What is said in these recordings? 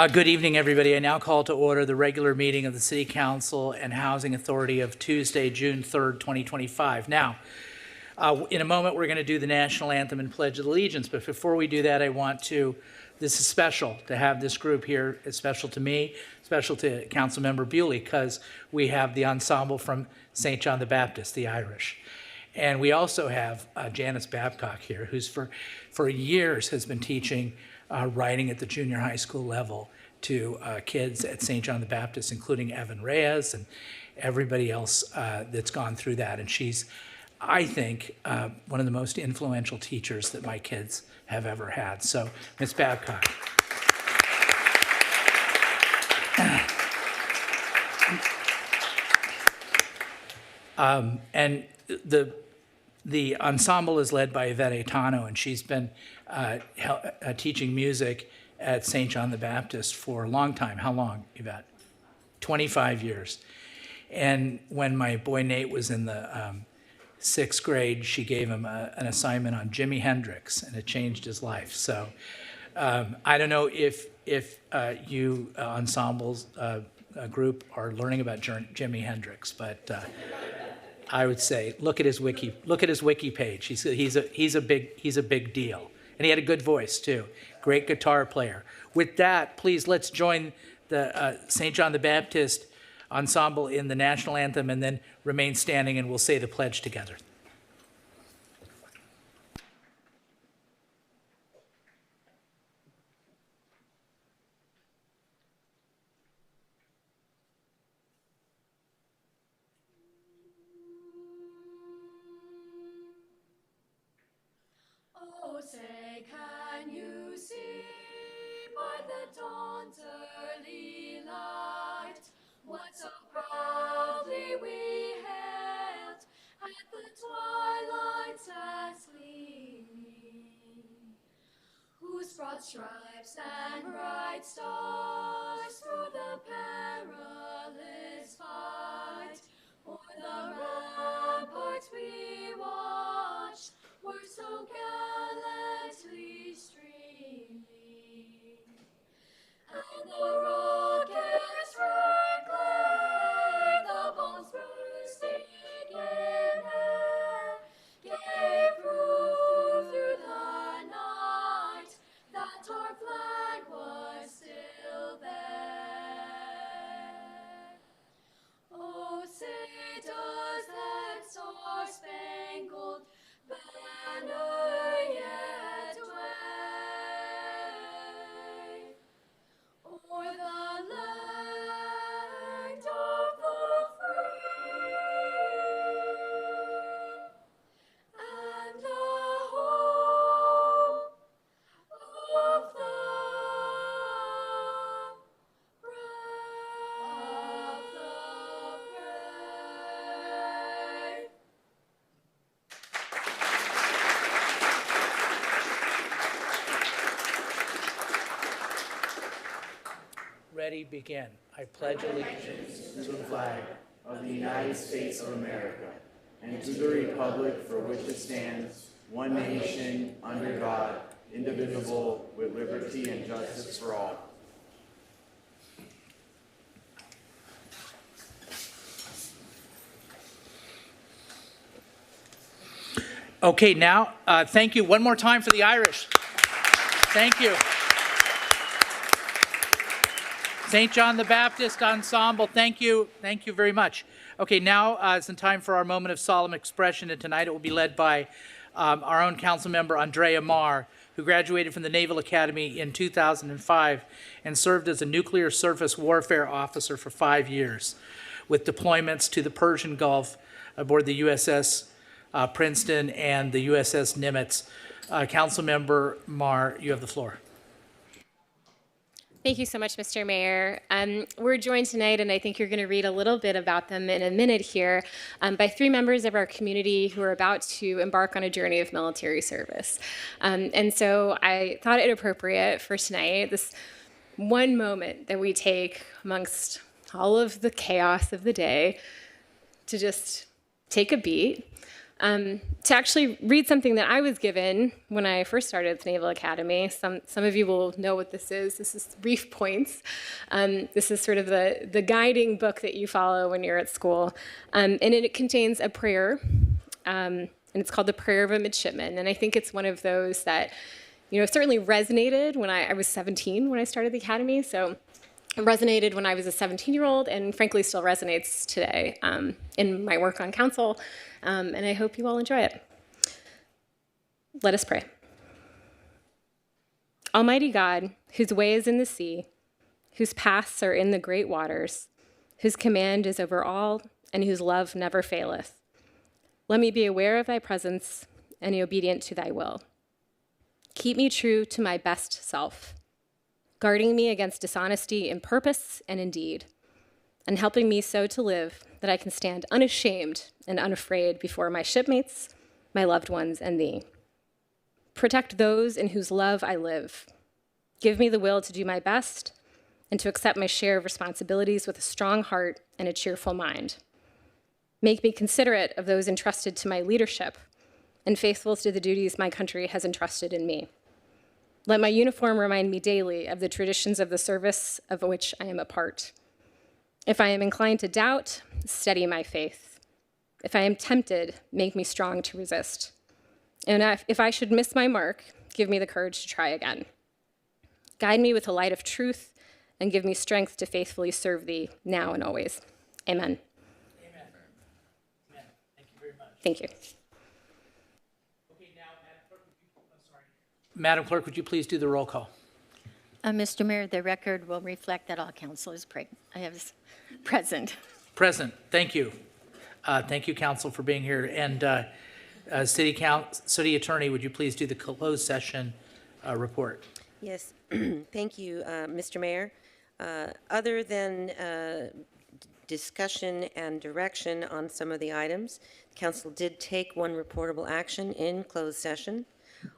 Good evening, everybody. I now call to order the regular meeting of the City Council and Housing Authority of Tuesday, June 3rd, 2025. Now, in a moment, we're going to do the national anthem and Pledge of Allegiance. But before we do that, this is special to have this group here. It's special to me, special to Councilmember Bewley, because we have the ensemble from St. John the Baptist, the Irish. And we also have Janice Babcock here, who's for years has been teaching writing at the junior high school level to kids at St. John the Baptist, including Evan Reyes and everybody else that's gone through that. And she's, I think, one of the most influential teachers that my kids have ever had. So, Ms. Babcock. And the ensemble is led by Yvette Aitano, and she's been teaching music at St. John the Baptist for a long time. How long, Yvette? 25 years. And when my boy Nate was in the sixth grade, she gave him an assignment on Jimi Hendrix, and it changed his life. So I don't know if you ensembles group are learning about Jimi Hendrix, but I would say look at his wiki page. He's a big deal, and he had a good voice too. Great guitar player. With that, please let's join the St. John the Baptist ensemble in the national anthem, and then remain standing, and we'll say the pledge together. Oh, say, can you see by the dawn's early light what so proudly we hailed at the twilight's last gleaming, whose broad stripes and bright stars through the perilous fight o'er the ramparts we watched were so gallantly streaming, and the rockets rankling, the bombs bursting in air, gave proof through the night that our flag was still there. Oh, say does that star-spangled banner yet wave o'er the land of the free and the home of the brave. Ready, begin. I pledge allegiance to the flag of the United States of America and to the republic for which it stands, one nation, under God, indivisible, with liberty and justice for all. Okay, now, thank you one more time for the Irish. Thank you. St. John the Baptist Ensemble, thank you very much. Okay, now it's time for our moment of solemn expression, and tonight it will be led by our own council member, Andrea Marr, who graduated from the Naval Academy in 2005 and served as a nuclear surface warfare officer for 5 years, with deployments to the Persian Gulf aboard the USS Princeton and the USS Nimitz. Council member Marr, you have the floor. Thank you so much, Mr. Mayor. We're joined tonight, and I think you're going to read a little bit about them in a minute here, by 3 members of our community who are about to embark on a journey of military service. And so I thought it appropriate for tonight, this one moment that we take amongst all of the chaos of the day, to just take a beat to actually read something that I was given when I first started at the Naval Academy. Some of you will know what this is. This is Reef Points. This is sort of the guiding book that you follow when you're at school. And it contains a prayer, and it's called the Prayer of a Midshipman. And I think it's one of those that, certainly resonated when I was 17 when I started the Academy. So it resonated when I was a 17-year-old, and frankly still resonates today in my work on council, and I hope you all enjoy it. Let us pray. Almighty God, whose way is in the sea, whose paths are in the great waters, whose command is over all, and whose love never faileth, let me be aware of thy presence and obedient to thy will. Keep me true to my best self, guarding me against dishonesty in purpose and in deed, and helping me so to live that I can stand unashamed and unafraid before my shipmates, my loved ones, and thee. Protect those in whose love I live. Give me the will to do my best and to accept my share of responsibilities with a strong heart and a cheerful mind. Make me considerate of those entrusted to my leadership and faithful to the duties my country has entrusted in me. Let my uniform remind me daily of the traditions of the service of which I am a part. If I am inclined to doubt, steady my faith. If I am tempted, make me strong to resist. And if I should miss my mark, give me the courage to try again. Guide me with the light of truth and give me strength to faithfully serve thee now and always. Amen. Amen. Amen. Thank you very much. Thank you. Okay, now, Madam Clerk, would you please do the roll call? Mr. Mayor, the record will reflect that all council is present. Present. Thank you. Thank you, Council, for being here. And City Attorney, would you please do the closed session report? Yes, thank you, Mr. Mayor. Other than discussion and direction on some of the items, Council did take one reportable action in closed session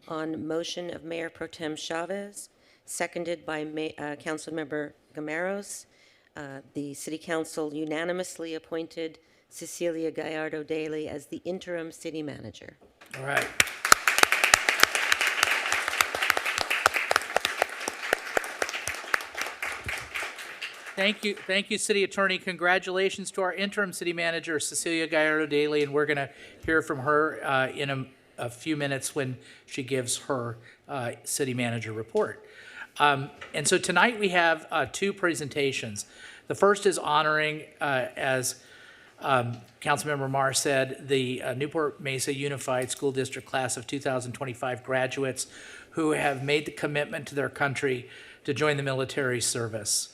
on motion of Mayor Pro Tem Chavez, seconded by Councilmember Gameros. The City Council unanimously appointed Cecilia Gallardo Daly as the interim city manager. All right. Thank you, City Attorney. Congratulations to our interim city manager, Cecilia Gallardo Daly, and we're going to hear from her in a few minutes when she gives her city manager report. And so tonight we have two presentations. The first is honoring, as Councilmember Marr said, the Newport Mesa Unified School District Class of 2025 graduates who have made the commitment to their country to join the military service.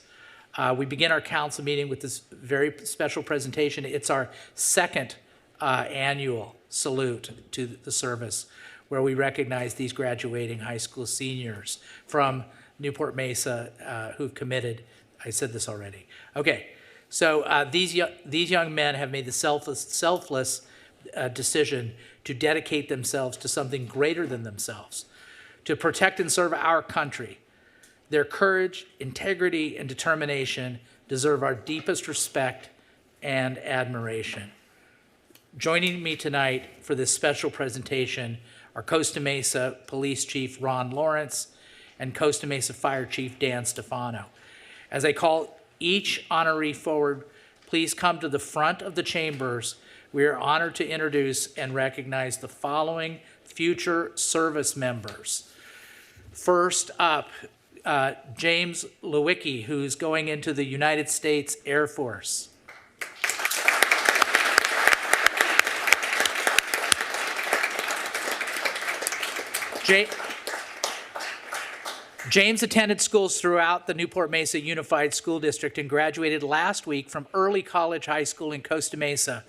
We begin our council meeting with this very special presentation. It's our second annual salute to the service, where we recognize these graduating high school seniors from Newport Mesa who've committed. I said this already. Okay, so these young men have made the selfless decision to dedicate themselves to something greater than themselves, to protect and serve our country. Their courage, integrity, and determination deserve our deepest respect and admiration. Joining me tonight for this special presentation are Costa Mesa Police Chief Ron Lawrence and Costa Mesa Fire Chief Dan Stefano. As I call each honoree forward, please come to the front of the chambers. We are honored to introduce and recognize the following future service members. First up, James Lewicki, who's going into the United States Air Force. James attended schools throughout the Newport Mesa Unified School District and graduated last week from Early College High School in Costa Mesa,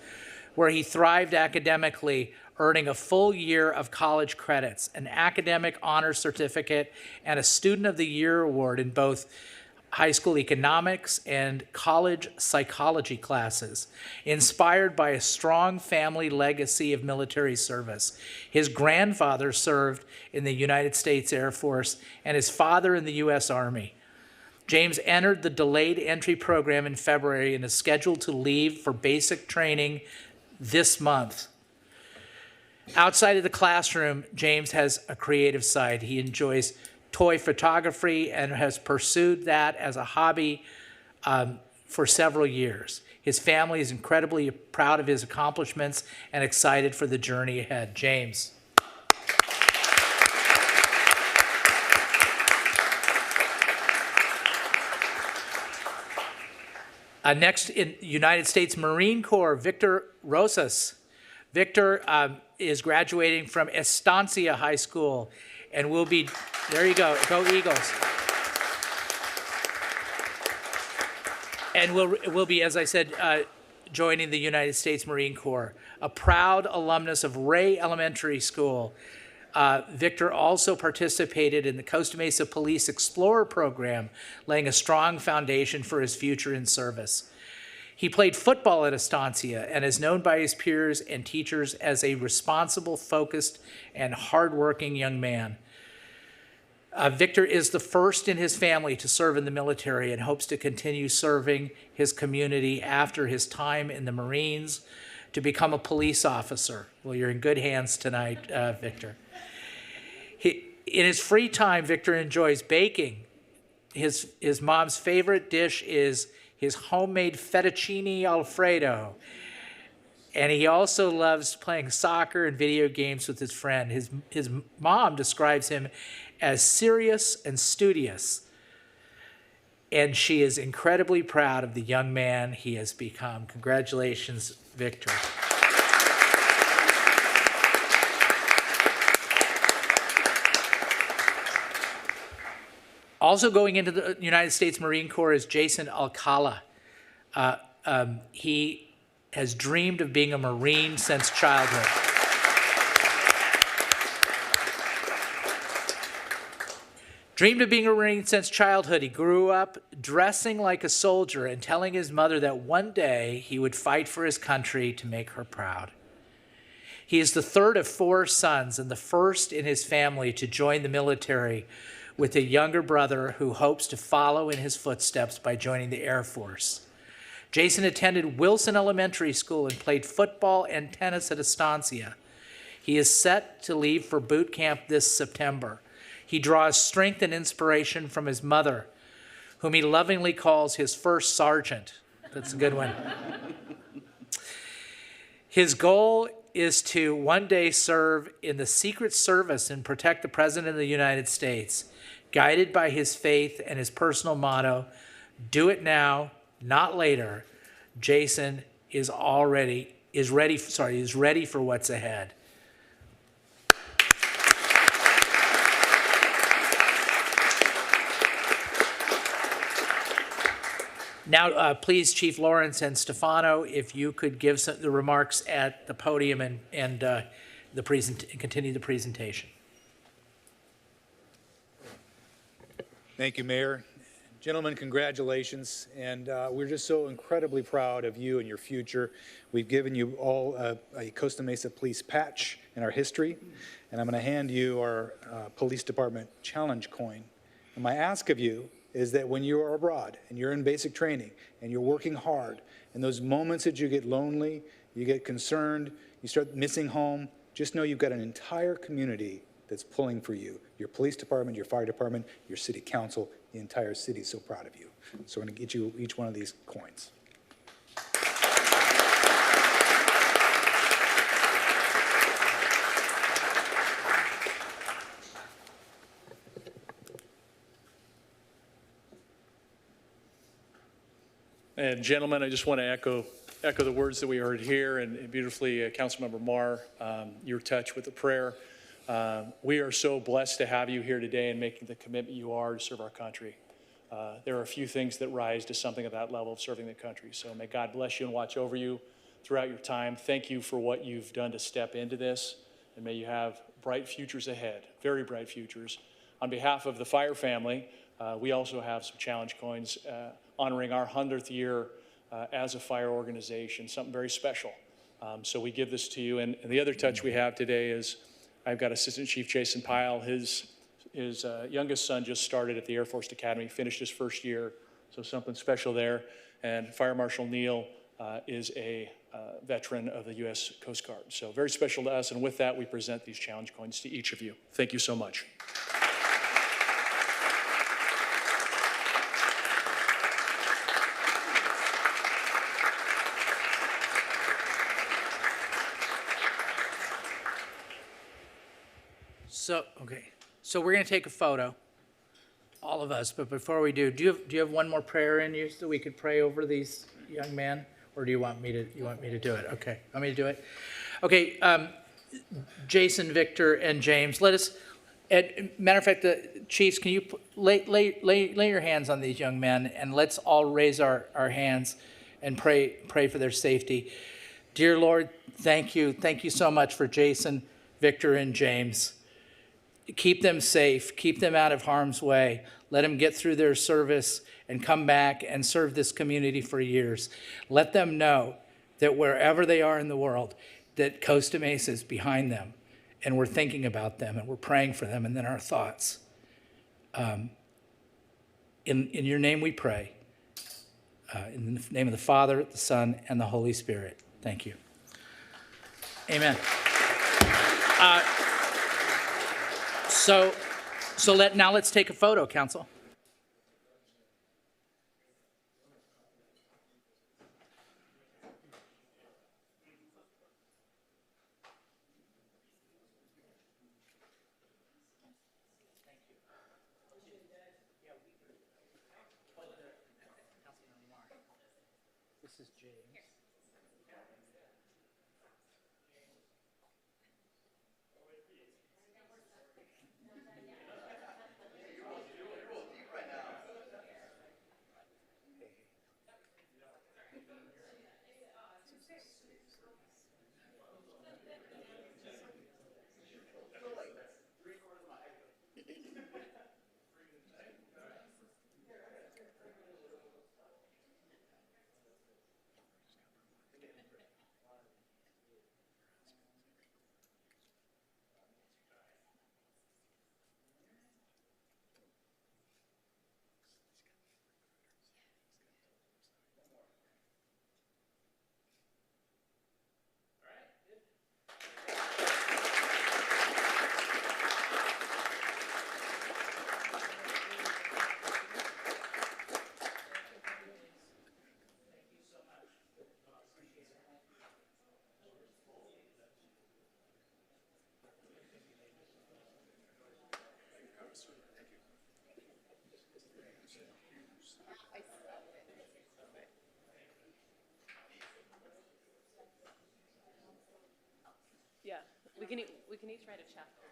where he thrived academically, earning a full year of college credits, an academic honors certificate, and a Student of the Year award in both high school economics and college psychology classes. Inspired by a strong family legacy of military service, his grandfather served in the United States Air Force and his father in the U.S. Army. James entered the delayed entry program in February and is scheduled to leave for basic training this month. Outside of the classroom, James has a creative side. He enjoys toy photography and has pursued that as a hobby for several years. His family is incredibly proud of his accomplishments and excited for the journey ahead. James. Next, in United States Marine Corps, Victor Rosas. Victor is graduating from Estancia High School and will be, there you go Eagles. And will be, as I said, joining the United States Marine Corps. A proud alumnus of Ray Elementary School, Victor also participated in the Costa Mesa Police Explorer program, laying a strong foundation for his future in service. He played football at Estancia and is known by his peers and teachers as a responsible, focused, and hardworking young man. Victor is the first in his family to serve in the military and hopes to continue serving his community after his time in the Marines to become a police officer. Well, you're in good hands tonight, Victor. In his free time, Victor enjoys baking. His mom's favorite dish is his homemade fettuccine Alfredo. And he also loves playing soccer and video games with his friend. His mom describes him as serious and studious. And she is incredibly proud of the young man he has become. Congratulations, Victor. Also going into the United States Marine Corps is Jason Alcala. He has dreamed of being a Marine since childhood. Dreamed of being a Marine since childhood. He grew up dressing like a soldier and telling his mother that one day he would fight for his country to make her proud. He is the third of 4 sons and the first in his family to join the military, with a younger brother who hopes to follow in his footsteps by joining the Air Force. Jason attended Wilson Elementary School and played football and tennis at Estancia. He is set to leave for boot camp this September. He draws strength and inspiration from his mother, whom he lovingly calls his first sergeant. That's a good one. His goal is to one day serve in the Secret Service and protect the President of the United States. Guided by his faith and his personal motto, do it now, not later, Jason is ready for what's ahead. Now, please, Chief Lawrence and Stefano, if you could give the remarks at the podium and continue the presentation. Thank you, Mayor. Gentlemen, congratulations. And we're just so incredibly proud of you and your future. We've given you all a Costa Mesa Police patch in our history. And I'm going to hand you our Police Department Challenge coin. And my ask of you is that when you are abroad and you're in basic training and you're working hard, and those moments that you get lonely, you get concerned, you start missing home, just know you've got an entire community that's pulling for you. Your police department, your fire department, your city council, the entire city is so proud of you. So I'm going to get you each one of these coins. And gentlemen, I just want to echo the words that we heard here, and beautifully, Councilmember Marr, your touch with the prayer. We are so blessed to have you here today and making the commitment you are to serve our country. There are a few things that rise to something of that level of serving the country. So may God bless you and watch over you throughout your time. Thank you for what you've done to step into this, and may you have bright futures ahead, very bright futures. On behalf of the fire family, we also have some challenge coins honoring our 100th year as a fire organization, something very special. So we give this to you. And the other touch we have today is I've got Assistant Chief Jason Pyle. His youngest son just started at the Air Force Academy, finished his first year, so something special there. And Fire Marshal Neal is a veteran of the U.S. Coast Guard. So very special to us, and with that, we present these challenge coins to each of you. Thank you so much. So we're going to take a photo, all of us, but before we do you have one more prayer in you so we could pray over these young men? Or do you want me to do it? Okay, want me to do it? Okay, Jason, Victor, and James, let us, matter of fact, the chiefs, can you lay your hands on these young men, and let's all raise our hands and pray for their safety. Dear Lord, thank you so much for Jason, Victor, and James. Keep them safe, keep them out of harm's way. Let them get through their service and come back and serve this community for years. Let them know that wherever they are in the world, that Costa Mesa is behind them, and we're thinking about them, and we're praying for them, and then our thoughts. In your name we pray. In the name of the Father, the Son, and the Holy Spirit. Thank you. Amen. Now let's take a photo, council. This is James. Yeah, we can each write a chapter.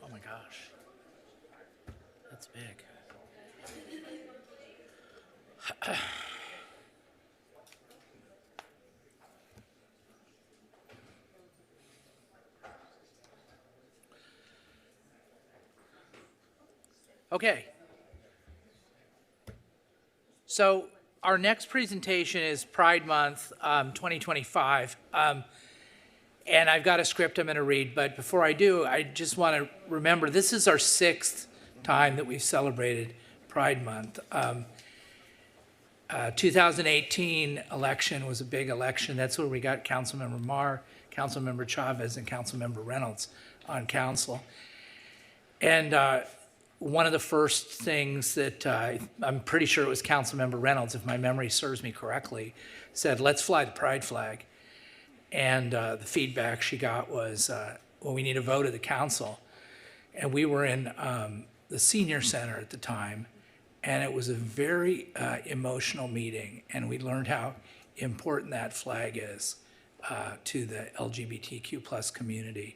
Oh my gosh. That's big. Okay. So our next presentation is Pride Month 2025. And I've got a script I'm going to read, but before I do, I just want to remember this is our 6th time that we've celebrated Pride Month. 2018 election was a big election. That's where we got Councilmember Marr, Councilmember Chavez, and Councilmember Reynolds on council. And one of the first things that I'm pretty sure it was Councilmember Reynolds, if my memory serves me correctly, said, let's fly the pride flag. And the feedback she got was, well, we need a vote of the council. And we were in the senior center at the time, and it was a very emotional meeting, and we learned how important that flag is to the LGBTQ plus community.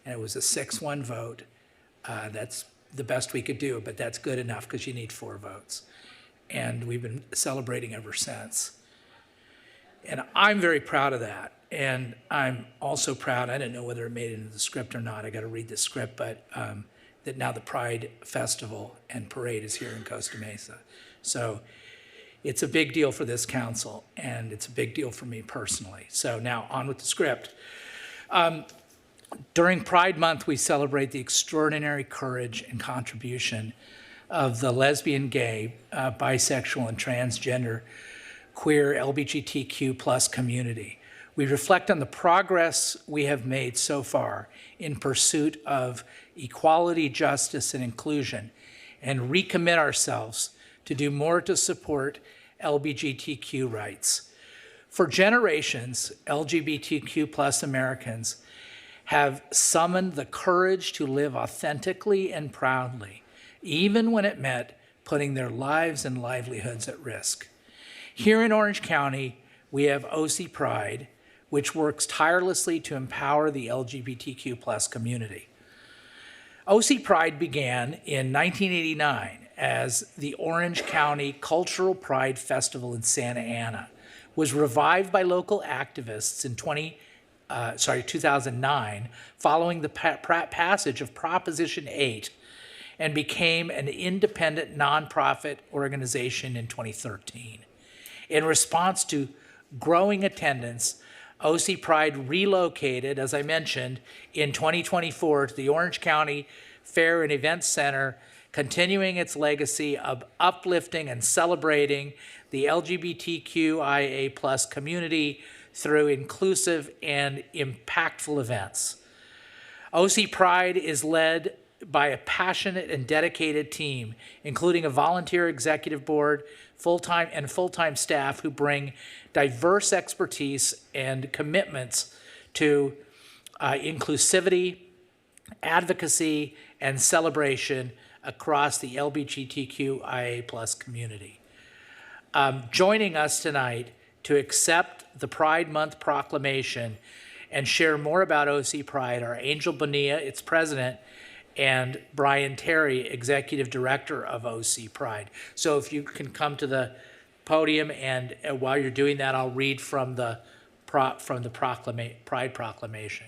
And it was a 6-1 vote. That's the best we could do, but that's good enough because you need 4 votes. And we've been celebrating ever since. And I'm very proud of that. And I'm also proud, I didn't know whether it made it into the script or not, I got to read the script, but that now the Pride Festival and Parade is here in Costa Mesa. So it's a big deal for this council, and it's a big deal for me personally. So now on with the script. During Pride Month, we celebrate the extraordinary courage and contribution of the lesbian, gay, bisexual, and transgender, queer, LGBTQ plus community. We reflect on the progress we have made so far in pursuit of equality, justice, and inclusion, and recommit ourselves to do more to support LGBTQ rights. For generations, LGBTQ plus Americans have summoned the courage to live authentically and proudly, even when it meant putting their lives and livelihoods at risk. Here in Orange County, we have OC Pride, which works tirelessly to empower the LGBTQ plus community. OC Pride began in 1989 as the Orange County Cultural Pride Festival in Santa Ana, was revived by local activists in 2009 following the passage of Proposition 8, and became an independent nonprofit organization in 2013. In response to growing attendance, OC Pride relocated, as I mentioned, in 2024 to the Orange County Fair and Events Center, continuing its legacy of uplifting and celebrating the LGBTQIA plus community through inclusive and impactful events. OC Pride is led by a passionate and dedicated team, including a volunteer executive board, full-time staff who bring diverse expertise and commitments to inclusivity, advocacy, and celebration across the LGBTQIA plus community. Joining us tonight to accept the Pride Month proclamation and share more about OC Pride are Angel Bonilla, its president, and Brian Terry, executive director of OC Pride. So if you can come to the podium, and while you're doing that, I'll read from the Pride proclamation.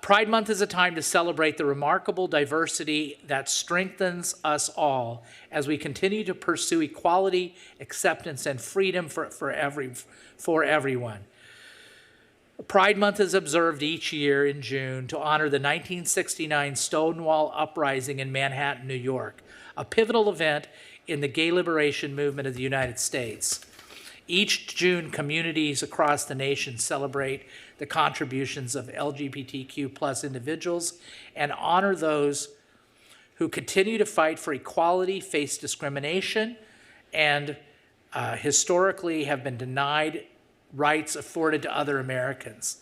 Pride Month is a time to celebrate the remarkable diversity that strengthens us all as we continue to pursue equality, acceptance, and freedom for everyone. Pride Month is observed each year in June to honor the 1969 Stonewall Uprising in Manhattan, New York, a pivotal event in the gay liberation movement of the United States. Each June, communities across the nation celebrate the contributions of LGBTQ plus individuals and honor those who continue to fight for equality, face discrimination, and historically have been denied rights afforded to other Americans.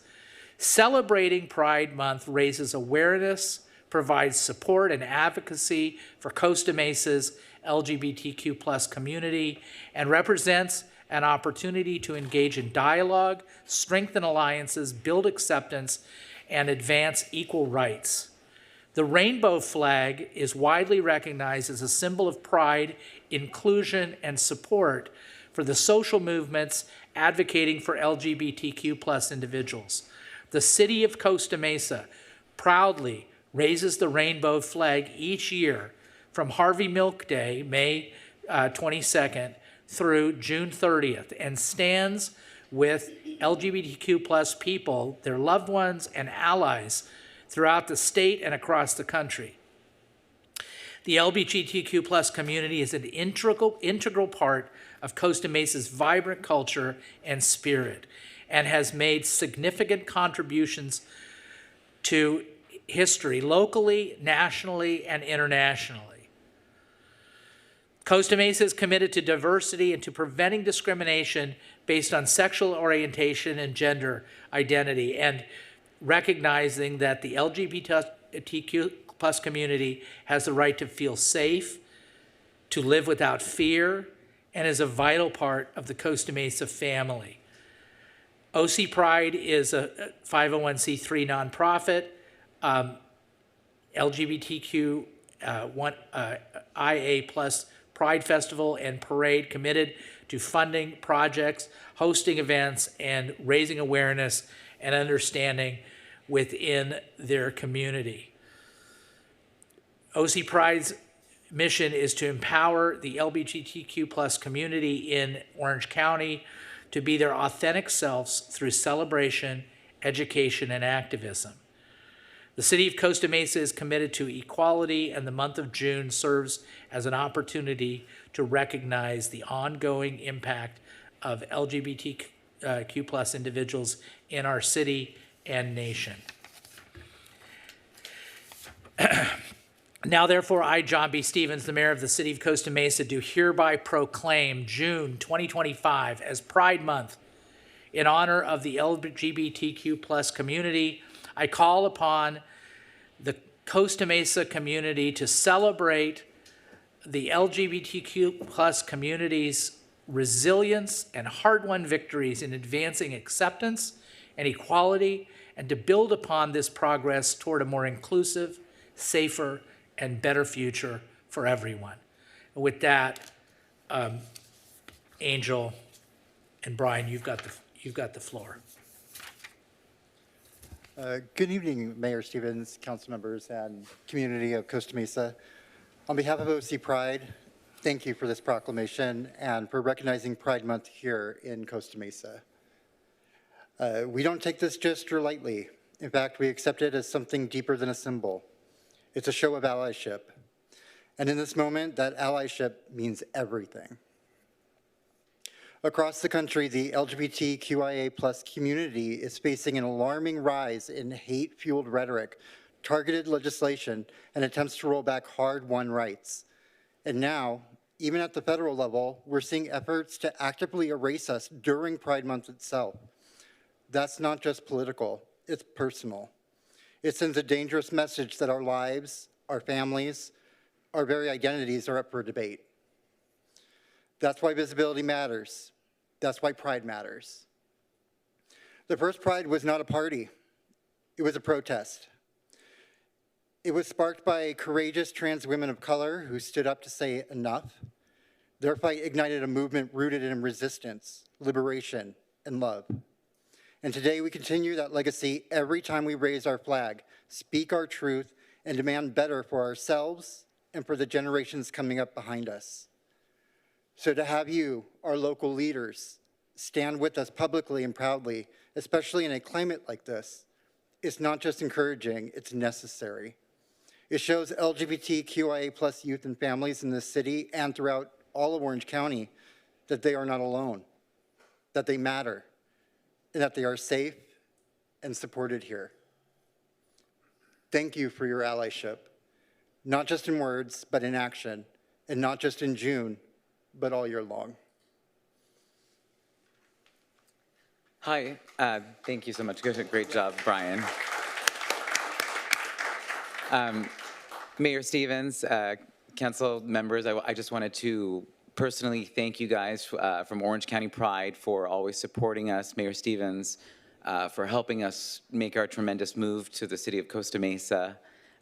Celebrating Pride Month raises awareness, provides support and advocacy for Costa Mesa's LGBTQ plus community, and represents an opportunity to engage in dialogue, strengthen alliances, build acceptance, and advance equal rights. The rainbow flag is widely recognized as a symbol of pride, inclusion, and support for the social movements advocating for LGBTQ plus individuals. The city of Costa Mesa proudly raises the rainbow flag each year from Harvey Milk Day, May 22nd, through June 30th, and stands with LGBTQ plus people, their loved ones, and allies throughout the state and across the country. The LGBTQ plus community is an integral part of Costa Mesa's vibrant culture and spirit, and has made significant contributions to history locally, nationally, and internationally. Costa Mesa is committed to diversity and to preventing discrimination based on sexual orientation and gender identity, and recognizing that the LGBTQ plus community has the right to feel safe, to live without fear, and is a vital part of the Costa Mesa family. OC Pride is a 501c3 nonprofit, LGBTQ IA plus Pride Festival and Parade committed to funding projects, hosting events, and raising awareness and understanding within their community. OC Pride's mission is to empower the LGBTQ plus community in Orange County to be their authentic selves through celebration, education, and activism. The city of Costa Mesa is committed to equality, and the month of June serves as an opportunity to recognize the ongoing impact of LGBTQ plus individuals in our city and nation. Now, therefore, I, John B. Stevens, the mayor of the city of Costa Mesa, do hereby proclaim June 2025 as Pride Month in honor of the LGBTQ plus community. I call upon the Costa Mesa community to celebrate the LGBTQ plus community's resilience and hard-won victories in advancing acceptance and equality, and to build upon this progress toward a more inclusive, safer, and better future for everyone. And with that, Angel and Brian, you've got the floor. Good evening, Mayor Stevens, council members, and community of Costa Mesa. On behalf of OC Pride, thank you for this proclamation and for recognizing Pride Month here in Costa Mesa. We don't take this gesture lightly. In fact, we accept it as something deeper than a symbol. It's a show of allyship. And in this moment, that allyship means everything. Across the country, the LGBTQIA plus community is facing an alarming rise in hate-fueled rhetoric, targeted legislation, and attempts to roll back hard-won rights. And now, even at the federal level, we're seeing efforts to actively erase us during Pride Month itself. That's not just political, it's personal. It sends a dangerous message that our lives, our families, our very identities are up for debate. That's why visibility matters. That's why Pride matters. The first Pride was not a party. It was a protest. It was sparked by courageous trans women of color who stood up to say enough. Their fight ignited a movement rooted in resistance, liberation, and love. And today we continue that legacy every time we raise our flag, speak our truth, and demand better for ourselves and for the generations coming up behind us. So to have you, our local leaders, stand with us publicly and proudly, especially in a climate like this, it's not just encouraging, it's necessary. It shows LGBTQIA plus youth and families in this city and throughout all of Orange County that they are not alone. that they matter, and that they are safe and supported here. Thank you for your allyship, not just in words, but in action, and not just in June, but all year long. Hi, thank you so much. Great job, Brian. Mayor Stevens, council members, I just wanted to personally thank you guys from Orange County Pride for always supporting us. Mayor Stevens, for helping us make our tremendous move to the city of Costa Mesa,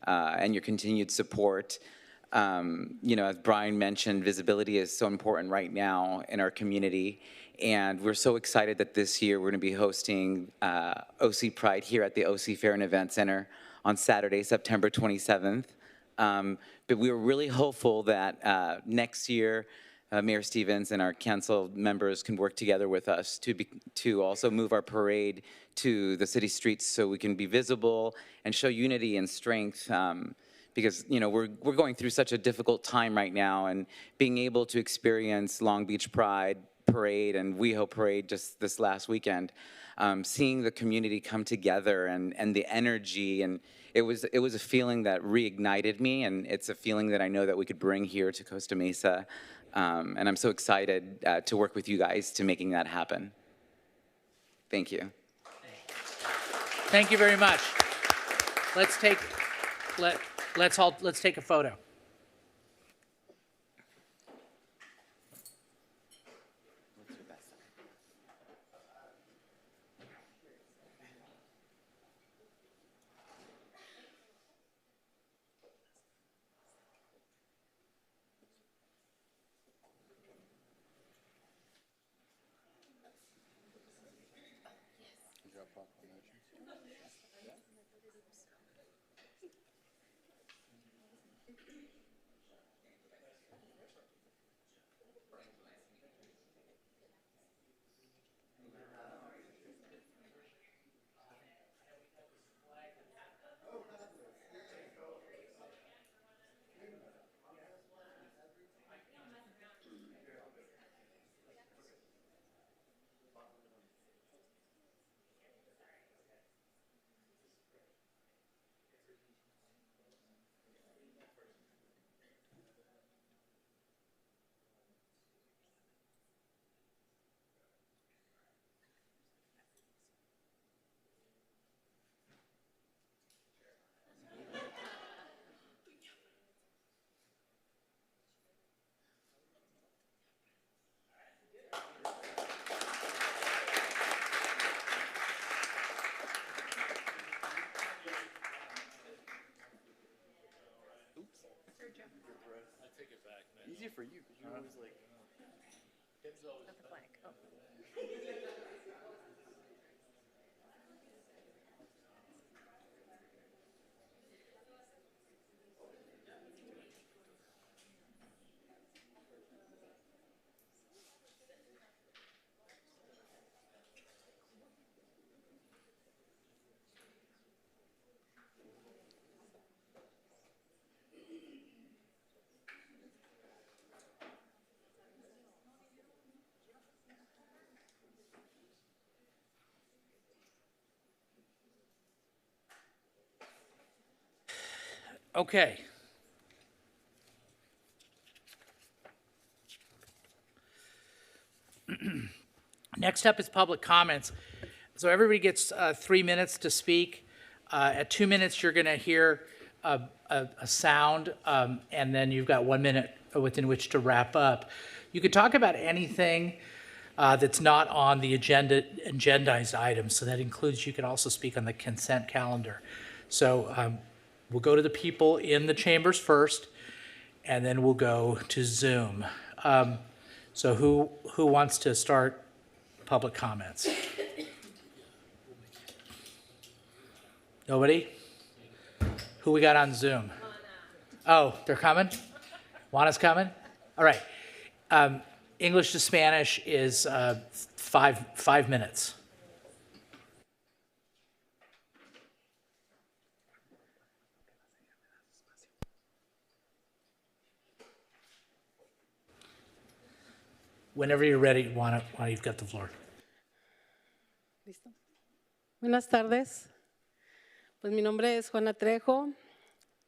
and your continued support. You know, as Brian mentioned, visibility is so important right now in our community, and we're so excited that this year we're going to be hosting OC Pride here at the OC Fair and Event Center on Saturday, September 27th. But we were really hopeful that next year, Mayor Stevens and our council members can work together with us to also move our parade to the city streets so we can be visible and show unity and strength. Because you know we're going through such a difficult time right now, and being able to experience Long Beach Pride Parade and WeHo Parade just this last weekend, seeing the community come together and the energy, and it was a feeling that reignited me, and it's a feeling that I know that we could bring here to Costa Mesa, and I'm so excited to work with you guys to making that happen. Thank you. Thank you very much. Let's take a photo. Easier for you, because you're always like, Okay. Next up is public comments. So everybody gets 3 minutes to speak. At 2 minutes, you're going to hear a sound, and then you've got 1 minute within which to wrap up. You could talk about anything that's not on the agendized items. So that includes, you can also speak on the consent calendar. So we'll go to the people in the chambers first, and then we'll go to Zoom. So who wants to start public comments? Nobody? Who we got on Zoom? Oh, they're coming? Juana's coming? All right. English to Spanish is 5 minutes. Whenever you're ready, Juana, you've got the floor. ¿Listo? Buenas tardes. Pues mi nombre es Juana Trejo,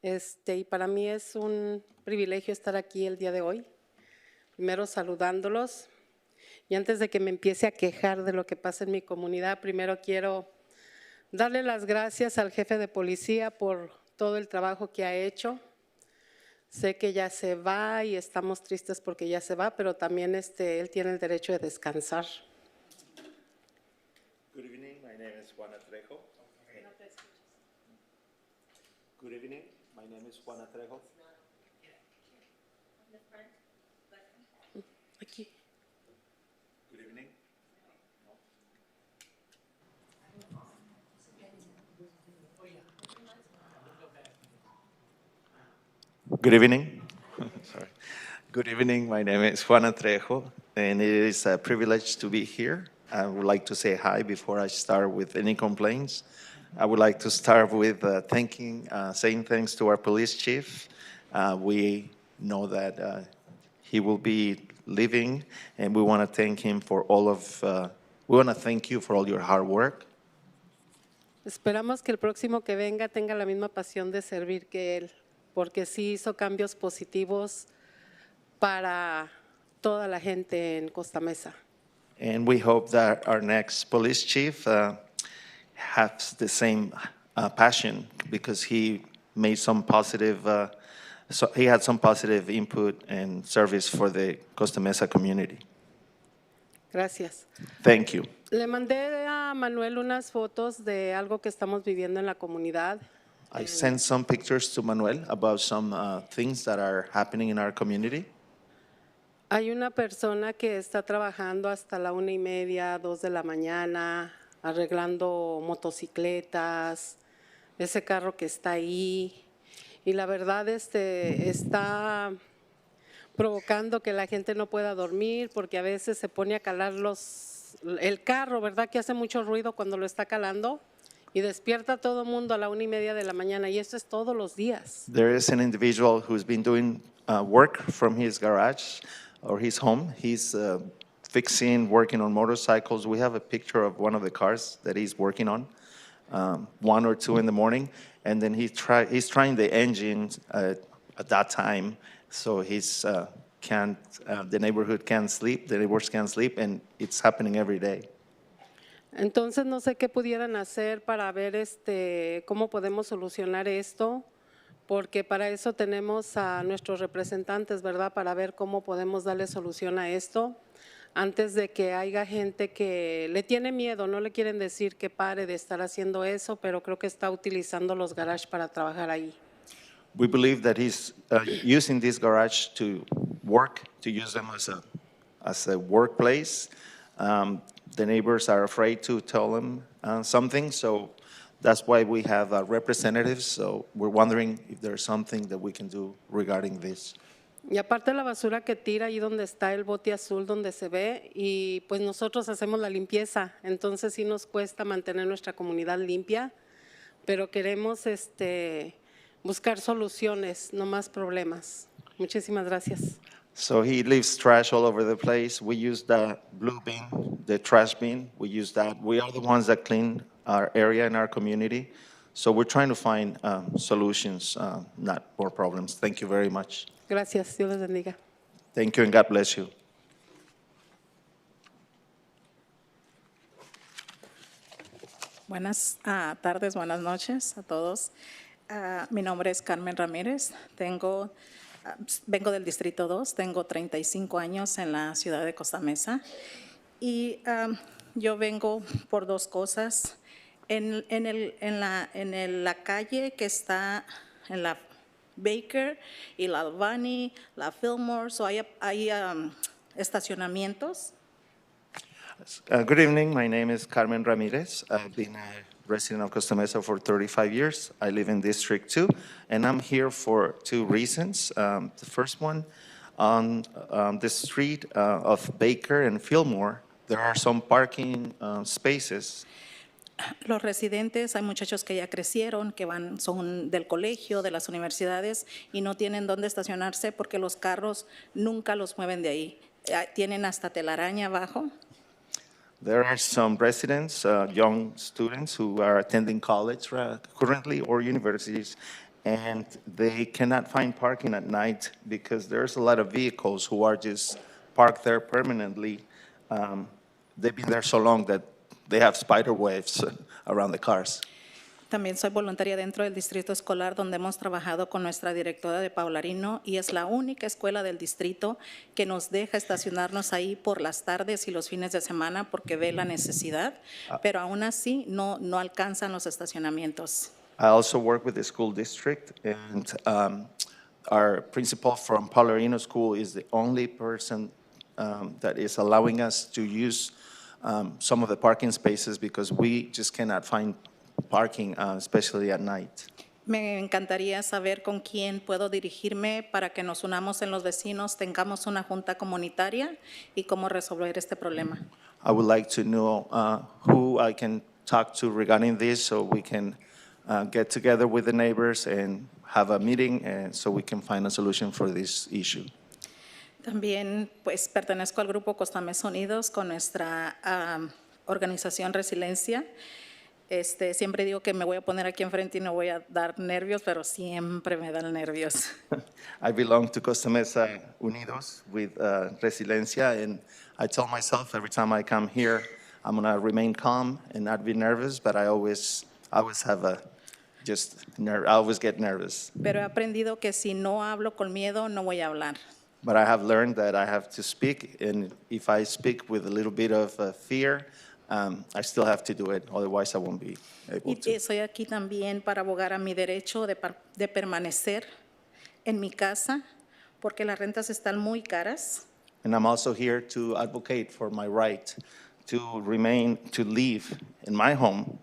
y para mí es un privilegio estar aquí el día de hoy. Primero saludándolos y antes de que me empiece a quejar de lo que pasa en mi comunidad, primero quiero darle las gracias al jefe de policía por todo el trabajo que ha hecho. Sé que ya se va y estamos tristes porque ya se va, pero también él tiene el derecho de descansar. Good evening, my name is Juana Trejo. Good evening, my name is Juana Trejo. Aquí. Good evening. Good evening. Sorry. Good evening, my name is Juana Trejo, and it is a privilege to be here. I would like to say hi before I start with any complaints. I would like to start with saying thanks to our police chief. We know that he will be leaving, and we want to thank him for we want to thank you for all your hard work. Esperamos que el próximo que venga tenga la misma pasión de servir que él, porque sí hizo cambios positivos para toda la gente en Costa Mesa. And we hope that our next police chief has the same passion, because he made some positive, he had some positive input and service for the Costa Mesa community. Gracias. Thank you. Le mandé a Manuel unas fotos de algo que estamos viviendo en la comunidad. I sent some pictures to Manuel about some things that are happening in our community. Hay una persona que está trabajando hasta la 1:30, 2 de la mañana, arreglando motocicletas, ese carro que está ahí. Y la verdad está provocando que la gente no pueda dormir porque a veces se pone a calar el carro, ¿verdad? Que hace mucho ruido cuando lo está calando y despierta a todo el mundo a la 1:30 de la mañana, y esto es todos los días. There is an individual who's been doing work from his garage or his home. He's working on motorcycles. We have a picture of one of the cars that he's working on, 1 or 2 in the morning, and then he's trying the engine at that time, so the neighborhood can't sleep, the neighbors can't sleep, and it's happening every day. Entonces no sé qué pudieran hacer para ver cómo podemos solucionar esto, porque para eso tenemos a nuestros representantes, ¿verdad? Para ver cómo podemos darle solución a esto antes de que haya gente que le tiene miedo, no le quieren decir que pare de estar haciendo eso, pero creo que está utilizando los garages para trabajar ahí. We believe that he's using this garage to work, to use them as a workplace. The neighbors are afraid to tell them something, so that's why we have representatives. So we're wondering if there's something that we can do regarding this. Y aparte la basura que tira ahí donde está el bote azul donde se ve, y pues nosotros hacemos la limpieza, entonces sí nos cuesta mantener nuestra comunidad limpia, pero queremos buscar soluciones, no más problemas. Muchísimas gracias. So he leaves trash all over the place. We use the blue bin, the trash bin. We use that. We are the ones that clean our area in our community. So we're trying to find solutions, not more problems. Thank you very much. Gracias, Dios les bendiga. Thank you and God bless you. Buenas tardes, buenas noches a todos. Mi nombre es Carmen Ramírez. Vengo del Distrito 2, tengo 35 años en la ciudad de Costa Mesa y yo vengo por dos cosas. En la calle que está en la Baker y la Albany, la Fillmore, hay estacionamientos. Good evening. My name is Carmen Ramirez. I've been a resident of Costa Mesa for 35 years. I live in District 2, and I'm here for 2 reasons. The first one, on the street of Baker and Fillmore, there are some parking spaces. Los residentes, hay muchachos que ya crecieron, que son del colegio, de las universidades y no tienen dónde estacionarse porque los carros nunca los mueven de ahí. Tienen hasta telaraña abajo. There are some residents, young students who are attending college currently or universities, and they cannot find parking at night because there's a lot of vehicles who are just parked there permanently. They've been there so long that they have spider webs around the cars. También soy voluntaria dentro del distrito escolar donde hemos trabajado con nuestra directora de Paularino y es la única escuela del distrito que nos deja estacionarnos ahí por las tardes y los fines de semana porque ve la necesidad, pero aún así no alcanzan los estacionamientos. I also work with the school district, and our principal from Paularino School is the only person that is allowing us to use some of the parking spaces because we just cannot find parking, especially at night. Me encantaría saber con quién puedo dirigirme para que nos unamos en los vecinos, tengamos una junta comunitaria y cómo resolver este problema. I would like to know who I can talk to regarding this so we can get together with the neighbors and have a meeting and so we can find a solution for this issue. También pues pertenezco al grupo Costa Mesa Unidos con nuestra organización Resiliencia. Siempre digo que me voy a poner aquí enfrente y no voy a dar nervios, pero siempre me dan nervios. I belong to Costa Mesa Unidos with Resiliencia, and I tell myself every time I come here, I'm going to remain calm and not be nervous, but I always have I always get nervous. Pero he aprendido que si no hablo con miedo, no voy a hablar. But I have learned that I have to speak, and if I speak with a little bit of fear, I still have to do it, otherwise I won't be able to. Y estoy aquí también para abogar a mi derecho de permanecer en mi casa, porque las rentas están muy caras. And I'm also here to advocate for my right to live in my home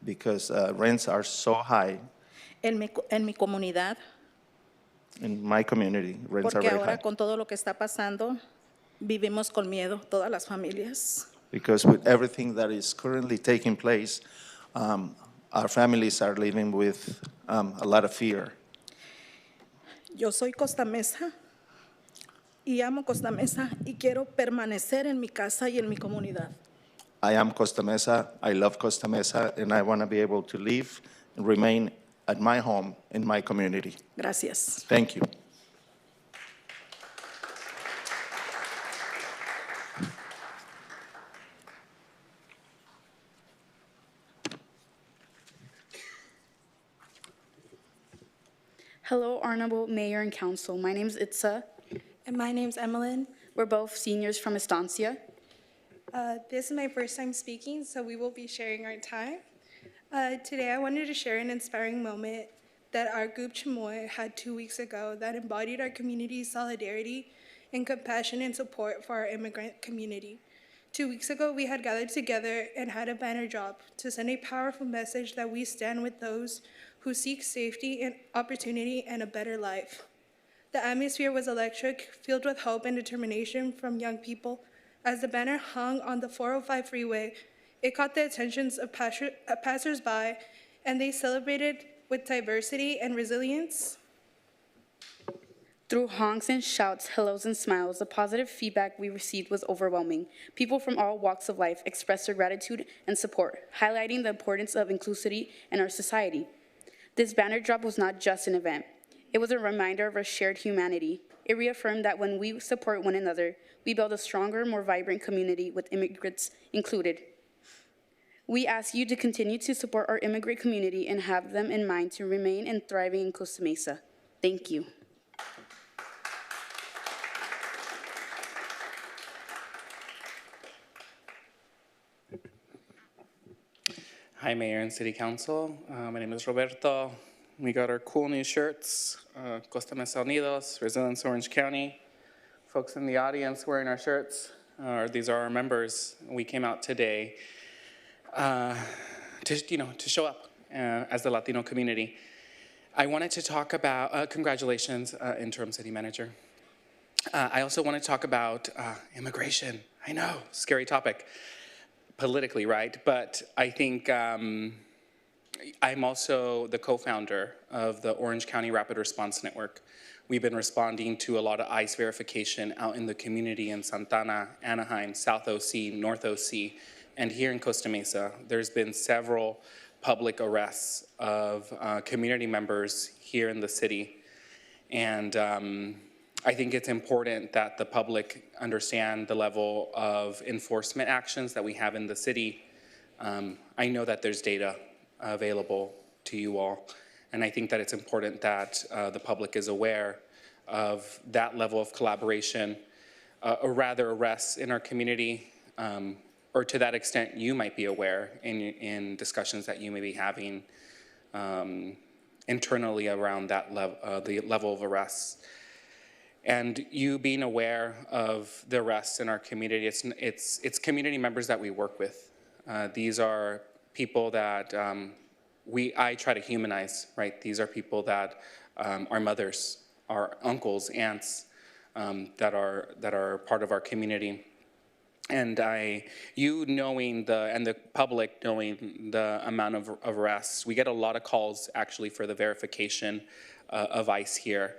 because rents are so high. En mi comunidad, In my community, rents are porque very ahora high. con todo lo que está pasando, vivimos con miedo todas las familias. Because with everything that is currently taking place, our families are living with a lot of fear. Yo soy Costa Mesa y amo Costa Mesa y quiero permanecer en mi casa y en mi comunidad. I am Costa Mesa, I love Costa Mesa, and I want to be able to live and remain at my home in my community. Gracias. Thank you. Hello, Honorable Mayor and Council. My name is Itza. And my name's Emmeline. We're both seniors from Estancia. This is my first time speaking, so we will be sharing our time. Today, I wanted to share an inspiring moment that our group Chamoy had 2 weeks ago that embodied our community's solidarity and compassion and support for our immigrant community. 2 weeks ago, we had gathered together and had a banner drop to send a powerful message that we stand with those who seek safety and opportunity and a better life. The atmosphere was electric, filled with hope and determination from young people. As the banner hung on the 405 freeway, it caught the attentions of passers-by, and they celebrated with diversity and resilience. Through honks and shouts, hellos and smiles, the positive feedback we received was overwhelming. People from all walks of life expressed their gratitude and support, highlighting the importance of inclusivity in our society. This banner drop was not just an event. It was a reminder of our shared humanity. It reaffirmed that when we support one another, we build a stronger, more vibrant community with immigrants included. We ask you to continue to support our immigrant community and have them in mind to remain and thriving in Costa Mesa. Thank you. Hi, Mayor and City Council. My name is Roberto. We got our cool new shirts, Costa Mesa Unidos, Resilience Orange County. Folks in the audience wearing our shirts, these are our members. We came out today to show up as the Latino community. I wanted to talk about, congratulations, Interim City Manager. I also want to talk about immigration. I know, scary topic. Politically, right? But I think I'm also the co-founder of the Orange County Rapid Response Network. We've been responding to a lot of ICE verification out in the community in Santana, Anaheim, South OC, North OC, and here in Costa Mesa. There's been several public arrests of community members here in the city. And I think it's important that the public understand the level of enforcement actions that we have in the city. I know that there's data available to you all, and I think that it's important that the public is aware of that level of collaboration, or rather arrests in our community, or to that extent you might be aware in discussions that you may be having internally around that the level of arrests. And you being aware of the arrests in our community, it's community members that we work with. These are people that I try to humanize, right? These are people that are mothers, our uncles, aunts, that are part of our community. And you knowing and the public knowing the amount of arrests, we get a lot of calls actually for the verification of ICE here.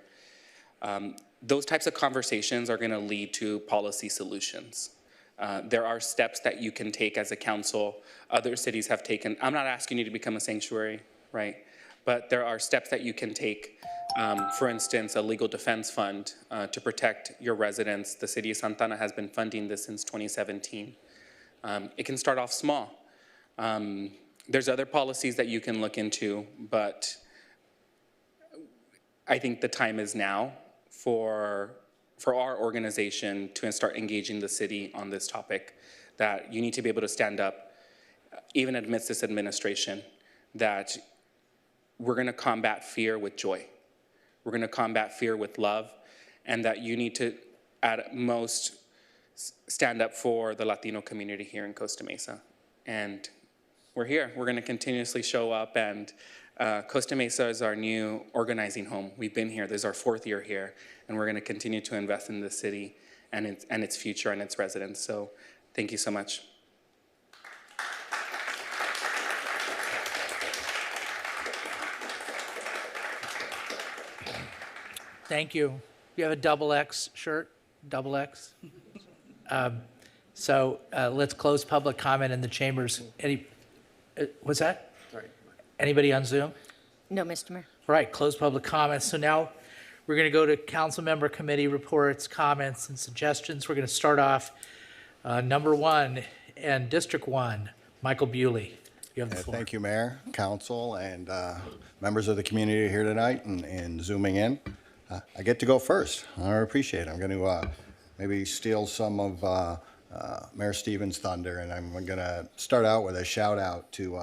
Those types of conversations are going to lead to policy solutions. There are steps that you can take as a council. Other cities have taken. I'm not asking you to become a sanctuary, right? But there are steps that you can take. For instance, a legal defense fund to protect your residents. The city of Santana has been funding this since 2017. It can start off small. There's other policies that you can look into, but I think the time is now for our organization to start engaging the city on this topic, that you need to be able to stand up, even amidst this administration, that we're going to combat fear with joy. We're going to combat fear with love, and that you need to, at most, stand up for the Latino community here in Costa Mesa. And we're here. We're going to continuously show up, and Costa Mesa is our new organizing home. We've been here. This is our 4th year here, and we're going to continue to invest in the city and its future and its residents. So thank you so much. Thank you. You have a double X shirt? Double X? So let's close public comment in the chambers. What's that? Sorry. Anybody on Zoom? No, Mr. Mayor. Right, close public comments. So now we're going to go to council member committee reports, comments, and suggestions. We're going to start off number 1 and District 1, Michael Bewley. You have the floor. Thank you, Mayor, council, and members of the community here tonight and zooming in. I get to go first. I appreciate it. I'm going to maybe steal some of Mayor Stevens' thunder, and I'm going to start out with a shout out to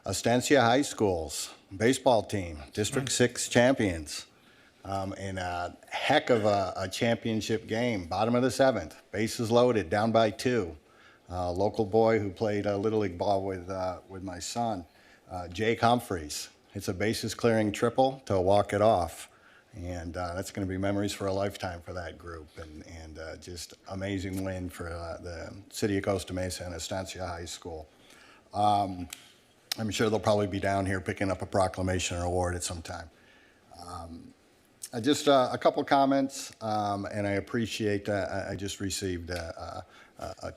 Estancia High School's baseball team, District 6 champions, in a heck of a championship game, bottom of the 7th, bases loaded, down by 2. Local boy who played Little League ball with my son, Jake Humphreys. It's a bases clearing triple to walk it off. And that's going to be memories for a lifetime for that group, and just amazing win for the city of Costa Mesa and Estancia High School. I'm sure they'll probably be down here picking up a proclamation or award at some time. Just a couple comments, and I appreciate I just received a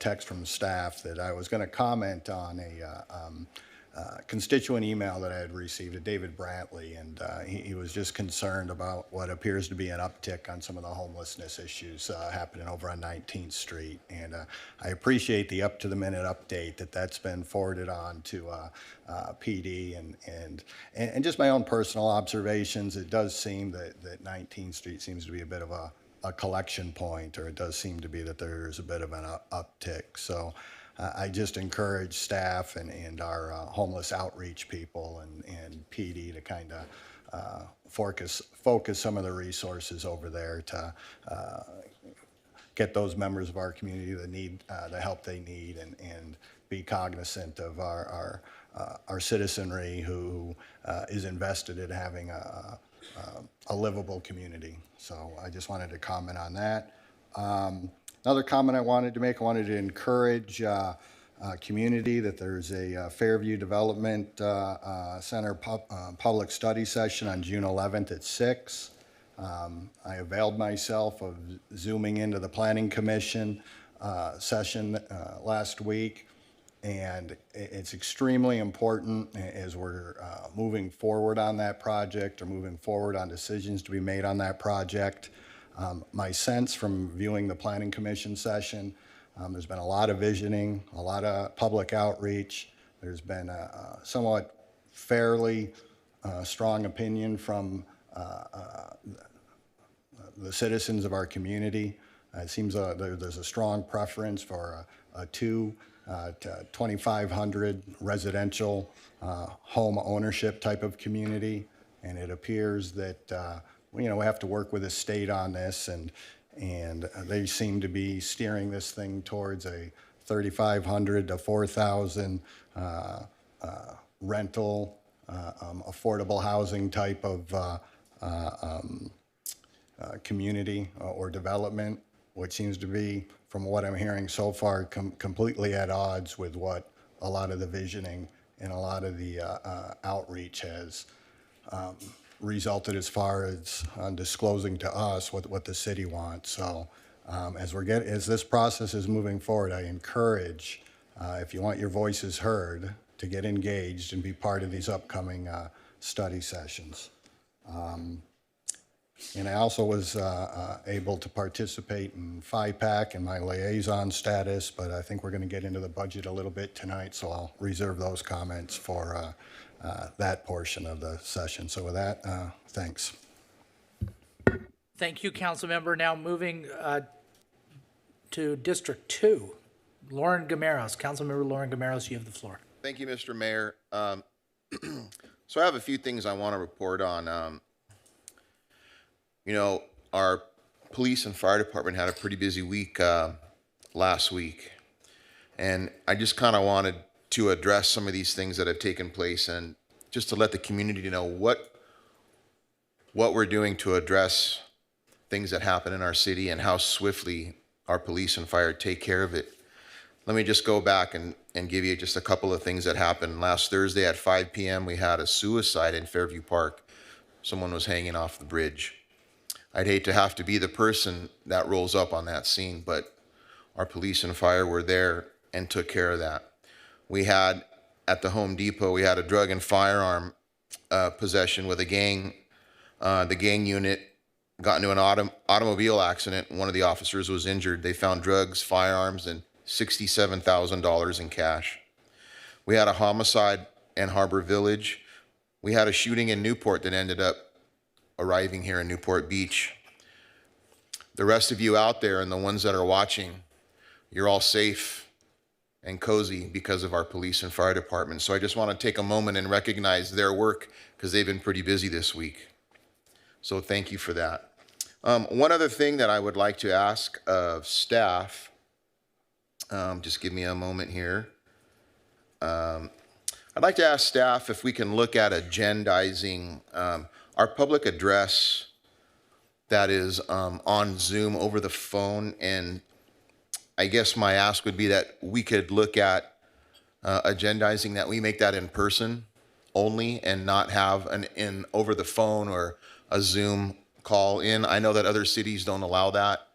text from staff that I was going to comment on a constituent email that I had received, of David Brantley, and he was just concerned about what appears to be an uptick on some of the homelessness issues happening over on 19th Street. And I appreciate the up-to-the-minute update that's been forwarded on to PD, and just my own personal observations. It does seem that 19th Street seems to be a bit of a collection point, or it does seem to be that there's a bit of an uptick. So I just encourage staff and our homeless outreach people and PD to kind of focus some of the resources over there to get those members of our community that need the help they need, and be cognizant of our citizenry who is invested in having a livable community. So I just wanted to comment on that. Another comment I wanted to make, I wanted to encourage community that there's a Fairview Development Center public study session on June 11th at 6. I availed myself of Zooming into the Planning Commission session last week, and it's extremely important as we're moving forward on that project or moving forward on decisions to be made on that project. My sense from viewing the Planning Commission session, there's been a lot of visioning, a lot of public outreach. There's been a somewhat fairly strong opinion from the citizens of our community. It seems there's a strong preference for a 2,500 residential home ownership type of community, and it appears that we have to work with the state on this, and they seem to be steering this thing towards a 3,500 to 4,000 rental, affordable housing type of community or development, which seems to be, from what I'm hearing so far, completely at odds with what a lot of the visioning and a lot of the outreach has resulted as far as disclosing to us what the city wants. So as this process is moving forward, I encourage, if you want your voices heard, to get engaged and be part of these upcoming study sessions. And I also was able to participate in FIPAC and my liaison status, but I think we're going to get into the budget a little bit tonight, so I'll reserve those comments for that portion of the session. So with that, thanks. Thank you, Councilmember. Now moving to District 2, Lauren Gameros. Councilmember Lauren Gameros, you have the floor. Thank you, Mr. Mayor. So I have a few things I want to report on. Our police and fire department had a pretty busy week last week, and I just kind of wanted to address some of these things that have taken place and just to let the community know what we're doing to address things that happen in our city and how swiftly our police and fire take care of it. Let me just go back and give you just a couple of things that happened. Last Thursday at 5 p.m., we had a suicide in Fairview Park. Someone was hanging off the bridge. I'd hate to have to be the person that rolls up on that scene, but our police and fire were there and took care of that. We had, at the Home Depot, we had a drug and firearm possession with a gang. The gang unit got into an automobile accident. One of the officers was injured. They found drugs, firearms, and $67,000 in cash. We had a homicide in Harbor Village. We had a shooting in Newport that ended up arriving here in Newport Beach. The rest of you out there and the ones that are watching, you're all safe and cozy because of our police and fire department. So I just want to take a moment and recognize their work because they've been pretty busy this week. So thank you for that. One other thing that I would like to ask of staff, just give me a moment here. I'd like to ask staff if we can look at agendizing our public address that is on Zoom over the phone, and I guess my ask would be that we could look at agendizing that we make that in person only and not have an in over the phone or a Zoom call in. I know that other cities don't allow that,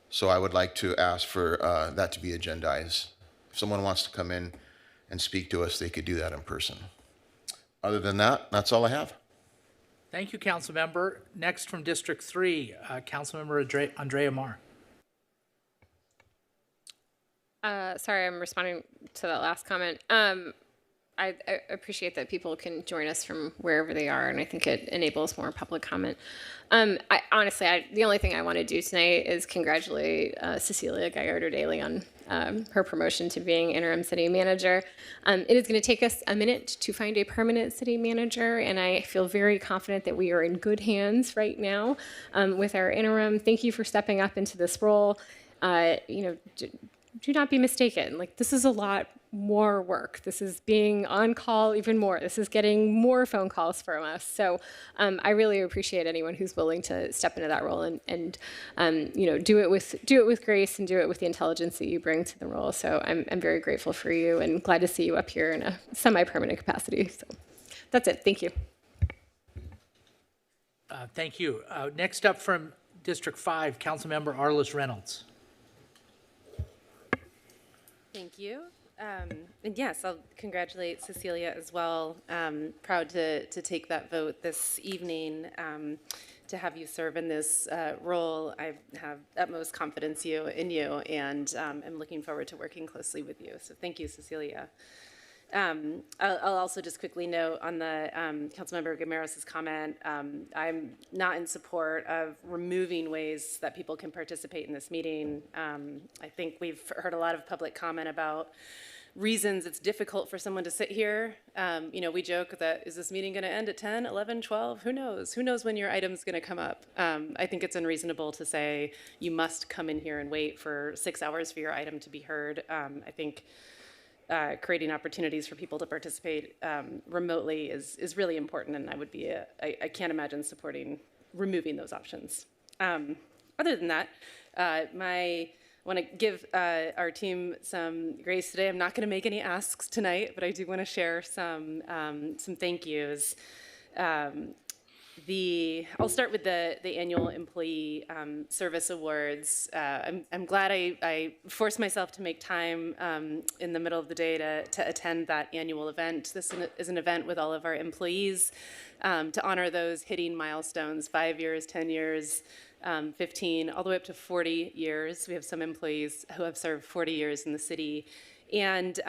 so I would like to ask for that to be agendized. If someone wants to come in and speak to us, they could do that in person. Other than that, that's all I have. Thank you, Councilmember. Next from District 3, Councilmember Andrea Marr. Sorry, I'm responding to that last comment. I appreciate that people can join us from wherever they are, and I think it enables more public comment. Honestly, the only thing I want to do tonight is congratulate Cecilia Gallardo-Daly on her promotion to being interim city manager. It is going to take us a minute to find a permanent city manager, and I feel very confident that we are in good hands right now with our interim. Thank you for stepping up into this role. do not be mistaken. Like, this is a lot more work. This is being on call even more. This is getting more phone calls from us. So I really appreciate anyone who's willing to step into that role and you know, do it with grace and do it with the intelligence that you bring to the role. So I'm very grateful for you and glad to see you up here in a semi-permanent capacity. So that's it. Thank you. Thank you. Next up from District 5, Councilmember Arliss Reynolds. Thank you. And yes, I'll congratulate Cecilia as well. Proud to take that vote this evening, to have you serve in this role. I have utmost confidence in you, and I'm looking forward to working closely with you. So thank you, Cecilia. I'll also just quickly note on the Councilmember Gameros' comment, I'm not in support of removing ways that people can participate in this meeting. I think we've heard a lot of public comment about reasons it's difficult for someone to sit here. You know, we joke that, is this meeting going to end at 10, 11, 12? Who knows? Who knows when your item's going to come up? I think it's unreasonable to say you must come in here and wait for 6 hours for your item to be heard. I think creating opportunities for people to participate remotely is really important, and I can't imagine supporting removing those options. Other than that, I want to give our team some grace today. I'm not going to make any asks tonight, but I do want to share some thank yous. I'll start with the annual employee service awards. I'm glad I forced myself to make time in the middle of the day to attend that annual event. This is an event with all of our employees to honor those hitting milestones, 5 years, 10 years, 15, all the way up to 40 years. We have some employees who have served 40 years in the city. And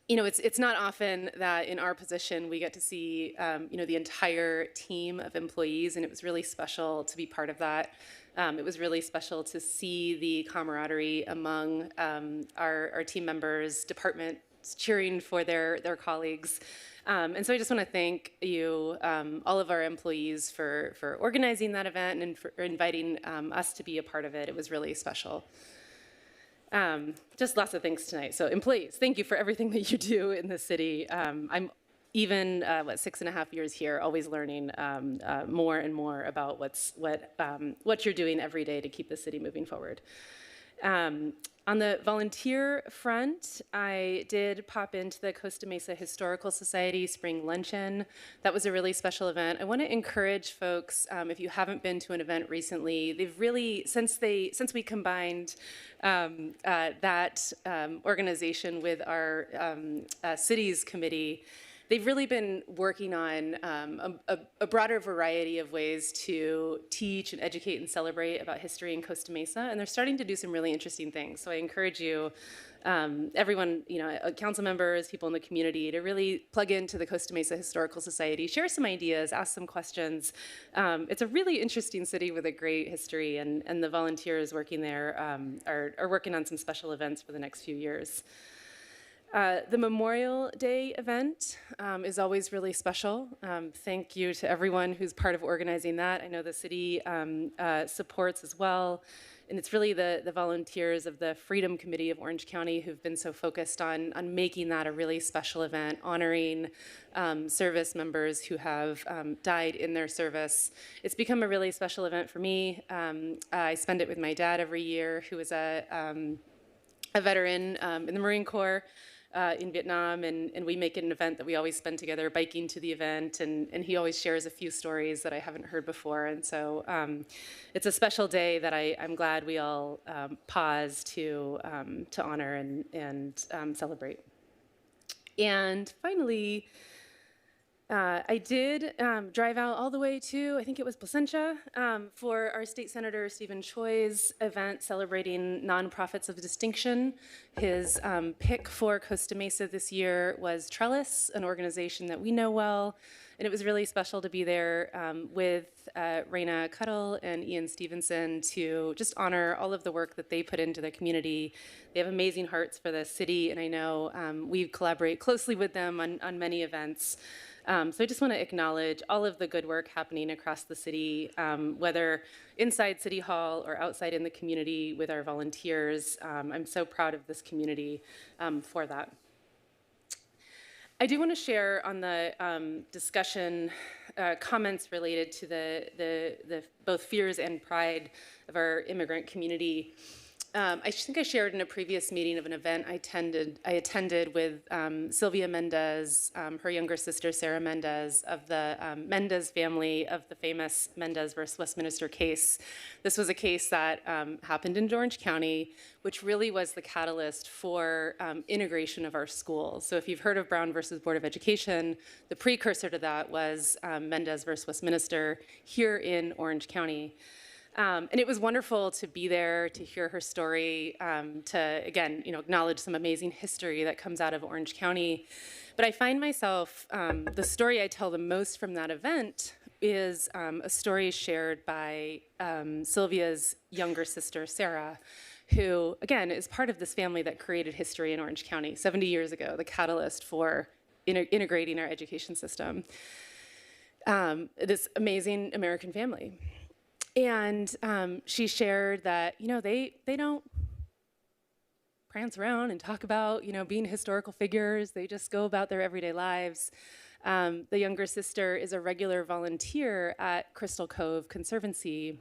you know, it's not often that in our position we get to see, you know, the entire team of employees, and it was really special to be part of that. It was really special to see the camaraderie among our team members, departments cheering for their colleagues. And so I just want to thank you, all of our employees, for organizing that event and for inviting us to be a part of it. It was really special. Just lots of thanks tonight. So employees, thank you for everything that you do in the city. I'm even, 6.5 years here, always learning more and more about what you're doing every day to keep the city moving forward. On the volunteer front, I did pop into the Costa Mesa Historical Society Spring Luncheon. That was a really special event. I want to encourage folks, if you haven't been to an event recently, they've really, since we combined that organization with our cities committee, they've really been working on a broader variety of ways to teach and educate and celebrate about history in Costa Mesa, and they're starting to do some really interesting things. So I encourage you, everyone, you know, council members, people in the community, to really plug into the Costa Mesa Historical Society, share some ideas, ask some questions. It's a really interesting city with a great history, and the volunteers working there are working on some special events for the next few years. The Memorial Day event is always really special. Thank you to everyone who's part of organizing that. I know the city supports as well. And it's really the volunteers of the Freedom Committee of Orange County who've been so focused on making that a really special event, honoring service members who have died in their service. It's become a really special event for me. I spend it with my dad every year, who is a veteran in the Marine Corps. In Vietnam, and we make it an event that we always spend together, biking to the event, and he always shares a few stories that I haven't heard before, and so it's a special day that I'm glad we all pause to honor and celebrate. And finally, I did drive out all the way to, I think it was Placentia, for our State Senator Stephen Choi's event celebrating nonprofits of distinction. His pick for Costa Mesa this year was Trellis, an organization that we know well, and it was really special to be there with Raina Cuddle and Ian Stevenson to just honor all of the work that they put into the community. They have amazing hearts for the city, and I know we collaborate closely with them on many events. So I just want to acknowledge all of the good work happening across the city, whether inside City Hall or outside in the community with our volunteers. I'm so proud of this community for that. I do want to share on the discussion comments related to the both fears and pride of our immigrant community. I think I shared in a previous meeting of an event I attended with Sylvia Mendez, her younger sister Sarah Mendez, of the Mendez family of the famous Mendez versus Westminster case. This was a case that happened in Orange County, which really was the catalyst for integration of our schools. So if you've heard of Brown versus Board of Education, the precursor to that was Mendez versus Westminster here in Orange County. And it was wonderful to be there, to hear her story, to, again, acknowledge some amazing history that comes out of Orange County. But I find myself, the story I tell the most from that event is a story shared by Sylvia's younger sister, Sarah, who, again, is part of this family that created history in Orange County 70 years ago, the catalyst for integrating our education system. This amazing American family. And she shared that, they don't prance around and talk about, being historical figures. They just go about their everyday lives. The younger sister is a regular volunteer at Crystal Cove Conservancy.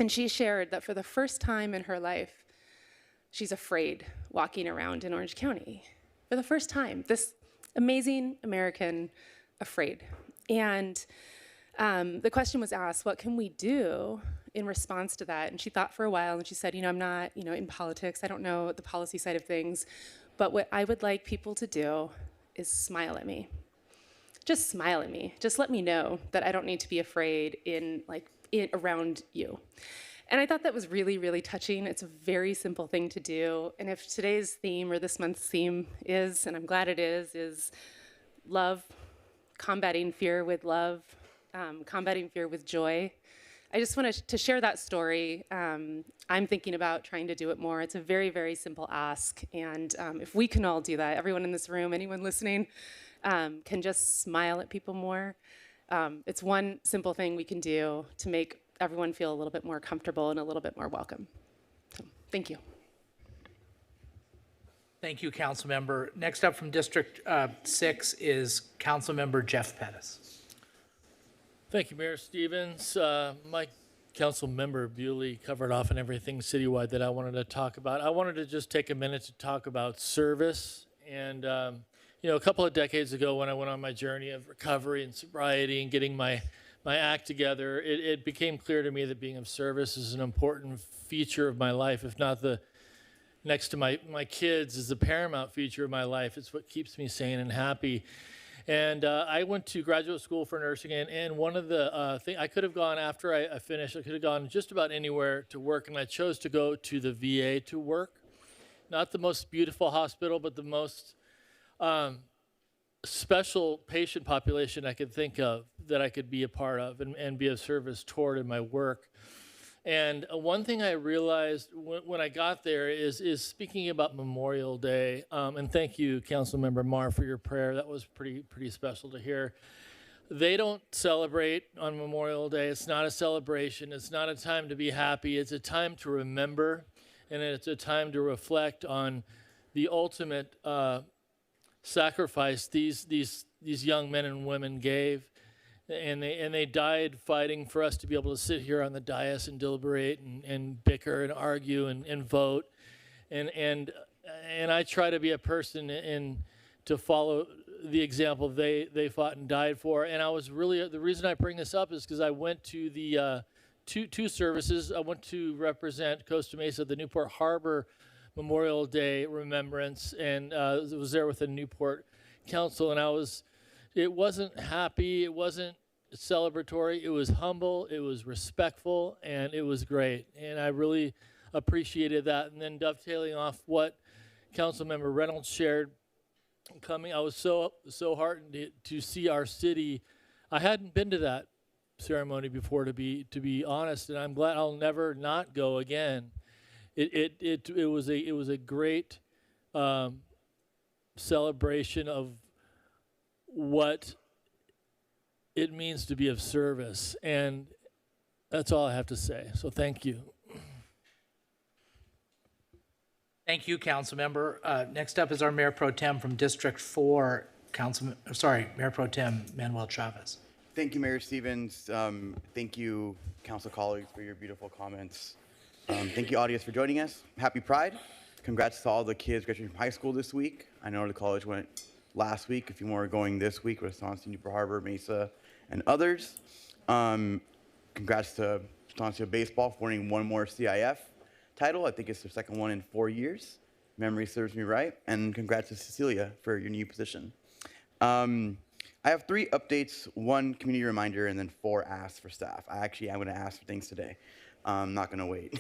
And she shared that for the first time in her life, she's afraid walking around in Orange County. For the first time, this amazing American afraid. And the question was asked, what can we do in response to that? And she thought for a while and she said, I'm not, in politics. I don't know the policy side of things. But what I would like people to do is smile at me. Just smile at me. Just let me know that I don't need to be afraid around you. And I thought that was really, really touching. It's a very simple thing to do. And if today's theme or this month's theme is, and I'm glad it is love, combating fear with love, combating fear with joy. I just wanted to share that story. I'm thinking about trying to do it more. It's a very, very simple ask. And if we can all do that, everyone in this room, anyone listening, can just smile at people more. It's one simple thing we can do to make everyone feel a little bit more comfortable and a little bit more welcome. So, thank you. Thank you, Council Member. Next up from District 6 is Council Member Jeff Pettis. Thank you, Mayor Stevens. My council member Bewley covered off on everything citywide that I wanted to talk about. I wanted to just take a minute to talk about service. And, a couple of decades ago when I went on my journey of recovery and sobriety and getting my act together, it became clear to me that being of service is an important feature of my life, if not the next to my kids is the paramount feature of my life. It's what keeps me sane and happy. And I went to graduate school for nursing, and one of the things, I could have gone after I finished, I could have gone just about anywhere to work, and I chose to go to the VA to work. Not the most beautiful hospital, but the most special patient population I could think of that I could be a part of and be of service toward in my work. And one thing I realized when I got there is speaking about Memorial Day, and thank you, Councilmember Marr, for your prayer. That was pretty special to hear. They don't celebrate on Memorial Day. It's not a celebration. It's not a time to be happy. It's a time to remember, and it's a time to reflect on the ultimate sacrifice these young men and women gave. And they died fighting for us to be able to sit here on the dais and deliberate and bicker and argue and vote. And I try to be a person and to follow the example they fought and died for. And I was really, the reason I bring this up is because I went to the two services. I went to represent Costa Mesa, the Newport Harbor Memorial Day Remembrance, and was there with the Newport Council, and it wasn't happy, it wasn't celebratory, it was humble, it was respectful, and it was great. And I really appreciated that. And then dovetailing off what Councilmember Reynolds shared, I was so heartened to see our city. I hadn't been to that ceremony before, to be honest, and I'm glad I'll never not go again. It was a great celebration of what it means to be of service. And that's all I have to say. So thank you. Thank you, council member. Next up is our Mayor Pro Tem from District 4, Mayor Pro Tem Manuel Chavez. Thank you, Mayor Stevens. Thank you, council colleagues, for your beautiful comments. Thank you, audience, for joining us. Happy Pride. Congrats to all the kids graduating from high school this week. I know the college went last week. A few more are going this week, Wisconsin, Newport Harbor, Mesa, and others. Congrats to Estancia Baseball for winning one more CIF title. I think it's their second one in 4 years. Memory serves me right. And congrats to Cecilia for your new position. I have 3 updates, 1 community reminder, and then 4 asks for staff. I'm going to ask for things today. I'm not going to wait.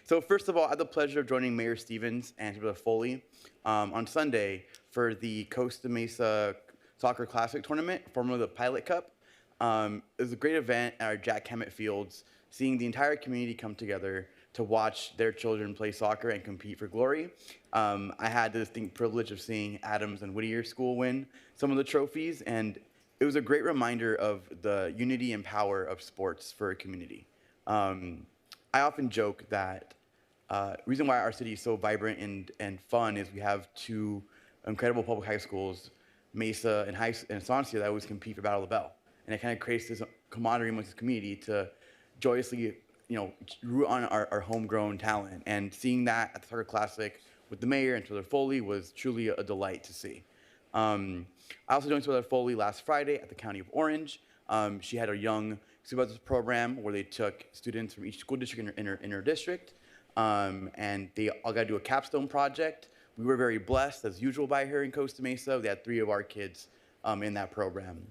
So first of all, I had the pleasure of joining Mayor Stevens and Brother Foley on Sunday for the Costa Mesa Soccer Classic Tournament, formerly the Pilot Cup. It was a great event at our Jack Hammett Fields, seeing the entire community come together to watch their children play soccer and compete for glory. I had the distinct privilege of seeing Adams and Whittier School win some of the trophies, and it was a great reminder of the unity and power of sports for a community. I often joke that the reason why our city is so vibrant and fun is we have 2 incredible public high schools, Mesa and Estancia, that always compete for Battle of the Bell. And it kind of creates this camaraderie amongst the community to joyously, root on our homegrown talent. And seeing that at the Soccer Classic with the mayor and Brother Foley was truly a delight to see. I also joined Brother Foley last Friday at the County of Orange. She had a young supervisors program where they took students from each school district in her district, and they all got to do a capstone project. We were very blessed, as usual, by her in Costa Mesa. They had 3 of our kids in that program.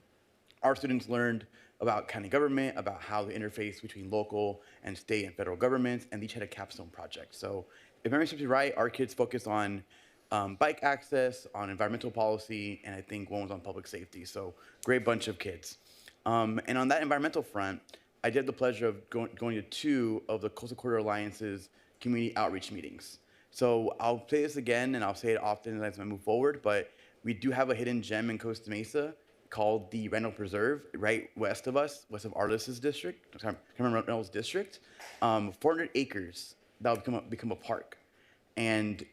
Our students learned about county government, about how the interface between local and state and federal governments, and they each had a capstone project. So if memory serves me right, our kids focused on bike access, on environmental policy, and I think one was on public safety. So great bunch of kids. And on that environmental front, I did the pleasure of going to 2 of the Coastal Corridor Alliance's community outreach meetings. So I'll say this again, and I'll say it often as I move forward, but we do have a hidden gem in Costa Mesa called the Randall Preserve, right west of us, west of Artis's district, Cameron Reynolds district, 400 acres that will become a park. And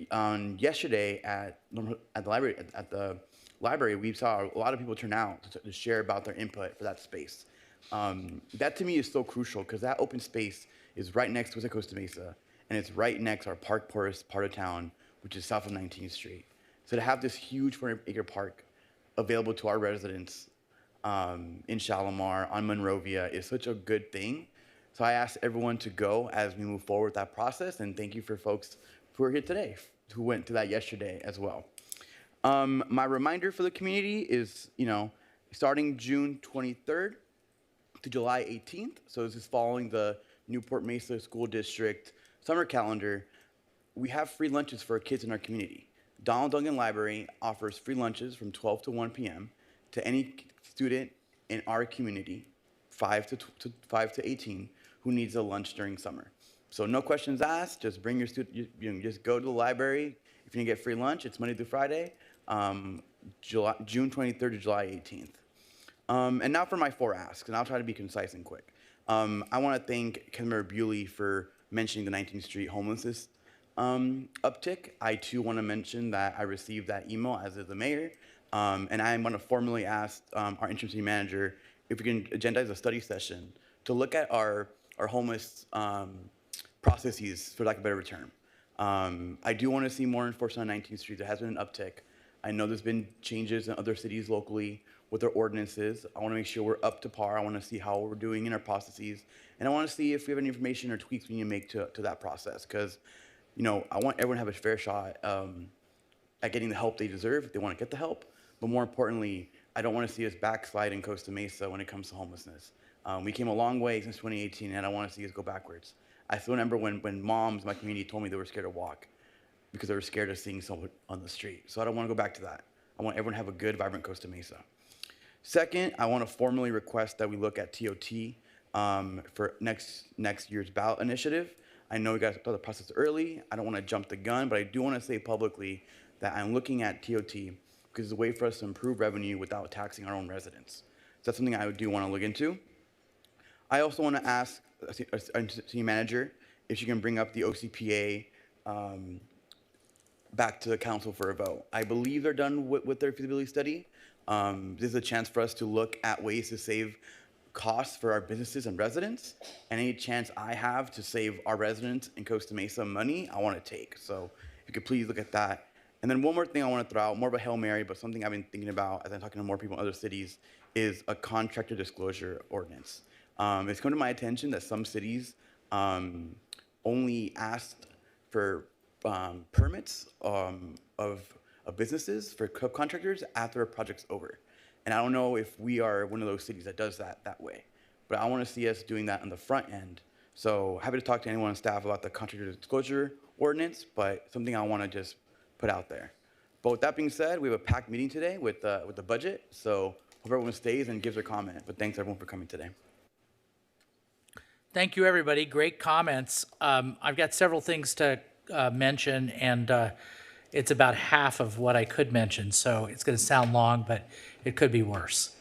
yesterday at the library, we saw a lot of people turn out to share about their input for that space. That to me is so crucial because that open space is right next to Costa Mesa, and it's right next to our park porous part of town, which is south of 19th Street. So to have this huge 400-acre park available to our residents in Shalimar, on Monrovia, is such a good thing. So I asked everyone to go as we move forward with that process, and thank you for folks who are here today, who went to that yesterday as well. My reminder for the community is, starting June 23rd to July 18th, so this is following the Newport Mesa School District summer calendar, we have free lunches for kids in our community. Donald Dungan Library offers free lunches from 12 to 1 p.m. to any student in our community, 5 to 18, who needs a lunch during summer. So no questions asked, just bring your student, just go to the library. If you can get free lunch, it's Monday through Friday, June 23rd to July 18th. And now for my 4 asks, and I'll try to be concise and quick. I want to thank Councilmember Bewley for mentioning the 19th Street homelessness uptick. I too want to mention that I received that email, as did the mayor, and I want to formally ask our interim city manager if we can agendize a study session to look at our homeless processes, for lack of a better term. I do want to see more enforcement on 19th Street. There has been an uptick. I know there's been changes in other cities locally with their ordinances. I want to make sure we're up to par. I want to see how we're doing in our processes. And I want to see if we have any information or tweaks we need to make to that process. Because, I want everyone to have a fair shot at getting the help they deserve if they want to get the help. But more importantly, I don't want to see us backslide in Costa Mesa when it comes to homelessness. We came a long way since 2018, and I want to see us go backwards. I still remember when moms in my community told me they were scared to walk because they were scared of seeing someone on the street. So I don't want to go back to that. I want everyone to have a good, vibrant Costa Mesa. Second, I want to formally request that we look at TOT for next year's ballot initiative. I know we got to start the process early. I don't want to jump the gun, but I do want to say publicly that I'm looking at TOT because it's a way for us to improve revenue without taxing our own residents. that's something I do want to look into. I also want to ask our city manager if she can bring up the OCPA back to the council for a vote. I believe they're done with their feasibility study. This is a chance for us to look at ways to save costs for our businesses and residents. And any chance I have to save our residents in Costa Mesa money, I want to take. So if you could please look at that. And then one more thing I want to throw out, more of a Hail Mary, but something I've been thinking about as I'm talking to more people in other cities, is a contractor disclosure ordinance. It's come to my attention that some cities only asked for permits of businesses for subcontractors after a project's over. And I don't know if we are one of those cities that does that way. But I want to see us doing that on the front end. So happy to talk to anyone on staff about the contractor disclosure ordinance, but something I want to just put out there. But with that being said, we have a packed meeting today with the budget. So hope everyone stays and gives their comment. But thanks everyone for coming today. Thank you, everybody. Great comments. I've got several things to mention, and it's about half of what I could mention, so it's going to sound long, but it could be worse.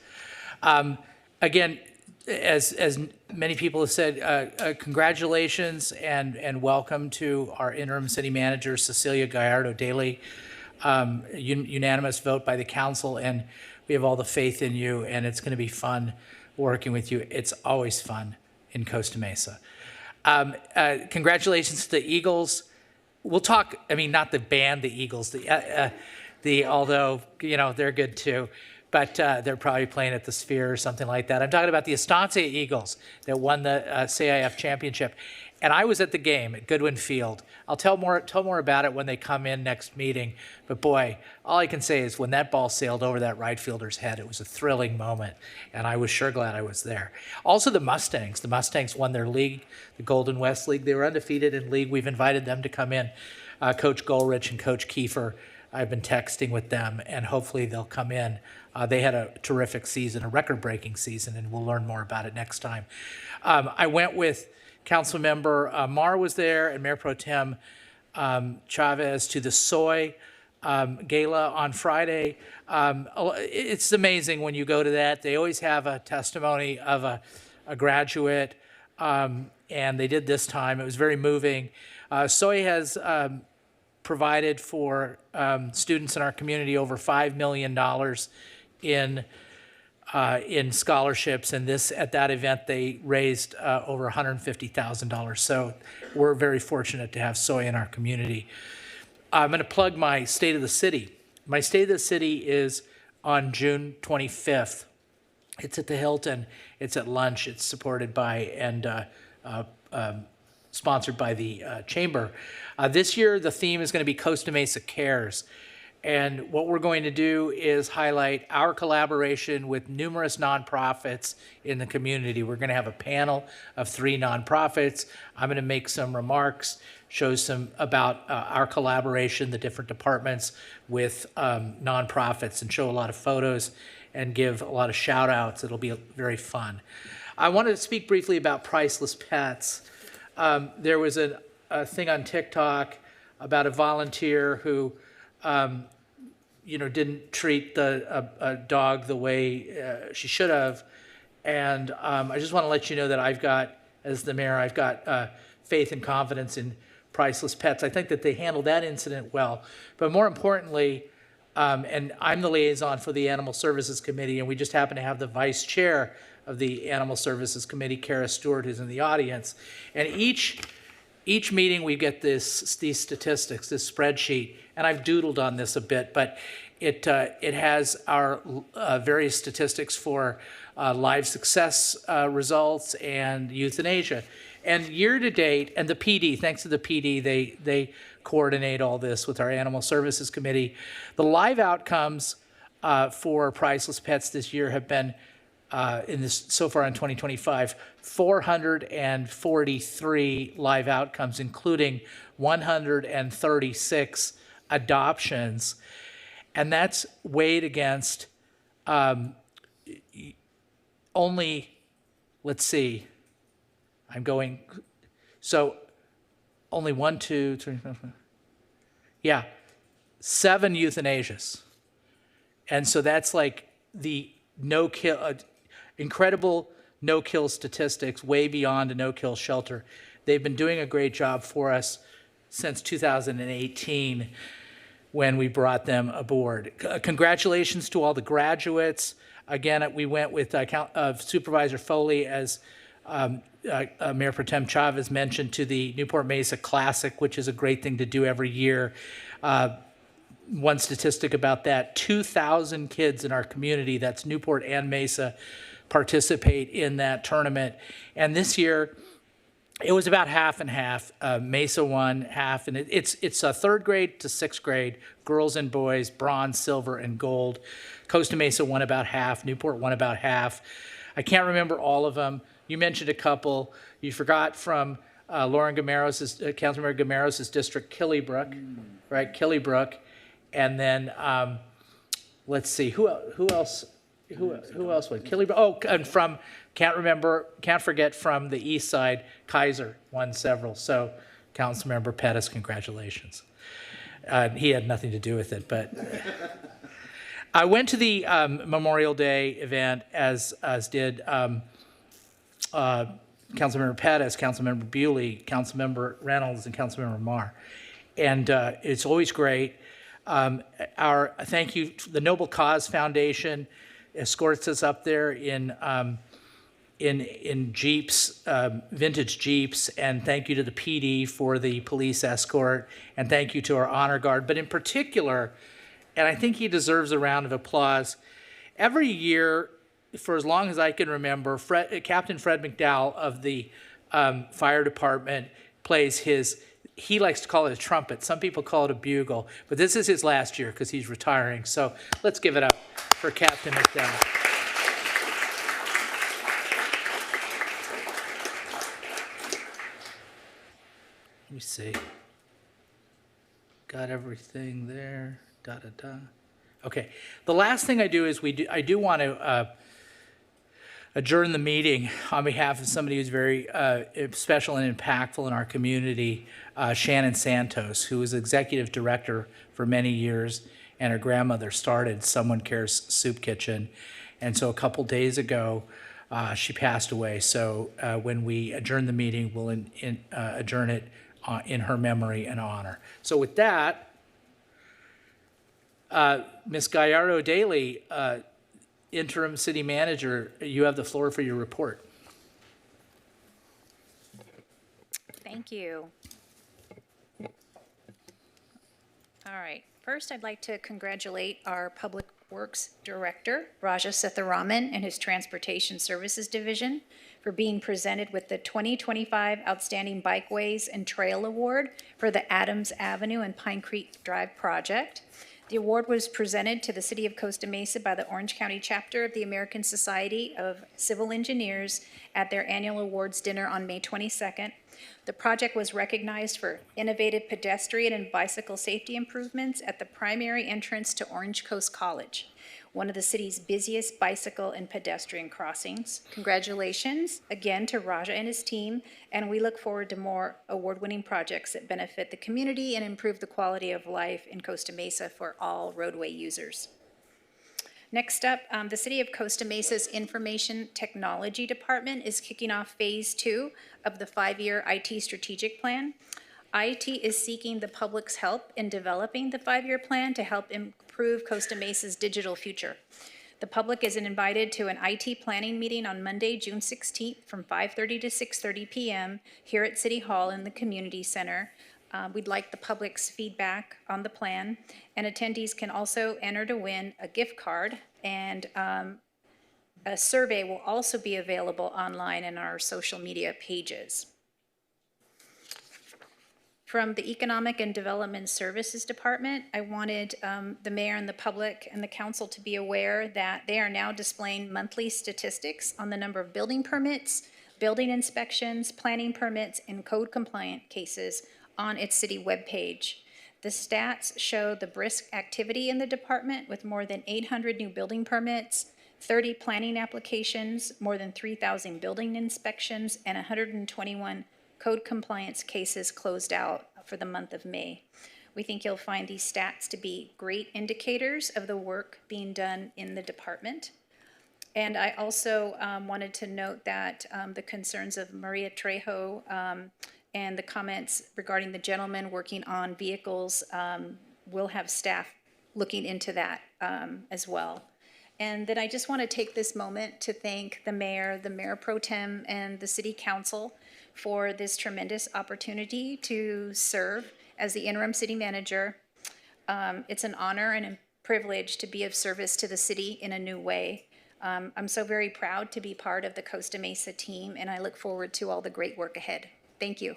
Again, as many people have said, congratulations and welcome to our interim city manager, Cecilia Gallardo-Daly. Unanimous vote by the council, and we have all the faith in you, and it's going to be fun working with you. It's always fun in Costa Mesa. Congratulations to the Eagles. We'll talk, I mean, not the band, the Eagles, although, you know, they're good too, but they're probably playing at the Sphere or something like that. I'm talking about the Estancia Eagles that won the CIF championship. And I was at the game at Goodwin Field. I'll tell more about it when they come in next meeting. But boy, all I can say is when that ball sailed over that right fielder's head, it was a thrilling moment. And I was sure glad I was there. Also the Mustangs. The Mustangs won their league, the Golden West League. They were undefeated in league. We've invited them to come in. Coach Goldrich and Coach Kiefer, I've been texting with them, and hopefully they'll come in. They had a terrific season, a record-breaking season, and we'll learn more about it next time. I went with Councilmember Mar was there, and Mayor Pro Tem Chavez to the Soy Gala on Friday. It's amazing when you go to that. They always have a testimony of a graduate, and they did this time. It was very moving. Soy has provided for students in our community over $5 million in scholarships, and at that event they raised over $150,000. So we're very fortunate to have Soy in our community. I'm going to plug my State of the City. My State of the City is on June 25th. It's at the Hilton. It's at lunch. It's supported by and sponsored by the Chamber. This year the theme is going to be Costa Mesa Cares. And what we're going to do is highlight our collaboration with numerous nonprofits in the community. We're going to have a panel of 3 nonprofits. I'm going to make some remarks, show some about our collaboration, the different departments with nonprofits, and show a lot of photos and give a lot of shout outs. It'll be very fun. I wanted to speak briefly about Priceless Pets. There was a thing on TikTok about a volunteer who didn't treat a dog the way she should have. And I just want to let you know that I've got, as the mayor, I've got faith and confidence in Priceless Pets. I think that they handled that incident well. But more importantly, and I'm the liaison for the Animal Services Committee, and we just happen to have the vice chair of the Animal Services Committee, Kara Stewart, who's in the audience. And each meeting we get these statistics, this spreadsheet, and I've doodled on this a bit, but it has our various statistics for live success results and euthanasia. And year to date, and the PD, thanks to the PD, they coordinate all this with our Animal Services Committee. The live outcomes for Priceless Pets this year have been so far in 2025, 443 live outcomes, including 136 adoptions. And that's weighed against only, let's see, only 1, 2, 3, 4, 5. Yeah, 7 euthanasias. And so that's like the no kill. incredible no-kill statistics, way beyond a no-kill shelter. They've been doing a great job for us since 2018 when we brought them aboard. Congratulations to all the graduates. Again, we went with Supervisor Foley, as Mayor Pro Tem Chavez mentioned, to the Newport Mesa Classic, which is a great thing to do every year. One statistic about that, 2,000 kids in our community, that's Newport and Mesa, participate in that tournament. And this year, it was about half and half. Mesa won half, and it's third grade to sixth grade, girls and boys, bronze, silver, and gold. Costa Mesa won about half. Newport won about half. I can't remember all of them. You mentioned a couple. You forgot from Lauren Gameros', Councilmember Gameros' district, Killybrook, right? Killybrook, and then let's see, who else? Who else won? Killybrook. Oh, and from can't forget from the east side, Kaiser won several. So, Councilmember Pettis, congratulations. He had nothing to do with it, but I went to the Memorial Day event, as did Councilmember Pettis, Councilmember Bewley, Councilmember Reynolds, and Councilmember Marr, and it's always great. Our thank you to the Noble Cause Foundation escorts us up there in Jeeps, vintage Jeeps, and thank you to the PD for the police escort, and thank you to our honor guard. But in particular, and I think he deserves a round of applause, every year, for as long as I can remember, Captain Fred McDowell of the fire department plays he likes to call it a trumpet. Some people call it a bugle, but this is his last year because he's retiring. So let's give it up for Captain McDowell. Let me see. Got everything there. Okay. The last thing I do is I do want to adjourn the meeting on behalf of somebody who's very special and impactful in our community, Shannon Santos, who was executive director for many years, and her grandmother started Someone Cares Soup Kitchen. And so a couple days ago, she passed away. So when we adjourn the meeting, we'll adjourn it in her memory and honor. So with that, Ms. Gallardo Daly, Interim City Manager, you have the floor for your report. Thank you. All right. First, I'd like to congratulate our Public Works Director, Raja Setharaman, and his Transportation Services Division for being presented with the 2025 Outstanding Bikeways and Trail Award for the Adams Avenue and Pine Creek Drive project. The award was presented to the City of Costa Mesa by the Orange County chapter of the American Society of Civil Engineers at their annual awards dinner on May 22nd. The project was recognized for innovative pedestrian and bicycle safety improvements at the primary entrance to Orange Coast College, one of the city's busiest bicycle and pedestrian crossings. Congratulations again to Raja and his team, and we look forward to more award-winning projects that benefit the community and improve the quality of life in Costa Mesa for all roadway users. Next up, the City of Costa Mesa's Information Technology Department is kicking off Phase 2 of the 5-year IT strategic plan. IT is seeking the public's help in developing the 5-year plan to help improve Costa Mesa's digital future. The public is invited to an IT planning meeting on Monday, June 16th from 5:30 to 6:30 p.m. here at City Hall in the Community Center. We'd like the public's feedback on the plan, and attendees can also enter to win a gift card, and a survey will also be available online in our social media pages. From the Economic and Development Services Department, I wanted the mayor and the public and the council to be aware that they are now displaying monthly statistics on the number of building permits, building inspections, planning permits, and code compliant cases on its city webpage. The stats show the brisk activity in the department with more than 800 new building permits, 30 planning applications, more than 3,000 building inspections, and 121 code compliance cases closed out for the month of May. We think you'll find these stats to be great indicators of the work being done in the department. And I also wanted to note that the concerns of Maria Trejo and the comments regarding the gentleman working on vehicles, will have staff looking into that as well. And then I just want to take this moment to thank the mayor pro tem, and the city council for this tremendous opportunity to serve as the interim city manager. It's an honor and a privilege to be of service to the city in a new way. I'm so very proud to be part of the Costa Mesa team, and I look forward to all the great work ahead. Thank you.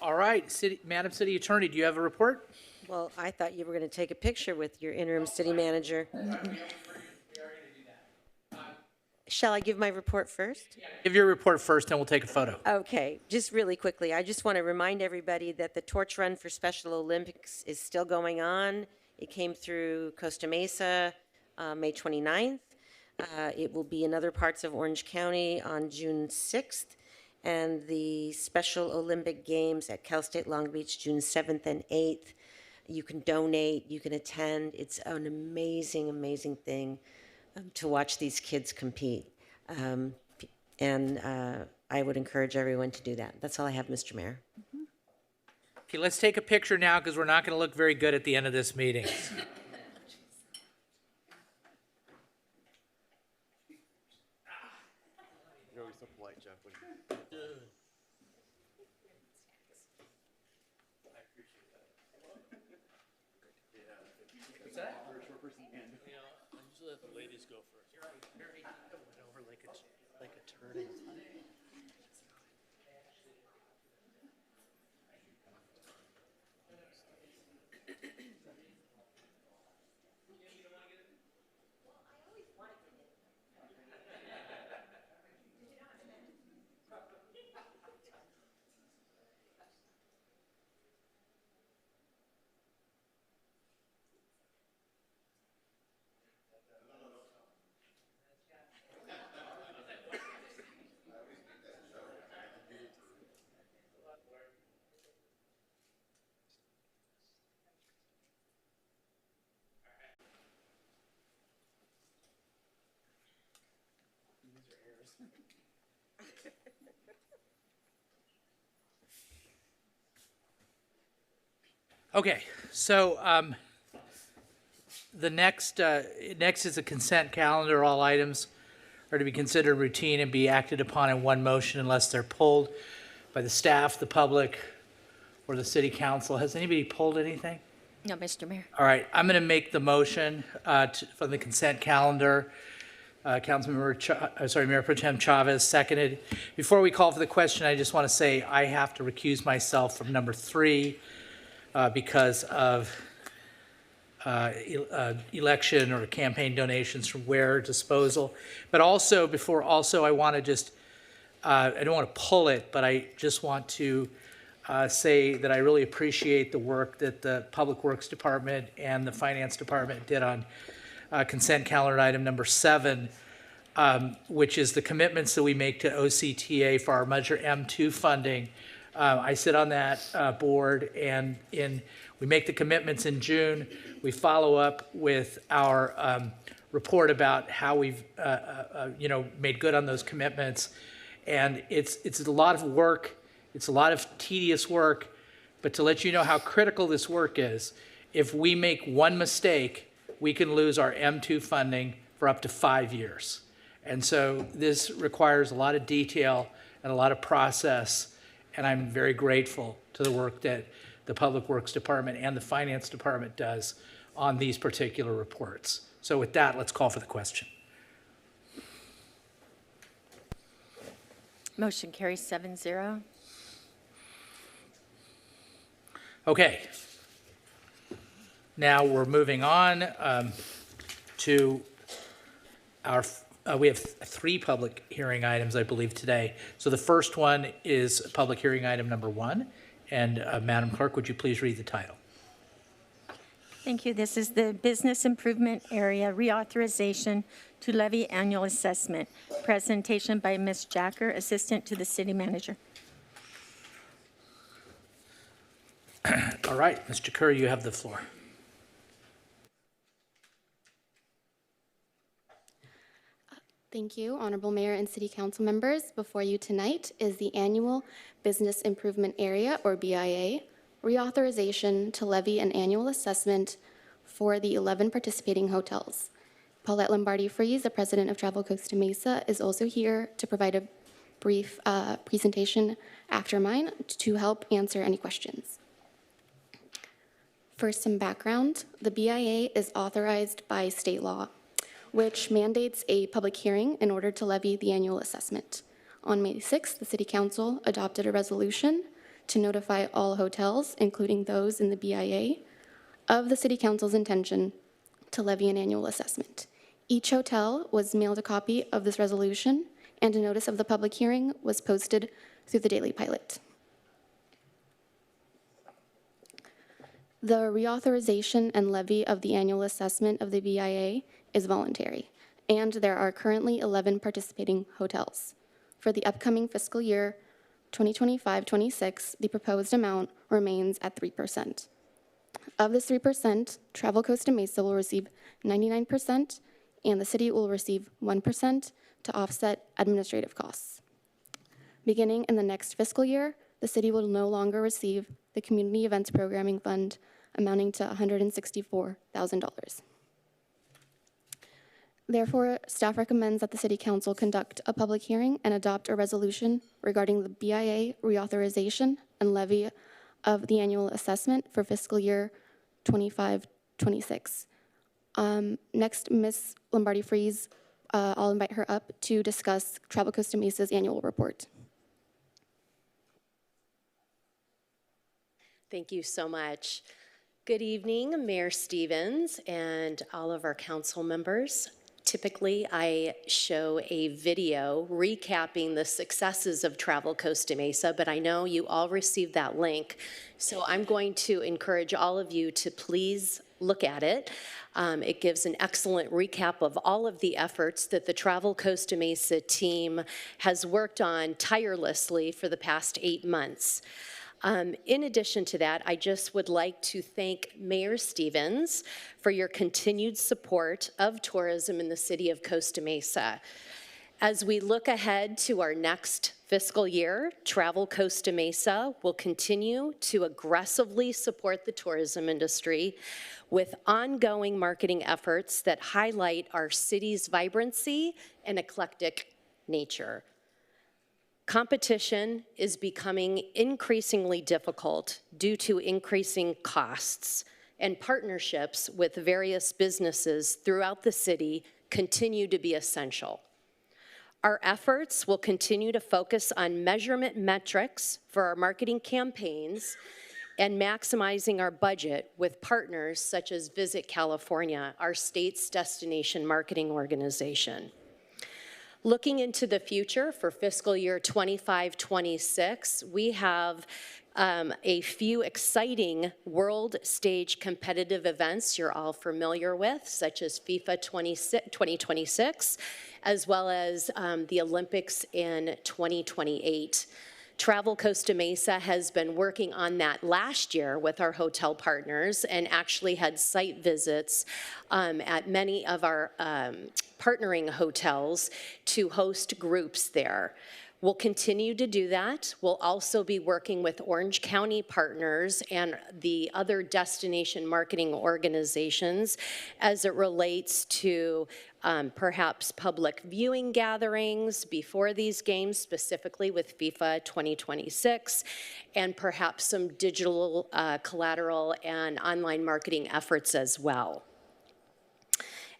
All right, Madam City Attorney, do you have a report? Well, I thought you were going to take a picture with your interim city manager. Shall I give my report first? Give your report first, and we'll take a photo. Okay, just really quickly, I just want to remind everybody that the torch run for Special Olympics is still going on. It came through Costa Mesa May 29th. It will be in other parts of Orange County on June 6th. And the Special Olympic Games at Cal State Long Beach, June 7th and 8th. You can donate, you can attend. It's an amazing, amazing thing to watch these kids compete. I would encourage everyone to do that. That's all I have, Mr. Mayor. Okay, let's take a picture now, because we're not going to look very good at the end of this meeting. You're always so polite, Jeff. What's that? I usually let the ladies go first. You're right. Very went over like a turtle. Okay, so the next is a consent calendar. All items are to be considered routine and be acted upon in one motion unless they're pulled by the staff, the public, or the city council. Has anybody pulled anything? No, Mr. Mayor. All right, I'm going to make the motion for the consent calendar. Mayor Pro Tem Chavez seconded. Before we call for the question, I just want to say I have to recuse myself from number 3 because of election or campaign donations from Ware disposal. But also, I want to just, I don't want to pull it, but I just want to say that I really appreciate the work that the Public Works Department and the Finance Department did on consent calendar item number 7, which is the commitments that we make to OCTA for our Measure M2 funding. I sit on that board, and we make the commitments in June. We follow up with our report about how we've made good on those commitments. And it's a lot of work. It's a lot of tedious work. But to let you know how critical this work is, if we make one mistake, we can lose our M2 funding for up to 5 years. And so this requires a lot of detail and a lot of process. And I'm very grateful to the work that the Public Works Department and the Finance Department does on these particular reports. So with that, let's call for the question. Motion carries 7-0. Okay. Now we're moving on to our, we have 3 public hearing items, I believe, today. So the first one is public hearing item number 1. And Madam Clerk, would you please read the title? Thank you. This is the Business Improvement Area Reauthorization to Levy Annual Assessment. Presentation by Ms. Jacker, Assistant to the City Manager. All right, Mr. Kerr, you have the floor. Thank you, Honorable Mayor and City Council members. Before you tonight is the annual Business Improvement Area, or BIA, reauthorization to levy an annual assessment for the 11 participating hotels. Paulette Lombardi-Freeze, the president of Travel Costa Mesa, is also here to provide a brief presentation after mine to help answer any questions. First, some background. The BIA is authorized by state law, which mandates a public hearing in order to levy the annual assessment. On May 6th, the City Council adopted a resolution to notify all hotels, including those in the BIA, of the City Council's intention to levy an annual assessment. Each hotel was mailed a copy of this resolution, and a notice of the public hearing was posted through the Daily Pilot. The reauthorization and levy of the annual assessment of the BIA is voluntary, and there are currently 11 participating hotels. For the upcoming fiscal year 2025-26, the proposed amount remains at 3%. Of this 3%, Travel Costa Mesa will receive 99%, and the city will receive 1% to offset administrative costs. Beginning in the next fiscal year, the city will no longer receive the Community Events Programming Fund, amounting to $164,000. Therefore, staff recommends that the City Council conduct a public hearing and adopt a resolution regarding the BIA reauthorization and levy of the annual assessment for fiscal year 25-26. Next, Ms. Lombardi-Freeze, I'll invite her up to discuss Travel Costa Mesa's annual report. Thank you so much. Good evening, Mayor Stevens and all of our council members. Typically, I show a video recapping the successes of Travel Costa Mesa, but I know you all received that link. So I'm going to encourage all of you to please look at it. It gives an excellent recap of all of the efforts that the Travel Costa Mesa team has worked on tirelessly for the past 8 months. In addition to that, I just would like to thank Mayor Stevens for your continued support of tourism in the city of Costa Mesa. As we look ahead to our next fiscal year, Travel Costa Mesa will continue to aggressively support the tourism industry with ongoing marketing efforts that highlight our city's vibrancy and eclectic nature. Competition is becoming increasingly difficult due to increasing costs, and partnerships with various businesses throughout the city continue to be essential. Our efforts will continue to focus on measurement metrics for our marketing campaigns and maximizing our budget with partners such as Visit California, our state's destination marketing organization. Looking into the future for fiscal year 25-26, we have a few exciting world stage competitive events you're all familiar with, such as FIFA 2026, as well as the Olympics in 2028. Travel Costa Mesa has been working on that last year with our hotel partners and actually had site visits at many of our partnering hotels to host groups there. We'll continue to do that. We'll also be working with Orange County partners and the other destination marketing organizations as it relates to perhaps public viewing gatherings before these games, specifically with FIFA 2026, and perhaps some digital collateral and online marketing efforts as well.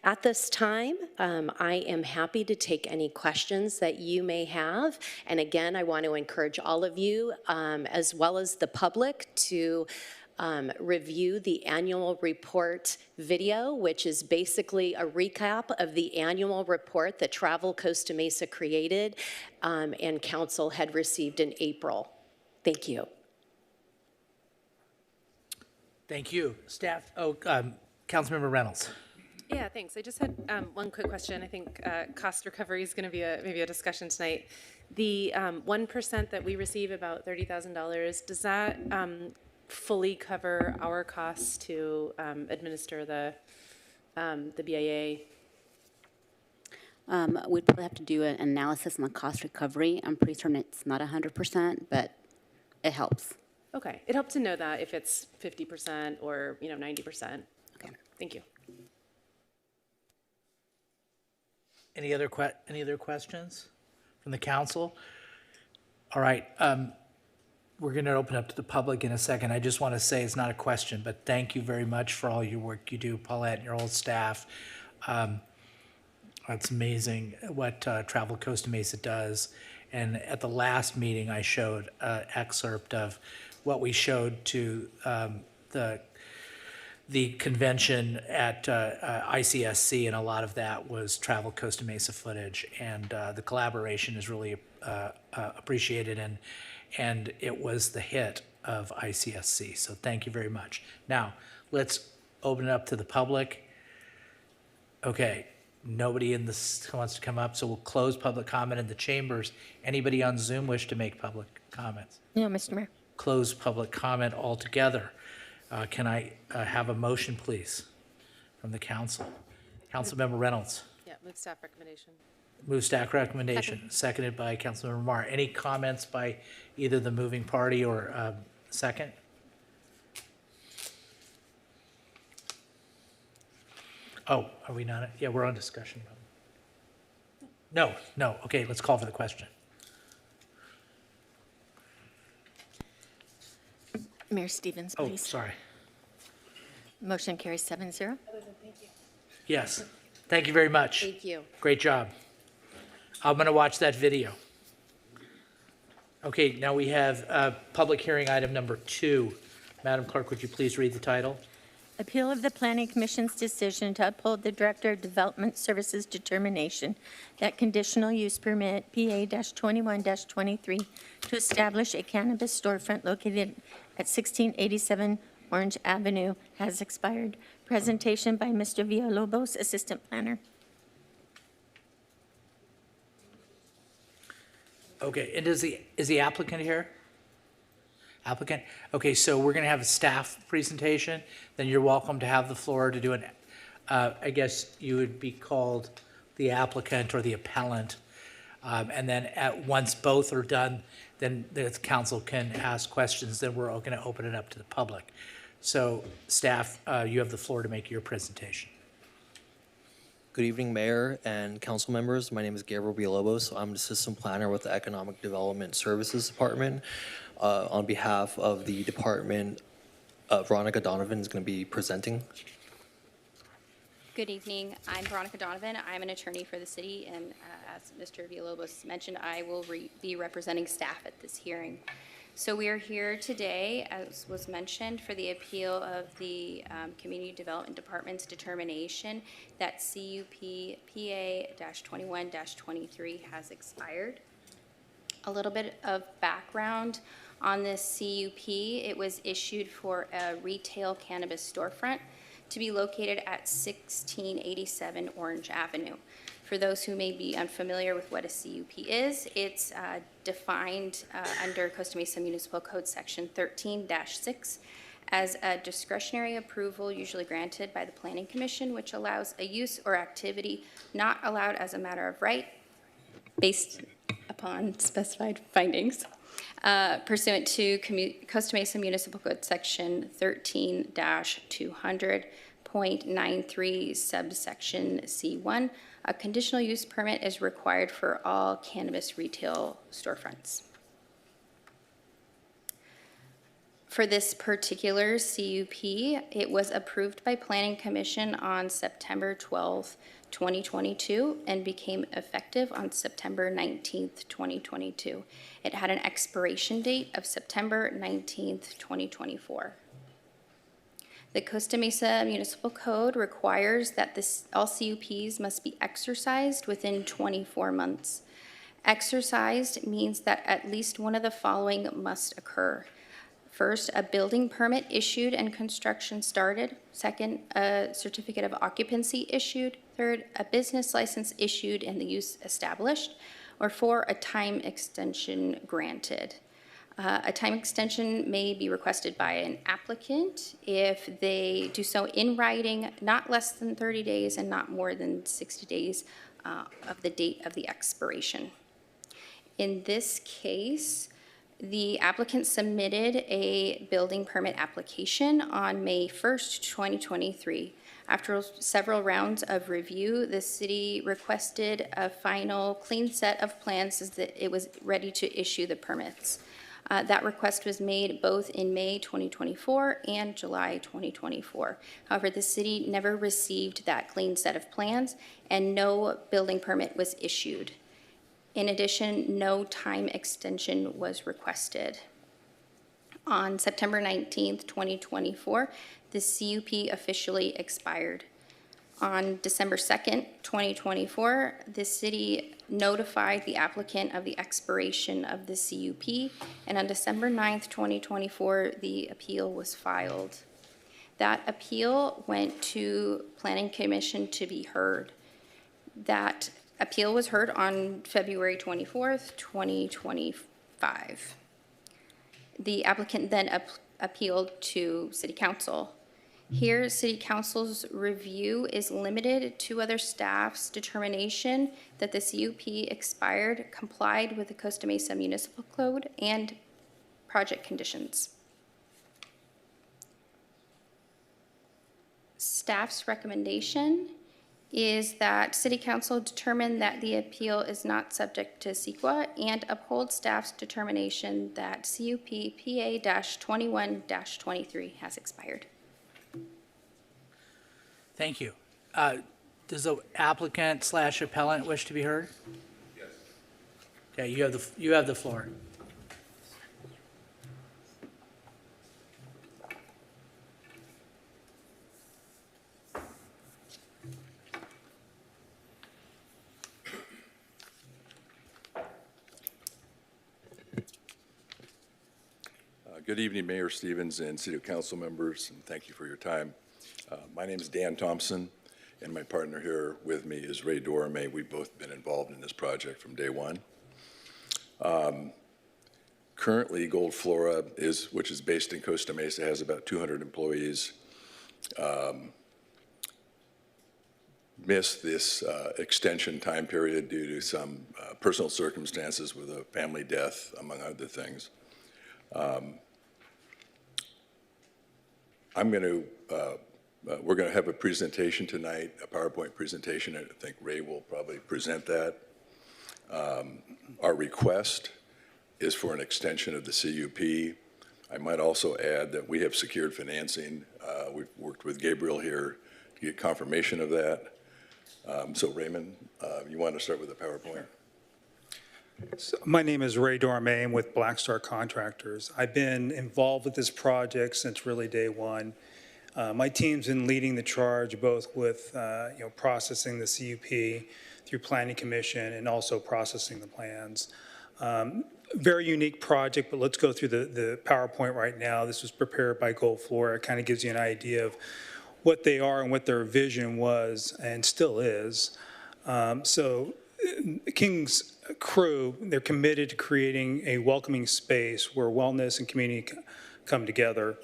At this time, I am happy to take any questions that you may have. And again, I want to encourage all of you, as well as the public, to review the annual report video, which is basically a recap of the annual report that Travel Costa Mesa created and council had received in April. Thank you. Thank you. Staff, Councilmember Reynolds. Yeah, thanks. I just had one quick question. I think cost recovery is going to be maybe a discussion tonight. The 1% that we receive, about $30,000, does that fully cover our costs to administer the BIA? We'd probably have to do an analysis on the cost recovery. I'm pretty certain it's not 100%, but it helps. Okay, it helps to know that if it's 50% or 90%. Okay, thank you. Any other questions from the council? All right, we're going to open up to the public in a second. I just want to say it's not a question, but thank you very much for all your work you do, Paulette, and your whole staff. It's amazing what Travel Costa Mesa does. And at the last meeting, I showed an excerpt of what we showed to the convention at ICSC, and a lot of that was Travel Costa Mesa footage. And the collaboration is really appreciated, and it was the hit of ICSC. So thank you very much. Now, let's open it up to the public. Okay, nobody in this wants to come up, so we'll close public comment in the chambers. Anybody on Zoom wish to make public comments? No, Mr. Mayor. Close public comment altogether. Can I have a motion, please, from the council? Councilmember Reynolds. Yeah, move staff recommendation. Move staff recommendation, seconded by Councilmember Marr. Any comments by either the moving party or second? Oh, are we not? Yeah, we're on discussion. No, okay, let's call for the question. Mayor Stevens, Oh, please. sorry. Motion carries 7-0. Yes, thank you very much. Thank you. Great job. I'm going to watch that video. Okay, now we have public hearing item number 2. Madam Clerk, would you please read the title? Appeal of the Planning Commission's decision to uphold the Director of Development Services determination that conditional use permit PA-21-23 to establish a cannabis storefront located at 1687 Orange Avenue has expired. Presentation by Mr. Villalobos, Assistant Planner. Okay, and is the applicant here? Applicant? Okay, so we're going to have a staff presentation. Then you're welcome to have the floor to do an, I guess you would be called the applicant or the appellant. And then once both are done, then the council can ask questions. Then we're going to open it up to the public. So staff, you have the floor to make your presentation. Good evening, Mayor and council members. My name is Gabriel Villalobos. I'm the Assistant Planner with the Economic Development Services Department. On behalf of the department, Veronica Donovan is going to be presenting. Good evening. I'm Veronica Donovan. I'm an attorney for the city, and as Mr. Villalobos mentioned, I will be representing staff at this hearing. So we are here today, as was mentioned, for the appeal of the Community Development Department's determination that CUP PA-21-23 has expired. A little bit of background on this CUP. It was issued for a retail cannabis storefront to be located at 1687 Orange Avenue. For those who may be unfamiliar with what a CUP is, it's defined under Costa Mesa Municipal Code Section 13-6 as a discretionary approval usually granted by the Planning Commission, which allows a use or activity not allowed as a matter of right based upon specified findings pursuant to Costa Mesa Municipal Code Section 13-200.93 subsection C1. A conditional use permit is required for all cannabis retail storefronts. For this particular CUP, it was approved by Planning Commission on September 12th, 2022 and became effective on September 19th, 2022. It had an expiration date of September 19th, 2024. The Costa Mesa Municipal Code requires that all CUPs must be exercised within 24 months. Exercised means that at least one of the following must occur. First, a building permit issued and construction started. Second, a certificate of occupancy issued. Third, a business license issued and the use established. Or 4, a time extension granted. A time extension may be requested by an applicant if they do so in writing, not less than 30 days and not more than 60 days of the date of the expiration. In this case, the applicant submitted a building permit application on May 1st, 2023. After several rounds of review, the city requested a final clean set of plans so that it was ready to issue the permits. That request was made both in May 2024 and July 2024. However, the city never received that clean set of plans and no building permit was issued. In addition, no time extension was requested. On September 19th, 2024, the CUP officially expired. On December 2nd, 2024, the city notified the applicant of the expiration of the CUP, and on December 9th, 2024, the appeal was filed. That appeal went to Planning Commission to be heard. That appeal was heard on February 24th, 2025. The applicant then appealed to City Council. Here, City Council's review is limited to other staff's determination that the CUP expired, complied with the Costa Mesa Municipal Code and project conditions. Staff's recommendation is that City Council determine that the appeal is not subject to CEQA and uphold staff's determination that CUP PA-21-23 has expired. Thank you. Does the applicant / appellant wish to be heard? Yes. Okay, you have the floor. Good evening, Mayor Stevens and City Council members, and thank you for your time. My name is Dan Thompson, and my partner here with me is Ray Dorame. We've both been involved in this project from day one. Currently, Gold Flora, which is based in Costa Mesa, has about 200 employees. Missed this extension time period due to some personal circumstances with a family death, among other things. We're going to have a presentation tonight, a PowerPoint presentation, and I think Ray will probably present that. Our request is for an extension of the CUP. I might also add that we have secured financing. We've worked with Gabriel here to get confirmation of that. So Raymond, you want to start with the PowerPoint? So my name is Ray Dorame. I'm with Black Star Contractors. I've been involved with this project since really day one. My team's been leading the charge both with processing the CUP through Planning Commission and also processing the plans. Very unique project, but let's go through the PowerPoint right now. This was prepared by Gold Flora. It kind of gives you an idea of what they are and what their vision was and still is. So King's crew, they're committed to creating a welcoming space where wellness and community come together.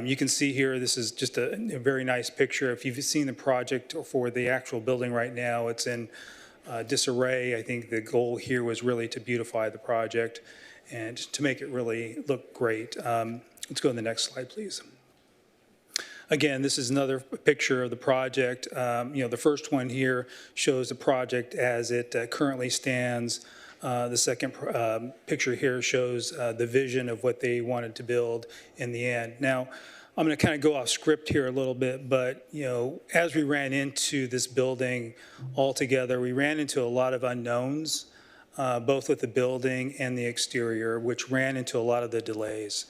You can see here, this is just a very nice picture. If you've seen the project for the actual building right now, it's in disarray. I think the goal here was really to beautify the project and to make it really look great. Let's go to the next slide, please. Again, this is another picture of the project. The first one here shows the project as it currently stands. The second picture here shows the vision of what they wanted to build in the end. Now, I'm going to kind of go off script here a little bit, but as we ran into this building altogether, we ran into a lot of unknowns, both with the building and the exterior, which ran into a lot of the delays.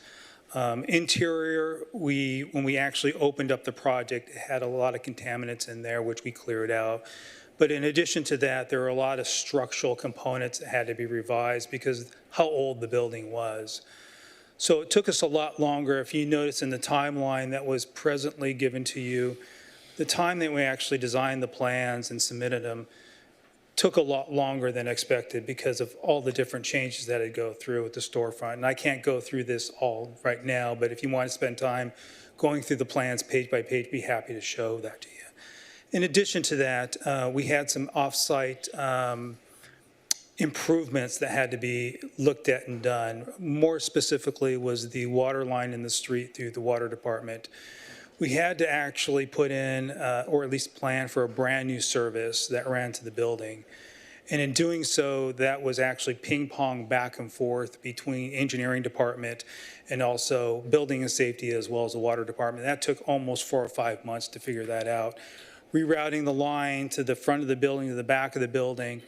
Interior, when we actually opened up the project, it had a lot of contaminants in there, which we cleared out. But in addition to that, there were a lot of structural components that had to be revised because how old the building was. So it took us a lot longer. If you notice in the timeline that was presently given to you, the time that we actually designed the plans and submitted them, took a lot longer than expected because of all the different changes that had go through with the storefront. And I can't go through this all right now, but if you want to spend time going through the plans page by page, be happy to show that to you. In addition to that, we had some off-site improvements that had to be looked at and done. More specifically was the water line in the street through the water department. We had to actually put in, or at least plan for a brand new service that ran to the building. And in doing so, that was actually ping pong back and forth between engineering department and also building and safety as well as the water department. That took almost 4 or 5 months to figure that out. Rerouting the line to the front of the building, to the back of the building,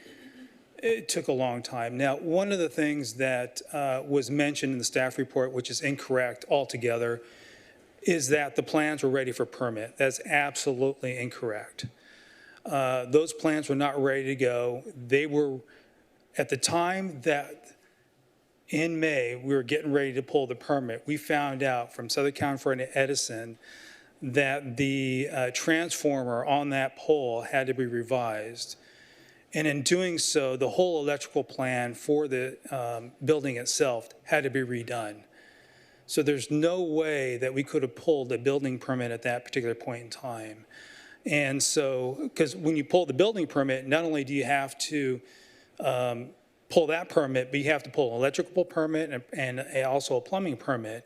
it took a long time. Now, one of the things that was mentioned in the staff report, which is incorrect altogether, is that the plans were ready for permit. That's absolutely incorrect. Those plans were not ready to go. They were, at the time that in May, we were getting ready to pull the permit, we found out from Southern California Edison that the transformer on that pole had to be revised. And in doing so, the whole electrical plan for the building itself had to be redone. So there's no way that we could have pulled a building permit at that particular point in time. And so, because when you pull the building permit, not only do you have to pull that permit, but you have to pull an electrical permit and also a plumbing permit.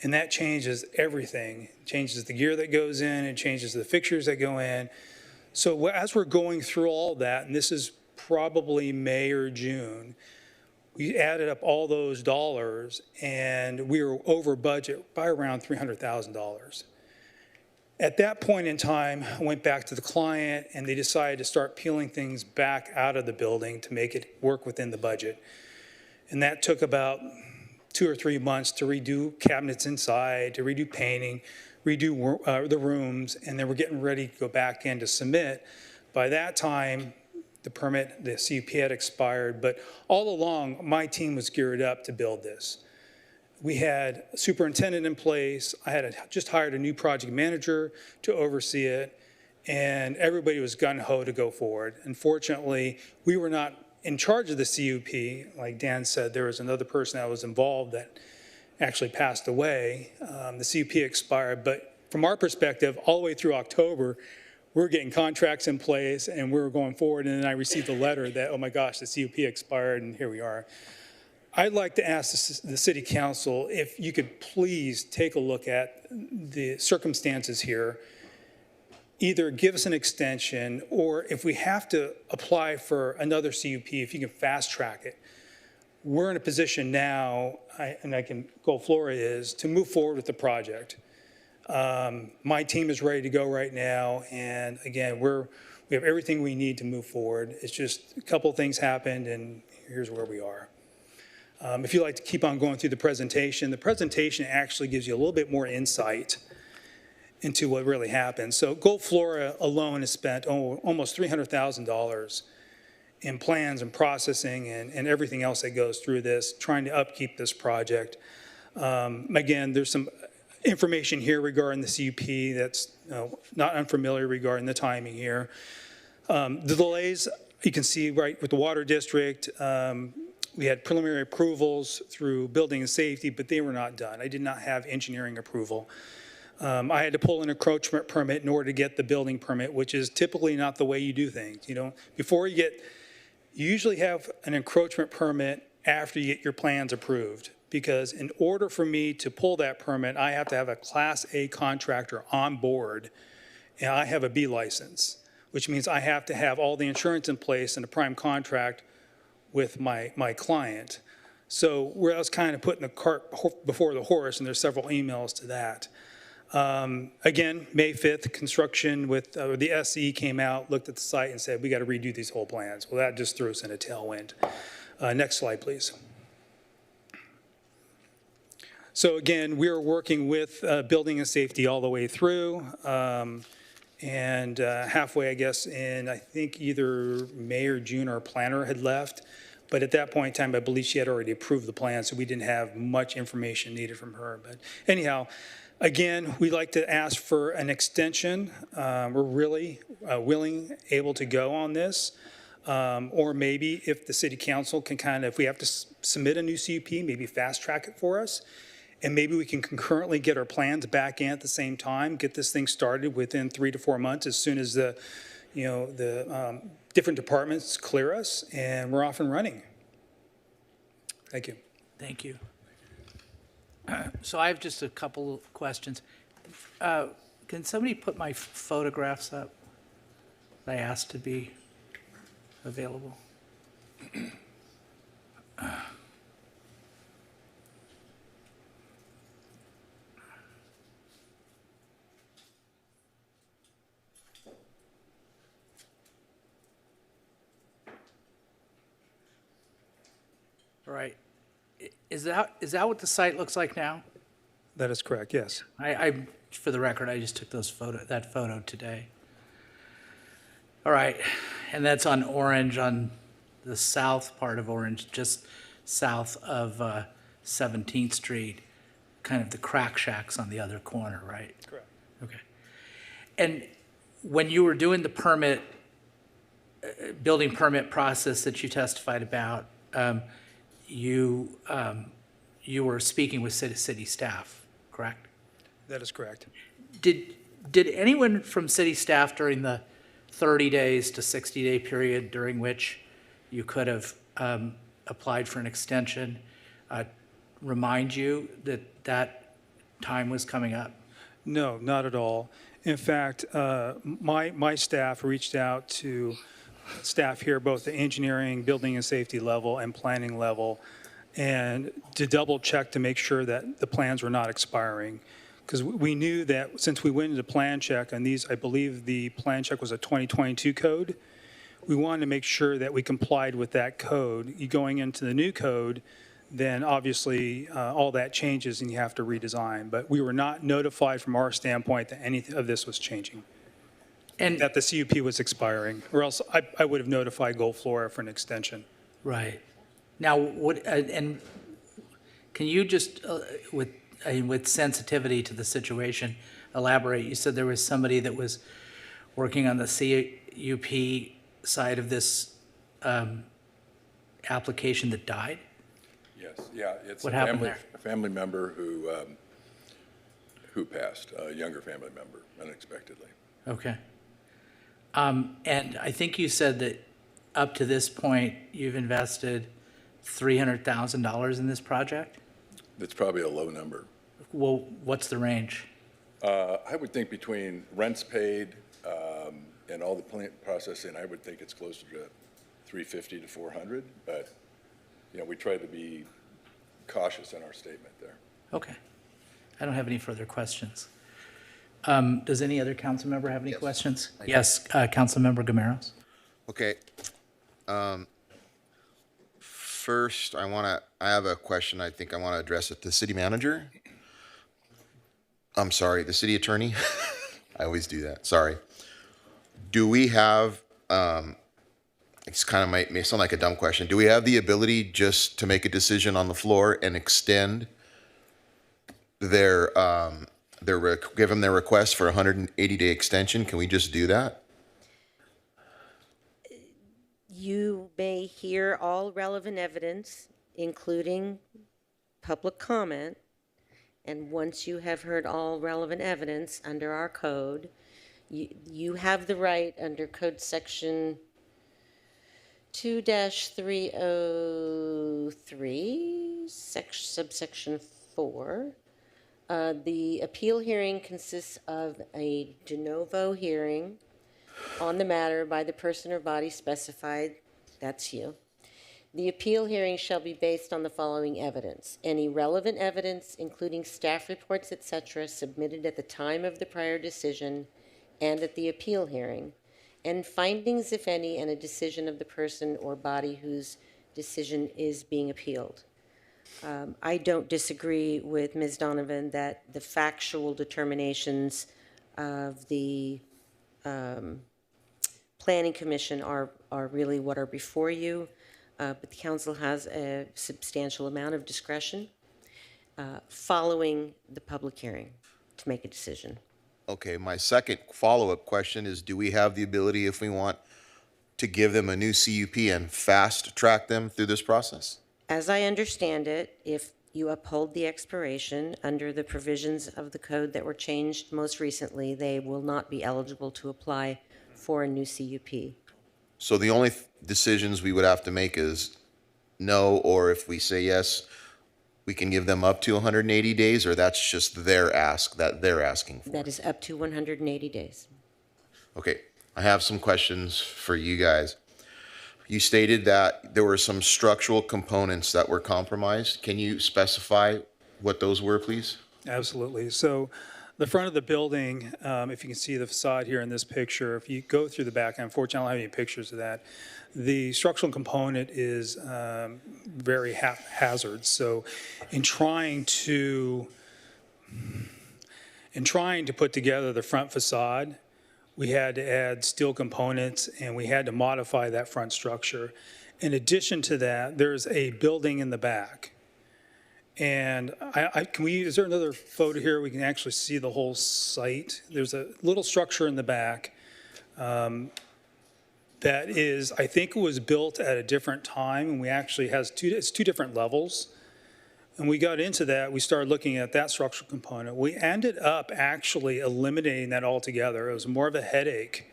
And that changes everything. It changes the gear that goes in, it changes the fixtures that go in. So as we're going through all that, and this is probably May or June, we added up all those dollars and we were over budget by around $300,000. At that point in time, I went back to the client and they decided to start peeling things back out of the building to make it work within the budget. And that took about 2 or 3 months to redo cabinets inside, to redo painting, redo the rooms, and then we're getting ready to go back in to submit. By that time, the permit, the CUP had expired, but all along, my team was geared up to build this. We had a superintendent in place. I had just hired a new project manager to oversee it, and everybody was gung-ho to go forward. Unfortunately, we were not in charge of the CUP. Like Dan said, there was another person that was involved that actually passed away. The CUP expired, but from our perspective, all the way through October, we're getting contracts in place and we were going forward, and then I received a letter that, oh my gosh, the CUP expired and here we are. I'd like to ask the City Council if you could please take a look at the circumstances here. Either give us an extension, or if we have to apply for another CUP, if you can fast track it. We're in a position now, and I can go Flora is, to move forward with the project. My team is ready to go right now, and again, we have everything we need to move forward. It's just a couple of things happened, and here's where we are. If you'd like to keep on going through the presentation actually gives you a little bit more insight into what really happened. So Gold Flora alone has spent almost $300,000 in plans and processing and everything else that goes through this, trying to upkeep this project. Again, there's some information here regarding the CUP that's not unfamiliar regarding the timing here. The delays, you can see right with the water district, we had preliminary approvals through building and safety, but they were not done. I did not have engineering approval. I had to pull an encroachment permit in order to get the building permit, which is typically not the way you do things. You know, you usually have an encroachment permit after you get your plans approved, because in order for me to pull that permit, I have to have a Class A contractor on board, and I have a B license, which means I have to have all the insurance in place and a prime contract with my client. So I was kind of putting the cart before the horse, and there's several emails to that. Again, May 5th, construction with the SE came out, looked at the site and said, we got to redo these whole plans. Well, that just threw us in a tailwind. Next slide, please. So again, we are working with building and safety all the way through. And halfway, I guess, in I think either May or June, our planner had left. But at that point in time, I believe she had already approved the plan, so we didn't have much information needed from her. But anyhow, again, we'd like to ask for an extension. We're really able to go on this. Or maybe if the city council can kind of, if we have to submit a new CUP, maybe fast track it for us. And maybe we can concurrently get our plans back in at the same time, get this thing started within 3 to 4 months as soon as the different departments clear us, and we're off and running. Thank you. Thank you. So I have just a couple of questions. Can somebody put my photographs up that I asked to be available? All right. Is that what the site looks like now? That is correct, yes. For the record, I just took that photo today. All right, and that's on Orange, on the south part of Orange, just south of 17th Street, kind of the crack shacks on the other corner, right? Correct. Okay. And when you were doing the building permit process that you testified about, you were speaking with city staff, correct? That is correct. Did anyone from city staff during the 30 days to 60-day period during which you could have applied for an extension remind you that time was coming up? No, not at all. In fact, my staff reached out to staff here, both the engineering, building and safety level, and planning level, and to double check to make sure that the plans were not expiring. Because we knew that since we went into plan check, and these, I believe the plan check was a 2022 code, we wanted to make sure that we complied with that code. Going into the new code, then obviously all that changes and you have to redesign. But we were not notified from our standpoint that any of this was changing, and that the CUP was expiring, or else I would have notified Gold Flora for an extension. Right. Now, and can you just, with sensitivity to the situation, elaborate? You said there was somebody that was working on the CUP side of this application that died? Yes, yeah, it's What a happened there? family member who passed, a younger family member, unexpectedly. Okay. And I think you said that up to this point, you've invested $300,000 in this project? That's probably a low number. Well, what's the range? I would think between rents paid and all the plant processing, I would think it's closer to 350 to 400, but we try to be cautious in our statement there. Okay. I don't have any further questions. Does any other council member have any questions? Yes, Councilmember Gameros. Okay. First, I have a question I think I want to address it to the city manager. I'm sorry, the city attorney. I always do that, sorry. Do we have, it's kind of may sound like a dumb question. Do we have the ability just to make a decision on the floor and extend give them their request for a 180-day extension? Can we just do that? You may hear all relevant evidence, including public comment, and once you have heard all relevant evidence under our code, you have the right under Code Section 2-303, subsection 4. The appeal hearing consists of a de novo hearing on the matter by the person or body specified, that's you. The appeal hearing shall be based on the following evidence: any relevant evidence, including staff reports, etc., submitted at the time of the prior decision and at the appeal hearing, and findings, if any, and a decision of the person or body whose decision is being appealed. I don't disagree with Ms. Donovan that the factual determinations of the Planning Commission are really what are before you, but the council has a substantial amount of discretion following the public hearing to make a decision. Okay, my second follow-up question is, do we have the ability, if we want to give them a new CUP and fast track them through this process? As I understand it, if you uphold the expiration under the provisions of the code that were changed most recently, they will not be eligible to apply for a new CUP. So the only decisions we would have to make is no, or if we say yes, we can give them up to 180 days, or that's just their ask that they're asking for? That is up to 180 days. Okay, I have some questions for you guys. You stated that there were some structural components that were compromised. Can you specify what those were, please? Absolutely. So the front of the building, if you can see the facade here in this picture, if you go through the back, unfortunately, I don't have any pictures of that. The structural component is very haphazard. So in trying to put together the front facade, we had to add steel components and we had to modify that front structure. In addition to that, there's a building in the back. And is there another photo here? We can actually see the whole site. There's a little structure in the back that is, I think it was built at a different time, and we actually it's two different levels. And we got into that, we started looking at that structural component. We ended up actually eliminating that altogether. It was more of a headache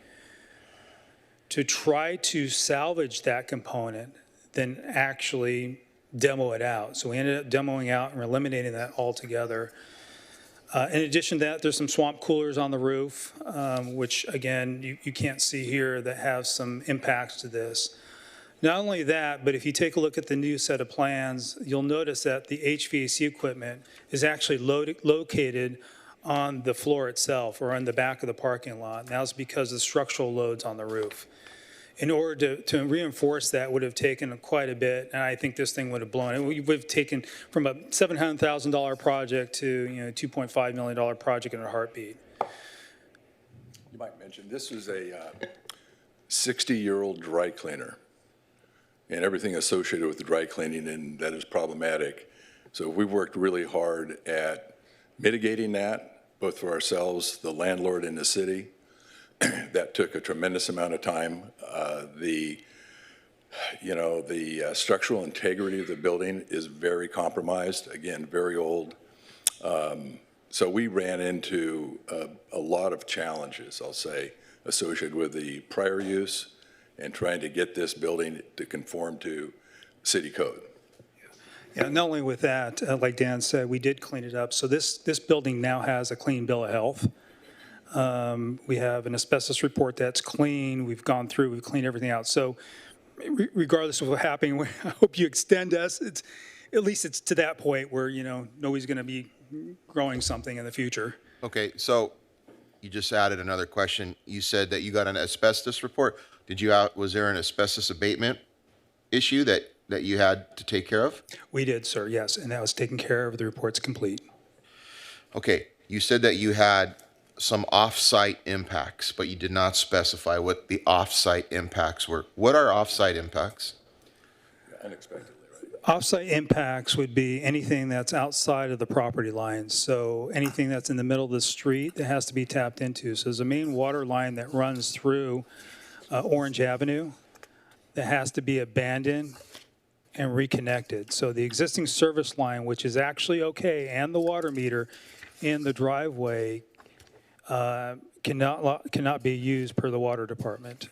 to try to salvage that component than actually demo it out. So we ended up demoing out and eliminating that altogether. In addition to that, there's some swamp coolers on the roof, which again, you can't see here, that have some impacts to this. Not only that, but if you take a look at the new set of plans, you'll notice that the HVAC equipment is actually located on the floor itself or on the back of the parking lot. And that's because of the structural loads on the roof. In order to reinforce that would have taken quite a bit, and I think this thing would have blown. We've taken from a $700,000 project to $2.5 million project in a heartbeat. You might mention, this is a 60-year-old dry cleaner, and everything associated with the dry cleaning, and that is problematic. So we've worked really hard at mitigating that, both for ourselves, the landlord, and the city. That took a tremendous amount of time. The structural integrity of the building is very compromised, again, very old. So we ran into a lot of challenges, I'll say, associated with the prior use and trying to get this building to conform to city code. Yeah, not only with that, like Dan said, we did clean it up. So this building now has a clean bill of health. We have an asbestos report that's clean. We've gone through, we've cleaned everything out. So regardless of what's happening, I hope you extend us. At least it's to that point where, nobody's going to be growing something in the future. Okay, so you just added another question. You said that you got an asbestos report. Was there an asbestos abatement issue that you had to take care of? We did, sir, yes, and that was taken care of. The report's complete. Okay, you said that you had some off-site impacts, but you did not specify what the off-site impacts were. What are off-site impacts? Unexpectedly, right? Off-site impacts would be anything that's outside of the property lines. So anything that's in the middle of the street that has to be tapped into. So there's a main water line that runs through Orange Avenue that has to be abandoned and reconnected. So the existing service line, which is actually okay, and the water meter in the driveway cannot be used per the water department.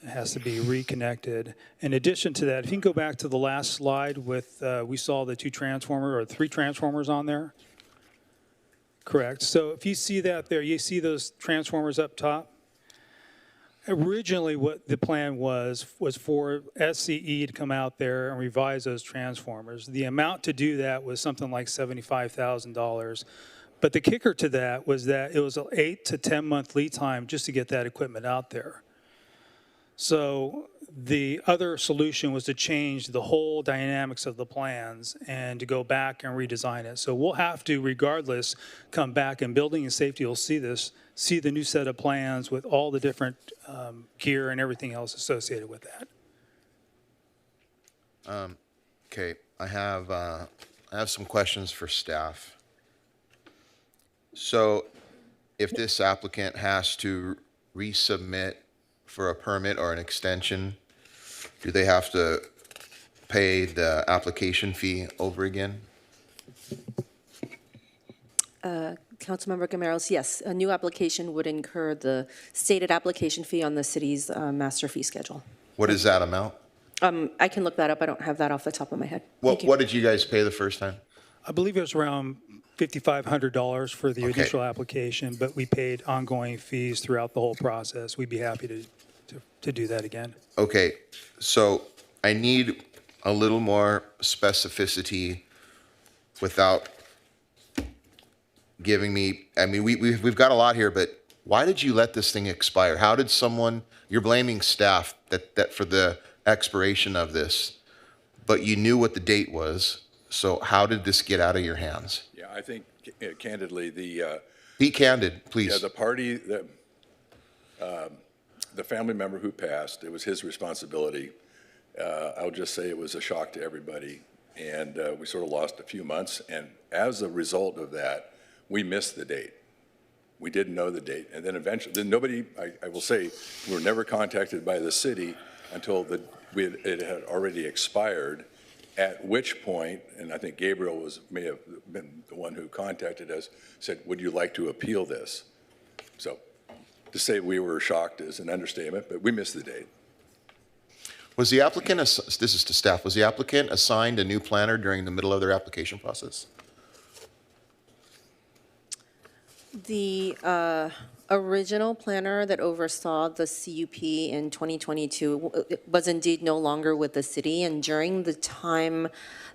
It has to be reconnected. In addition to that, if you can go back to the last slide with, we saw the 3 transformers on there. Correct. So if you see that there, you see those transformers up top? Originally, what the plan was for SCE to come out there and revise those transformers. The amount to do that was something like $75,000. But the kicker to that was that it was an 8 to 10 month lead time just to get that equipment out there. So the other solution was to change the whole dynamics of the plans and to go back and redesign it. So we'll have to, regardless, come back, and Building and Safety will see the new set of plans with all the different gear and everything else associated with that. Okay, I have some questions for staff. So if this applicant has to resubmit for a permit or an extension, do they have to pay the application fee over again? Councilmember Gameros, yes, a new application would incur the stated application fee on the city's master fee schedule. What is that amount? I can look that up. I don't have that off the top of my head. Thank you. What did you guys pay the first time? I believe it was around $5,500 for the Okay. initial application, but we paid ongoing fees throughout the whole process. We'd be happy to do that again. Okay, so I need a little more specificity without giving me, I mean, we've got a lot here, but why did you let this thing expire? How did someone, you're blaming staff that for the expiration of this, but you knew what the date was, so how did this get out of your hands? Yeah, I think candidly, Be candid, please. yeah, the party, the family member who passed, it was his responsibility. I'll just say it was a shock to everybody, and we sort of lost a few months, and as a result of that, we missed the date. We didn't know the date, and then eventually, nobody, I will say, we were never contacted by the city until it had already expired, at which point, and I think Gabriel may have been the one who contacted us, said, would you like to appeal this? So to say we were shocked is an understatement, but we missed the date. Was the applicant, this is to staff, was the applicant assigned a new planner during the middle of their application process? The original planner that oversaw the CUP in 2022 was indeed no longer with the city, and during the time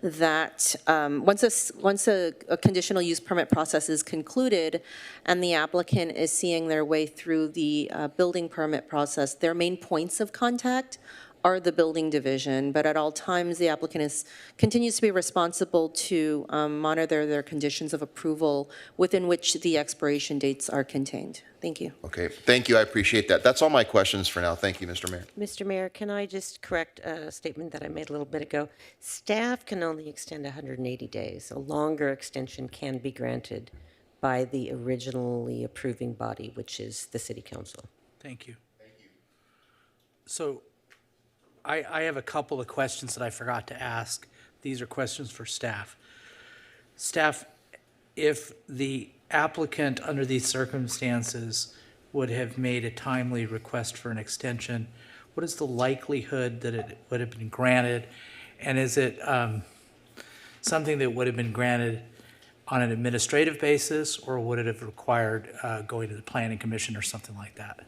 that, once a conditional use permit process is concluded and the applicant is seeing their way through the building permit process, their main points of contact are the building division, but at all times, the applicant continues to be responsible to monitor their conditions of approval within which the expiration dates are contained. Thank you. Okay, thank you, I appreciate that. That's all my questions for now. Thank you, Mr. Mayor. Mr. Mayor, can I just correct a statement that I made a little bit ago? Staff can only extend 180 days. A longer extension can be granted by the originally approving body, which is the city council. Thank you. So I have a couple of questions that I forgot to ask. These are questions for staff. Staff, if the applicant under these circumstances would have made a timely request for an extension, what is the likelihood that it would have been granted? And is it something that would have been granted on an administrative basis, or would it have required going to the Planning Commission or something like that?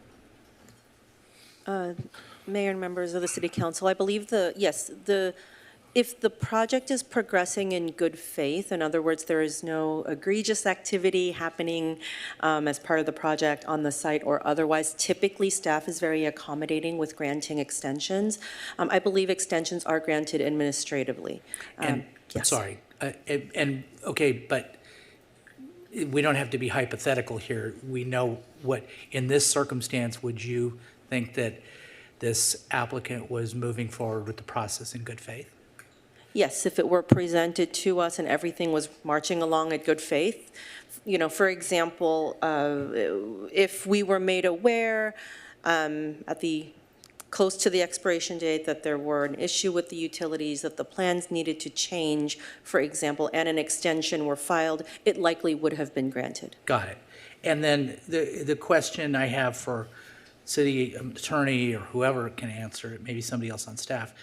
Mayor and members of the City Council, I believe if the project is progressing in good faith, in other words, there is no egregious activity happening as part of the project on the site or otherwise, typically staff is very accommodating with granting extensions. I believe extensions are granted administratively. And, yes. sorry, okay, but we don't have to be hypothetical here. We know what, in this circumstance, would you think that this applicant was moving forward with the process in good faith? Yes, if it were presented to us and everything was marching along at good faith. You know, for example, if we were made aware close to the expiration date that there were an issue with the utilities, that the plans needed to change, for example, and an extension were filed, it likely would have been granted. Got it. And then the question I have for city attorney or whoever can answer it, maybe somebody else on staff,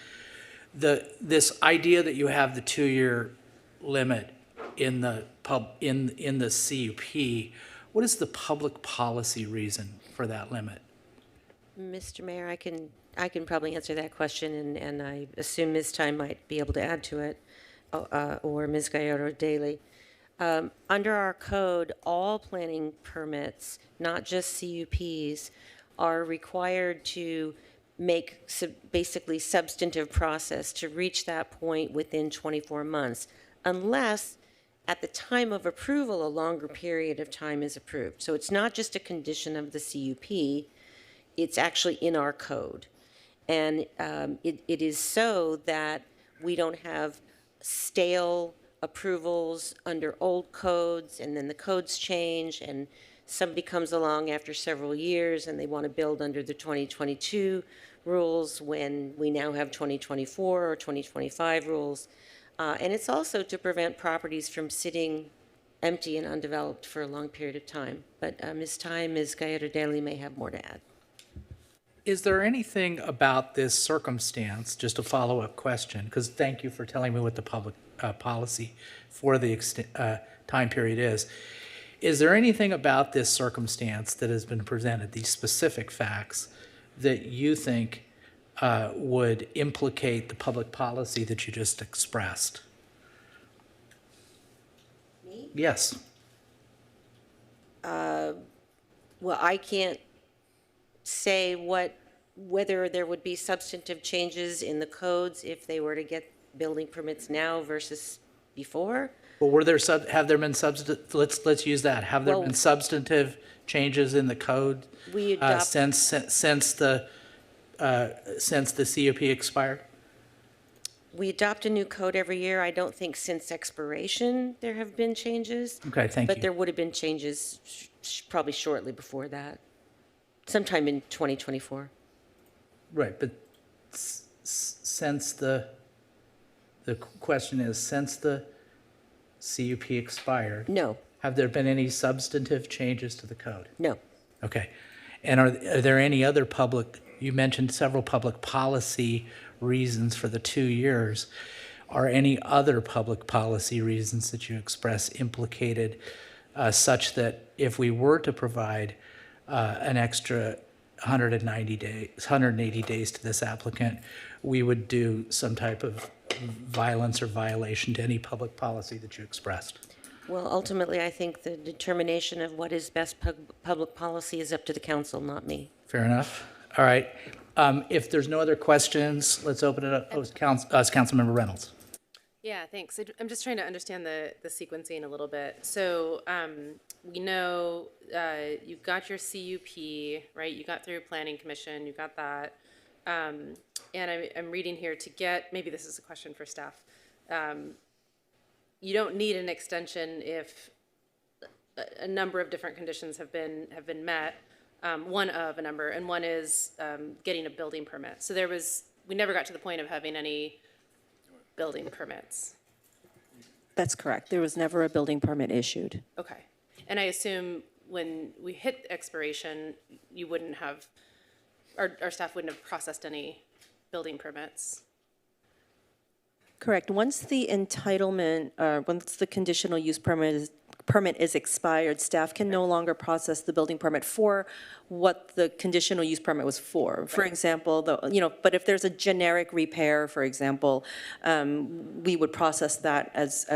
this idea that you have the 2-year limit in the CUP, what is the public policy reason for that limit? Mr. Mayor, I can probably answer that question, and I assume Ms. Time might be able to add to it, or Ms. Gallardo Daly. Under our code, all planning permits, not just CUPs, are required to make basically substantive process to reach that point within 24 months, unless at the time of approval, a longer period of time is approved. So it's not just a condition of the CUP, it's actually in our code. And it is so that we don't have stale approvals under old codes, and then the codes change, and somebody comes along after several years and they want to build under the 2022 rules when we now have 2024 or 2025 rules. And it's also to prevent properties from sitting empty and undeveloped for a long period of time. But Ms. Gallardo-Daly may have more to add. Is there anything about this circumstance, just a follow-up question, because thank you for telling me what the public policy for the time period is. Is there anything about this circumstance that has been presented, these specific facts, that you think would implicate the public policy that you just expressed? Me? Yes. Well, I can't say whether there would be substantive changes in the codes if they were to get building permits now versus before. Well, have there been substantive, let's use that. Have there been substantive changes in the code We adopt- since the CUP expired? We adopt a new code every year. I don't think since expiration there have been changes. Okay, thank you. But there would have been changes probably shortly before that, sometime in 2024. Right, but since the question is, since the CUP expired? No. Have there been any substantive changes to the code? No. Okay. And are there any other you mentioned several public policy reasons for the 2 years. Are any other public policy reasons that you express implicated such that if we were to provide an extra 180 days to this applicant, we would do some type of violence or violation to any public policy that you expressed? Well, ultimately, I think the determination of what is best public policy is up to the council, not me. Fair enough. All right. If there's no other questions, let's open it up. Councilmember Reynolds. Yeah, thanks. I'm just trying to understand the sequencing a little bit. So we know you've got your CUP, right? You got through Planning Commission, you got that. And I'm reading here to get, maybe this is a question for staff. You don't need an extension if a number of different conditions have been met. One of a number, and one is getting a building permit. So we never got to the point of having any building permits. That's correct. There was never a building permit issued. Okay. And I assume when we hit expiration, you wouldn't have, our staff wouldn't have processed any building permits. Correct. Once the entitlement, once the conditional use permit is expired, staff can no longer process the building permit for what the conditional use permit was for. For example, but if there's a generic repair, for example, we would process that as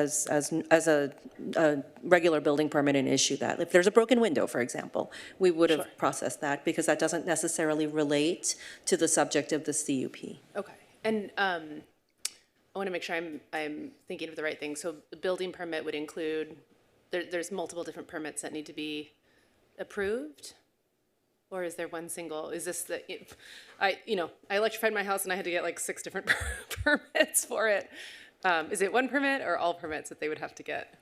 a regular building permit and issue that. If there's a broken window, for example, we would have processed that because that doesn't necessarily relate to the subject of the CUP. Okay. And I want to make sure I'm thinking of the right thing. So the building permit would include, there's multiple different permits that need to be approved? Or is there one single, is this I electrified my house and I had to get like 6 different permits for it. Is it one permit or all permits that they would have to get?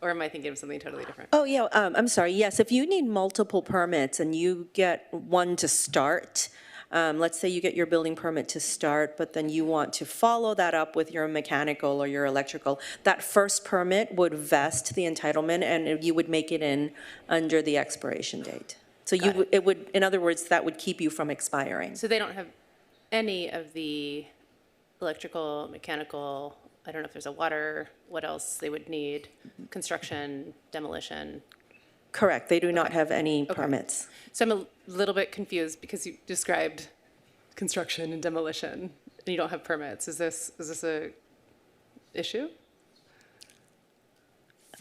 Or am I thinking of something totally different? Oh, yeah, I'm sorry. Yes, if you need multiple permits and you get one to start, let's say you get your building permit to start, but then you want to follow that up with your mechanical or your electrical, that first permit would vest the entitlement and you would make it in under the expiration date. So it would, in other words, that would keep you from expiring. So they don't have any of the electrical, mechanical, I don't know if there's a water, what else they would need, construction, demolition. Correct. They do not have any permits. So I'm a little bit confused because you described construction and demolition and you don't have permits. Is this a issue?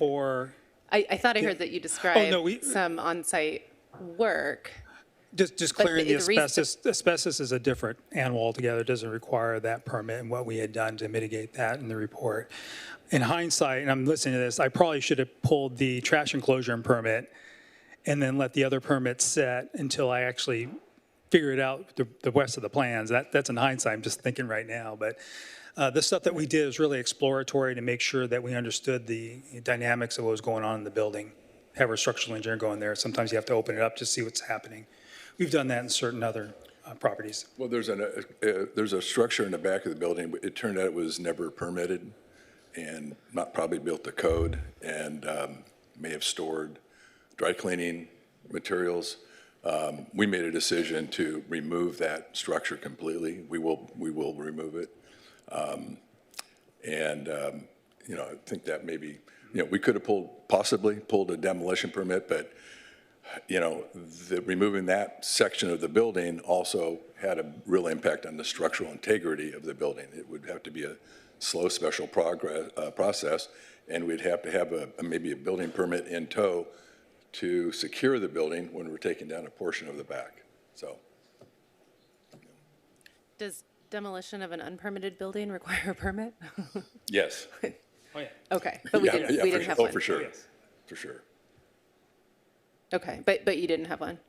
I thought I heard that you described some on-site work. Just clearing the asbestos. Asbestos is a different animal altogether. It doesn't require that permit and what we had done to mitigate that in the report. In hindsight, and I'm listening to this, I probably should have pulled the trash enclosure and permit and then let the other permits set until I actually figured out the rest of the plans. That's in hindsight. I'm just thinking right now. But the stuff that we did was really exploratory to make sure that we understood the dynamics of what was going on in the building. have our structural engineer go in there. Sometimes you have to open it up to see what's happening. We've done that in certain other properties. Well, there's a structure in the back of the building, but it turned out it was never permitted and not probably built to code, and may have stored dry cleaning materials. We made a decision to remove that structure completely. We will remove it. I think that maybe, we could have possibly pulled a demolition permit, but removing that section of the building also had a real impact on the structural integrity of the building. It would have to be a slow special process, and we'd have to have maybe a building permit in tow to secure the building when we're taking down a portion of the back. So, Does demolition of an unpermitted building require a permit? yes. Oh, yeah. Okay, but we didn't have one. Oh, for sure, Yes. for sure. Okay, but you didn't have one?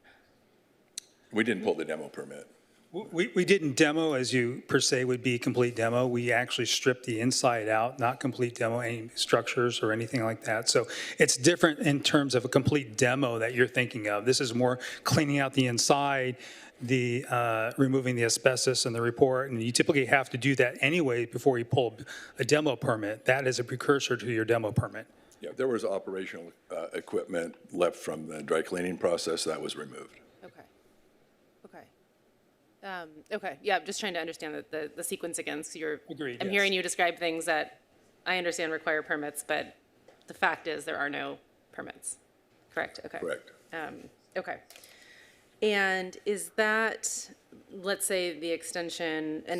We didn't pull the demo permit. We didn't demo, as you per se would be complete demo. We actually stripped the inside out, not complete demo, any structures or anything like that. So it's different in terms of a complete demo that you're thinking of. This is more cleaning out the inside, removing the asbestos and the report, and you typically have to do that anyway before you pull a demo permit. That is a precursor to your demo permit. Yeah, there was operational equipment left from the dry cleaning process that was removed. Okay, yeah, I'm just trying to understand the sequence again, so Agreed, I'm yes. hearing you describe things that I understand require permits, but the fact is there are no permits, correct? Okay. Correct. Okay. And is that, let's say an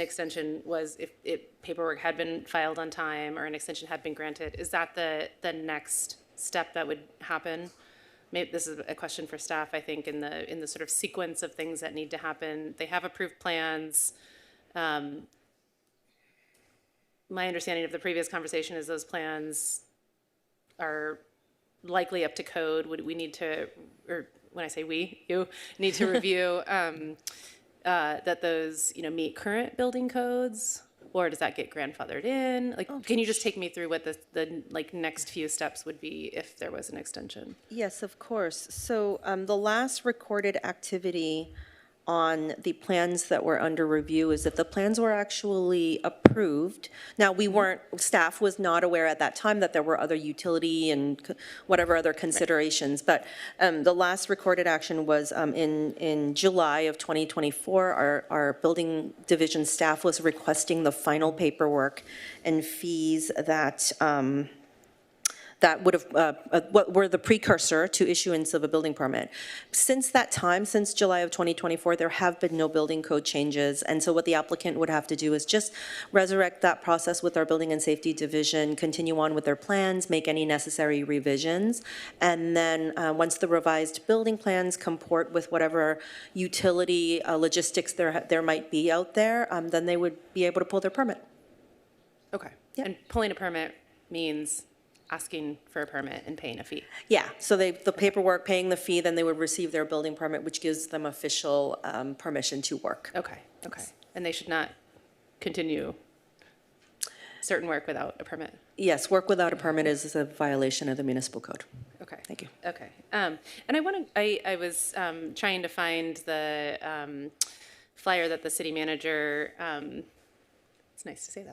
extension was, if paperwork had been filed on time or an extension had been granted, is that the next step that would happen? Maybe this is a question for staff, I think, in the sort of sequence of things that need to happen. They have approved plans. My understanding of the previous conversation is those plans are likely up to code. Would we need to, or when I say we, you need to review that those, meet current building codes? Or does that get grandfathered in? Can you just take me through what the next few steps would be if there was an extension? Yes, of course. So the last recorded activity on the plans that were under review is that the plans were actually approved. Now, staff was not aware at that time that there were other utility and whatever other considerations, but the last recorded action was in July of 2024. Our building division staff was requesting the final paperwork and fees that would have, what were the precursor to issuance of a building permit. Since that time, since July of 2024, there have been no building code changes. And so what the applicant would have to do is just resurrect that process with our building and safety division, continue on with their plans, make any necessary revisions. And then once the revised building plans comport with whatever utility logistics there might be out there, then they would be able to pull their permit. Okay. Yep. And pulling a permit means asking for a permit and paying a fee. Yeah, so the paperwork, paying the fee, then they would receive their building permit, which gives them official permission to work. Okay. And they should not continue certain work without a permit? Yes, work without a permit is a violation of the municipal code. Okay. Thank you. Okay. And I was trying to find the flyer that the city manager, it's nice to say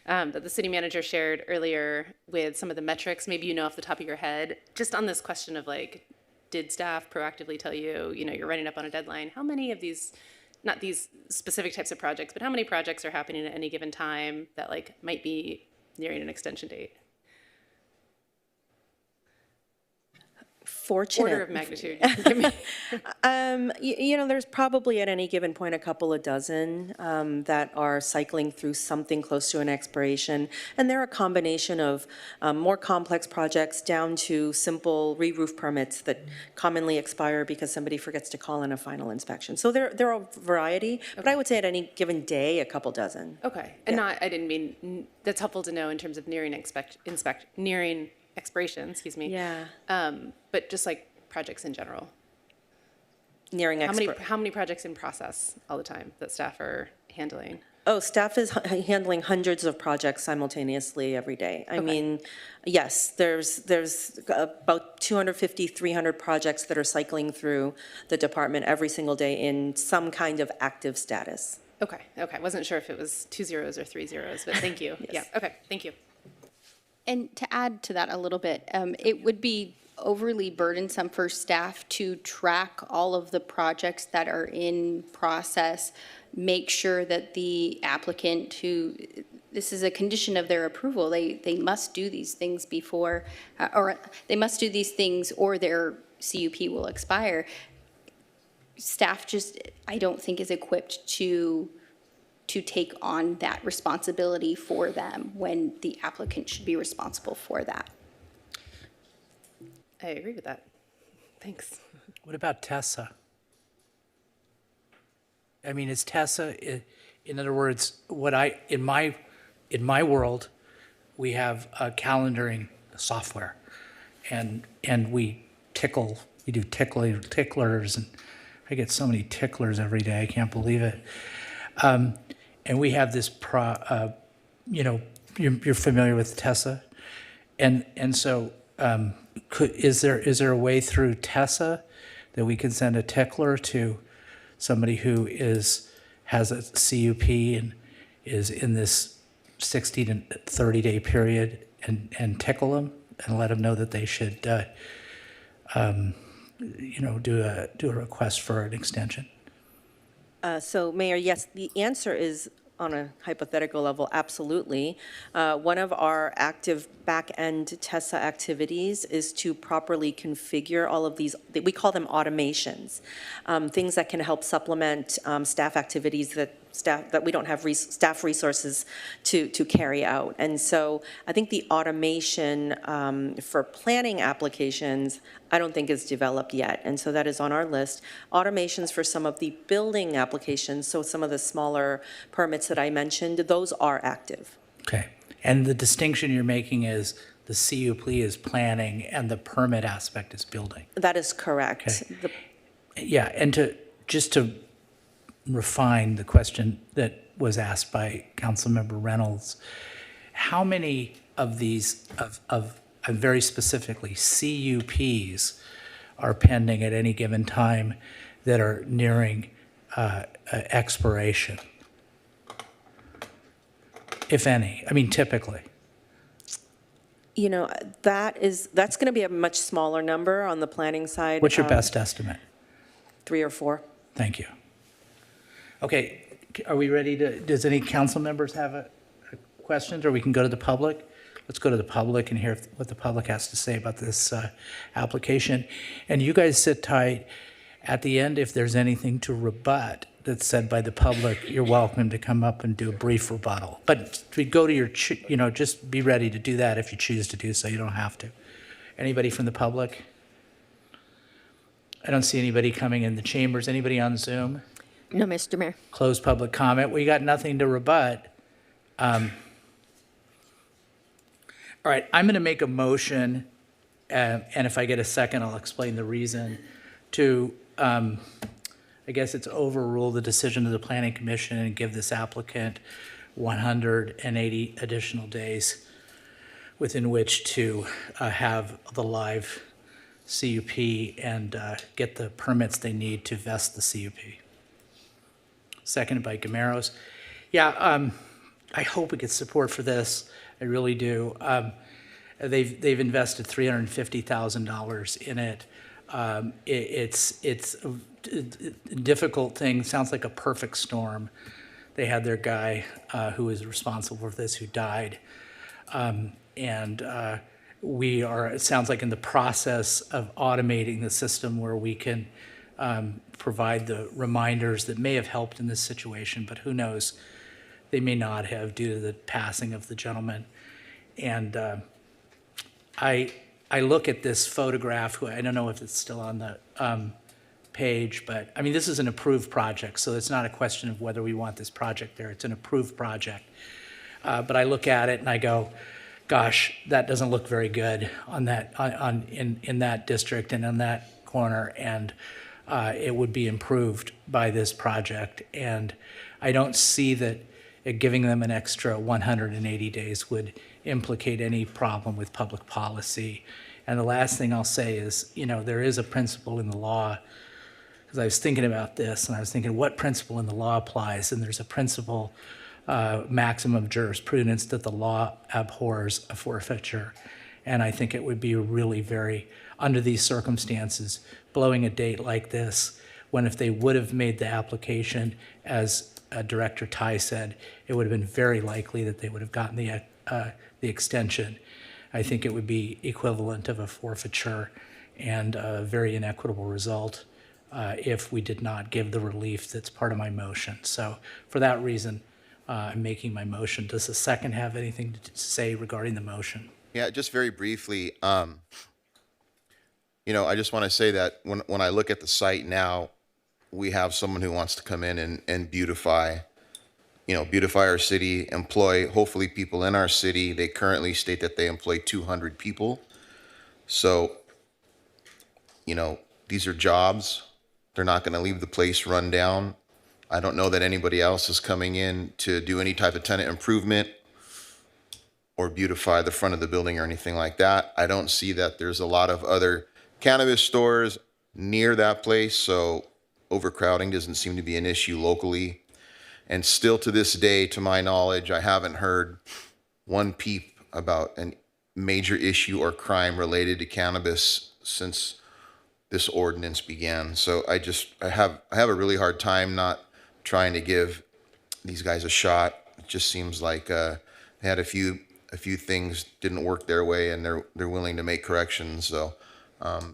that the city manager shared earlier with some of the metrics, maybe you know off the top of your head, just on this question of did staff proactively tell you, you're running up on a deadline? How many of these, not these specific types of projects, but how many projects are happening at any given time that might be nearing an extension date? Fortunate. Order of magnitude. Give me. There's probably at any given point a couple of dozen that are cycling through something close to an expiration. And they're a combination of more complex projects down to simple re-roof permits that commonly expire because somebody forgets to call in a final inspection. So they're a variety, but I would say at any given day, a couple dozen. Okay. And I didn't mean, that's helpful to know in terms of nearing expiration, excuse me. Yeah. But just projects in general. Nearing How many projects in process all the time that staff are handling? Oh, staff is handling hundreds of projects simultaneously every day. I mean, yes, there's about 250, 300 projects that are cycling through the department every single day in some kind of active status. Okay, okay. Wasn't sure if it was 2 zeros or 3 zeros, but thank you. Yes. Yeah, okay, thank you. And to add to that a little bit, it would be overly burdensome for staff to track all of the projects that are in process, make sure that the applicant who, this is a condition of their approval, they must do these things before, or they must do these things or their CUP will expire. Staff just, I don't think is equipped to take on that responsibility for them when the applicant should be responsible for that. I agree with that. Thanks. What about Tessa? I mean, is Tessa, in other words, in my world, we have a calendaring software, and we do ticklers, and I get so many ticklers every day, I can't believe it. And we have this, you're familiar with Tessa, and so is there a way through Tessa that we can send a tickler to somebody who has a CUP and is in this 60 to 30 day period and tickle them and let them know that they should do a request for an extension? So, Mayor, yes, the answer is on a hypothetical level, absolutely. One of our active back-end TESA activities is to properly configure all of these, we call them automations, things that can help supplement staff activities that we don't have staff resources to carry out. And so I think the automation for planning applications, I don't think is developed yet. And so that is on our list. Automations for some of the building applications, so some of the smaller permits that I mentioned, those are active. Okay. And the distinction you're making is the CUP is planning and the permit aspect is building. That is correct. Okay. Yeah, and just to refine the question that was asked by Councilmember Reynolds, how many of these, very specifically, CUPs are pending at any given time that are nearing expiration? If any, I mean, typically. You know, that's going to be a much smaller number on the planning side. What's your best estimate? 3 or 4. Thank you. Okay, are we ready does any council members have a questions, or we can go to the public? Let's go to the public and hear what the public has to say about this application. And you guys sit tight. At the end, if there's anything to rebut that's said by the public, you're welcome to come up and do a brief rebuttal. But we go to your, just be ready to do that if you choose to do so. You don't have to. Anybody from the public? I don't see anybody coming in the chambers. Anybody on Zoom? No, Mr. Mayor. Closed public comment. We got nothing to rebut. All right, I'm going to make a motion, and if I get a second, I'll explain the reason, to, I guess it's overrule the decision of the Planning Commission and give this applicant 180 additional days within which to have the live CUP and get the permits they need to vest the CUP. Seconded by Gameros. Yeah, I hope we get support for this. I really do. They've invested $350,000 in it. It's a difficult thing. Sounds like a perfect storm. They had their guy who was responsible for this who died, and we are. It sounds like in the process of automating the system where we can provide the reminders that may have helped in this situation, but who knows? They may not have due to the passing of the gentleman. And I look at this photograph, I don't know if it's still on the page, but I mean, this is an approved project, so it's not a question of whether we want this project there. It's an approved project. But I look at it and I go, gosh, that doesn't look very good on that, in that district and in that corner, and it would be improved by this project. And I don't see that giving them an extra 180 days would implicate any problem with public policy. And the last thing I'll say is, there is a principle in the law, because I was thinking about this, and I was thinking what principle in the law applies, and there's a principle, maximum jurisprudence, that the law abhors a forfeiture. And I think it would be really very, under these circumstances, blowing a date like this, when if they would have made the application, as Director Tai said, it would have been very likely that they would have gotten the extension. I think it would be equivalent of a forfeiture and a very inequitable result if we did not give the relief that's part of my motion. So for that reason, I'm making my motion. Does the second have anything to say regarding the motion? Yeah, just very briefly, I just want to say that when I look at the site now, we have someone who wants to come in and beautify our city, employ hopefully people in our city. They currently state that they employ 200 people. So, these are jobs. They're not going to leave the place run down. I don't know that anybody else is coming in to do any type of tenant improvement or beautify the front of the building or anything like that. I don't see that there's a lot of other cannabis stores near that place, so overcrowding doesn't seem to be an issue locally. And still to this day, to my knowledge, I haven't heard one peep about a major issue or crime related to cannabis since this ordinance began. So I have a really hard time not trying to give these guys a shot. It just seems like they had a few things didn't work their way, and they're willing to make corrections. So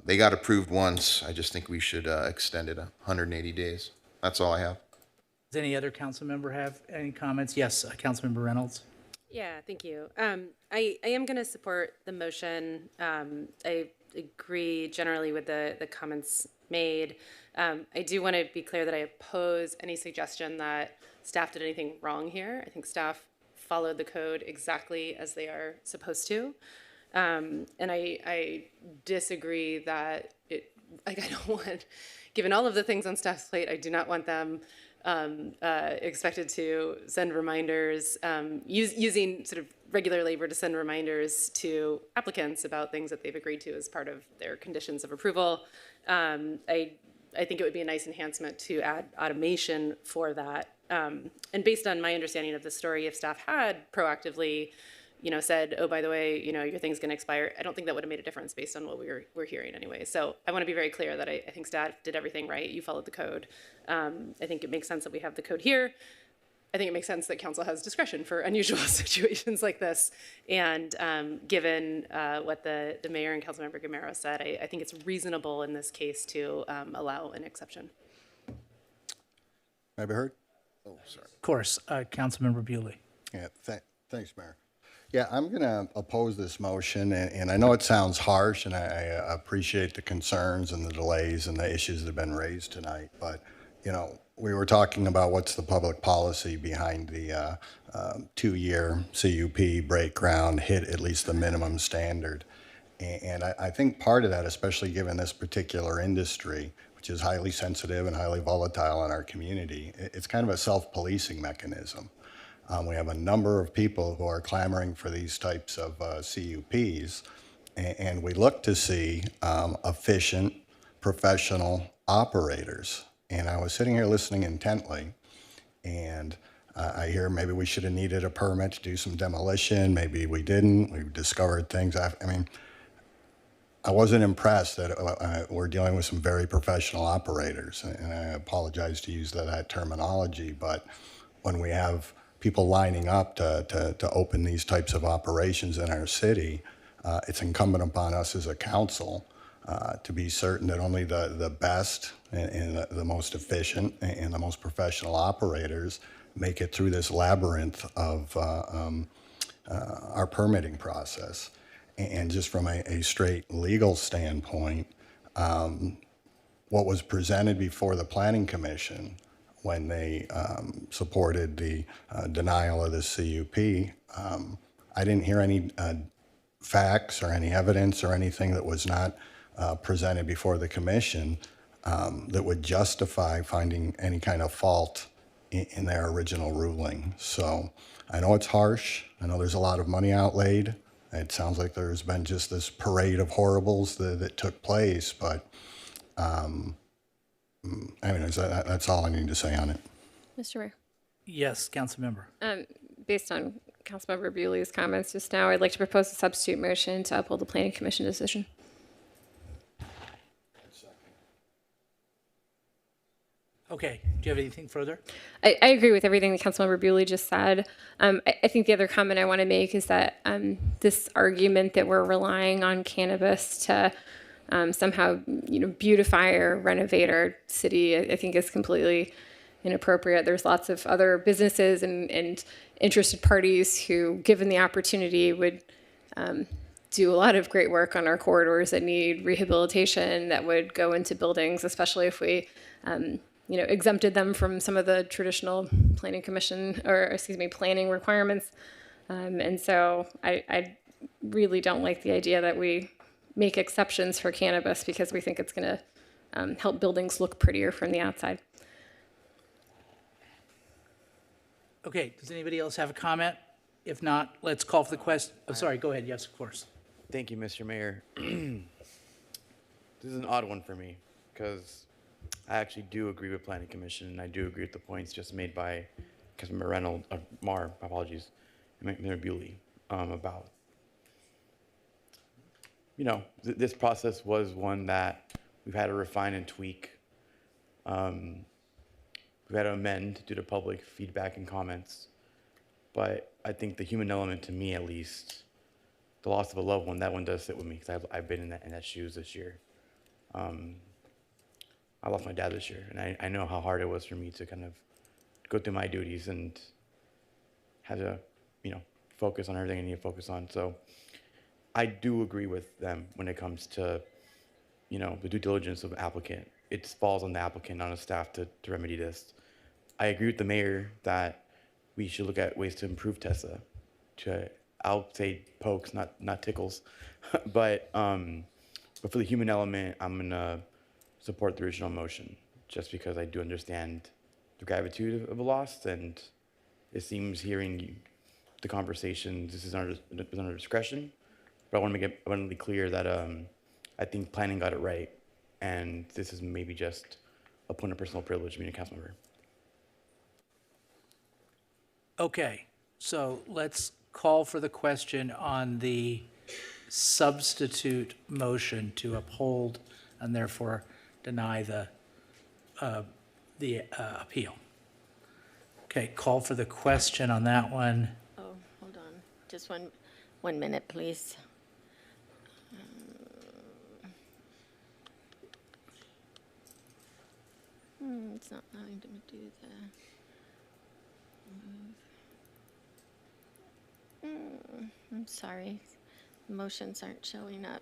they got approved once. I just think we should extend it 180 days. That's all I have. Does any other council member have any comments? Yes, Councilmember Reynolds. Yeah, thank you. I am going to support the motion. I agree generally with the comments made. I do want to be clear that I oppose any suggestion that staff did anything wrong here. I think staff followed the code exactly as they are supposed to. And I disagree that I don't want, given all of the things on staff's plate, I do not want them expected to send reminders, using sort of regular labor to send reminders to applicants about things that they've agreed to as part of their conditions of approval. I think it would be a nice enhancement to add automation for that. And based on my understanding of the story, if staff had proactively, said, oh, by the way, your thing's going to expire, I don't think that would have made a difference based on what we're hearing anyway. So I want to be very clear that I think staff did everything right. You followed the code. I think it makes sense that we have the code here. I think it makes sense that council has discretion for unusual situations like this. And given what the mayor and Councilmember Gamero said, I think it's reasonable in this case to allow an exception. May I be heard? Oh, sorry. Of course, Councilmember Bewley. Yeah, thanks, Mayor. Yeah, I'm going to oppose this motion, and I know it sounds harsh, and I appreciate the concerns and the delays and the issues that have been raised tonight, but, we were talking about what's the public policy behind the 2-year CUP, break ground, hit at least the minimum standard. And I think part of that, especially given this particular industry, which is highly sensitive and highly volatile in our community, it's kind of a self-policing mechanism. We have a number of people who are clamoring for these types of CUPs, and we look to see efficient, professional operators. And I was sitting here listening intently, and I hear maybe we should have needed a permit to do some demolition. Maybe we didn't. We discovered things. I wasn't impressed that we're dealing with some very professional operators, and I apologize to use that terminology, but when we have people lining up to open these types of operations in our city, it's incumbent upon us as a council to be certain that only the best and the most efficient and the most professional operators make it through this labyrinth of our permitting process. And just from a straight legal standpoint, what was presented before the Planning Commission when they supported the denial of the CUP, I didn't hear any facts or any evidence or anything that was not presented before the commission that would justify finding any kind of fault in their original ruling. So I know it's harsh. I know there's a lot of money outlaid. It sounds like there's been just this parade of horribles that took place, but anyways, that's all I need to say on it. Mr. Mayor. Yes, council member. Based on Councilmember Bewley's comments just now, I'd like to propose a substitute motion to uphold the Planning Commission decision. Okay, do you have anything further? I agree with everything that Councilmember Bewley just said. I think the other comment I want to make is that this argument that we're relying on cannabis to somehow, beautify or renovate our city, I think is completely inappropriate. There's lots of other businesses and interested parties who, given the opportunity, would do a lot of great work on our corridors that need rehabilitation, that would go into buildings, especially if we exempted them from some of the traditional planning commission, or excuse me, planning requirements. And so I really don't like the idea that we make exceptions for cannabis because we think it's going to help buildings look prettier from the outside. Okay, does anybody else have a comment? If not, let's call for the question. Oh, sorry, go ahead. Yes, of course. Thank you, Mr. Mayor. This is an odd one for me because I actually do agree with Planning Commission, and I do agree with the points just made by Councilmember Reynolds, my apologies, and Mayor Bewley about, this process was one that we've had to refine and tweak. We've had to amend due to public feedback and comments. But I think the human element, to me at least, the loss of a loved one, that one does sit with me because I've been in that shoes this year. I lost my dad this year, and I know how hard it was for me to kind of go through my duties and have to, focus on everything I need to focus on. So I do agree with them when it comes to, the due diligence of the applicant. It falls on the applicant, not on staff, to remedy this. I agree with the mayor that we should look at ways to improve TESA. I'll say pokes, not tickles, but for the human element, I'm gonna support the original motion just because I do understand the gravitude of a loss, and it seems hearing the conversation, this is under discretion. But I want to make it abundantly clear that I think planning got it right, and this is maybe just a point of personal privilege being a council member. Okay, so let's call for the question on the substitute motion to uphold and therefore deny the appeal. Okay, call for the question on that one. Oh, hold on. Just one minute, please. It's not allowing me to do the. I'm sorry. Motions aren't showing up.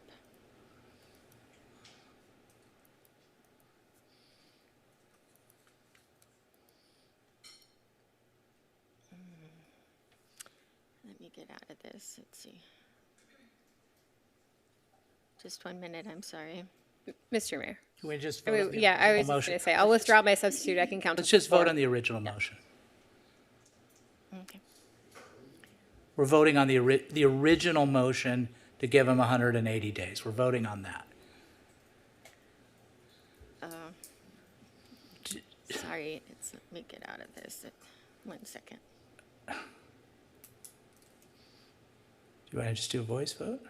Let me get out of this. Let's see. Just 1 minute. I'm sorry. Mr. Mayor. Can we just I vote mean, on the yeah, I was original just going motion? to say, I'll withdraw my substitute. I can count. Let's just vote on the original motion. Okay. We're voting on the original motion to give him 180 days. We're voting on that. Sorry. Let me get out of this. 1 second. Do you want to just do a voice vote?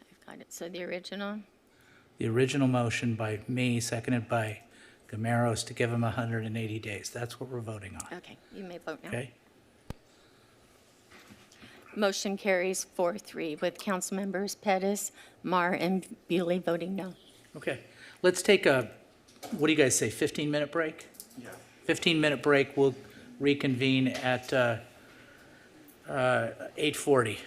I've got it. So the original. The original motion by me, seconded by Gameros, to give him 180 days. That's what we're voting on. Okay. You may vote now. Okay? Motion carries 4-3 with council members Pettis, Marr, and Bewley voting no. Okay. Let's take a, what do you guys say, 15-minute break? Yeah. 15-minute break. We'll reconvene at 8:40.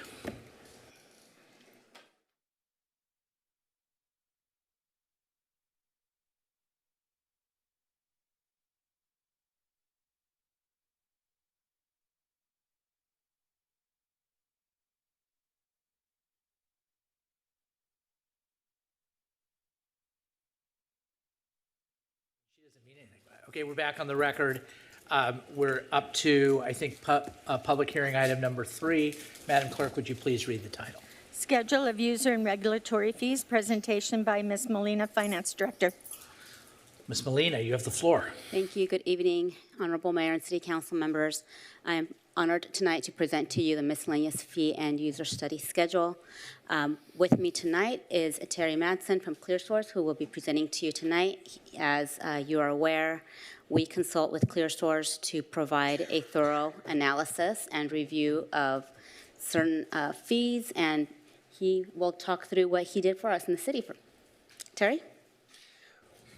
Okay, we're back on the record. We're up to, I think, public hearing item number 3. Madam Clerk, would you please read the title? Schedule of user and regulatory fees, presentation by Ms. Molina, Finance Director. Ms. Molina, you have the floor. Thank you. Good evening, Honorable Mayor and City Council members. I am honored tonight to present to you the miscellaneous fee and user study schedule. With me tonight is Terry Madsen from ClearSource, who will be presenting to you tonight. As you are aware, we consult with ClearSource to provide a thorough analysis and review of certain fees, and he will talk through what he did for us in the city. Terry?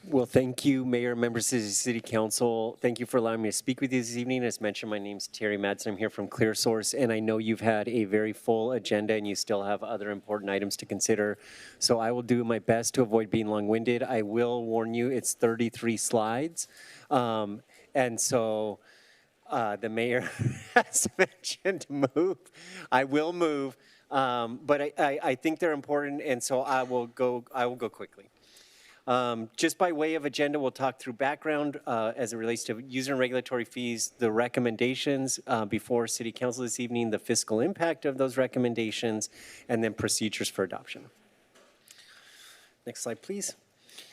Well, thank you, Mayor, members of the City Council. Thank you for allowing me to speak with you this evening. As mentioned, my name's Terry Madsen. I'm here from ClearSource, and I know you've had a very full agenda and you still have other important items to consider. So I will do my best to avoid being long-winded. I will warn you, it's 33 slides. And so the mayor has mentioned move. I will move, but I think they're important, and so I will go quickly. Just by way of agenda, we'll talk through background as it relates to user and regulatory fees, the recommendations before City Council this evening, the fiscal impact of those recommendations, and then procedures for adoption. Next slide, please.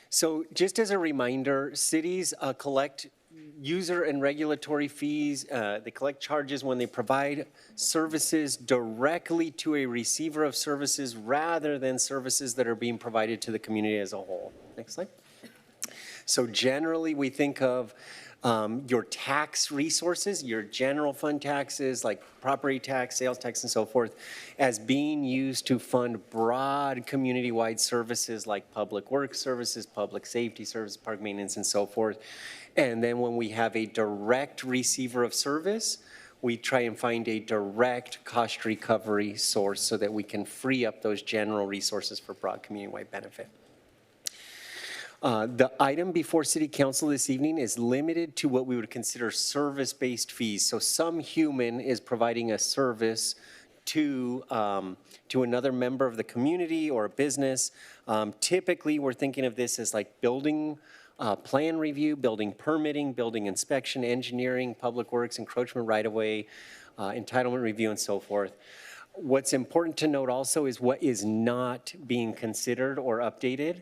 So just as a reminder, cities collect user and regulatory fees. They collect charges when they provide services directly to a receiver of services rather than services that are being provided to the community as a whole. Next slide. So generally we think of your tax resources, your general fund taxes like property tax, sales tax, and so forth, as being used to fund broad community-wide services like public works services, public safety services, park maintenance, and so forth. And then when we have a direct receiver of service, we try and find a direct cost recovery source so that we can free up those general resources for broad community-wide benefit. The item before City Council this evening is limited to what we would consider service-based fees. So some human is providing a service to another member of the community or a business. Typically, we're thinking of this as like building plan review, building permitting, building inspection, engineering, public works, encroachment right-of-way, entitlement review, and so forth. What's important to note also is what is not being considered or updated.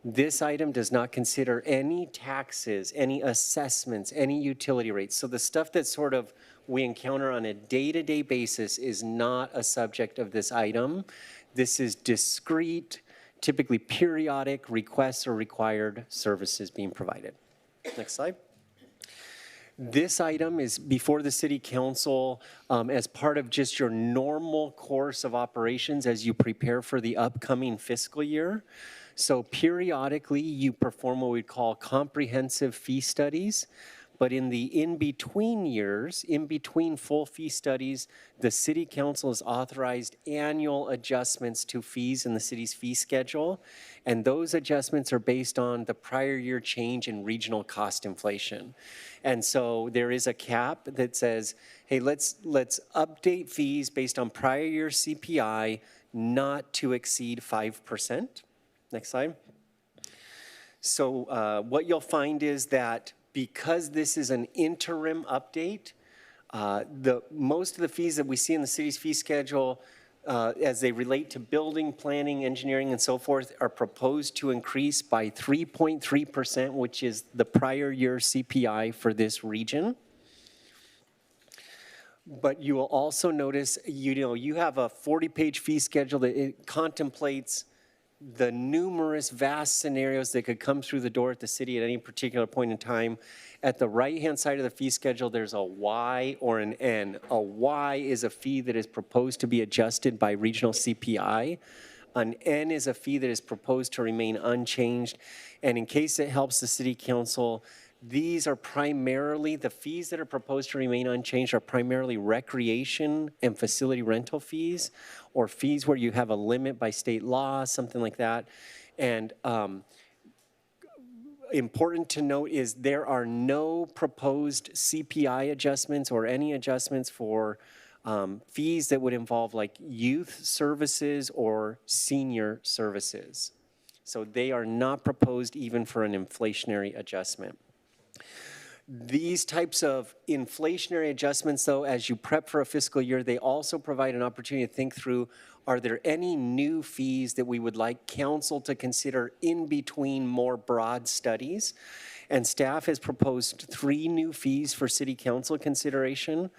This item does not consider any taxes, any assessments, any utility rates. So the stuff that sort of we encounter on a day-to-day basis is not a subject of this item. This is discrete, typically periodic requests or required services being provided. Next slide. This item is before the City Council as part of just your normal course of operations as you prepare for the upcoming fiscal year. So periodically you perform what we call comprehensive fee studies. But in the in-between years, in between full fee studies, the City Council has authorized annual adjustments to fees in the city's fee schedule. And those adjustments are based on the prior year change in regional cost inflation. And so there is a cap that says, hey, let's update fees based on prior year CPI not to exceed 5%. Next slide. So what you'll find is that because this is an interim update, most of the fees that we see in the city's fee schedule as they relate to building, planning, engineering, and so forth are proposed to increase by 3.3%, which is the prior year CPI for this region. But you will also notice, you have a 40-page fee schedule that it contemplates the numerous vast scenarios that could come through the door at the city at any particular point in time. At the right-hand side of the fee schedule, there's a Y or an N. A Y is a fee that is proposed to be adjusted by regional CPI. An N is a fee that is proposed to remain unchanged. And in case it helps the City Council, these are primarily, the fees that are proposed to remain unchanged are primarily recreation and facility rental fees, or fees where you have a limit by state law, something like that. And important to note is there are no proposed CPI adjustments or any adjustments for fees that would involve like youth services or senior services. So they are not proposed even for an inflationary adjustment. These types of inflationary adjustments, though, as you prep for a fiscal year, they also provide an opportunity to think through, are there any new fees that we would like council to consider in between more broad studies? And staff has proposed 3 new fees for city council consideration.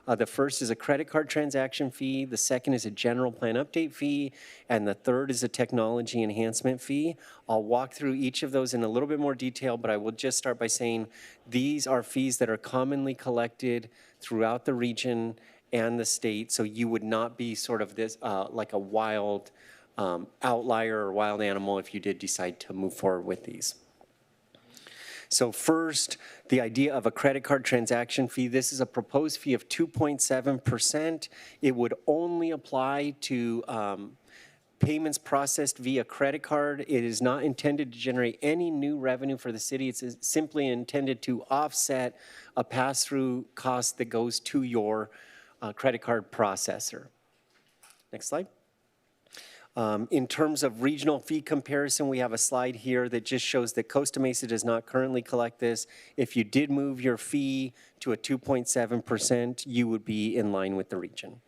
The first is a credit card transaction fee, the second is a general plan update fee, and the third is a technology enhancement fee. I'll walk through each of those in a little bit more detail, but I will just start by saying these are fees that are commonly collected throughout the region and the state, so you would not be sort of this like a wild outlier or wild animal if you did decide to move forward with these. So first, the idea of a credit card transaction fee. This is a proposed fee of 2.7%. It would only apply to payments processed via credit card. It is not intended to generate any new revenue for the city. It's simply intended to offset a pass-through cost that goes to your credit card processor. Next slide. In terms of regional fee comparison, we have a slide here that just shows that Costa Mesa does not currently collect this. If you did move your fee to a 2.7%, you would be in line with the region.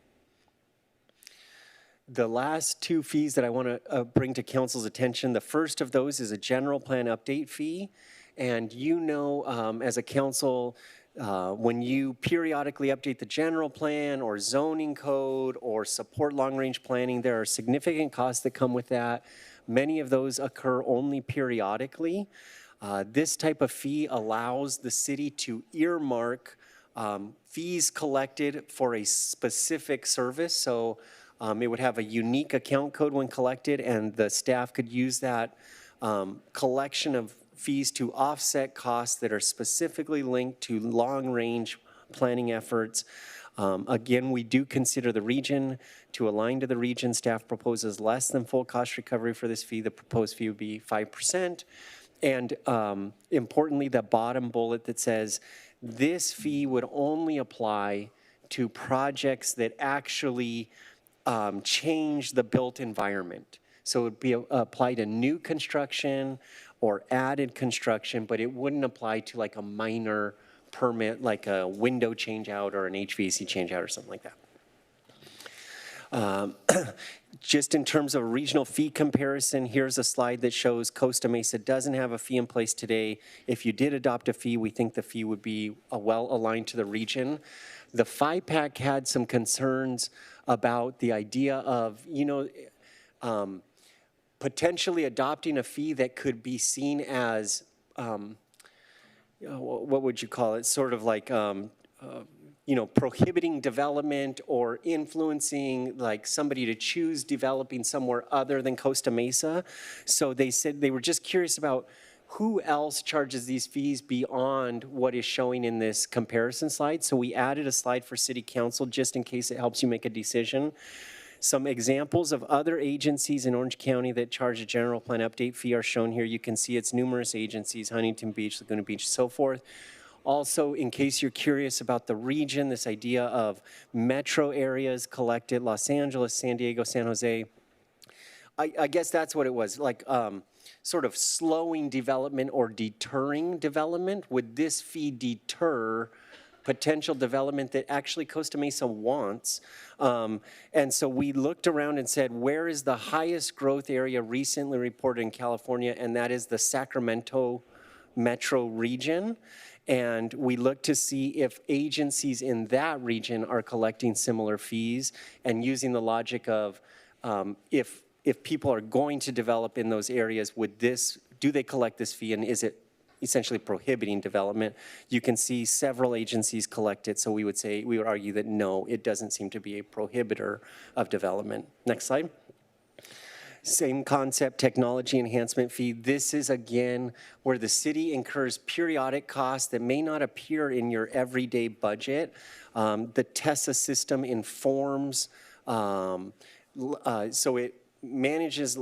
The last 2 fees that I want to bring to council's attention, the first of those is a general plan update fee. And you know, as a council, when you periodically update the general plan or zoning code or support long-range planning, there are significant costs that come with that. Many of those occur only periodically. This type of fee allows the city to earmark fees collected for a specific service. So it would have a unique account code when collected, and the staff could use that collection of fees to offset costs that are specifically linked to long-range planning efforts. Again, we do consider the region. To align to the region, staff proposes less than full cost recovery for this fee. The proposed fee would be 5%. And importantly, the bottom bullet that says this fee would only apply to projects that actually change the built environment. So it would be applied to new construction or added construction, but it wouldn't apply to like a minor permit, like a window change out or an HVAC change out or something like that. Just in terms of a regional fee comparison, here's a slide that shows Costa Mesa doesn't have a fee in place today. If you did adopt a fee, we think the fee would be well aligned to the region. The FIPAC had some concerns about the idea of, you know, potentially adopting a fee that could be seen as, what would you call it? Sort of like, you know, prohibiting development or influencing like somebody to choose developing somewhere other than Costa Mesa. So they said they were just curious about who else charges these fees beyond what is showing in this comparison slide. So we added a slide for City Council just in case it helps you make a decision. Some examples of other agencies in Orange County that charge a general plan update fee are shown here. You can see it's numerous agencies, Huntington Beach, Laguna Beach, so forth. Also, in case you're curious about the region, this idea of metro areas collected, Los Angeles, San Diego, San Jose. I guess that's what it was, like sort of slowing development or deterring development. Would this fee deter potential development that actually Costa Mesa wants? And so we looked around and said, where is the highest growth area recently reported in California? And that is the Sacramento metro region. And we looked to see if agencies in that region are collecting similar fees, and using the logic of if people are going to develop in those areas, do they collect this fee, and is it essentially prohibiting development? You can see several agencies collect it, so we would argue that no, it doesn't seem to be a prohibitor of development. Next slide. Same concept, technology enhancement fee. This is again where the city incurs periodic costs that may not appear in your everyday budget. The TESA system informs, so it manages,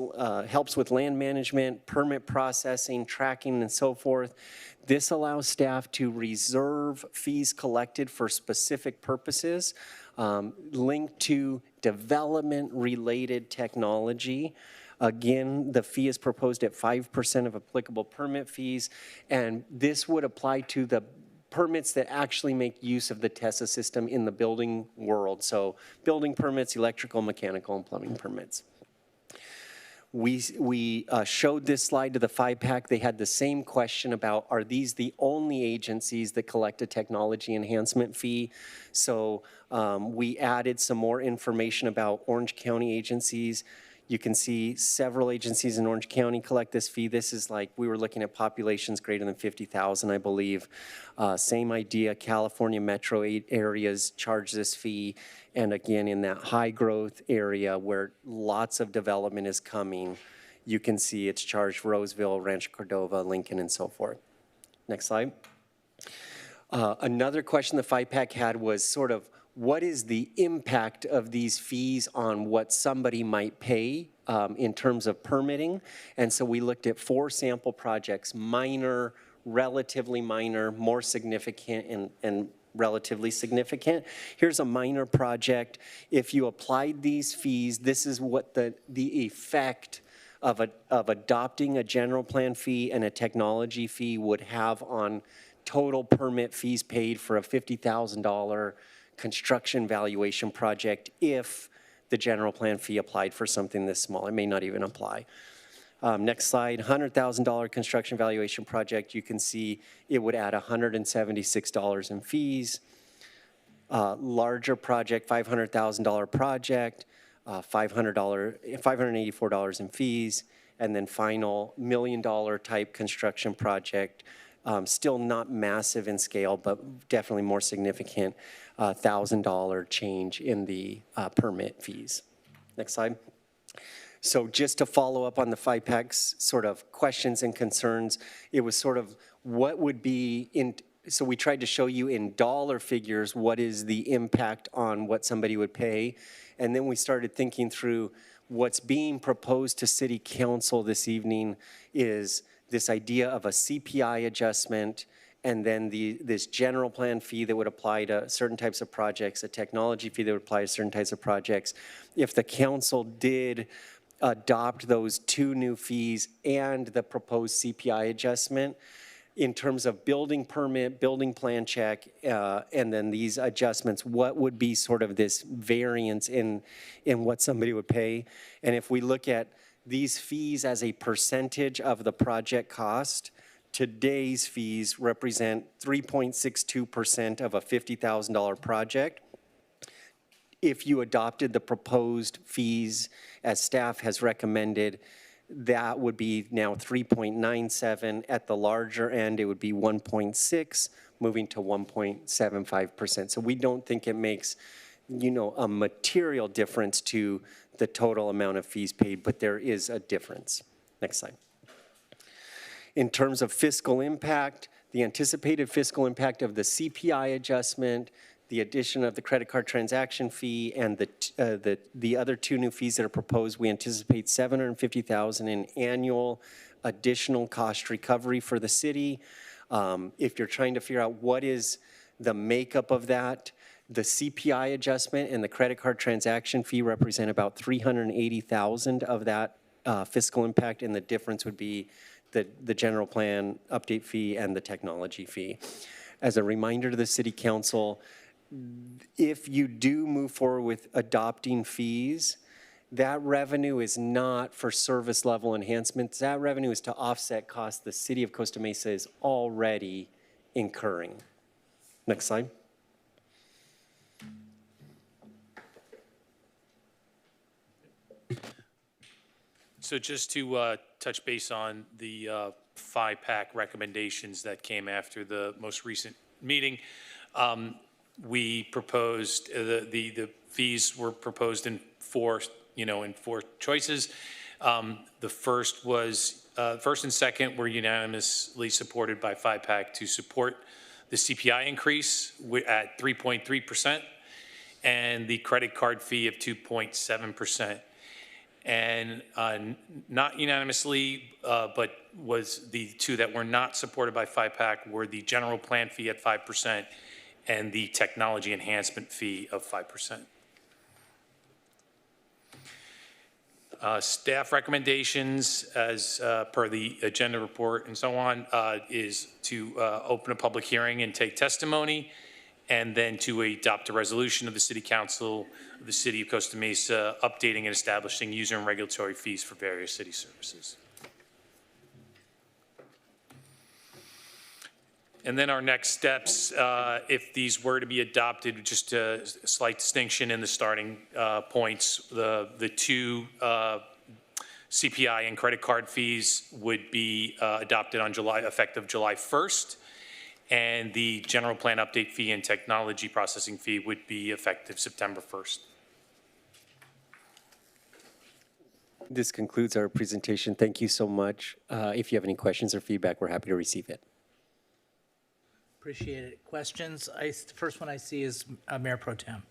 helps with land management, permit processing, tracking, and so forth. This allows staff to reserve fees collected for specific purposes linked to development-related technology. Again, the fee is proposed at 5% of applicable permit fees, and this would apply to the permits that actually make use of the TESA system in the building world. So building permits, electrical, mechanical, and plumbing permits. We showed this slide to the FIPAC. They had the same question about, are these the only agencies that collect a technology enhancement fee? So we added some more information about Orange County agencies. You can see several agencies in Orange County collect this fee. This is like, we were looking at populations greater than 50,000, I believe. Same idea, California metro areas charge this fee. And again, in that high growth area where lots of development is coming, you can see it's charged Roseville, Rancho Cordova, Lincoln, and so forth. Next slide. Another question the FIPAC had was sort of, what is the impact of these fees on what somebody might pay in terms of permitting? And so we looked at 4 sample projects, minor, relatively minor, more significant, and relatively significant. Here's a minor project. If you applied these fees, this is what the effect of adopting a general plan fee and a technology fee would have on total permit fees paid for a $50,000 construction valuation project if the general plan fee applied for something this small. It may not even apply. Next slide, $100,000 construction valuation project. You can see it would add $176 in fees. Larger project, $500,000 project, $584 in fees. And then final $1 million type construction project, still not massive in scale, but definitely more significant, $1,000 change in the permit fees. Next slide. So just to follow up on the FIPAC's sort of questions and concerns, it was sort of what would be in, so we tried to show you in dollar figures what is the impact on what somebody would pay. And then we started thinking through what's being proposed to City Council this evening is this idea of a CPI adjustment and then this general plan fee that would apply to certain types of projects, a technology fee that would apply to certain types of projects. If the council did adopt those 2 new fees and the proposed CPI adjustment, in terms of building permit, building plan check, and then these adjustments, what would be sort of this variance in what somebody would pay? And if we look at these fees as a percentage of the project cost, today's fees represent 3.62% of a $50,000 project. If you adopted the proposed fees as staff has recommended, that would be now 3.97. At the larger end, it would be 1.6, moving to 1.75%. So we don't think it makes, a material difference to the total amount of fees paid, but there is a difference. Next slide. In terms of fiscal impact, the anticipated fiscal impact of the CPI adjustment, the addition of the credit card transaction fee, and the other 2 new fees that are proposed, we anticipate $750,000 in annual additional cost recovery for the city. If you're trying to figure out what is the makeup of that, the CPI adjustment and the credit card transaction fee represent about $380,000 of that fiscal impact, and the difference would be the general plan update fee and the technology fee. As a reminder to the City Council, if you do move forward with adopting fees, that revenue is not for service level enhancements. That revenue is to offset costs the City of Costa Mesa is already incurring. Next slide. So just to touch base on the FIPAC recommendations that came after the most recent meeting, we proposed, the fees were proposed in 4 choices. The first and second were unanimously supported by FIPAC to support the CPI increase at 3.3% and the credit card fee of 2.7%. And not unanimously, but was the 2 that were not supported by FIPAC were the general plan fee at 5% and the technology enhancement fee of 5%. Staff recommendations, as per the agenda report and so on, is to open a public hearing and take testimony, and then to adopt a resolution of the City Council of the City of Costa Mesa updating and establishing user and regulatory fees for various city services. And then our next steps, if these were to be adopted, just a slight distinction in the starting points, the two CPI and credit card fees would be adopted on effective July 1st, and the general plan update fee and technology processing fee would be effective September 1st. This concludes our presentation. Thank you so much. If you have any questions or feedback, we're happy to receive it. Appreciate it. Questions? The first one I see is Mayor Pro Tem.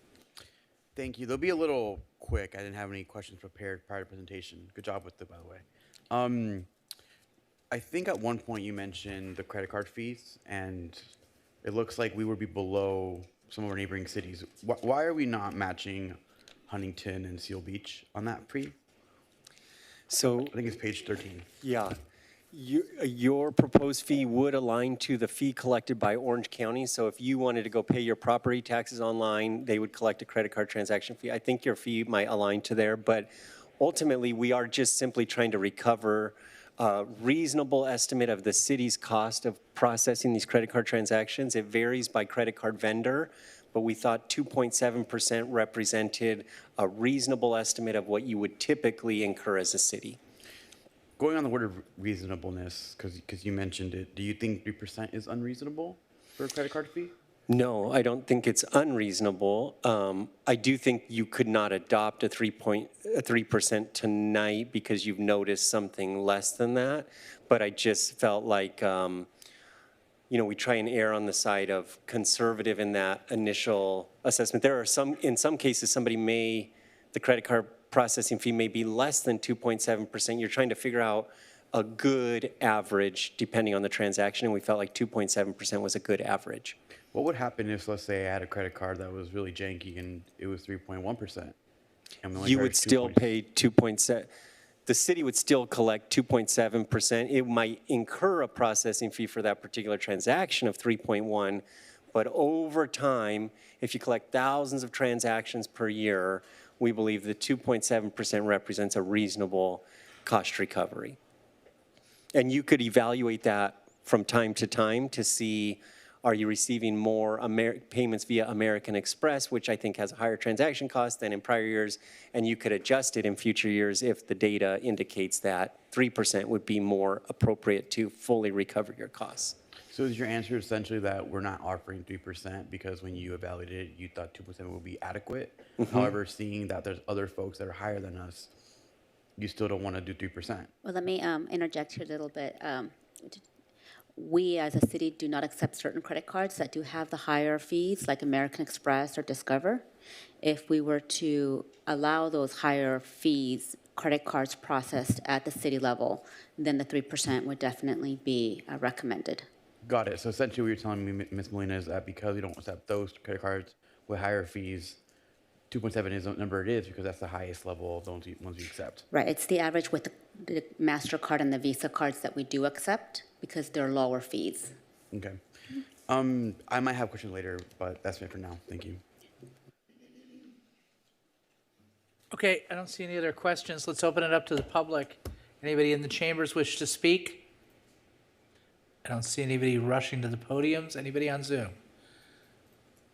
Thank you. They'll be a little quick. I didn't have any questions prepared prior to presentation. Good job with it, by the way. I think at one point you mentioned the credit card fees, and it looks like we would be below some of our neighboring cities. Why are we not matching Huntington and Seal Beach on that fee? So I think it's page 13. Yeah. Your proposed fee would align to the fee collected by Orange County. So if you wanted to go pay your property taxes online, they would collect a credit card transaction fee. I think your fee might align to there, but ultimately we are just simply trying to recover a reasonable estimate of the city's cost of processing these credit card transactions. It varies by credit card vendor, but we thought 2.7% represented a reasonable estimate of what you would typically incur as a city. Going on the word of reasonableness, because you mentioned it, do you think 3% is unreasonable for a credit card fee? No, I don't think it's unreasonable. I do think you could not adopt a 3% tonight because you've noticed something less than that. But I just felt like, we try and err on the side of conservative in that initial assessment. There are in some cases, the credit card processing fee may be less than 2.7%. You're trying to figure out a good average depending on the transaction, and we felt like 2.7% was a good average. What would happen if, let's say, I had a credit card that was really janky and it was 3.1%? You would still pay 2.7. The city would still collect 2.7%. It might incur a processing fee for that particular transaction of 3.1, but over time, if you collect thousands of transactions per year, we believe the 2.7% represents a reasonable cost recovery. And you could evaluate that from time to time to see, are you receiving more payments via American Express, which I think has a higher transaction cost than in prior years, and you could adjust it in future years if the data indicates that 3% would be more appropriate to fully recover your costs. So is your answer essentially that we're not offering 3% because when you evaluated it, you thought 2% would be adequate? Mm-hmm. However, seeing that there's other folks that are higher than us, you still don't want to do 3%? Well, let me interject here a little bit. We as a city do not accept certain credit cards that do have the higher fees, like American Express or Discover. If we were to allow those higher fees, credit cards processed at the city level, then the 3% would definitely be recommended. Got it. So essentially what you're telling me, Ms. Molina, is that because we don't accept those credit cards with higher fees, 2.7 is the number it is because that's the highest level of the ones we accept. Right. It's the average with the MasterCard and the Visa cards that we do accept because they're lower fees. Okay. I might have questions later, but that's it for now. Thank you. Okay, I don't see any other questions. Let's open it up to the public. Anybody in the chambers wish to speak? I don't see anybody rushing to the podiums. Anybody on Zoom?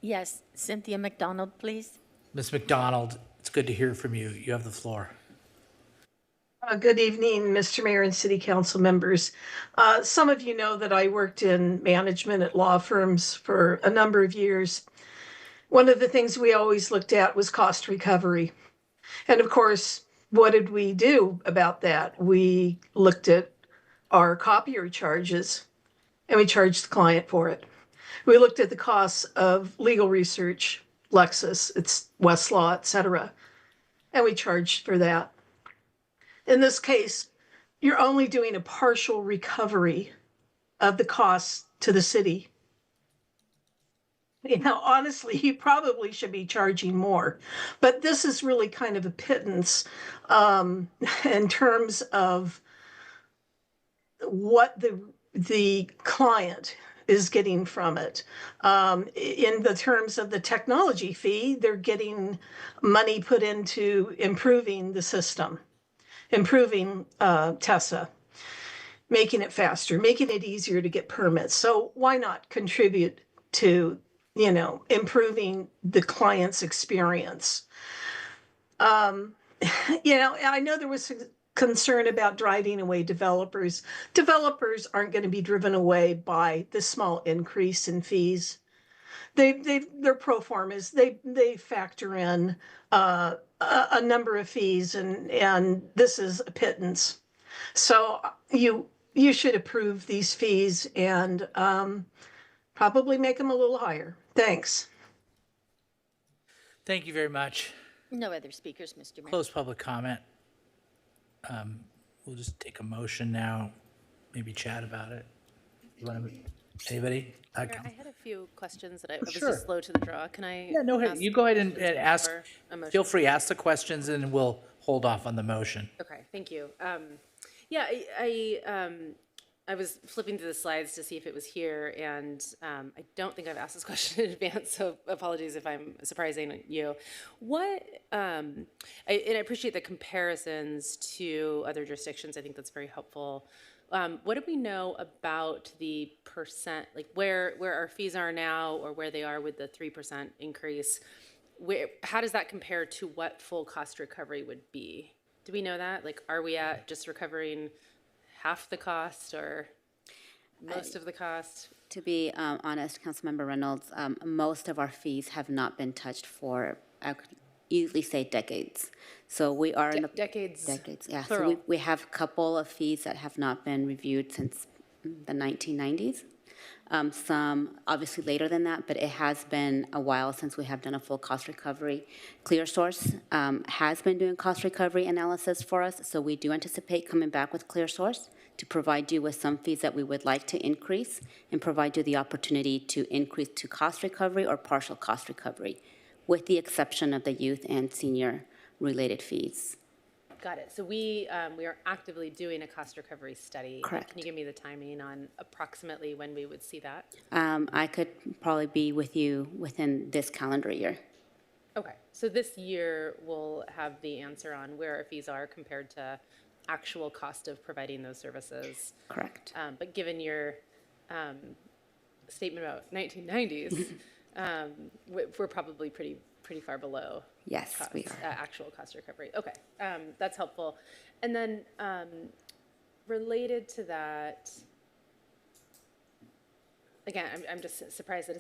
Yes, Cynthia McDonald, please. Ms. McDonald, it's good to hear from you. You have the floor. Good evening, Mr. Mayor and City Council members. Some of you know that I worked in management at law firms for a number of years. One of the things we always looked at was cost recovery. And of course, what did we do about that? We looked at our copier charges and we charged the client for it. We looked at the costs of legal research, Lexis, it's Westlaw, et cetera, and we charged for that. In this case, you're only doing a partial recovery of the costs to the city. Honestly, he probably should be charging more. But this is really kind of a pittance in terms of what the client is getting from it. In the terms of the technology fee, they're getting money put into improving the system, improving TESA, making it faster, making it easier to get permits. So why not contribute to, improving the client's experience? I know there was concern about driving away developers. Developers aren't going to be driven away by the small increase in fees. They're pro formas. They factor in a number of fees, and this is a pittance. So you should approve these fees and probably make them a little higher. Thanks. Thank you very much. No other speakers, Mr. Mayor. Close public comment. We'll just take a motion now, maybe chat about it. You want to, anybody? I had a few questions that I was Sure. just slow to the draw. Can I? Yeah, no, ask you go ahead and questions ask, before a motion? feel free, ask the questions and we'll hold off on the motion. Okay, thank you. Yeah, I was flipping through the slides to see if it was here, and I don't think I've asked this question in advance, so apologies if I'm surprising you. What, and I appreciate the comparisons to other jurisdictions. I think that's very helpful. What do we know about the percent, like where our fees are now or where they are with the 3% increase? How does that compare to what full cost recovery would be? Do we know that? Like, are we at just recovering half the cost or most of the cost? To be honest, Councilmember Reynolds, most of our fees have not been touched for, I could easily say, decades. So we are in the decades. Decades, yeah. Plural. So we have a couple of fees that have not been reviewed since the 1990s. Some obviously later than that, but it has been a while since we have done a full cost recovery. ClearSource has been doing cost recovery analysis for us, so we do anticipate coming back with ClearSource to provide you with some fees that we would like to increase and provide you the opportunity to increase to cost recovery or partial cost recovery, with the exception of the youth and senior related fees. Got it. So we are actively doing a cost recovery study. Correct. Can you give me the timing on approximately when we would see that? I could probably be with you within this calendar year. Okay. So this year we'll have the answer on where our fees are compared to actual cost of providing those services. Correct. But given your statement about 1990s, we're probably pretty far below. Yes, cost, we are. Actual cost recovery. Okay, that's helpful. And then related to that, again, I'm just surprised that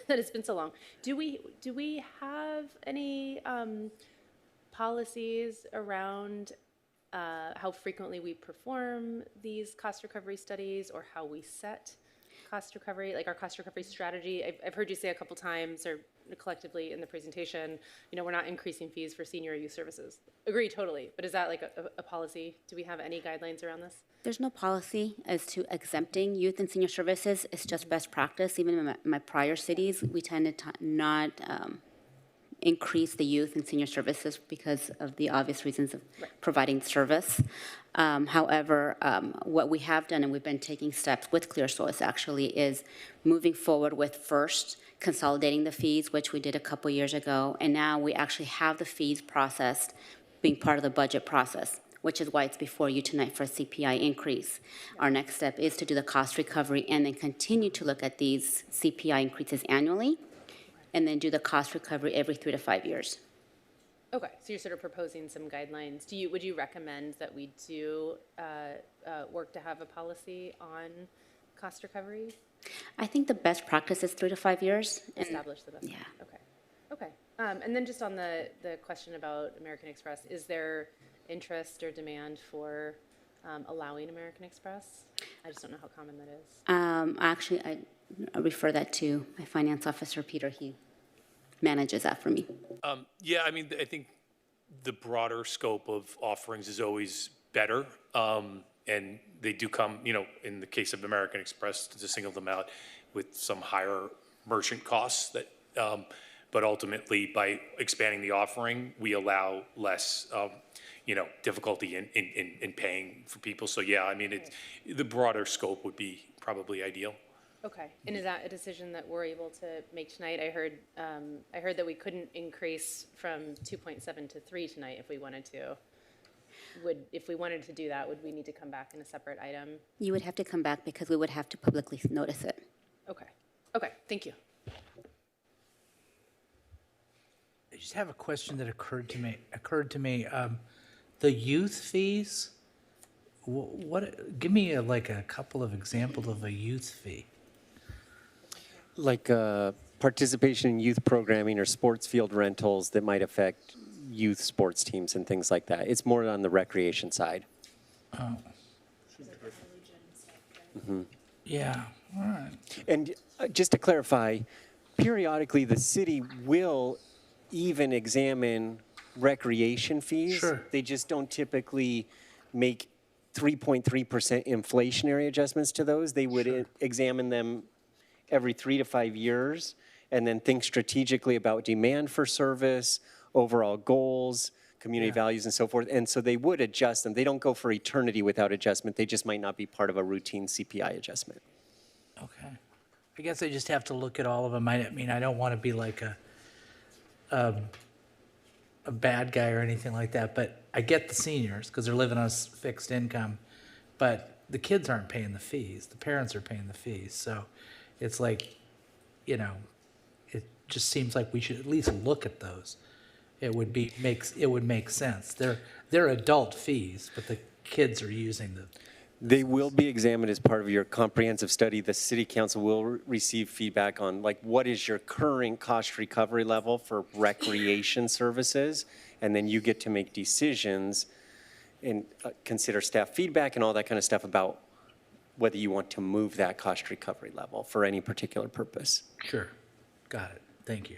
it's been so long. Do we have any policies around how frequently we perform these cost recovery studies or how we set cost recovery, like our cost recovery strategy? I've heard you say a couple times or collectively in the presentation, we're not increasing fees for senior youth services. Agree totally, but is that like a policy? Do we have any guidelines around this? There's no policy as to exempting youth and senior services. It's just best practice. Even in my prior cities, we tended to not increase the youth and senior services because of the obvious reasons of providing service. However, what we have done, and we've been taking steps with ClearSource actually, is moving forward with first consolidating the fees, which we did a couple years ago, and now we actually have the fees processed being part of the budget process, which is why it's before you tonight for a CPI increase. Our next step is to do the cost recovery and then continue to look at these CPI increases annually, and then do the cost recovery every 3 to 5 years. Okay, so you're sort of proposing some guidelines. Would you recommend that we do work to have a policy on cost recovery? I think the best practice is 3 to 5 years. Establish the best. Yeah. Okay. And then just on the question about American Express, is there interest or demand for allowing American Express? I just don't know how common that is. Actually, I refer that to my finance officer, Peter. He manages that for me. Yeah, I mean, I think the broader scope of offerings is always better. And they do come, in the case of American Express, to single them out, with some higher merchant costs that But ultimately, by expanding the offering, we allow less, difficulty in paying for people. So yeah, I mean, the broader scope would be probably ideal. Okay, and is that a decision that we're able to make tonight? I heard that we couldn't increase from 2.7 to 3 tonight if we wanted to. If we wanted to do that, would we need to come back in a separate item? You would have to come back because we would have to publicly notice it. Okay, thank you. I just have a question that occurred to me. The youth fees, give me a couple of examples of a youth fee. Like participation in youth programming or sports field rentals that might affect youth sports teams and things like that. It's more on the recreation side. Oh. Mm-hmm. Yeah, all right. And just to clarify, periodically the city will even examine recreation fees. Sure. They just don't typically make 3.3% inflationary adjustments to those. They would examine them every 3 to 5 years and then think strategically about demand for service, overall goals, community values, and so forth. And so they would adjust them. They don't go for eternity without adjustment. They just might not be part of a routine CPI adjustment. Okay. I guess I just have to look at all of them. I mean, I don't want to be like a bad guy or anything like that, but I get the seniors because they're living on a fixed income, but the kids aren't paying the fees. The parents are paying the fees. So it's like, it just seems like we should at least look at those. It would make sense. They're adult fees, but the kids are using the. They will be examined as part of your comprehensive study. The city council will receive feedback on what is your current cost recovery level for recreation services, and then you get to make decisions and consider staff feedback and all that kind of stuff about whether you want to move that cost recovery level for any particular purpose. Sure, got it. Thank you.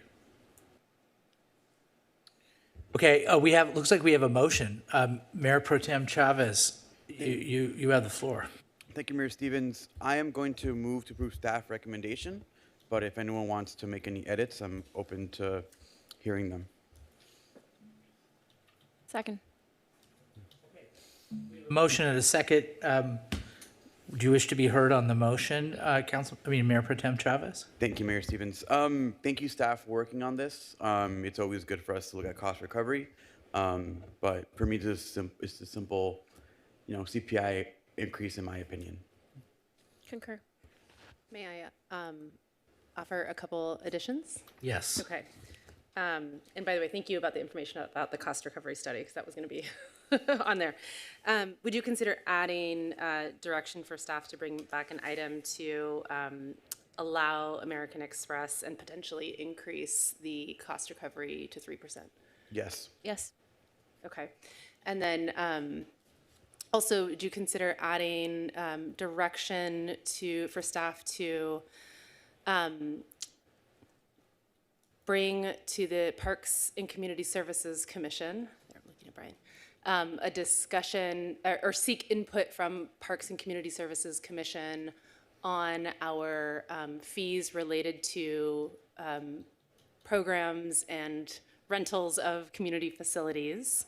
Okay, looks like we have a motion. Mayor Pro Tem Chavez, you have the floor. Thank you, Mayor Stevens. I am going to move to approve staff recommendation, but if anyone wants to make any edits, I'm open to hearing them. Second. Motion and a second. Do you wish to be heard on the motion, Mayor Pro Tem Chavez? Thank you, Mayor Stevens. Thank you, staff, for working on this. It's always good for us to look at cost recovery, but for me, it's a simple, CPI increase, in my opinion. Concur. May I offer a couple additions? Yes. Okay. And by the way, thank you about the information about the cost recovery study, because that was going to be on there. Would you consider adding direction for staff to bring back an item to allow American Express and potentially increase the cost recovery to 3%? Yes. Yes. Okay. And then also, would you consider adding direction for staff to bring to the Parks and Community Services Commission, I'm looking at Brian, a discussion or seek input from Parks and Community Services Commission on our fees related to programs and rentals of community facilities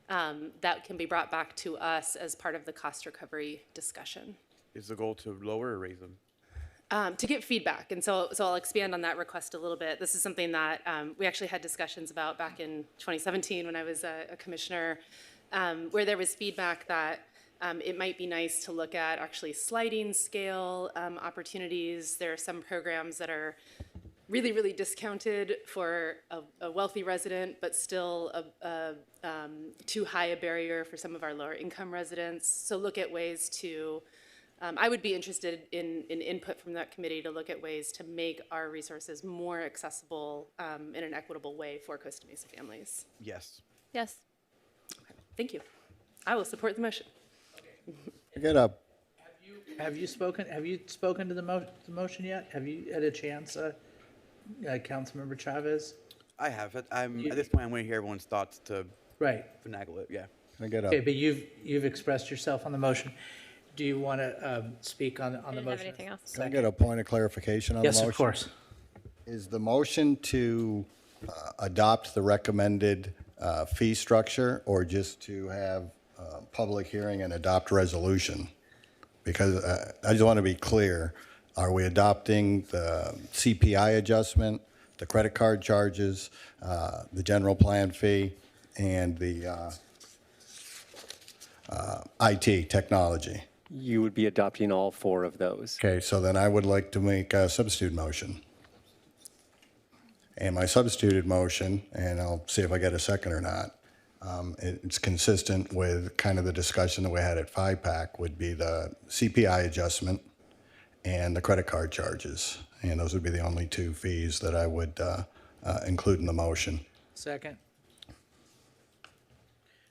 that can be brought back to us as part of the cost recovery discussion. Is the goal to lower or raise them? To get feedback, and so I'll expand on that request a little bit. This is something that we actually had discussions about back in 2017 when I was a commissioner, where there was feedback that it might be nice to look at actually sliding scale opportunities. There are some programs that are really, really discounted for a wealthy resident, but still too high a barrier for some of our lower income residents. So look at ways to I would be interested in input from that committee to look at ways to make our resources more accessible in an equitable way for Costa Mesa families. Yes. Yes. Okay. Thank you. I will support the motion. Get up. Have you spoken to the motion yet? Have you had a chance, Councilmember Chavez? I have. At this point, I'm going to hear everyone's thoughts to finagle it. Yeah. Can I get up? Okay, but you've expressed yourself on the motion. Do you want to speak on the motion? Have anything else? Can I get a point of clarification on the motion? Yes, of course. Is the motion to adopt the recommended fee structure, or just to have public hearing and adopt resolution? Because I just want to be clear, are we adopting the CPI adjustment, the credit card charges, the general plan fee, and the IT, technology? You would be adopting all 4 of those. Okay, so then I would like to make a substitute motion. And my substituted motion, and I'll see if I get a second or not, it's consistent with kind of the discussion that we had at 5PAC, would be the CPI adjustment and the credit card charges. And those would be the only 2 fees that I would include in the motion. Second.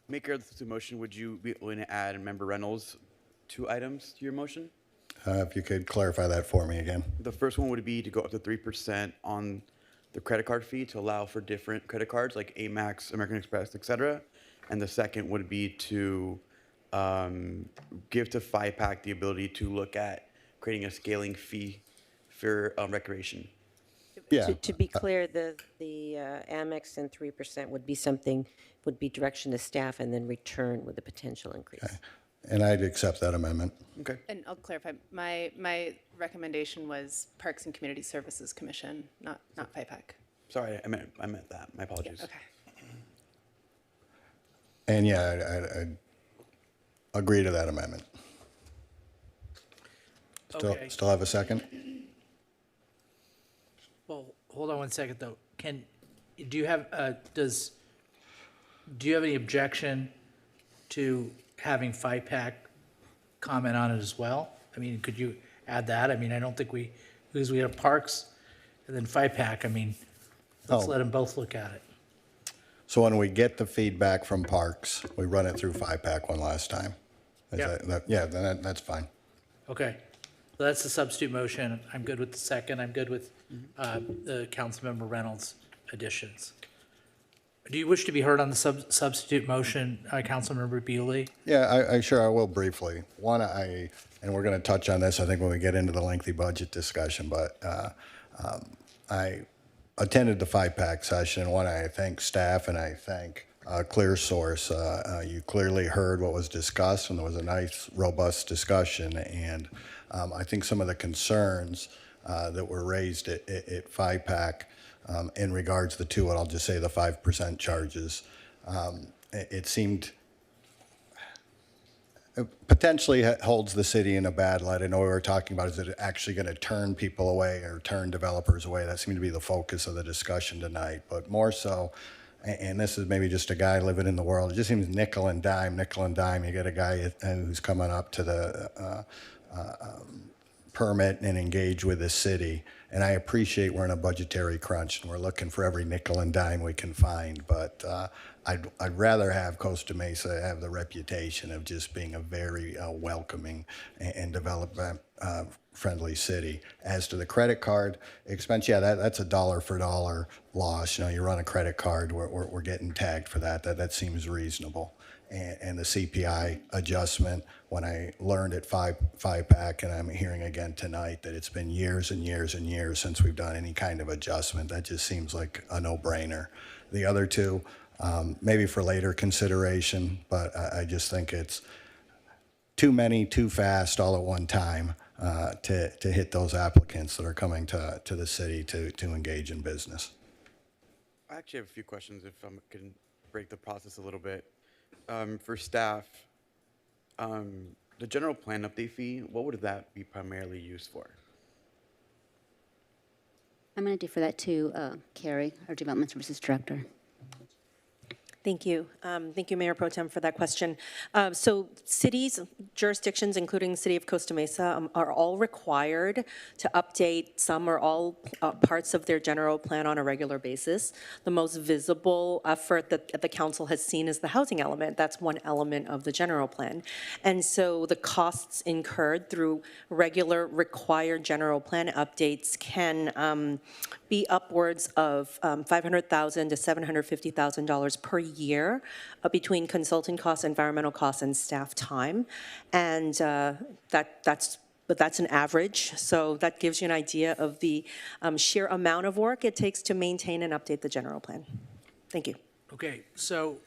Maker of the motion, would you be willing to add Member Reynolds' 2 items to your motion? If you could clarify that for me again. The first one would be to go up to 3% on the credit card fee to allow for different credit cards like Amex, American Express, et cetera. And the second would be to give to FIPAC the ability to look at creating a scaling fee for recreation. Yeah. To be clear, the Amex and 3% would be direction to staff and then return with a potential increase. Okay. And I'd accept that amendment. Okay. And I'll clarify, my recommendation was Parks and Community Services Commission, not FIPAC. Sorry, I meant that. My apologies. Okay. And yeah, I agree to that amendment. Okay. Still have a second? Well, hold on one second, though. Do you have any objection to having FIPAC comment on it as well? I mean, could you add that? I mean, I don't think because we have Parks and then FIPAC, I mean, let's let them both look at it. So when we get the feedback from Parks, we run it through FIPAC one last time? Yeah, then that's fine. Okay. So that's the substitute motion. I'm good with the second. I'm good with the Councilmember Reynolds additions. Do you wish to be heard on the substitute motion, Councilmember Bewley? Yeah, I will briefly. One, and we're going to touch on this, I think, when we get into the lengthy budget discussion, but I attended the FIPAC session. One, I thank staff and I thank ClearSource. You clearly heard what was discussed, and there was a nice, robust discussion. And I think some of the concerns that were raised at FIPAC in regards to what I'll just say the 5% charges, it seemed potentially holds the city in a bad light. I know we were talking about, is it actually going to turn people away or turn developers away? That seemed to be the focus of the discussion tonight. But more so, and this is maybe just a guy living in the world, it just seems nickel and dime. You get a guy who's coming up to the permit and engage with the city. And I appreciate we're in a budgetary crunch and we're looking for every nickel and dime we can find. But I'd rather have Costa Mesa have the reputation of just being a very welcoming and development friendly city. As to the credit card expense, yeah, that's a dollar for dollar loss. You know, you run a credit card, we're getting tagged for that. That seems reasonable. And the CPI adjustment, when I learned at FIPAC, and I'm hearing again tonight that it's been years and years and years since we've done any kind of adjustment, that just seems like a no-brainer. The other two, maybe for later consideration, but I just think it's too many, too fast, all at one time to hit those applicants that are coming to the city to engage in business. I actually have a few questions if I can break the process a little bit. For staff, the general plan update fee, what would that be primarily used for? I'm going to defer that to Carrie, our Development Services Director. Thank you. Thank you, Mayor Pro Tem, for that question. So cities, jurisdictions, including the city of Costa Mesa, are all required to update some or all parts of their general plan on a regular basis. The most visible effort that the council has seen is the housing element. That's one element of the general plan. And so the costs incurred through regular required general plan updates can be upwards of $500,000 to $750,000 per year between consulting costs, environmental costs, and staff time. And that's but that's an average. So that gives you an idea of the sheer amount of work it takes to maintain and update the general plan. Thank you. Okay, so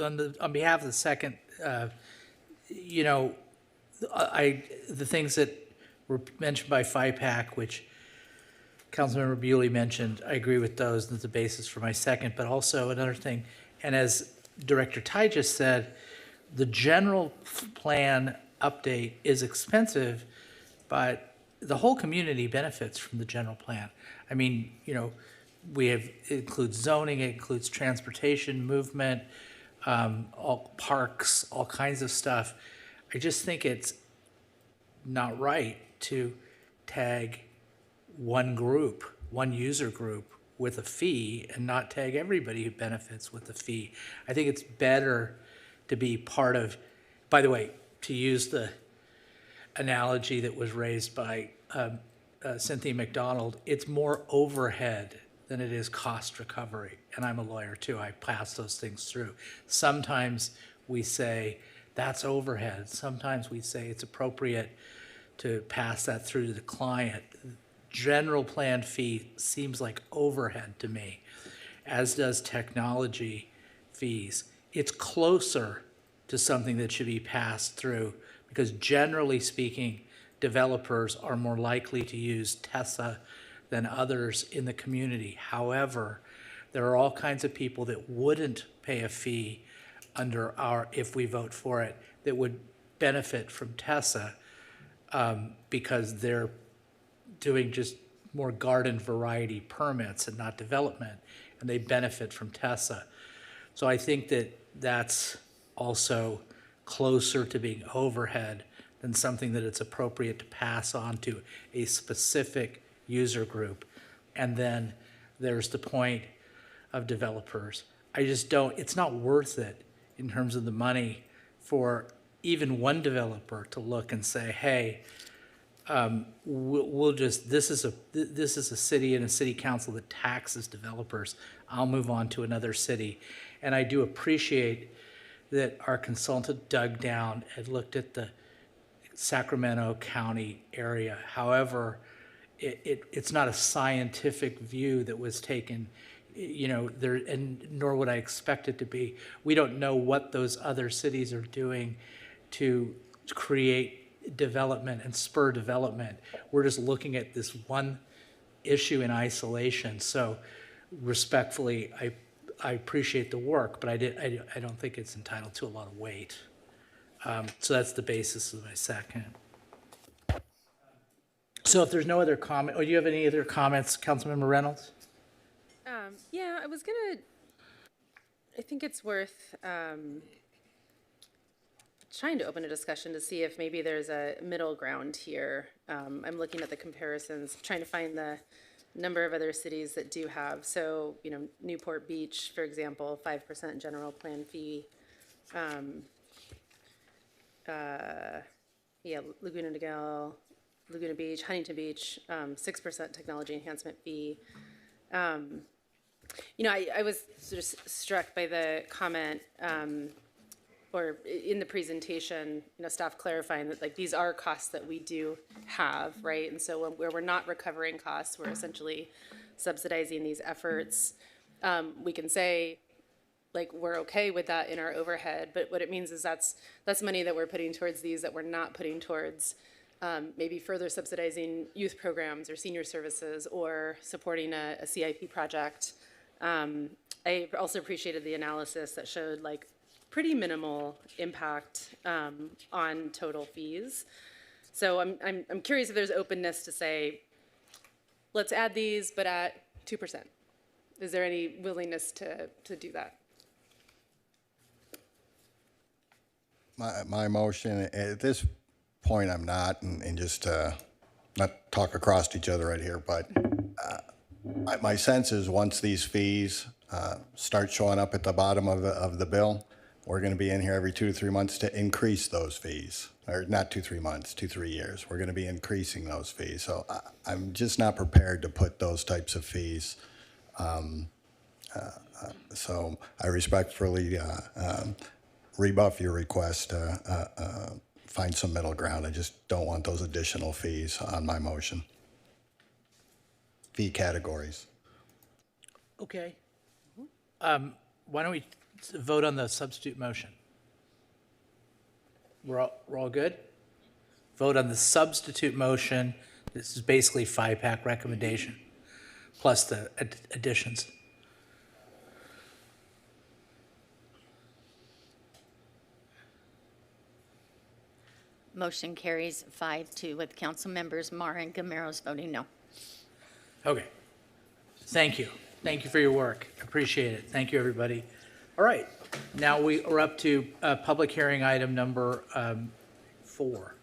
on behalf of the second, the things that were mentioned by FIPAC, which Councilmember Bewley mentioned, I agree with those. That's the basis for my second. But also another thing, and as Director Tai just said, the general plan update is expensive, but the whole community benefits from the general plan. I mean, it includes zoning, it includes transportation, movement, all parks, all kinds of stuff. I just think it's not right to tag one group, one user group with a fee and not tag everybody who benefits with a fee. I think it's better to be part of, by the way, to use the analogy that was raised by Cynthia McDonald, it's more overhead than it is cost recovery. And I'm a lawyer too, I pass those things through. Sometimes we say that's overhead. Sometimes we say it's appropriate to pass that through to the client. General plan fee seems like overhead to me, as does technology fees. It's closer to something that should be passed through because generally speaking, developers are more likely to use TESA than others in the community. However, there are all kinds of people that wouldn't pay a fee under if we vote for it, that would benefit from TESA because they're doing just more garden variety permits and not development, and they benefit from TESA. So I think that that's also closer to being overhead than something that it's appropriate to pass on to a specific user group. And then there's the point of developers. I just don't, it's not worth it in terms of the money for even one developer to look and say, hey, we'll just, this is a city and a city council that taxes developers. I'll move on to another city. And I do appreciate that our consultant dug down and looked at the Sacramento County area. However, it's not a scientific view that was taken, and nor would I expect it to be. We don't know what those other cities are doing to create development and spur development. We're just looking at this one issue in isolation. So respectfully, I appreciate the work, but I don't think it's entitled to a lot of weight. So that's the basis of my second. So if there's no other comment, or do you have any other comments, Councilmember Reynolds? Yeah, I think it's worth trying to open a discussion to see if maybe there's a middle ground here. I'm looking at the comparisons, trying to find the number of other cities that do have. So, Newport Beach, for example, 5% general plan fee. Laguna Niguel, Laguna Beach, Huntington Beach, 6% technology enhancement fee. I was sort of struck by the comment or in the presentation, staff clarifying that these are costs that we do have, right? And so where we're not recovering costs, we're essentially subsidizing these efforts. We can say, we're okay with that in our overhead, but what it means is that's money that we're putting towards these that we're not putting towards maybe further subsidizing youth programs or senior services or supporting a CIP project. I also appreciated the analysis that showed pretty minimal impact on total fees. So I'm curious if there's openness to say, let's add these, but at 2%. Is there any willingness to do that? My motion, at this point, I'm not, and just not talk across each other right here, but my sense is once these fees start showing up at the bottom of the bill, we're going to be in here every 2 to 3 months to increase those fees. Or not 2 to 3 months, 2 to 3 years. We're going to be increasing those fees. So I'm just not prepared to put those types of fees. So I respectfully rebuff your request find some middle ground. I just don't want those additional fees on my motion. Fee categories. Okay. Why don't we vote on the substitute motion? We're all good? Vote on the substitute motion. This is basically 5-pack recommendation, plus the additions. Motion carries 5-2 with council members Mar and Gameros voting no. Okay. Thank you. Thank you for your work. Appreciate it. Thank you, everybody. All right. Now we are up to public hearing item number 4.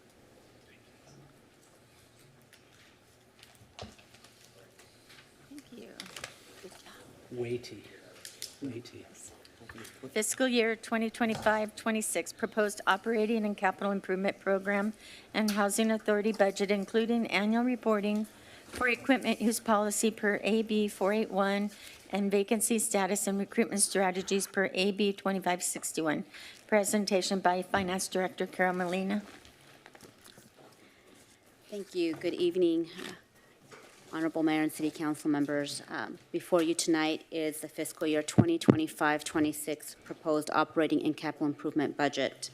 Thank you. Weighty. Fiscal year 2025-26 proposed operating and capital improvement program and housing authority budget, including annual reporting for equipment use policy per AB 481 and vacancy status and recruitment strategies per AB 2561. Presentation by Finance Director Carol Molina. Thank you. Good evening, Honorable Mayor and City Council members. Before you tonight is the fiscal year 2025-26 proposed operating and capital improvement budget.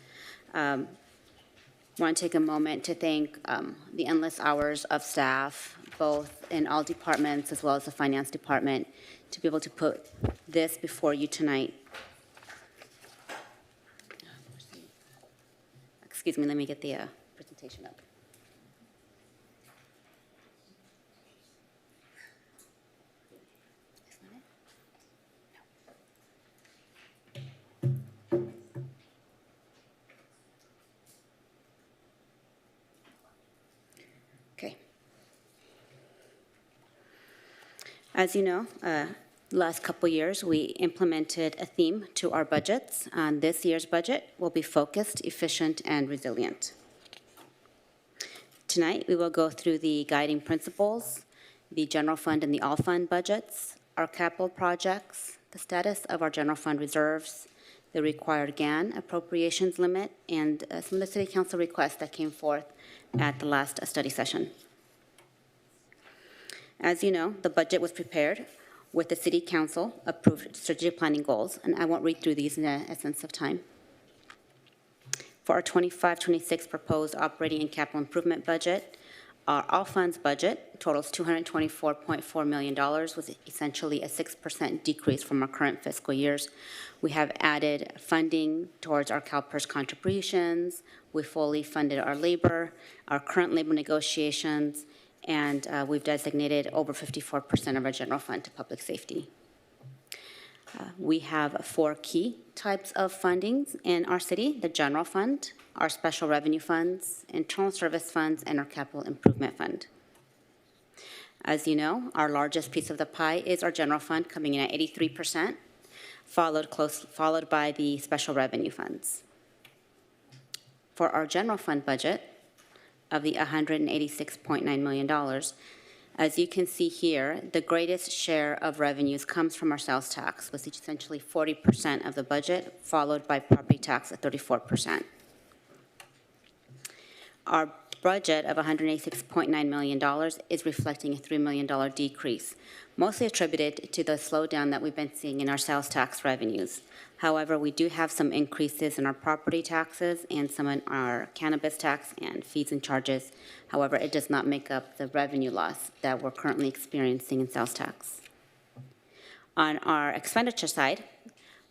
I want to take a moment to thank the endless hours of staff, both in all departments as well as the finance department, to be able to put this before you tonight. Excuse me, let me get the presentation up. Okay. As you know, last couple years, we implemented a theme to our budgets. This year's budget will be focused, efficient, and resilient. Tonight, we will go through the guiding principles, the general fund and the all fund budgets, our capital projects, the status of our general fund reserves, the required GAN appropriations limit, and some of the City Council requests that came forth at the last study session. As you know, the budget was prepared with the City Council approved strategic planning goals, and I won't read through these in the essence of time. For our 25-26 proposed operating and capital improvement budget, our all funds budget totals $224.4 million, was essentially a 6% decrease from our current fiscal years. We have added funding towards our CalPERS contributions. We fully funded our labor, our current labor negotiations, and we've designated over 54% of our general fund to public safety. We have 4 key types of fundings in our city: the general fund, our special revenue funds, internal service funds, and our capital improvement fund. As you know, our largest piece of the pie is our general fund, coming in at 83%, followed by the special revenue funds. For our general fund budget of the $186.9 million, as you can see here, the greatest share of revenues comes from our sales tax, with essentially 40% of the budget, followed by property tax at 34%. Our budget of $186.9 million is reflecting a $3 million decrease, mostly attributed to the slowdown that we've been seeing in our sales tax revenues. However, we do have some increases in our property taxes and some in our cannabis tax and fees and charges. However, it does not make up the revenue loss that we're currently experiencing in sales tax. On our expenditure side,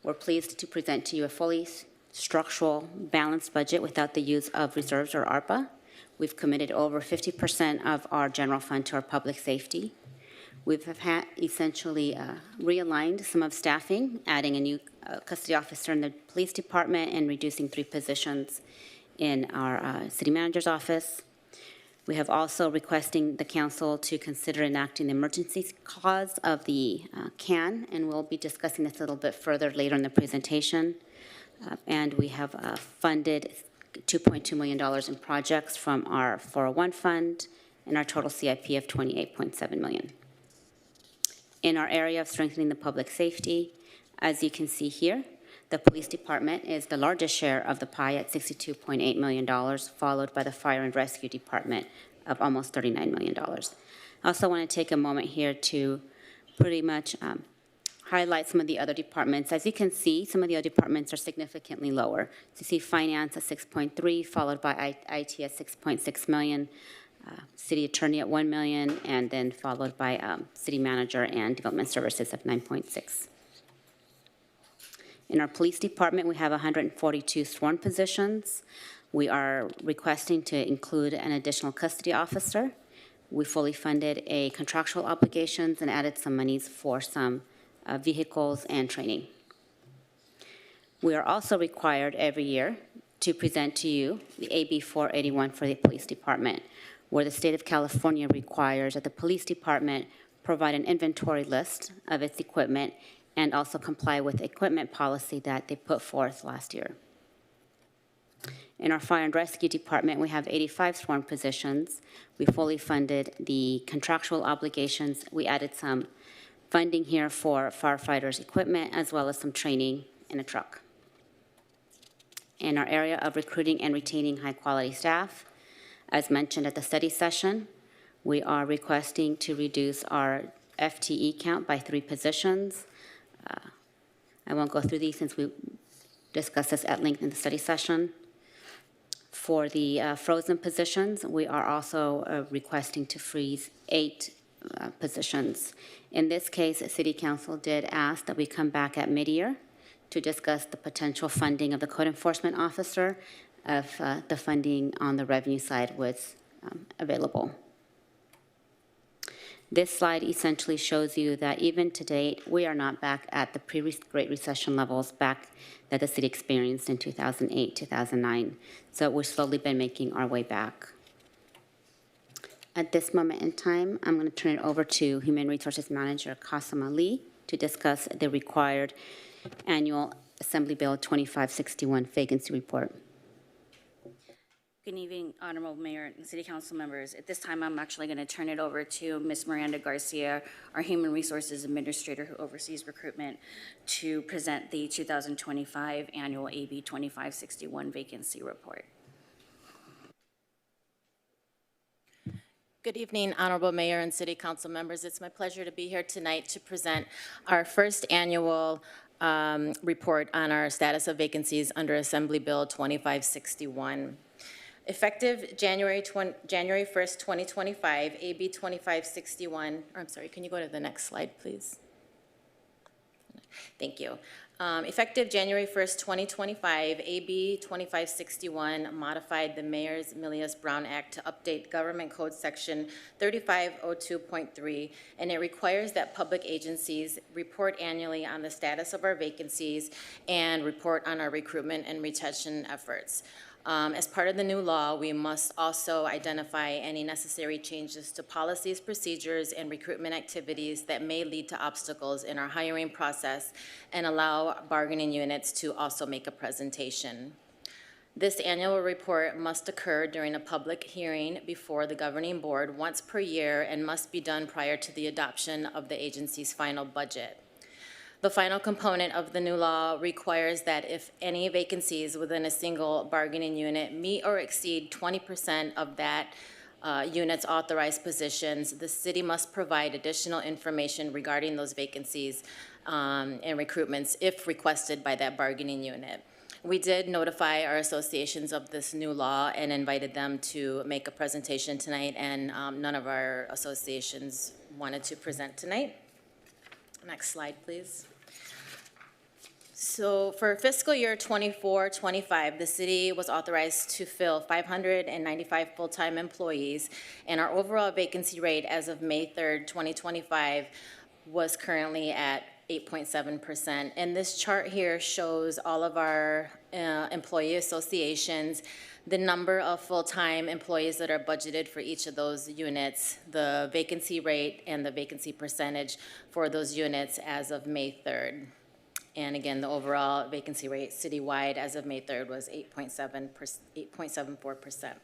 we're pleased to present to you a fully structural, balanced budget without the use of reserves or ARPA. We've committed over 50% of our general fund to our public safety. We've essentially realigned some of staffing, adding a new custody officer in the police department and reducing 3 positions in our city manager's office. We have also requesting the council to consider enacting the emergency clause of the CAN, and we'll be discussing this a little bit further later in the presentation. And we have funded $2.2 million in projects from our 401 fund and our total CIP of $28.7 million. In our area of strengthening the public safety, as you can see here, The police department is the largest share of the pie at $62.8 million, followed by the fire and rescue department of almost $39 million. I also want to take a moment here to pretty much highlight some of the other departments. As you can see, some of the other departments are significantly lower. So you see finance at 6.3, followed by IT at 6.6 million, city attorney at 1 million, and then followed by city manager and development services of 9.6. In our police department, we have 142 sworn positions. We are requesting to include an additional custody officer. We fully funded a contractual obligations and added some monies for some vehicles and training. We are also required every year to present to you the AB 481 for the police department, where the state of California requires that the police department provide an inventory list of its equipment and also comply with the equipment policy that they put forth last year. In our fire and rescue department, we have 85 sworn positions. We fully funded the contractual obligations. We added some funding here for firefighters' equipment, as well as some training in a truck. In our area of recruiting and retaining high-quality staff, as mentioned at the study session, we are requesting to reduce our FTE count by 3 positions. I won't go through these since we discussed this at length in the study session. For the frozen positions, we are also requesting to freeze 8 positions. In this case, City Council did ask that we come back at mid-year to discuss the potential funding of the code enforcement officer if the funding on the revenue side was available. This slide essentially shows you that even to date, we are not back at the pre-Great Recession levels back that the city experienced in 2008, 2009. So we've slowly been making our way back. At this moment in time, I'm going to turn it over to Human Resources Manager Kasama Lee to discuss the required annual Assembly Bill 2561 vacancy report. Good evening, Honorable Mayor and City Council members. At this time, I'm actually going to turn it over to Ms. Miranda Garcia, our Human Resources Administrator who oversees recruitment, to present the 2025 annual AB 2561 vacancy report. Good evening, Honorable Mayor and City Council members. It's my pleasure to be here tonight to present our first annual report on our status of vacancies under Assembly Bill 2561. Effective January 1st, 2025, AB 2561, I'm sorry, can you go to the next slide, please? Thank you. Effective January 1st, 2025, AB 2561 modified the Mayor's Milius-Brown Act to update Government Code Section 3502.3, and it requires that public agencies report annually on the status of our vacancies and report on our recruitment and retention efforts. As part of the new law, we must also identify any necessary changes to policies, procedures, and recruitment activities that may lead to obstacles in our hiring process and allow bargaining units to also make a presentation. This annual report must occur during a public hearing before the governing board once per year and must be done prior to the adoption of the agency's final budget. The final component of the new law requires that if any vacancies within a single bargaining unit meet or exceed 20% of that unit's authorized positions, the city must provide additional information regarding those vacancies and recruitments if requested by that bargaining unit. We did notify our associations of this new law and invited them to make a presentation tonight, and none of our associations wanted to present tonight. Next slide, please. So for fiscal year 24-25, the city was authorized to fill 595 full-time employees, and our overall vacancy rate as of May 3rd, 2025 was currently at 8.7%. And this chart here shows all of our employee associations, the number of full-time employees that are budgeted for each of those units, the vacancy rate and the vacancy percentage for those units as of May 3rd. And again, the overall vacancy rate citywide as of May 3rd was 8.74%.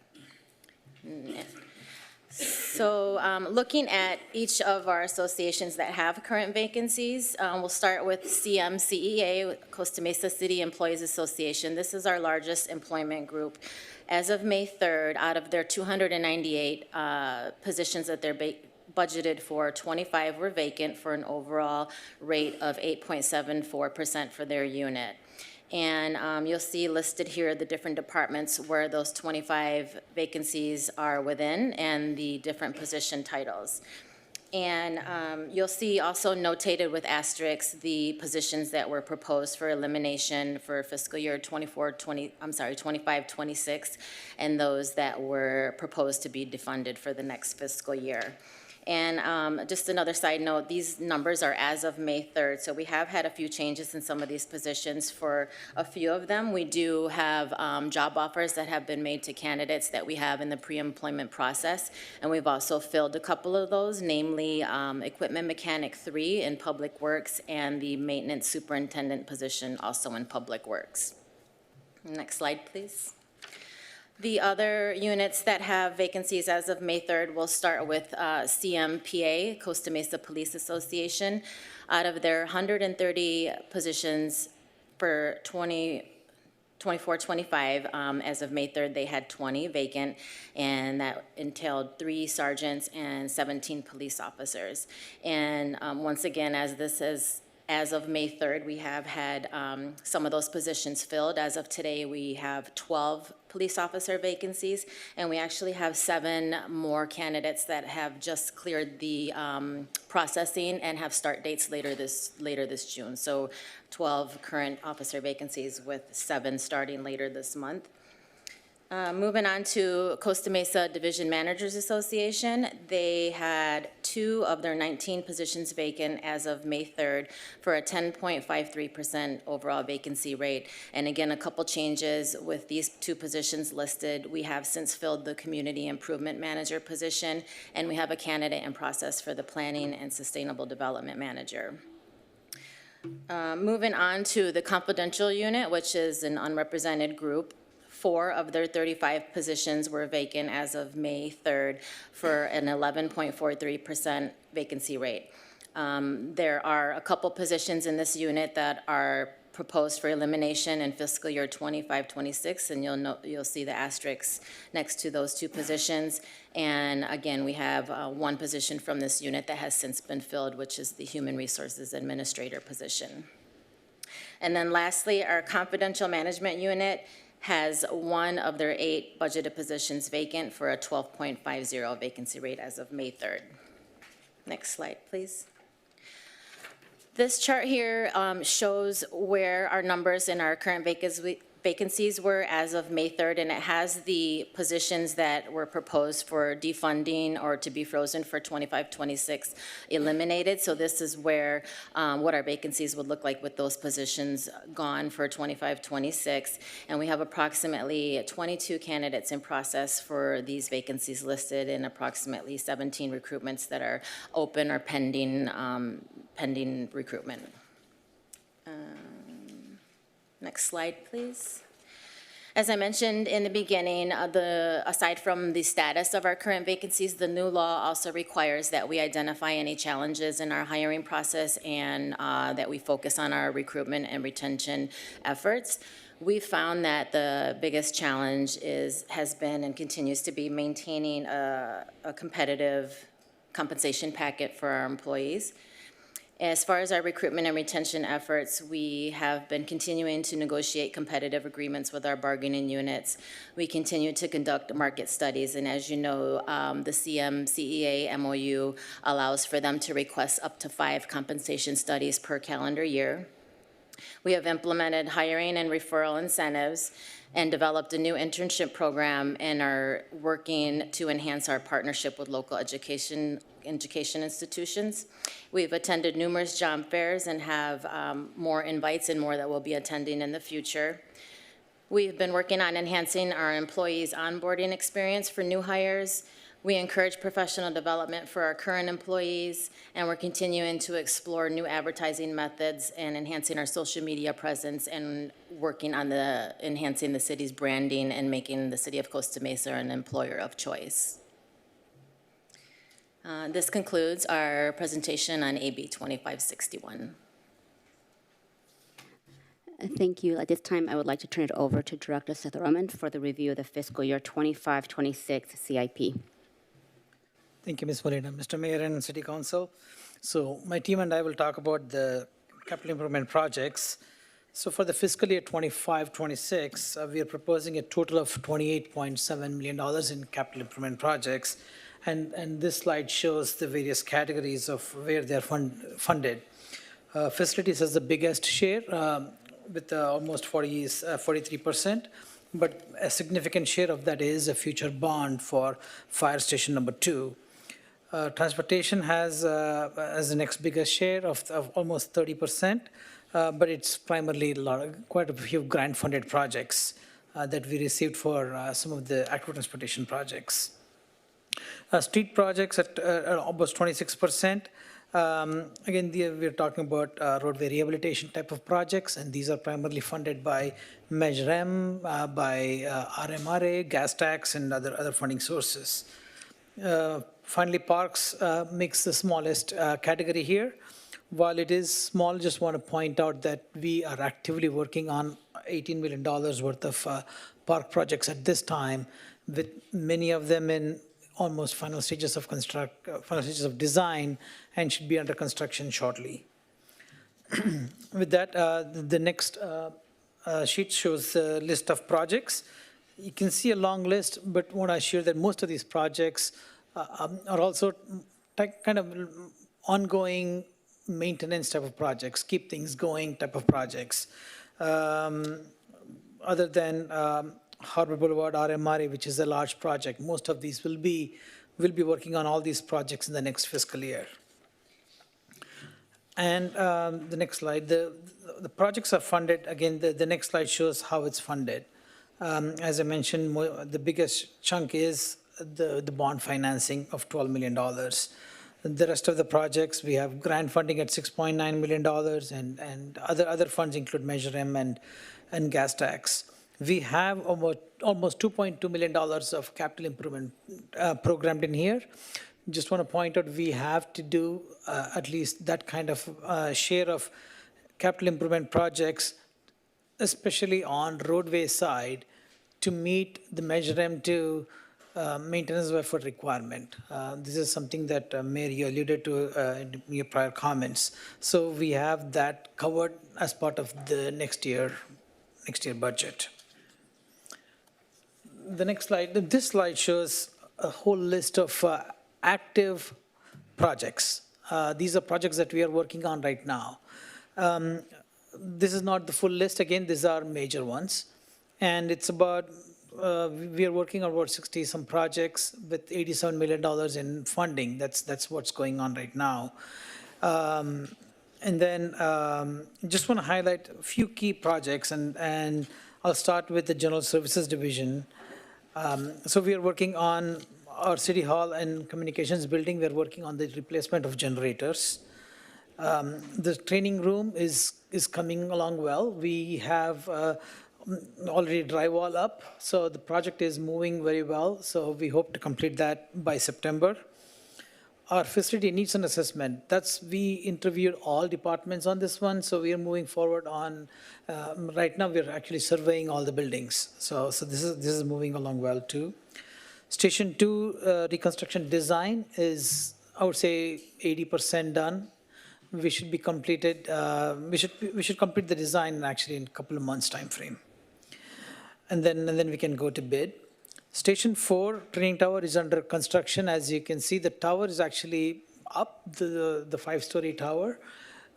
So looking at each of our associations that have current vacancies, we'll start with CMCEA, Costa Mesa City Employees Association. This is our largest employment group. As of May 3rd, out of their 298 positions that they're budgeted for, 25 were vacant for an overall rate of 8.74% for their unit. And you'll see listed here the different departments where those 25 vacancies are within and the different position titles. And you'll see also notated with asterisks the positions that were proposed for elimination for fiscal year 25-26, and those that were proposed to be defunded for the next fiscal year. And just another side note, these numbers are as of May 3rd, so we have had a few changes in some of these positions. For a few of them, we do have job offers that have been made to candidates that we have in the pre-employment process, and we've also filled a couple of those, namely Equipment Mechanic 3 in Public Works and the Maintenance Superintendent position also in Public Works. Next slide, please. The other units that have vacancies as of May 3rd, we'll start with CMPA, Costa Mesa Police Association. Out of their 130 positions for 24-25, as of May 3rd, they had 20 vacant, and that entailed 3 sergeants and 17 police officers. And once again, as of May 3rd, we have had some of those positions filled. As of today, we have 12 police officer vacancies, and we actually have 7 more candidates that have just cleared the processing and have start dates later this June. So 12 current officer vacancies with 7 starting later this month. Moving on to Costa Mesa Division Managers Association, they had 2 of their 19 positions vacant as of May 3rd for a 10.53% overall vacancy rate. And again, a couple changes with these 2 positions listed. We have since filled the Community Improvement Manager position, and we have a candidate in process for the Planning and Sustainable Development Manager. Moving on to the confidential unit, which is an unrepresented group. 4 of their 35 positions were vacant as of May 3rd for an 11.43% vacancy rate. There are a couple positions in this unit that are proposed for elimination in fiscal year 25-26, and you'll see the asterisks next to those 2 positions. And again, we have 1 position from this unit that has since been filled, which is the Human Resources Administrator position. And then lastly, our confidential management unit has 1 of their 8 budgeted positions vacant for a 12.50 vacancy rate as of May 3rd. Next slide, please. This chart here shows where our numbers in our current vacancies were as of May 3rd, and it has the positions that were proposed for defunding or to be frozen for 25-26 eliminated. So this is where what our vacancies would look like with those positions gone for 25-26. And we have approximately 22 candidates in process for these vacancies listed, and approximately 17 recruitments that are open or pending recruitment. Next slide, please. As I mentioned in the beginning, aside from the status of our current vacancies, the new law also requires that we identify any challenges in our hiring process and that we focus on our recruitment and retention efforts. We found that the biggest challenge has been and continues to be maintaining a competitive compensation packet for our employees. As far as our recruitment and retention efforts, we have been continuing to negotiate competitive agreements with our bargaining units. We continue to conduct market studies, and as you know, the CMCEA MOU allows for them to request up to 5 compensation studies per calendar year. We have implemented hiring and referral incentives and developed a new internship program and are working to enhance our partnership with local education institutions. We've attended numerous job fairs and have more invites and more that we'll be attending in the future. We've been working on enhancing our employees' onboarding experience for new hires. We encourage professional development for our current employees, and we're continuing to explore new advertising methods and enhancing our social media presence and working on enhancing the city's branding and making the city of Costa Mesa an employer of choice. This concludes our presentation on AB 2561. Thank you. At this time, I would like to turn it over to Director Seth Roman for the review of the fiscal year 25-26 CIP. Thank you, Ms. Molina. Mr. Mayor and City Council. So my team and I will talk about the capital improvement projects. So for the fiscal year 25-26, we are proposing a total of $28.7 million in capital improvement projects. And this slide shows the various categories of where they're funded. Facilities has the biggest share with almost 43%, but a significant share of that is a future bond for fire station number 2. Transportation has the next biggest share of almost 30%, but it's primarily quite a few grant-funded projects that we received for some of the active transportation projects. Street projects at almost 26%. Again, we're talking about roadway rehabilitation type of projects, and these are primarily funded by Measure M, by RMRA, gas tax, and other funding sources. Finally, parks makes the smallest category here. While it is small, just want to point out that we are actively working on $18 million worth of park projects at this time, with many of them in almost final stages of design, and should be under construction shortly. With that, the next sheet shows the list of projects. You can see a long list, but want to assure that most of these projects are also kind of ongoing maintenance type of projects, keep things going type of projects. Other than Harbor Boulevard, RMRA, which is a large project, most of these will be working on all these projects in the next fiscal year. And the next slide, the projects are funded. Again, the next slide shows how it's funded. As I mentioned, the biggest chunk is the bond financing of $12 million. The rest of the projects, we have grant funding at $6.9 million, and other funds include Measure M and gas tax. We have almost $2.2 million of capital improvement programmed in here. Just want to point out we have to do at least that kind of share of capital improvement projects, especially on roadway side, to meet the Measure M2 maintenance effort requirement. This is something that Mayor, you alluded to in your prior comments. So we have that covered as part of the next year budget. The next slide, this slide shows a whole list of active projects. These are projects that we are working on right now. This is not the full list. Again, these are major ones. And it's about, we are working on about 60 some projects with $87 million in funding. That's what's going on right now. And then just want to highlight a few key projects, and I'll start with the General Services Division. So we are working on our City Hall and Communications building. We're working on the replacement of generators. The training room is coming along well. We have already drywall up, so the project is moving very well. So we hope to complete that by September. Our facility needs an assessment. We interviewed all departments on this one, so we are moving forward on, right now we're actually surveying all the buildings. So this is moving along well too. Station 2 reconstruction design is, I would say, 80% done. We should be completed, we should complete the design actually in a couple of months time frame. And then we can go to bid. Station 4 training tower is under construction. As you can see, the tower is actually up, the 5-story tower.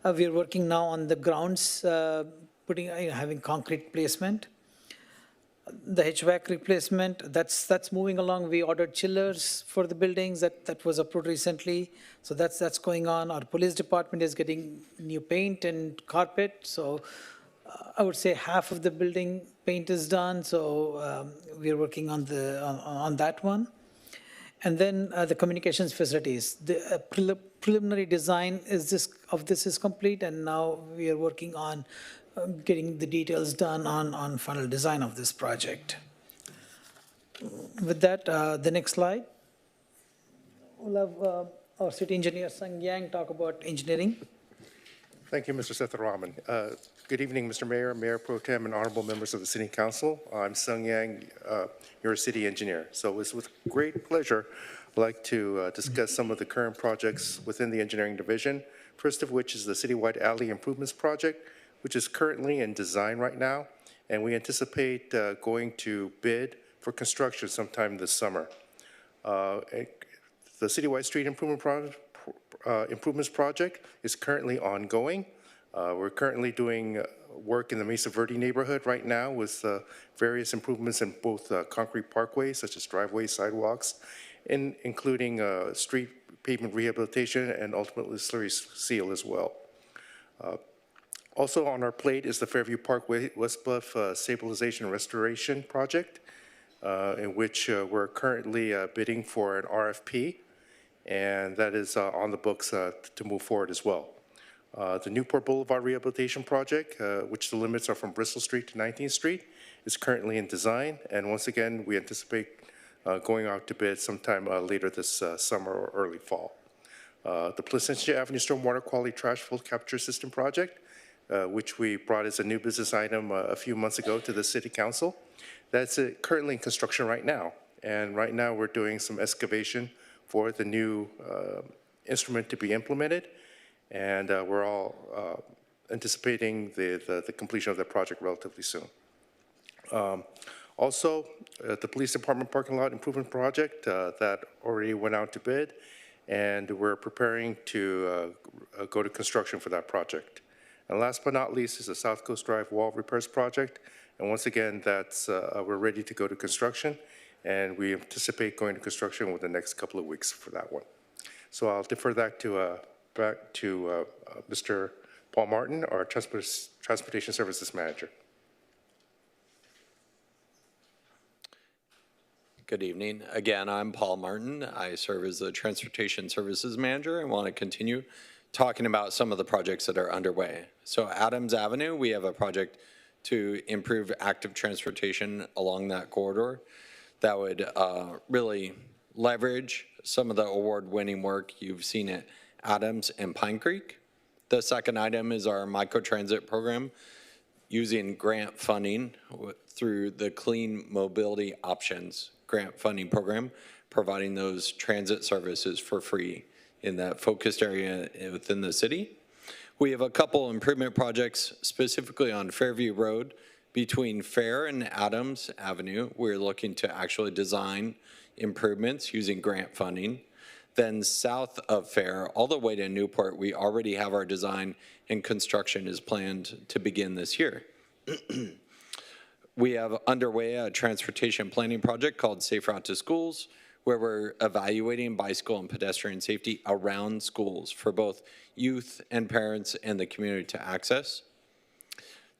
We are working now on the grounds, having concrete placement. The HVAC replacement, that's moving along. We ordered chillers for the buildings, that was approved recently. So that's going on. Our police department is getting new paint and carpet. So I would say half of the building paint is done. So we are working on that one. And then the communications facilities. The preliminary design of this is complete, and now we are working on getting the details done on final design of this project. With that, the next slide. We'll have our city engineer Sung Yang talk about engineering. Thank you, Mr. Sethuraman. Good evening, Mr. Mayor, Mayor Pro Tem, and honorable members of the City Council. I'm Sung Yang, your city engineer. So it's with great pleasure I'd like to discuss some of the current projects within the engineering division. First of which is the citywide alley improvements project, which is currently in design right now, and we anticipate going to bid for construction sometime this summer. The citywide street improvements project is currently ongoing. We're currently doing work in the Mesa Verde neighborhood right now with various improvements in both concrete parkways, such as driveways, sidewalks, and including street pavement rehabilitation and ultimately slurry seal as well. Also on our plate is the Fairview Parkway West Bluff Stabilization and Restoration Project, in which we're currently bidding for an RFP, and that is on the books to move forward as well. The Newport Boulevard Rehabilitation Project, which the limits are from Bristol Street to 19th Street, is currently in design, and once again, we anticipate going out to bid sometime later this summer or early fall. The Placentia Avenue Stormwater Quality Trash Flow Capture System Project, which we brought as a new business item a few months ago to the City Council. That's currently in construction right now. And right now we're doing some excavation for the new instrument to be implemented. And we're all anticipating the completion of that project relatively soon. Also, the Police Department Parking Lot Improvement Project that already went out to bid, and we're preparing to go to construction for that project. And last but not least is the South Coast Drive Wall Repairs Project. And once again, that's we're ready to go to construction, and we anticipate going to construction within the next couple of weeks for that one. So I'll defer that to back to Mr. Paul Martin, our Transportation Services Manager. Good evening. Again, I'm Paul Martin. I serve as the Transportation Services Manager and want to continue talking about some of the projects that are underway. So Adams Avenue, we have a project to improve active transportation along that corridor that would really leverage some of the award-winning work you've seen at Adams and Pine Creek. The second item is our microtransit program using grant funding through the Clean Mobility Options grant funding program, providing those transit services for free in that focused area within the city. We have a couple improvement projects specifically on Fairview Road between Fair and Adams Avenue. We're looking to actually design improvements using grant funding. Then south of Fair, all the way to Newport, we already have our design and construction is planned to begin this year. We have underway a transportation planning project called Safe Route to Schools, where we're evaluating bicycle and pedestrian safety around schools for both youth and parents and the community to access.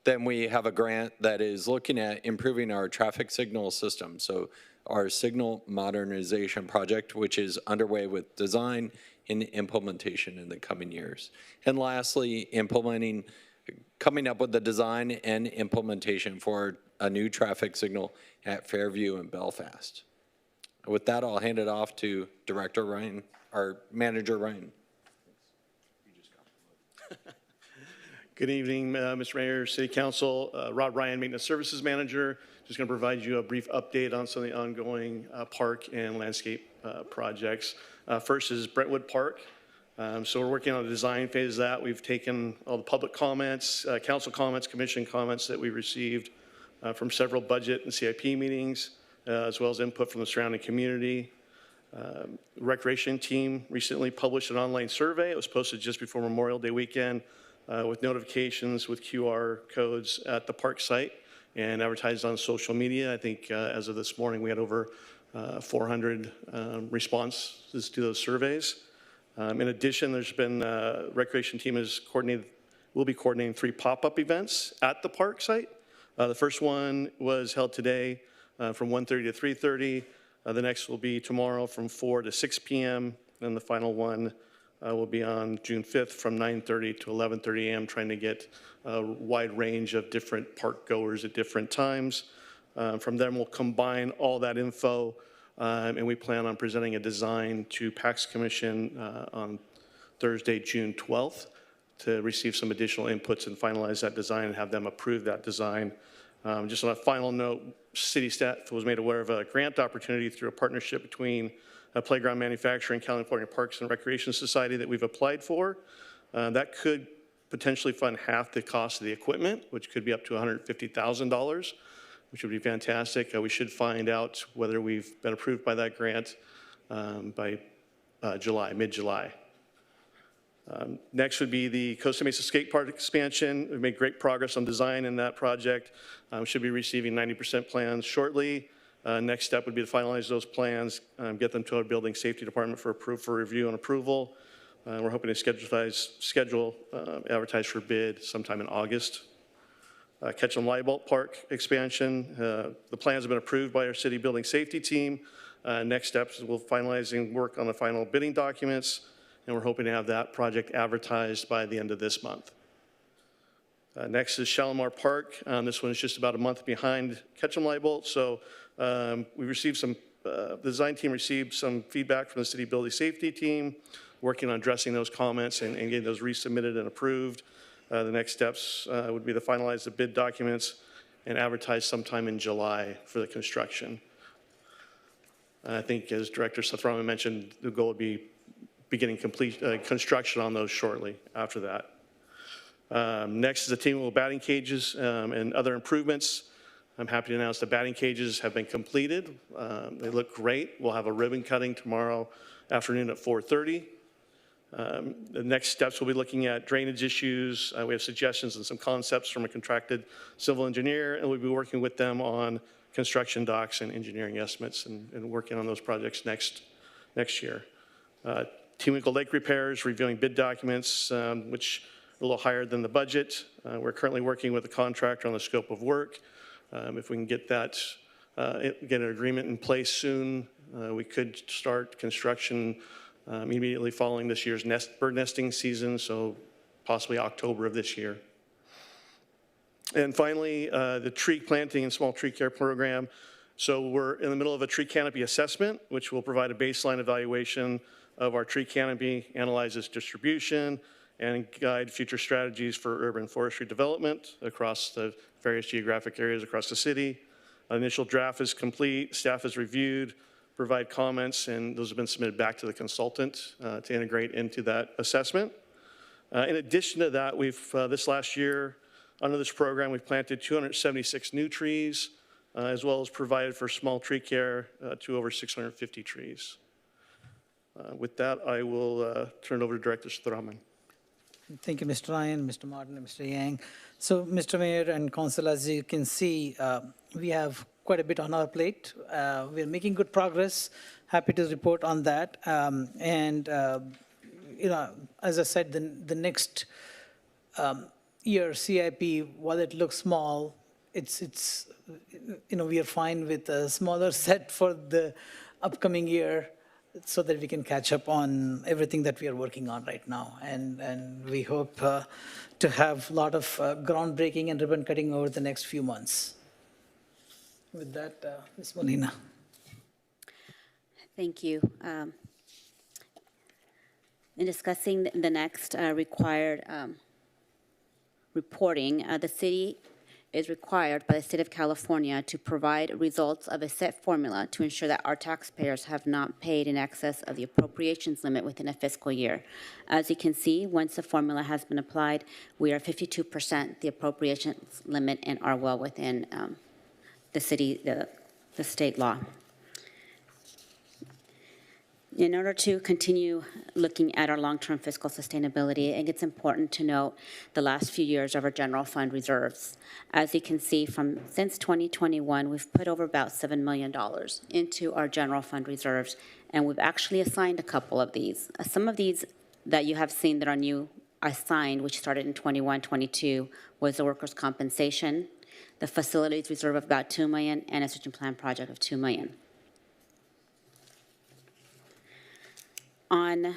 Then we have a grant that is looking at improving our traffic signal system. So our signal modernization project, which is underway with design and implementation in the coming years. And lastly, coming up with the design and implementation for a new traffic signal at Fairview and Belfast. With that, I'll hand it off to Director Ryan, our Manager Ryan. Good evening, Mr. Mayor, City Council. Rob Ryan, Maintenance Services Manager. Just going to provide you a brief update on some of the ongoing park and landscape projects. First is Brentwood Park. So we're working on the design phase of that. We've taken all the public comments, council comments, commission comments that we received from several budget and CIP meetings, as well as input from the surrounding community. Recreation team recently published an online survey. It was posted just before Memorial Day weekend with notifications with QR codes at the park site and advertised on social media. I think as of this morning, we had over 400 responses to those surveys. In addition, there's been, recreation team will be coordinating 3 pop-up events at the park site. The first one was held today from 1:30 to 3:30. The next will be tomorrow from 4 to 6 p.m. And the final one will be on June 5th from 9:30 to 11:30 a.m., trying to get a wide range of different park goers at different times. From then, we'll combine all that info And we plan on presenting a design to PACS Commission on Thursday, June 12th, to receive some additional inputs and finalize that design and have them approve that design. Just on a final note, city staff was made aware of a grant opportunity through a partnership between a playground manufacturer and California Parks and Recreation Society that we've applied for. That could potentially fund half the cost of the equipment, which could be up to $150,000, which would be fantastic. We should find out whether we've been approved by that grant by July, mid-July. Next would be the Costa Mesa Skate Park expansion. We've made great progress on design in that project. Should be receiving 90% plans shortly. Next step would be to finalize those plans, get them to our building safety department for review and approval. We're hoping to advertise for bid sometime in August. Ketchum Liebolt Park expansion. The plans have been approved by our city building safety team. Next steps is we'll finalizing work on the final bidding documents, and we're hoping to have that project advertised by the end of this month. Next is Shalimar Park. This one is just about a month behind Ketchum Liebolt, so we received the design team received some feedback from the city building safety team, working on addressing those comments and getting those resubmitted and approved. The next steps would be to finalize the bid documents and advertise sometime in July for the construction. I think, as Director Seth-Rahman mentioned, the goal would be beginning construction on those shortly after that. Next is the team wheel batting cages and other improvements. I'm happy to announce the batting cages have been completed. They look great. We'll have a ribbon cutting tomorrow afternoon at 4:30. The next steps, we'll be looking at drainage issues. We have suggestions and some concepts from a contracted civil engineer, and we'll be working with them on construction docs and engineering estimates and working on those projects next year. Tewinkle Lake repairs, reviewing bid documents, which are a little higher than the budget. We're currently working with the contractor on the scope of work. If we can get an agreement in place soon, we could start construction immediately following this year's bird nesting season, so possibly October of this year. And finally, the tree planting and small tree care program. So we're in the middle of a tree canopy assessment, which will provide a baseline evaluation of our tree canopy, analyze its distribution, and guide future strategies for urban forestry development across the various geographic areas across the city. Initial draft is complete, staff has reviewed, provide comments, and those have been submitted back to the consultant to integrate into that assessment. In addition to that, this last year, under this program, we've planted 276 new trees, as well as provided for small tree care to over 650 trees. With that, I will turn it over to Director Sthuraman. Thank you, Mr. Ryan, Mr. Martin, and Mr. Yang. So, Mr. Mayor and Council, as you can see, we have quite a bit on our plate. We're making good progress. Happy to report on that. As I said, the next year CIP, while it looks small, we are fine with a smaller set for the upcoming year, so that we can catch up on everything that we are working on right now. And we hope to have a lot of groundbreaking and ribbon cutting over the next few months. With that, Ms. Molina. Thank you. In discussing the next required reporting, the city is required by the state of California to provide results of a set formula to ensure that our taxpayers have not paid in excess of the appropriations limit within a fiscal year. As you can see, once the formula has been applied, we are 52% the appropriations limit and are well within the state law. In order to continue looking at our long-term fiscal sustainability, I think it's important to note the last few years of our general fund reserves. As you can see, since 2021, we've put over about $7 million into our general fund reserves, and we've actually assigned a couple of these. Some of these that you have seen that are new assigned, which started in 21-22, was the workers' compensation, the facilities reserve of about $2 million, and a strategic plan project of $2 million. On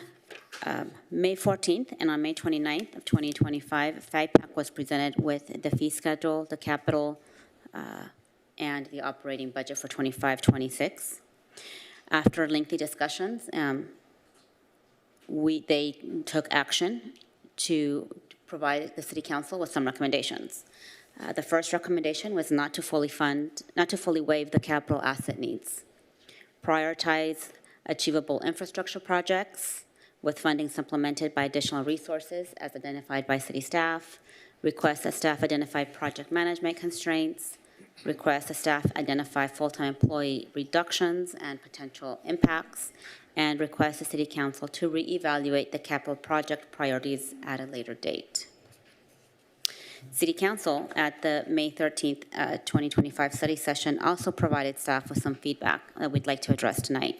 May 14th and on May 29th of 2025, FIPAC was presented with the fee schedule, the capital, and the operating budget for 25-26. After lengthy discussions, they took action to provide the City Council with some recommendations. The first recommendation was not to fully waive the capital asset needs. Prioritize achievable infrastructure projects with funding supplemented by additional resources as identified by city staff. Request that staff identify project management constraints. Request that staff identify full-time employee reductions and potential impacts. And request the City Council to reevaluate the capital project priorities at a later date. City Council at the May 13th, 2025 study session also provided staff with some feedback that we'd like to address tonight.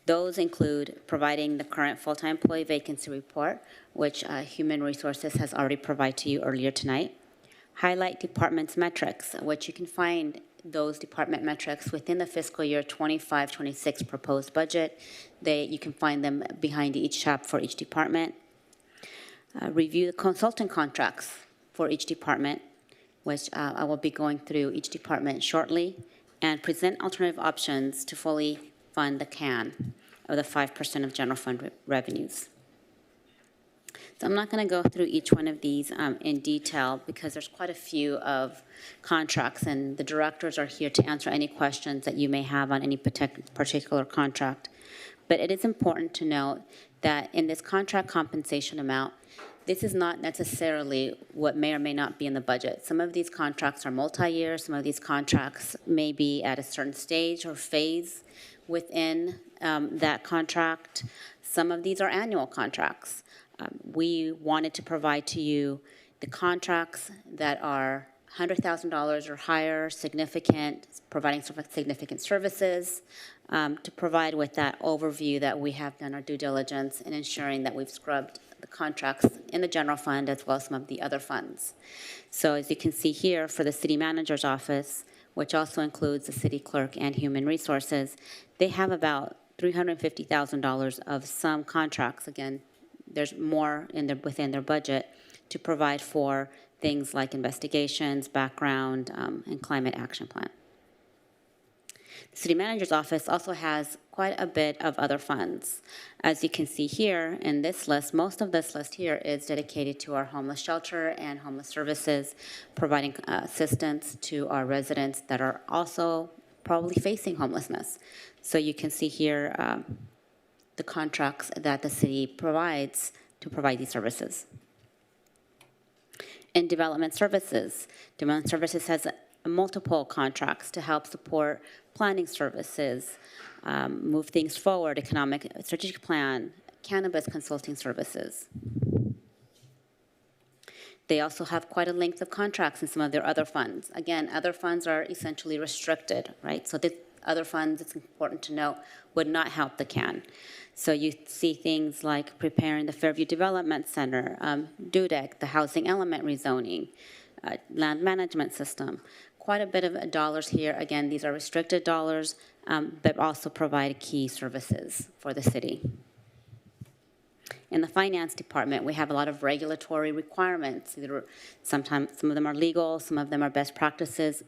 Those include providing the current full-time employee vacancy report, which Human Resources has already provided to you earlier tonight. Highlight departments' metrics, which you can find those department metrics within the fiscal year 25-26 proposed budget. You can find them behind each tab for each department. Review the consultant contracts for each department, which I will be going through each department shortly, and present alternative options to fully fund the CAN, or the 5% of general fund revenues. So I'm not going to go through each one of these in detail because there's quite a few of contracts, and the directors are here to answer any questions that you may have on any particular contract. But it is important to note that in this contract compensation amount, this is not necessarily what may or may not be in the budget. Some of these contracts are multi-year. Some of these contracts may be at a certain stage or phase within that contract. Some of these are annual contracts. We wanted to provide to you the contracts that are $100,000 or higher, significant, providing significant services, to provide with that overview that we have done our due diligence in ensuring that we've scrubbed the contracts in the general fund as well as some of the other funds. So as you can see here, for the city manager's office, which also includes the city clerk and human resources, they have about $350,000 of some contracts. Again, there's more within their budget to provide for things like investigations, background, and climate action plan. The city manager's office also has quite a bit of other funds. As you can see here in this list, most of this list here is dedicated to our homeless shelter and homeless services, providing assistance to our residents that are also probably facing homelessness. So you can see here the contracts that the city provides to provide these services. In development services has multiple contracts to help support planning services, move things forward, economic strategic plan, cannabis consulting services. They also have quite a length of contracts in some of their other funds. Again, other funds are essentially restricted, right? So the other funds, it's important to note, would not help the CAN. So you see things like preparing the Fairview Development Center, DUDEC, the housing element rezoning, land management system. Quite a bit of dollars here. Again, these are restricted dollars, but also provide key services for the city. In the finance department, we have a lot of regulatory requirements. Sometimes some of them are legal, some of them are best practices.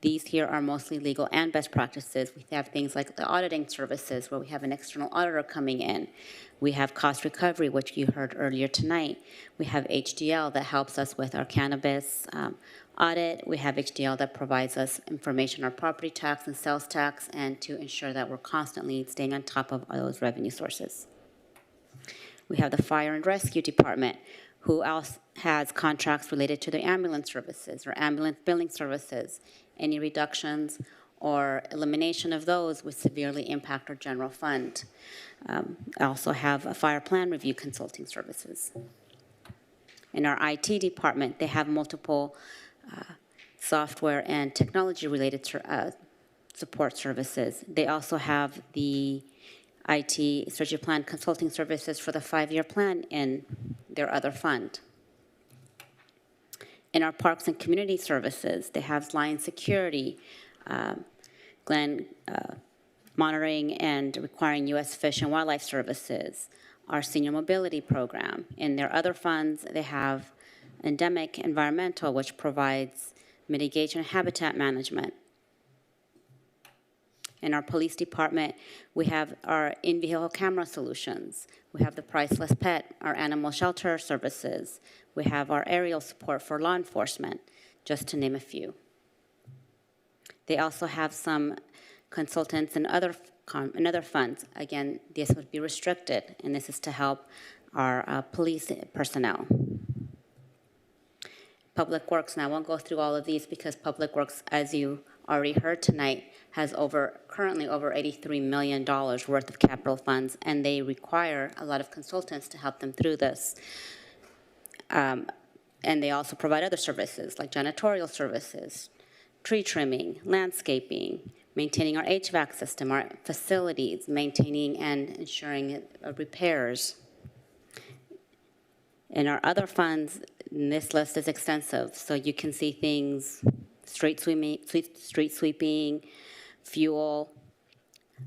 These here are mostly legal and best practices. We have things like the auditing services where we have an external auditor coming in. We have cost recovery, which you heard earlier tonight. We have HDL that helps us with our cannabis audit. We have HDL that provides us information on property tax and sales tax, and to ensure that we're constantly staying on top of those revenue sources. We have the fire and rescue department, who else has contracts related to the ambulance services or ambulance billing services. Any reductions or elimination of those would severely impact our general fund. I also have a fire plan review consulting services. In our IT department, they have multiple software and technology-related support services. They also have the IT strategic plan consulting services for the 5-year plan in their other fund. In our parks and community services, they have Lion Security, Glen monitoring and requiring U.S. Fish and Wildlife Services, our senior mobility program. In their other funds, they have endemic environmental, which provides mitigation and habitat management. In our police department, we have our in-vehicle camera solutions. We have the Priceless Pet, our animal shelter services. We have our aerial support for law enforcement, just to name a few. They also have some consultants and other funds. Again, this would be restricted, and this is to help our police personnel. Public Works, and I won't go through all of these because Public Works, as you already heard tonight, has currently over $83 million worth of capital funds, and they require a lot of consultants to help them through this. And they also provide other services like janitorial services, tree trimming, landscaping, maintaining our HVAC system, our facilities, maintaining and ensuring repairs. In our other funds, this list is extensive, so you can see things, street sweeping, fuel,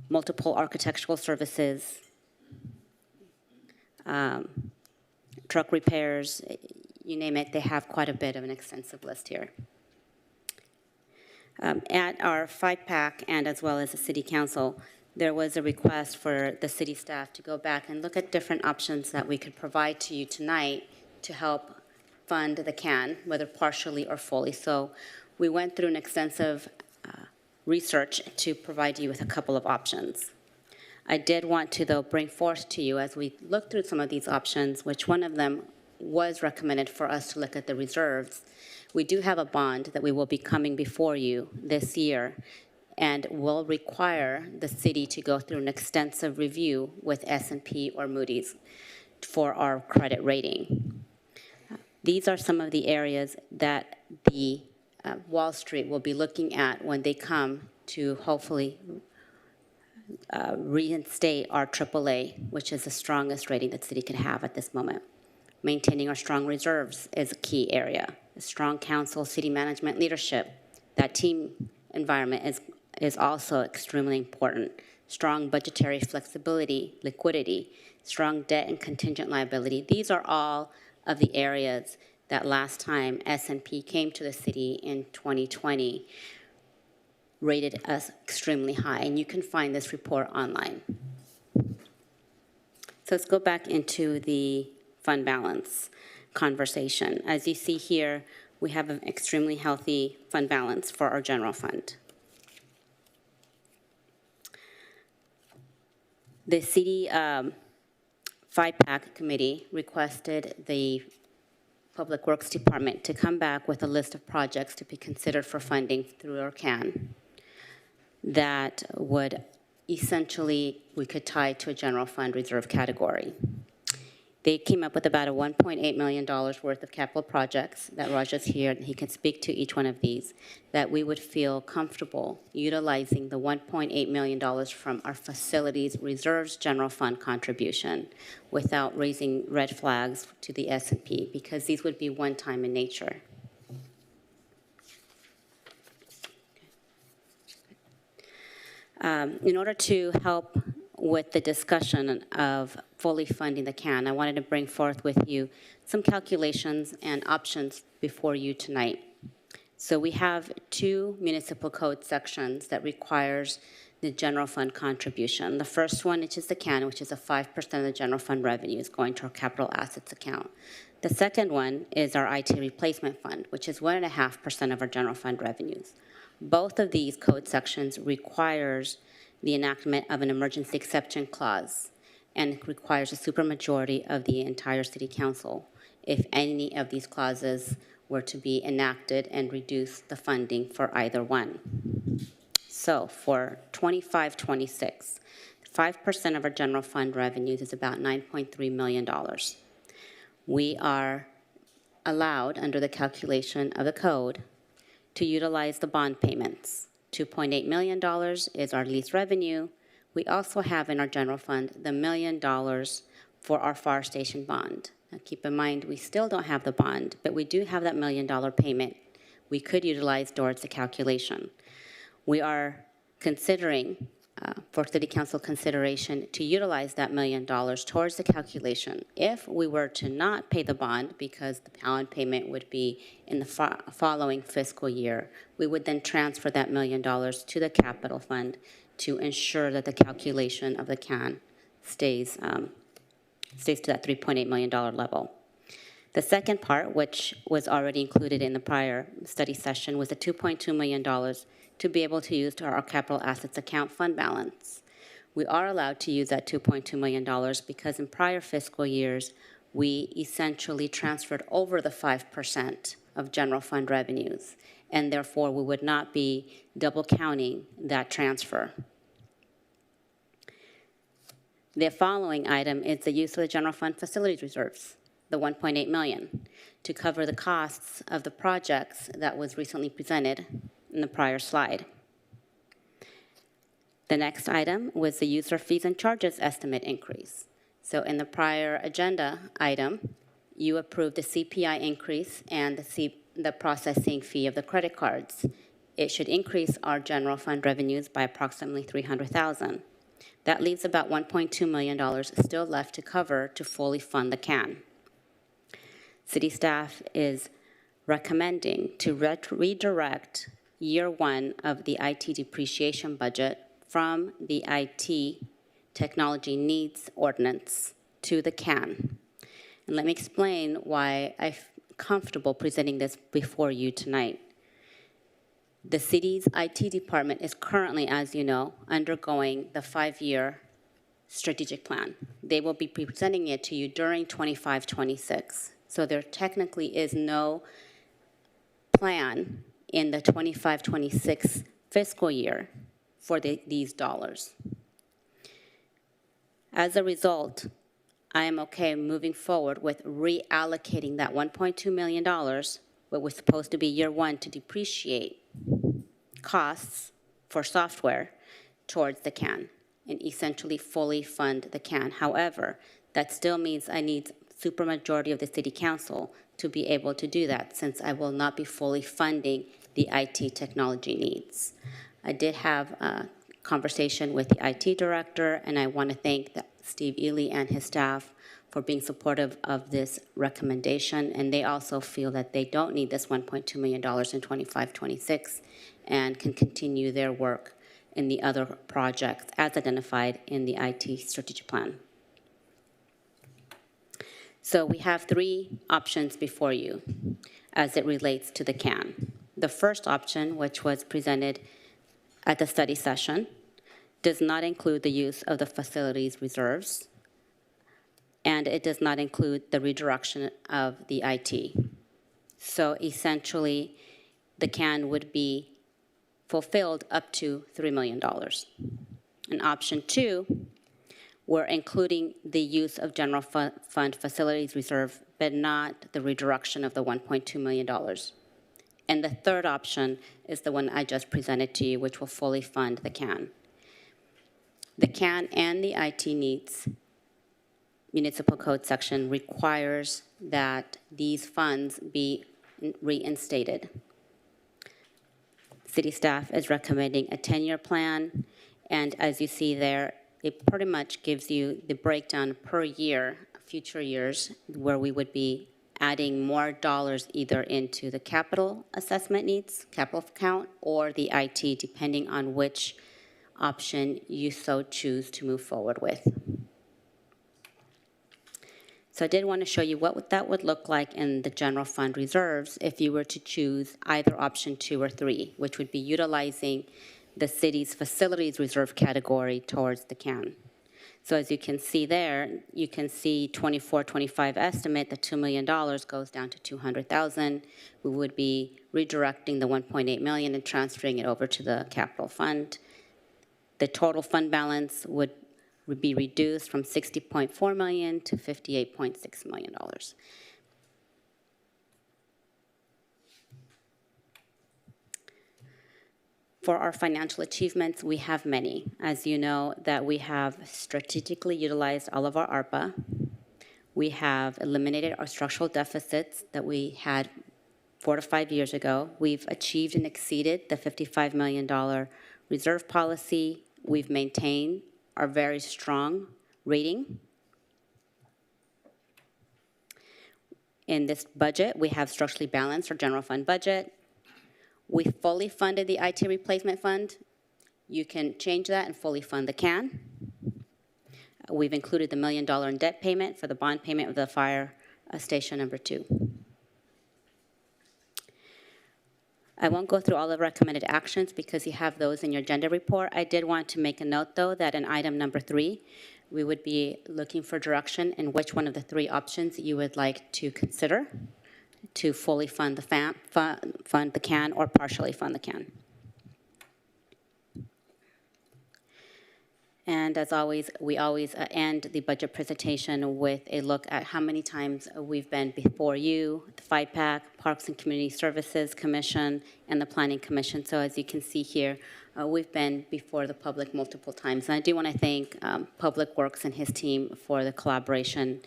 multiple architectural services, truck repairs, you name it, they have quite a bit of an extensive list here. At our 5-pack and as well as the City Council, there was a request for the city staff to go back and look at different options that we could provide to you tonight to help fund the CAN, whether partially or fully. So we went through an extensive research to provide you with a couple of options. I did want to, though, bring forth to you, as we look through some of these options, which one of them was recommended for us to look at the reserves. We do have a bond that we will be coming before you this year and will require the city to go through an extensive review with S&P or Moody's for our credit rating. These are some of the areas that the Wall Street will be looking at when they come to hopefully reinstate our AAA, which is the strongest rating that the city can have at this moment. Maintaining our strong reserves is a key area. A strong council, city management leadership, that team environment is also extremely important. Strong budgetary flexibility, liquidity, strong debt and contingent liability. These are all of the areas that last time S&P came to the city in 2020 rated us extremely high, and you can find this report online. So let's go back into the fund balance conversation. As you see here, we have an extremely healthy fund balance for our general fund. The city 5-pack committee requested the Public Works Department to come back with a list of projects to be considered for funding through our CAN that would essentially, we could tie to a general fund reserve category. They came up with about a $1.8 million worth of capital projects that Raja's here, and he can speak to each one of these, that we would feel comfortable utilizing the $1.8 million from our facilities reserves general fund contribution without raising red flags to the S&P, because these would be one-time in nature. In order to help with the discussion of fully funding the CAN, I wanted to bring forth with you some calculations and options before you tonight. So we have 2 municipal code sections that requires the general fund contribution. The first one, which is the CAN, which is a 5% of the general fund revenues going to our capital assets account. The second one is our IT replacement fund, which is 1.5% of our general fund revenues. Both of these code sections requires the enactment of an emergency exception clause and requires a supermajority of the entire city council if any of these clauses were to be enacted and reduce the funding for either one. So for 25-26, 5% of our general fund revenues is about $9.3 million. We are allowed, under the calculation of the code, to utilize the bond payments. $2.8 million is our lease revenue. We also have in our general fund the $1 million for our fire station bond. Now keep in mind, we still don't have the bond, but we do have that $1 million payment we could utilize towards the calculation. We are considering, for City Council consideration, to utilize that $1 million towards the calculation. If we were to not pay the bond, because the bond payment would be in the following fiscal year, we would then transfer that $1 million to the capital fund to ensure that the calculation of the CAN stays to that $3.8 million level. The second part, which was already included in the prior study session, was the $2.2 million to be able to use to our capital assets account fund balance. We are allowed to use that $2.2 million because in prior fiscal years, we essentially transferred over the 5% of general fund revenues, and therefore we would not be double counting that transfer. The following item is the use of the general fund facilities reserves, the $1.8 million, to cover the costs of the projects that was recently presented in the prior slide. The next item was the user fees and charges estimate increase. So in the prior agenda item, you approved the CPI increase and the processing fee of the credit cards. It should increase our general fund revenues by approximately $300,000. That leaves about $1.2 million still left to cover to fully fund the CAN. City staff is recommending to redirect year one of the IT depreciation budget from the IT technology needs ordinance to the CAN. And let me explain why I'm comfortable presenting this before you tonight. The city's IT department is currently, as you know, undergoing the 5-year strategic plan. They will be presenting it to you during 25-26. So there technically is no plan in the 25-26 fiscal year for these dollars. As a result, I am okay moving forward with reallocating that $1.2 million, what was supposed to be year one to depreciate costs for software, towards the CAN and essentially fully fund the CAN. However, that still means I need supermajority of the city council to be able to do that, since I will not be fully funding the IT technology needs. I did have a conversation with the IT director, and I want to thank Steve Ely and his staff for being supportive of this recommendation, and they also feel that they don't need this $1.2 million in 25-26 and can continue their work in the other projects as identified in the IT strategic plan. So we have 3 options before you as it relates to the CAN. The first option, which was presented at the study session, does not include the use of the facilities reserves, and it does not include the redirection of the IT. So essentially, the CAN would be fulfilled up to $3 million. In option 2, we're including the use of general fund facilities reserve, but not the redirection of the $1.2 million. And the third option is the one I just presented to you, which will fully fund the CAN. The CAN and the IT needs municipal code section requires that these funds be reinstated. City staff is recommending a 10-year plan, and as you see there, it pretty much gives you the breakdown per year, future years, where we would be adding more dollars either into the capital assessment needs, capital account, or the IT, depending on which option you so choose to move forward with. So I did want to show you what that would look like in the general fund reserves if you were to choose either option 2 or 3, which would be utilizing the city's facilities reserve category towards the CAN. So as you can see there, you can see 24-25 estimate, the $2 million goes down to $200,000. We would be redirecting the $1.8 million and transferring it over to the capital fund. The total fund balance would be reduced from $60.4 million to $58.6 million. For our financial achievements, we have many. As you know, that we have strategically utilized all of our ARPA. We have eliminated our structural deficits that we had 4 to 5 years ago. We've achieved and exceeded the $55 million reserve policy. We've maintained our very strong rating. In this budget, we have structurally balanced our general fund budget. We fully funded the IT replacement fund. You can change that and fully fund the can. We've included the $1 million in debt payment for the bond payment of the fire station number 2. I won't go through all the recommended actions because you have those in your agenda report. I did want to make a note, though, that in item number 3, we would be looking for direction in which one of the 3 options you would like to consider to fully fund the fund the can or partially fund the can. And as always, we always end the budget presentation with a look at how many times we've been before you, the FIPAC, Parks and Community Services Commission, and the Planning Commission. So as you can see here, we've been before the public multiple times. And I do want to thank Public Works and his team for the collaboration.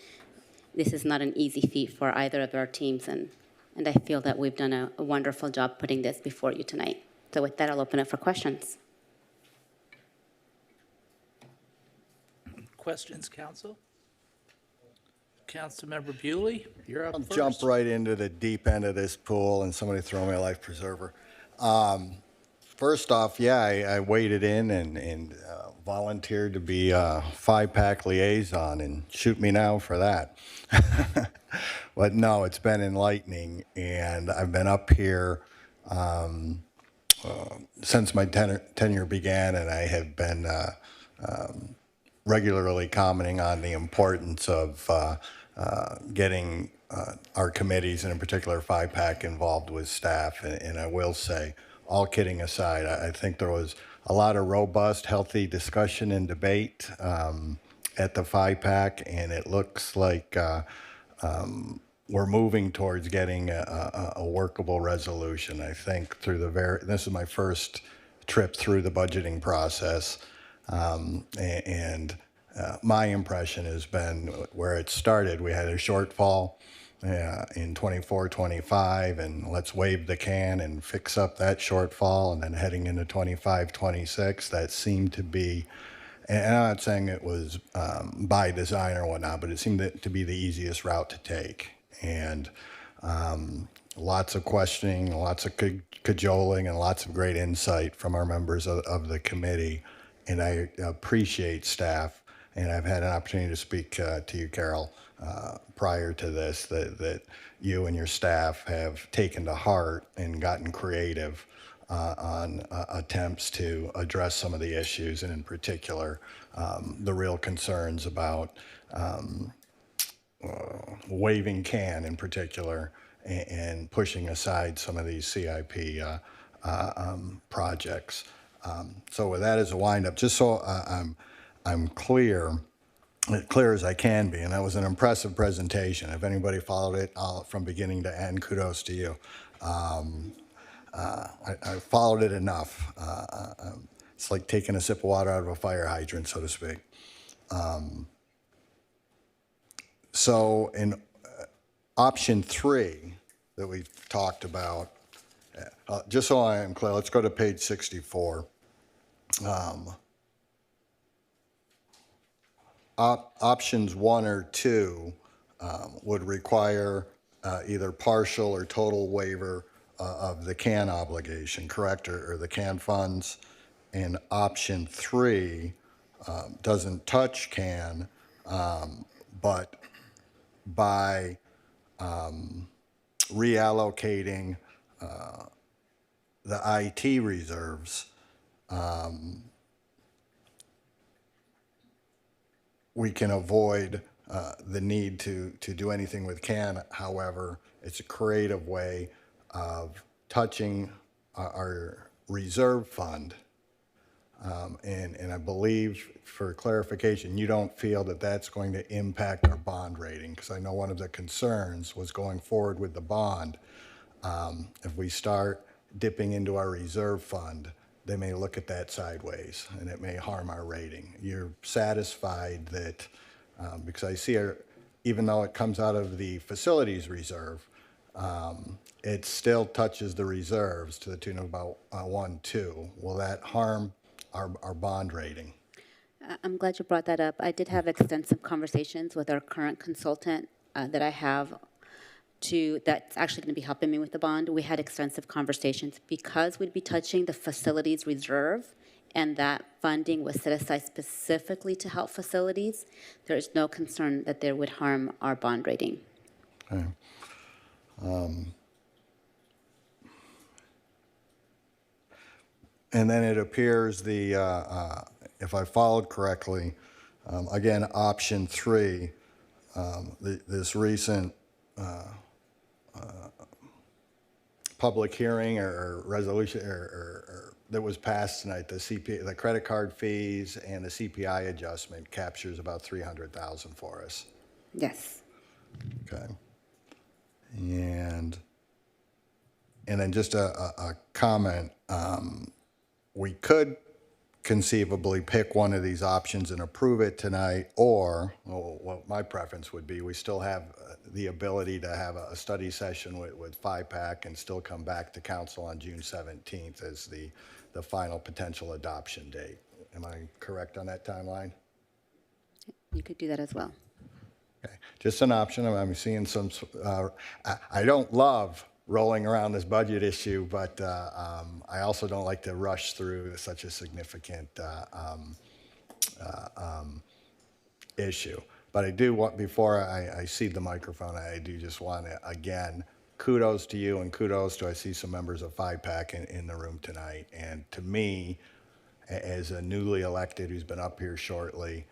This is not an easy feat for either of our teams, and I feel that we've done a wonderful job putting this before you tonight. So with that, I'll open it for questions. Questions, council? Councilmember Bewley, you're up I'll first. jump right into the deep end of this pool and somebody throw me a life preserver. First off, yeah, I waded in and volunteered to be a FIPAC liaison, and shoot me now for that. But no, it's been enlightening, and I've been up here since my tenure began, and I have been regularly commenting on the importance of getting our committees, and in particular FIPAC, involved with staff. And I will say, all kidding aside, I think there was a lot of robust, healthy discussion and debate at the FIPAC, and it looks like we're moving towards getting a workable resolution. I think through this is my first trip through the budgeting process. My impression has been where it started, we had a shortfall in 24-25, and let's wave the can and fix up that shortfall. And then heading into 25-26, that seemed to be, and I'm not saying it was by design or whatnot, but it seemed to be the easiest route to take. And lots of questioning, lots of cajoling, and lots of great insight from our members of the committee. And I appreciate staff, and I've had an opportunity to speak to you, Carol, prior to this, that you and your staff have taken to heart and gotten creative on attempts to address some of the issues, and in particular, the real concerns about waving can in particular, and pushing aside some of these CIP projects. So with that as a windup, just so I'm clear as I can be, and that was an impressive presentation. If anybody followed it from beginning to end, kudos to you. I followed it enough. It's like taking a sip of water out of a fire hydrant, so to speak. So in option 3 that we've talked about, just so I am clear, let's go to page 64. Options 1 or 2 would require either partial or total waiver of the CAN obligation, correct, or the CAN funds. And option 3 doesn't touch CAN, but by reallocating the IT reserves, we can avoid the need to do anything with CAN. However, it's a creative way of touching our reserve fund. And I believe, for clarification, you don't feel that that's going to impact our bond rating, because I know one of the concerns was going forward with the bond. If we start dipping into our reserve fund, they may look at that sideways, and it may harm our rating. You're satisfied that, because I see, even though it comes out of the facilities reserve, it still touches the reserves to the tune of about 1.2. Will that harm our bond rating? I'm glad you brought that up. I did have extensive conversations with our current consultant that I have that's actually going to be helping me with the bond. We had extensive conversations because we'd be touching the facilities reserve and that funding was set aside specifically to help facilities, there is no concern that they would harm our bond rating. Okay. And then it appears if I followed correctly, again, option 3, this recent public hearing or resolution or that was passed tonight, the credit card fees and the CPI adjustment captures about $300,000 for us. Yes. Okay. And then just a comment. We could conceivably pick one of these options and approve it tonight, or what my preference would be, we still have the ability to have a study session with FIPAC and still come back to council on June 17th as the final potential adoption date. Am I correct on that timeline? You could do that as well. Okay. Just an option. I'm seeing some, I don't love rolling around this budget issue, but I also don't like to rush through such a significant issue. But I do want, before I cede the microphone, I do just want to, again, kudos to you and kudos to, I see some members of FIPAC in the room tonight. And to me, as a newly elected who's been up here shortly,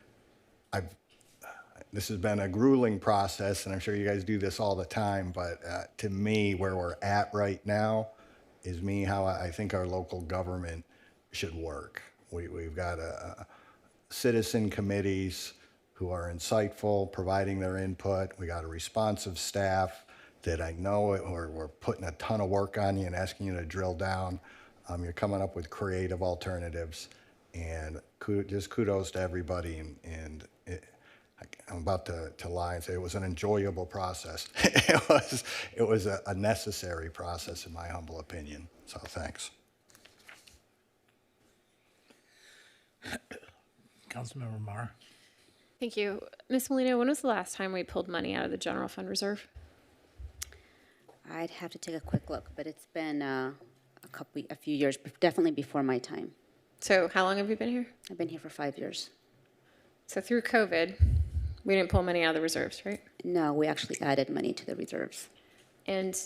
this has been a grueling process, and I'm sure you guys do this all the time, but to me, where we're at right now is how I think our local government should work. We've got citizen committees who are insightful, providing their input. We got a responsive staff that I know we're putting a ton of work on you and asking you to drill down. You're coming up with creative alternatives, and just kudos to everybody. I'm about to lie and say it was an enjoyable process. It was a necessary process, in my humble opinion. So thanks. Councilmember Mar. Thank you. Ms. Molina, when was the last time we pulled money out of the general fund reserve? I'd have to take a quick look, but it's been a few years, but definitely before my time. So how long have you been here? I've been here for 5 years. So through COVID, we didn't pull money out of the reserves, right? No, we actually added money to the reserves. And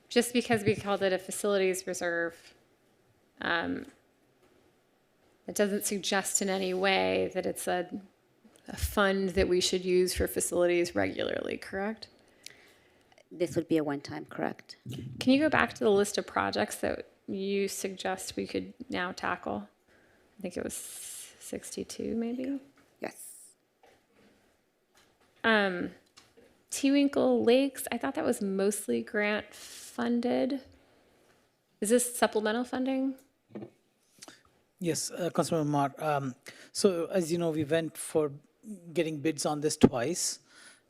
just because we called it a facilities reserve, it doesn't suggest in any way that it's a fund that we should use for facilities regularly, correct? This would be a one-time, correct? Can you go back to the list of projects that you suggest we could now tackle? I think it was 62, maybe? Yes. Tewinkle Lakes, I thought that was mostly grant funded. Is this supplemental funding? Yes, Councilmember Mar. So as you know, we went for getting bids on this twice,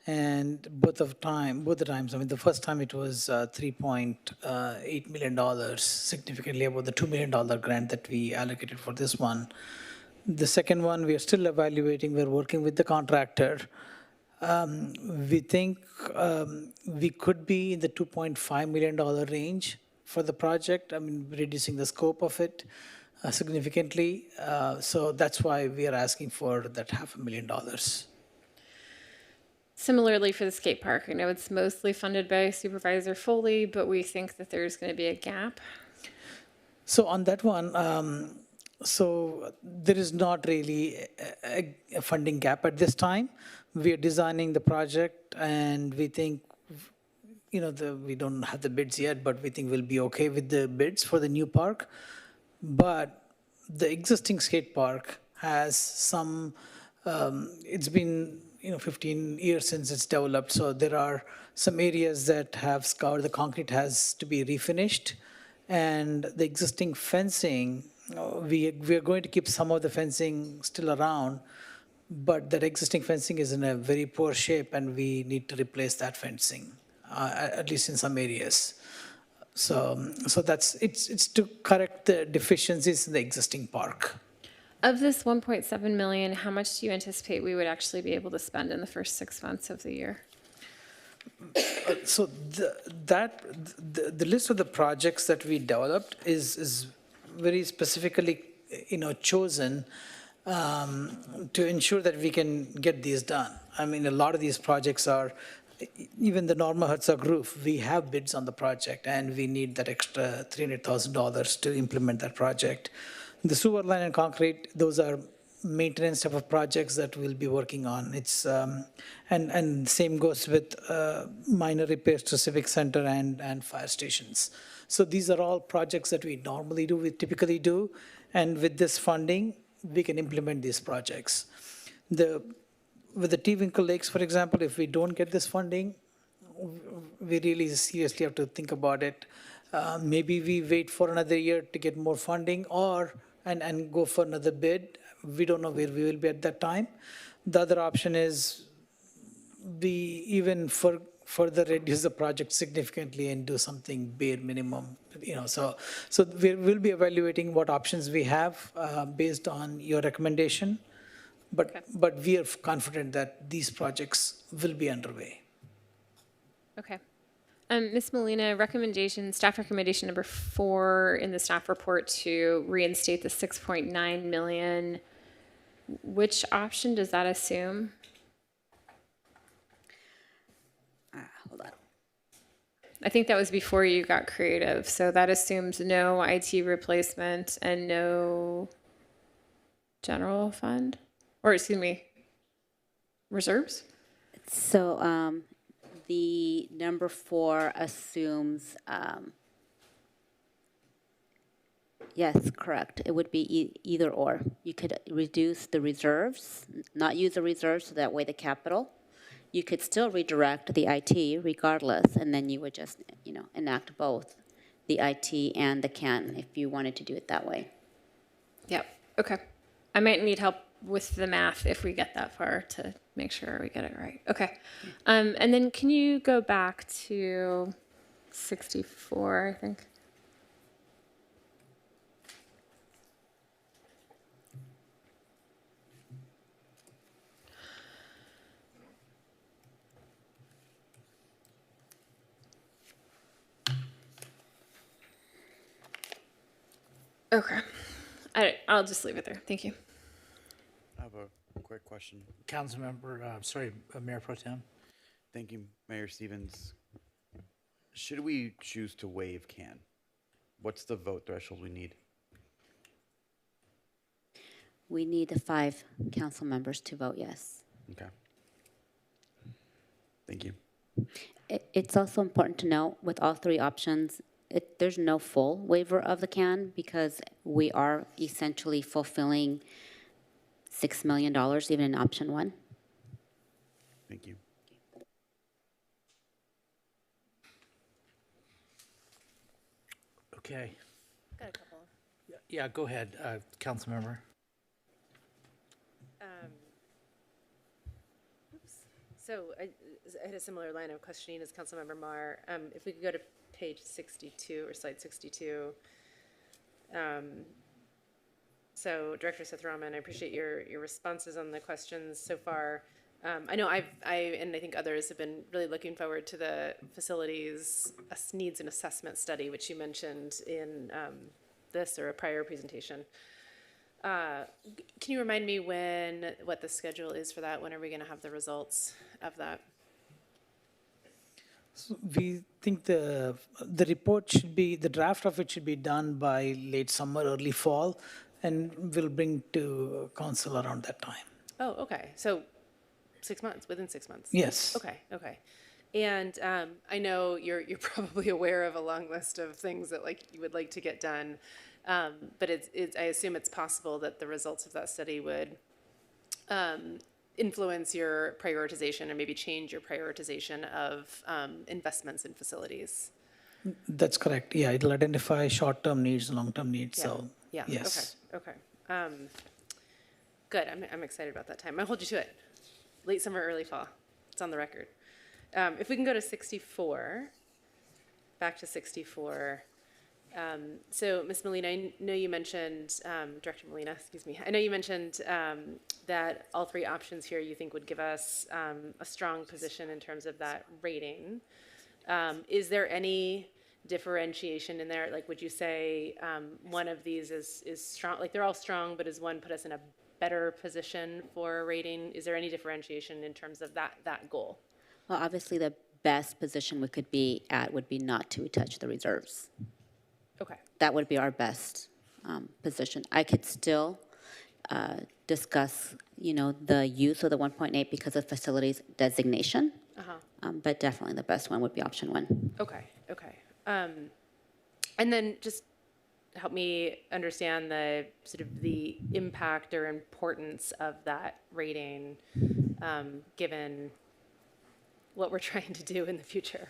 and both the times, I mean, the first time it was $3.8 million, significantly above the $2 million grant that we allocated for this one. The second one, we are still evaluating. We're working with the contractor. We think we could be in the $2.5 million range for the project. I mean, reducing the scope of it significantly. So that's why we are asking for that $500,000. Similarly for the skate park, I know it's mostly funded by Supervisor Foley, but we think that there's going to be a gap. So on that one, so there is not really a funding gap at this time. We are designing the project, and we think, we don't have the bids yet, but we think we'll be okay with the bids for the new park. But the existing skate park has some, it's been 15 years since it's developed, so there are some areas that have scoured. The concrete has to be refinished, and the existing fencing, we are going to keep some of the fencing still around, but that existing fencing is in a very poor shape, and we need to replace that fencing, at least in some areas. So that's it's to correct the deficiencies in the existing park. Of this 1.7 million, how much do you anticipate we would actually be able to spend in the first 6 months of the year? So the list of the projects that we developed is very specifically chosen to ensure that we can get these done. I mean, a lot of these projects are, even the Norma Herzog roof, we have bids on the project, and we need that extra $300,000 to implement that project. The sewer line and concrete, those are maintenance type of projects that we'll be working on. It's and same goes with minor repairs to civic center and fire stations. So these are all projects that we normally do, we typically do, and with this funding, we can implement these projects. With the T-Winkle Lakes, for example, if we don't get this funding, we really seriously have to think about it. Maybe we wait for another year to get more funding, or and go for another bid. We don't know where we will be at that time. The other option is we even further reduce the project significantly and do something bare minimum. So we'll be evaluating what options we have based on your recommendation. But we are confident that these projects will be underway. Okay. Ms. Molina, staff recommendation number 4 in the staff report to reinstate the $6.9 million. Which option does that assume? Hold on. I think that was before you got creative. So that assumes no IT replacement and no general fund, or excuse me, reserves? So the number 4 assumes, yes, correct. It would be either or. You could reduce the reserves, not use the reserves, so that way the capital. You could still redirect the IT regardless, and then you would just, enact both the IT and the CAN if you wanted to do it that way. Yep. Okay. I might need help with the math if we get that far to make sure we get it right. Okay. And then can you go back to 64, I think? Okay. I'll just leave it there. Thank you. I have a quick question. Councilmember, Mayor Pro Tem. Thank you, Mayor Stevens. Should we choose to waive CAN? What's the vote threshold we need? We need the 5 council members to vote yes. Okay. Thank you. It's also important to note with all 3 options, there's no full waiver of the CAN because we are essentially fulfilling $6 million even in option 1. Thank you. Okay. Got a couple. Yeah, go ahead, Councilmember. So I had a similar line of questioning as Councilmember Mar. If we could go to page 62 or slide 62. So Director Sethuraman, I appreciate your responses on the questions so far. I know I and I think others have been really looking forward to the facilities needs and assessment study, which you mentioned in this or a prior presentation. Can you remind me what the schedule is for that? When are we going to have the results of that? So we think the report should be, the draft of it should be done by late summer, early fall, and we'll bring to council around that time. Oh, okay. So 6 months, within 6 months? Yes. Okay. And I know you're probably aware of a long list of things that you would like to get done, but I assume it's possible that the results of that study would influence your prioritization or maybe change your prioritization of investments in facilities. That's correct. Yeah, it'll identify short-term needs, long-term needs. Yeah. So Yeah. yes. Okay. Good. I'm excited about that time. I'll hold you to it. Late summer, early fall. It's on the record. If we can go to 64, back to 64. So, Ms. Molina, I know you mentioned, Director Molina, excuse me. I know you mentioned that all 3 options here you think would give us a strong position in terms of that rating. Is there any differentiation in there? Like, would you say one of these is strong? Like, they're all strong, but does one put us in a better position for a rating? Is there any differentiation in terms of that goal? Well, obviously, the best position we could be at would be not to touch the reserves. Okay. That would be our best position. I could still discuss, the use of the 1.8 because of facilities designation, but definitely the best one would be option 1. Okay. And then just help me understand the sort of the impact or importance of that rating, given what we're trying to do in the future.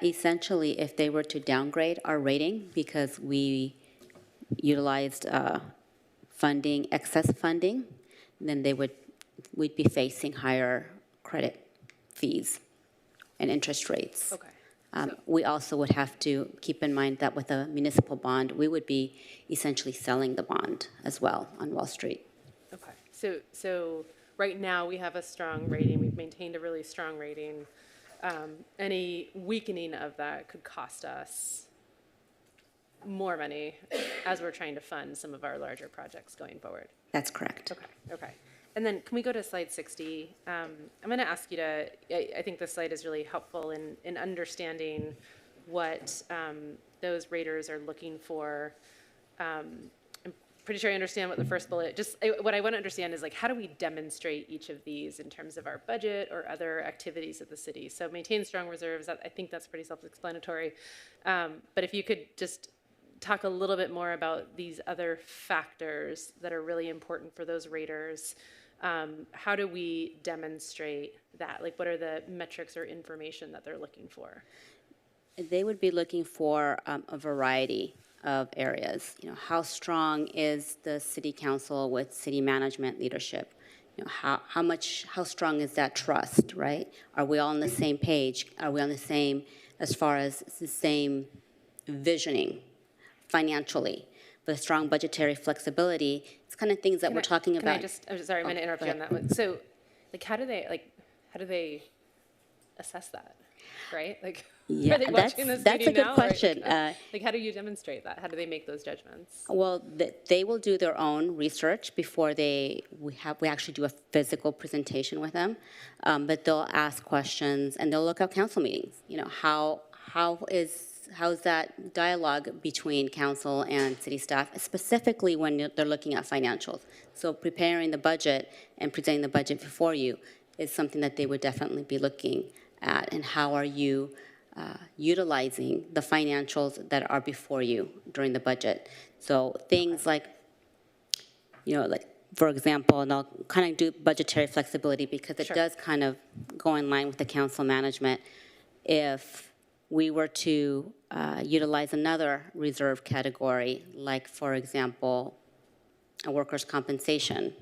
Essentially, if they were to downgrade our rating because we utilized excess funding, then we'd be facing higher credit fees and interest rates. Okay. We also would have to keep in mind that with a municipal bond, we would be essentially selling the bond as well on Wall Street. Okay. So right now we have a strong rating. We've maintained a really strong rating. Any weakening of that could cost us more money as we're trying to fund some of our larger projects going forward. That's correct. Okay. And then can we go to slide 60? I'm going to ask you to, I think this slide is really helpful in understanding what those raters are looking for. I'm pretty sure I understand what the first bullet, what I want to understand is, like, how do we demonstrate each of these in terms of our budget or other activities of the city? So maintain strong reserves, I think that's pretty self-explanatory. But if you could just talk a little bit more about these other factors that are really important for those raters. How do we demonstrate that? Like, what are the metrics or information that they're looking for? They would be looking for a variety of areas. How strong is the city council with city management leadership? How strong is that trust, right? Are we all on the same page? Are we on the same, as far as the same visioning financially? With strong budgetary flexibility, it's kind of things that we're talking about. I'm sorry, I'm going to interrupt you on that one. So, like, how do they assess that, right? Like, yeah, are they watching this that's a good now, question. Like, how do you demonstrate that? How do they make those judgments? Well, they will do their own research before we actually do a physical presentation with them. But they'll ask questions and they'll look at council meetings. How's that dialogue between council and city staff, specifically when they're looking at financials? So preparing the budget and presenting the budget before you is something that they would definitely be looking at. And how are you utilizing the financials that are before you during the budget? So things like, for example, and I'll kind of do budgetary flexibility because it does kind of go in line with the council management. If we were to utilize another reserve category, like, for example, a workers' compensation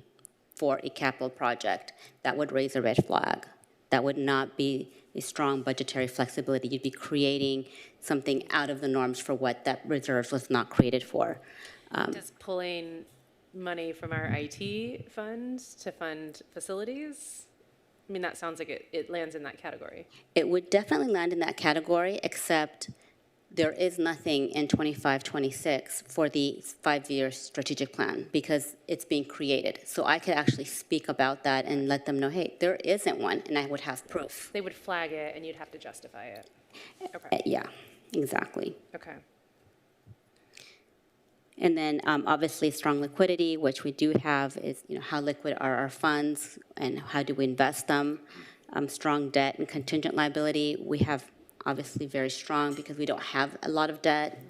for a capital project, that would raise a red flag. That would not be a strong budgetary flexibility. You'd be creating something out of the norms for what that reserve was not created for. Does pulling money from our IT funds to fund facilities? I mean, that sounds like it lands in that category. It would definitely land in that category, except there is nothing in 25-26 for the 5-year strategic plan because it's being created. So I could actually speak about that and let them know, hey, there isn't one, and I would have proof. They would flag it, and you'd have to justify it. Okay. Yeah, exactly. Okay. And then obviously strong liquidity, which we do have, is how liquid are our funds and how do we invest them? Strong debt and contingent liability, we have obviously very strong because we don't have a lot of debt.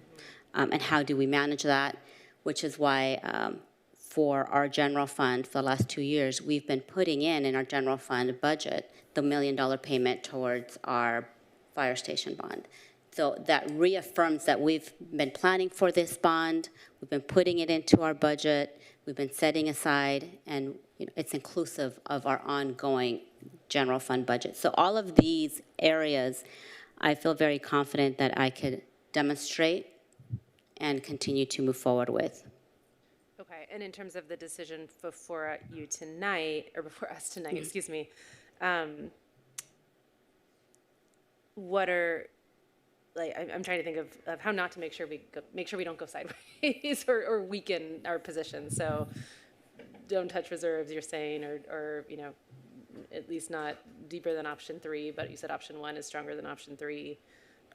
And how do we manage that? Which is why for our general fund for the last 2 years, we've been putting in our general fund budget the $1 million payment towards our fire station bond. So that reaffirms that we've been planning for this bond, we've been putting it into our budget, we've been setting aside, and it's inclusive of our ongoing general fund budget. So all of these areas, I feel very confident that I could demonstrate and continue to move forward with. Okay, and in terms of the decision before you tonight, or before us tonight, excuse me, what are, like, I'm trying to think of how not to make sure we don't go sideways or weaken our position. So don't touch reserves, you're saying, or you know, at least not deeper than option 3, but you said option 1 is stronger than option 3.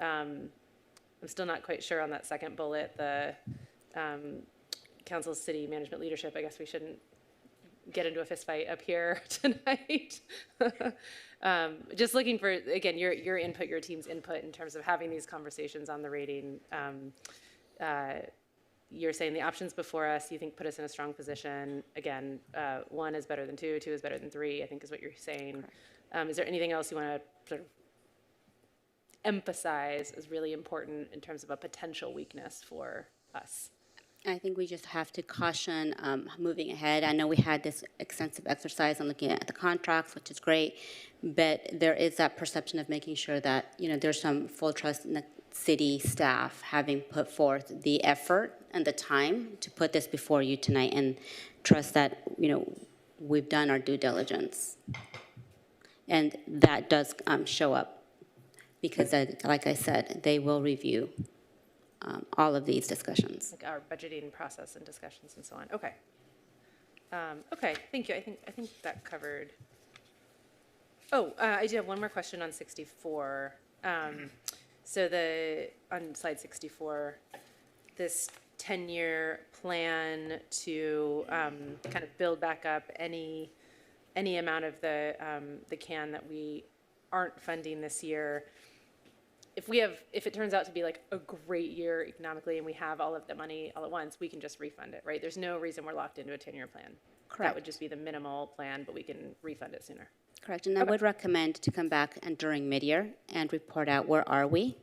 I'm still not quite sure on that second bullet, the council city management leadership. I guess we shouldn't get into a fist fight up here tonight. Just looking for, again, your input, your team's input in terms of having these conversations on the rating. You're saying the options before us, you think put us in a strong position. Again, 1 is better than 2, 2 is better than 3, I think is what you're saying. Is there anything else you want to sort of emphasize as really important in terms of a potential weakness for us? I think we just have to caution moving ahead. I know we had this extensive exercise on looking at the contracts, which is great, but there is that perception of making sure that, you know, there's some full trust in the city staff having put forth the effort and the time to put this before you tonight, and trust that, you know, we've done our due diligence. And that does show up because, like I said, they will review all of these discussions. Like our budgeting process and discussions and so on. Okay. Okay, thank you. I think that covered. Oh, I do have one more question on 64. So on slide 64, this 10-year plan to kind of build back up any amount of the can that we aren't funding this year. If it turns out to be like a great year economically and we have all of the money all at once, we can just refund it, right? There's no reason we're locked into a 10-year plan. Correct. That would just be the minimal plan, but we can refund it sooner. Correct, and I would recommend to come back and during mid-year and report out where are we,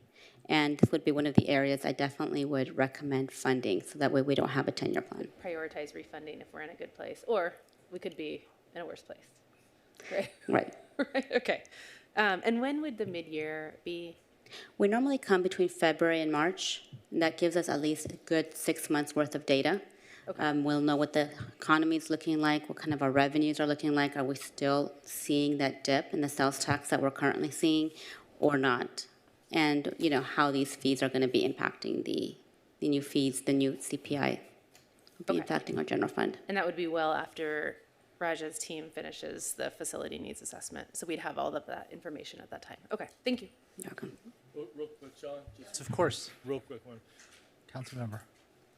and this would be one of the areas I definitely would recommend funding, so that way we don't have a 10-year plan. Prioritize refunding if we're in a good place, or we could be in a worse place. Right. Right. Right. Okay. And when would the mid-year be? We normally come between February and March, and that gives us at least a good 6 months worth of data. Okay. We'll know what the economy is looking like, what kind of our revenues are looking like. Are we still seeing that dip in the sales tax that we're currently seeing or not? And, you know, how these fees are going to be impacting the new fees, the new CPI will be impacting our general fund. And that would be well after Raja's team finishes the facility needs assessment. So we'd have all of that information at that time. Okay, thank you. You're welcome. Real quick, John. Yes, of course. Real quick one. Councilmember.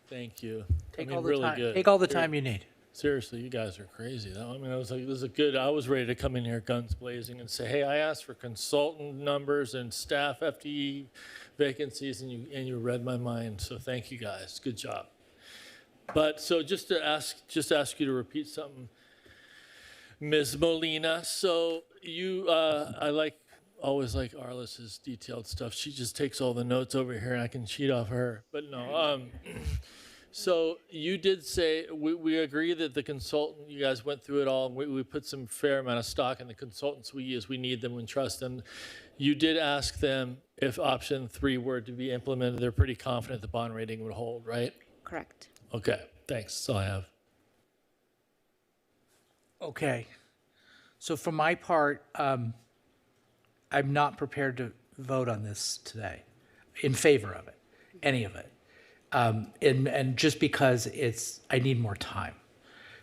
Thank you. Take I mean, all the really time. good. Take all the time you need. Seriously, you guys are crazy. I mean, I was like, this is a good. I was ready to come in here guns blazing and say, hey, I asked for consultant numbers and staff FTE vacancies, and you read my mind. So thank you guys. Good job. But so just ask you to repeat something, Ms. Molina. So you, always like Arliss's detailed stuff. She just takes all the notes over here, and I can cheat off her. But no. So you did say, we agree that the consultant, you guys went through it all, and we put some fair amount of stock in the consultants we use. We need them and trust them. You did ask them if option 3 were to be implemented. They're pretty confident the bond rating would hold, right? Correct. Okay, thanks. That's all I have. Okay. So for my part, I'm not prepared to vote on this today in favor of it, any of it. And just because I need more time.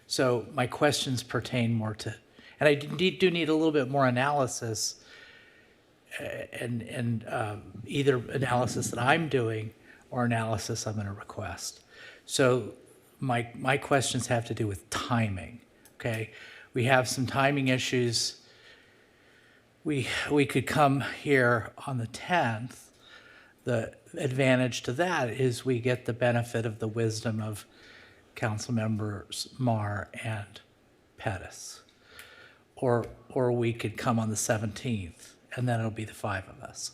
So my questions pertain more to, and I do need a little bit more analysis, and either analysis that I'm doing or analysis I'm going to request. So my questions have to do with timing, okay? We have some timing issues. We could come here on the 10th. The advantage to that is we get the benefit of the wisdom of council members Marr and Pettis. Or we could come on the 17th, and then it'll be the 5 of us.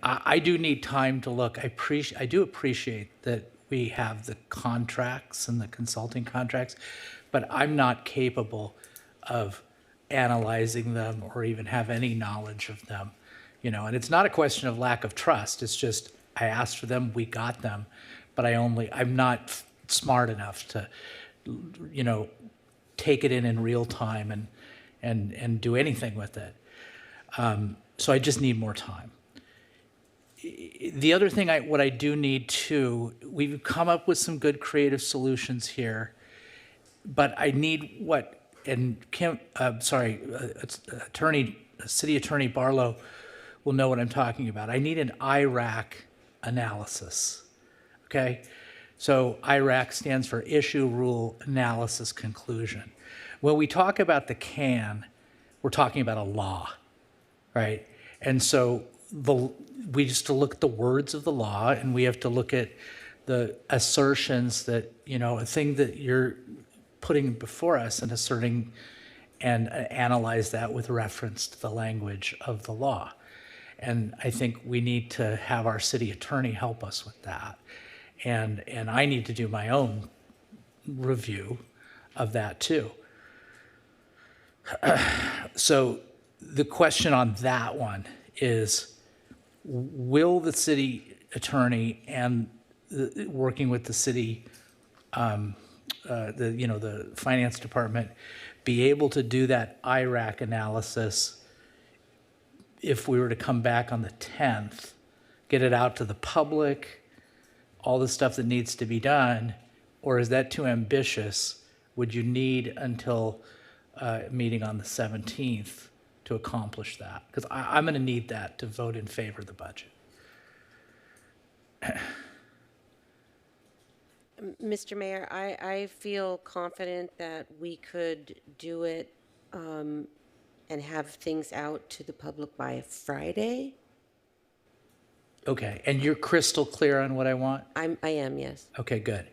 I do need time to look. I do appreciate that we have the contracts and the consulting contracts, but I'm not capable of analyzing them or even have any knowledge of them. You know, and it's not a question of lack of trust. It's just I asked for them, we got them, but I'm not smart enough to, you know, take it in real time and do anything with it. So I just need more time. The other thing, what I do need too, we've come up with some good creative solutions here, but I need City Attorney Barlow will know what I'm talking about. I need an IRAC analysis, okay? So IRAC stands for Issue, Rule, Analysis, Conclusion. When we talk about the CAN, we're talking about a law, right? And so we just to look at the words of the law, and we have to look at the assertions that, a thing that you're putting before us and asserting, and analyze that with reference to the language of the law. And I think we need to have our city attorney help us with that. And I need to do my own review of that too. So the question on that one is, will the city attorney and working with the city, the finance department, be able to do that IRAC analysis if we were to come back on the 10th, get it out to the public, all the stuff that needs to be done, or is that too ambitious? Would you need until meeting on the 17th to accomplish that? Because I'm going to need that to vote in favor of the budget. Mr. Mayor, I feel confident that we could do it and have things out to the public by Friday. Okay, and you're crystal clear on what I want? I am, yes. Okay, good.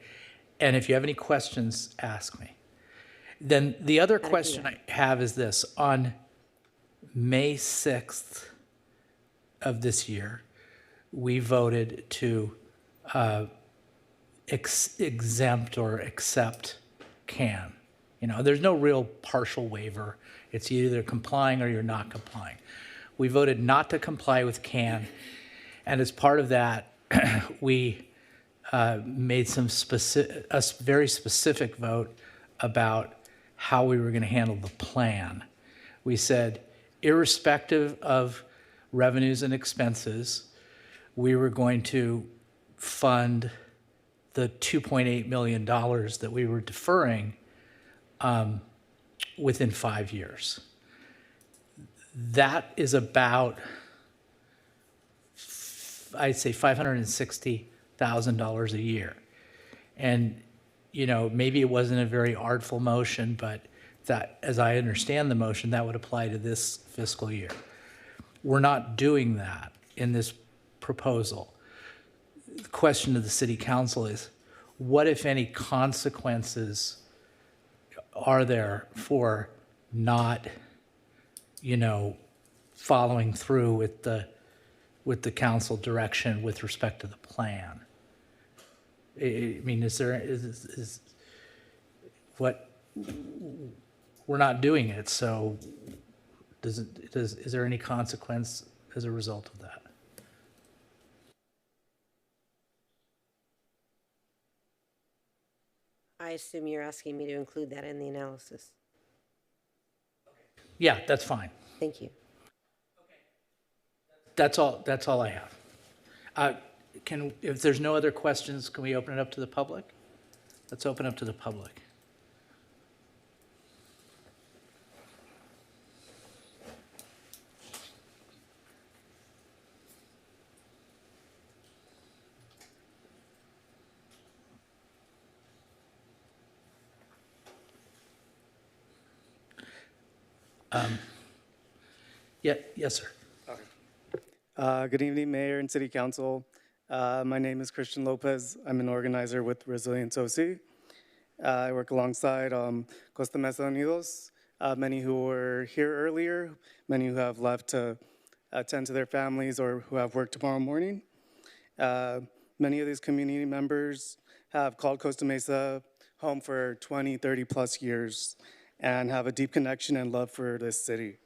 And if you have any questions, ask me. Then the other question I have is this. On May 6th of this year, we voted to exempt or accept CAN. There's no real partial waiver. It's either complying or you're not complying. We voted not to comply with CAN, and as part of that, we made a very specific vote about how we were going to handle the plan. We said, irrespective of revenues and expenses, we were going to fund the $2.8 million that we were deferring within 5 years. That is about, I'd say, $560,000 a year. And, maybe it wasn't a very artful motion, but that, as I understand the motion, that would apply to this fiscal year. We're not doing that in this proposal. The question to the city council is, what, if any, consequences are there for not, following through with the council direction with respect to the plan? I mean, is what, we're not doing it, so is there any consequence as a result of that? I assume you're asking me to include that in the analysis. Yeah, that's fine. Thank you. That's all I have. If there's no other questions, can we open it up to the public? Let's open up to the public. Yes, sir. Good evening, Mayor and City Council. My name is Christian Lopez. I'm an organizer with Resilience OC. I work alongside Costa Mesa Unidos, many who were here earlier, many who have left to attend to their families or who have work tomorrow morning. Many of these community members have called Costa Mesa home for 20, 30 plus years and have a deep connection and love for this city.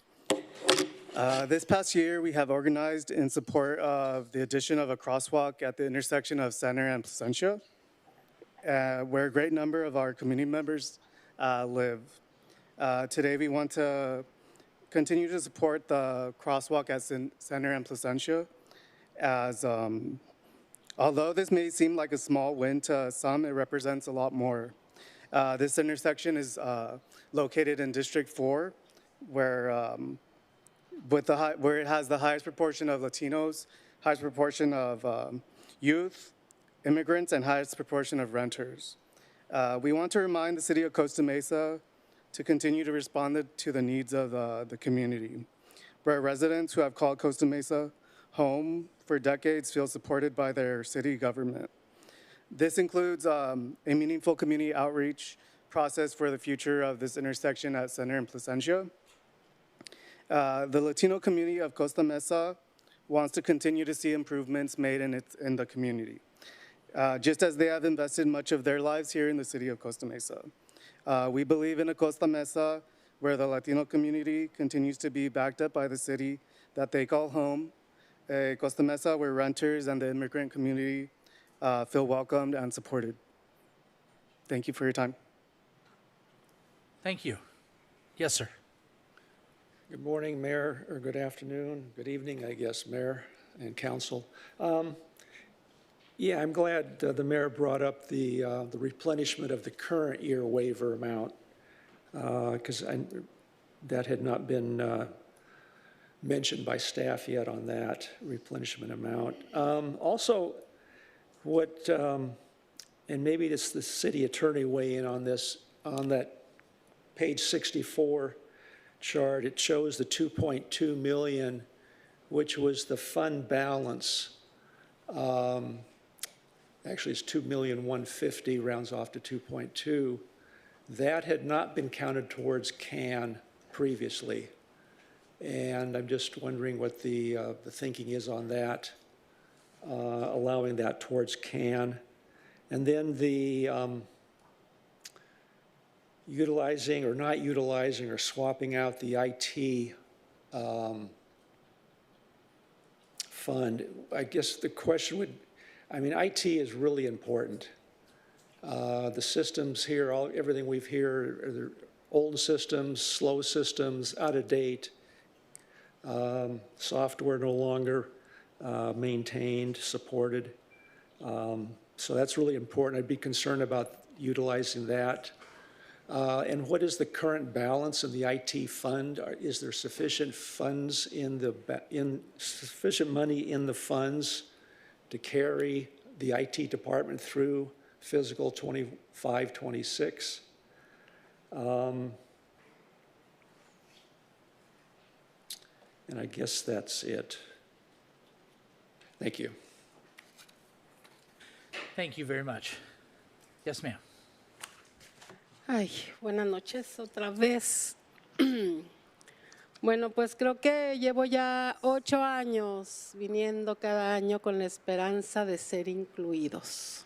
This past year, we have organized in support of the addition of a crosswalk at the intersection of Center and Placentia, where a great number of our community members live. Today, we want to continue to support the crosswalk at Center and Placentia, as although this may seem like a small win to some, it represents a lot more. This intersection is located in District 4, where where it has the highest proportion of Latinos, highest proportion of youth, immigrants, and highest proportion of renters. We want to remind the city of Costa Mesa to continue to respond to the needs of the community, where residents who have called Costa Mesa home for decades feel supported by their city government. This includes a meaningful community outreach process for the future of this intersection at Center and Placentia. The Latino community of Costa Mesa wants to continue to see improvements made in the community, just as they have invested much of their lives here in the city of Costa Mesa. We believe in a Costa Mesa where the Latino community continues to be backed up by the city that they call home, a Costa Mesa where renters and the immigrant community feel welcomed and supported. Thank you for your time. Thank you. Yes, sir. Good morning, Mayor, or good afternoon, good evening, I guess, Mayor and Council. Yeah, I'm glad the Mayor brought up the replenishment of the current year waiver amount, because that had not been mentioned by staff yet on that replenishment amount. Also, and maybe it's the city attorney weigh in on this, on that page 64 chart, it shows the 2.2 million, which was the fund balance. Actually, it's 2,150,000, rounds off to 2.2. That had not been counted towards CAN previously. And I'm just wondering what the thinking is on that, allowing that towards CAN. And then the utilizing or not utilizing or swapping out the IT fund. I guess the question would, I mean, IT is really important. The systems here, everything we've here are the old systems, slow systems, out of date, software no longer maintained, supported. So that's really important. I'd be concerned about utilizing that. And what is the current balance of the IT fund? Is there sufficient funds sufficient money in the funds to carry the IT department through fiscal 25, 26? And I guess that's it. Thank you. Thank you very much. Yes, ma'am. Ay, buenas noches otra vez. Bueno, pues creo que llevo ya 8 años viniendo cada año con la esperanza de ser incluidos.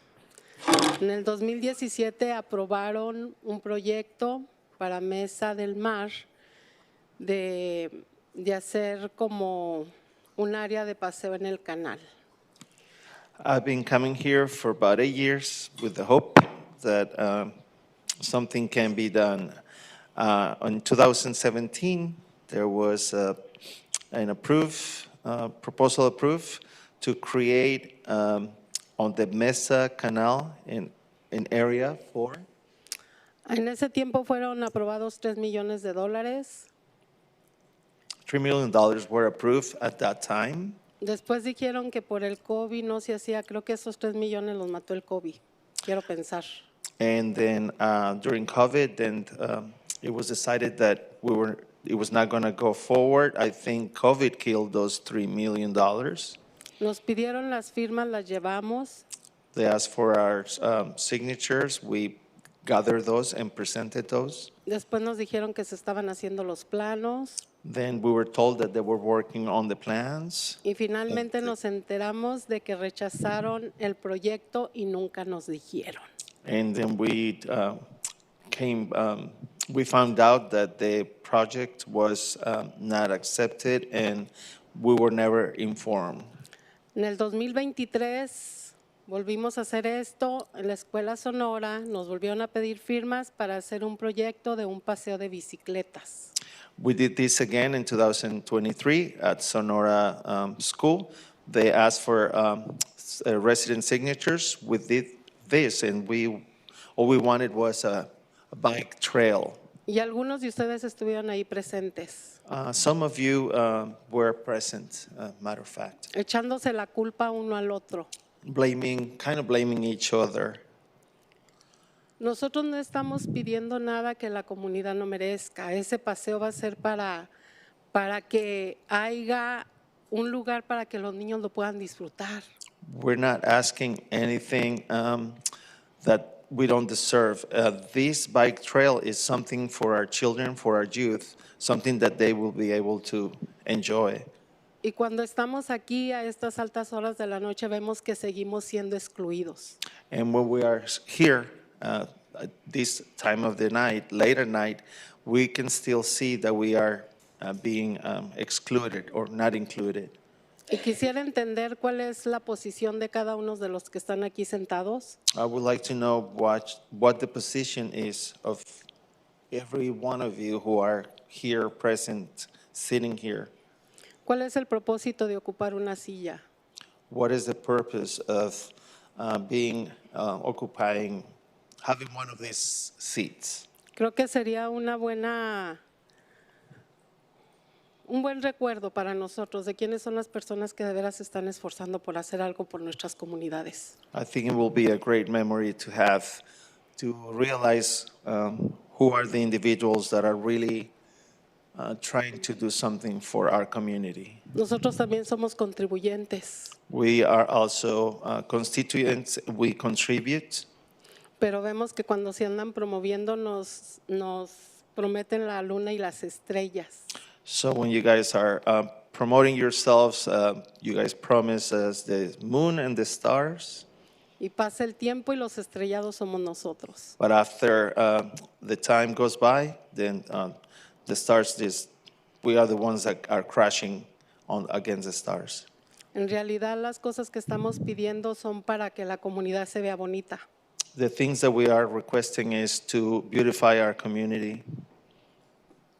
En el 2017 aprobaron un proyecto para Mesa del Mar de hacer como un área de paseo en el canal. I've been coming here for about 8 years with the hope that something can be done. In 2017, there was an proposal approved to create on the Mesa Canal an area for. En ese tiempo fueron aprobados $3 millones. $3 million were approved at that time. Después dijeron que por el COVID no se hacía, creo que esos 3 millones los mató el COVID, quiero pensar. And then during COVID, then it was decided that it was not going to go forward. I think COVID killed those $3 million. Nos pidieron las firmas, las llevamos. They asked for our signatures. We gathered those and presented those. Después nos dijeron que se estaban haciendo los planos. Then we were told that they were working on the plans. Y finalmente nos enteramos de que rechazaron el proyecto y nunca nos dijeron. And then we found out that the project was not accepted and we were never informed. En el 2023 volvimos a hacer esto en la Escuela Sonora, nos volvieron a pedir firmas para hacer un proyecto de un paseo de bicicletas. We did this again in 2023 at Sonora School. They asked for resident signatures. We did this, and all we wanted was a bike trail. Y algunos de ustedes estuvieron ahí presentes, Some of you were present, matter of fact, echándose la culpa uno al otro. kind of blaming each other. Nosotros no estamos pidiendo nada que la comunidad no merezca. Ese paseo va a ser para que haya un lugar para que los niños lo puedan disfrutar. We're not asking anything that we don't deserve. This bike trail is something for our children, for our youth, something that they will be able to enjoy. Y cuando estamos aquí a estas altas horas de la noche vemos que seguimos siendo excluidos. And when we are here at this time of the night, late at night, we can still see that we are being excluded or not included. Y quisiera entender cuál es la posición de cada uno de los que están aquí sentados. I would like to know what the position is of every one of you who are here present, sitting here. ¿Cuál es el propósito de ocupar una silla? What is the purpose of occupying, having one of these seats? Creo que sería un buen recuerdo para nosotros de quiénes son las personas que de veras se están esforzando por hacer algo por nuestras comunidades. I think it will be a great memory to have, to realize who are the individuals that are really trying to do something for our community. Nosotros también somos contribuyentes, We are also constituents, we contribute, pero vemos que cuando se andan promoviendo nos prometen la luna y las estrellas. so when you guys are promoting yourselves, you guys promise us the moon and the stars, Y pasa el tiempo y los estrellados somos nosotros. but after the time goes by, then the stars we are the ones that are crashing against the stars. En realidad las cosas que estamos pidiendo son para que la comunidad se vea bonita. The things that we are requesting is to beautify our community.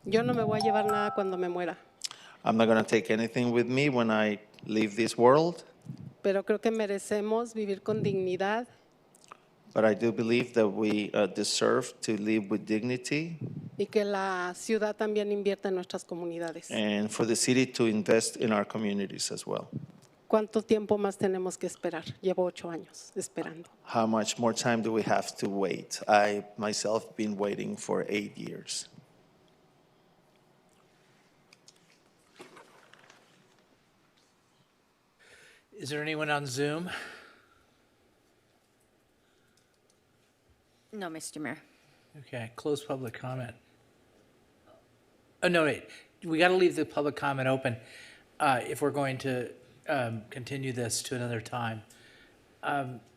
Yo no me voy a llevar nada cuando me muera, I'm not going to take anything with me when I leave this world, pero creo que merecemos vivir con dignidad but I do believe that we deserve to live with dignity y que la ciudad también invierta en nuestras comunidades. and for the city to invest in our communities as well. ¿Cuánto tiempo más tenemos que esperar? Llevo 8 años esperando. How much more time do we have to wait? I myself been waiting for 8 years. Is there anyone on Zoom? No, Mr. Mayor. Okay, close public comment. Oh, no, wait, we got to leave the public comment open if we're going to continue this to another time.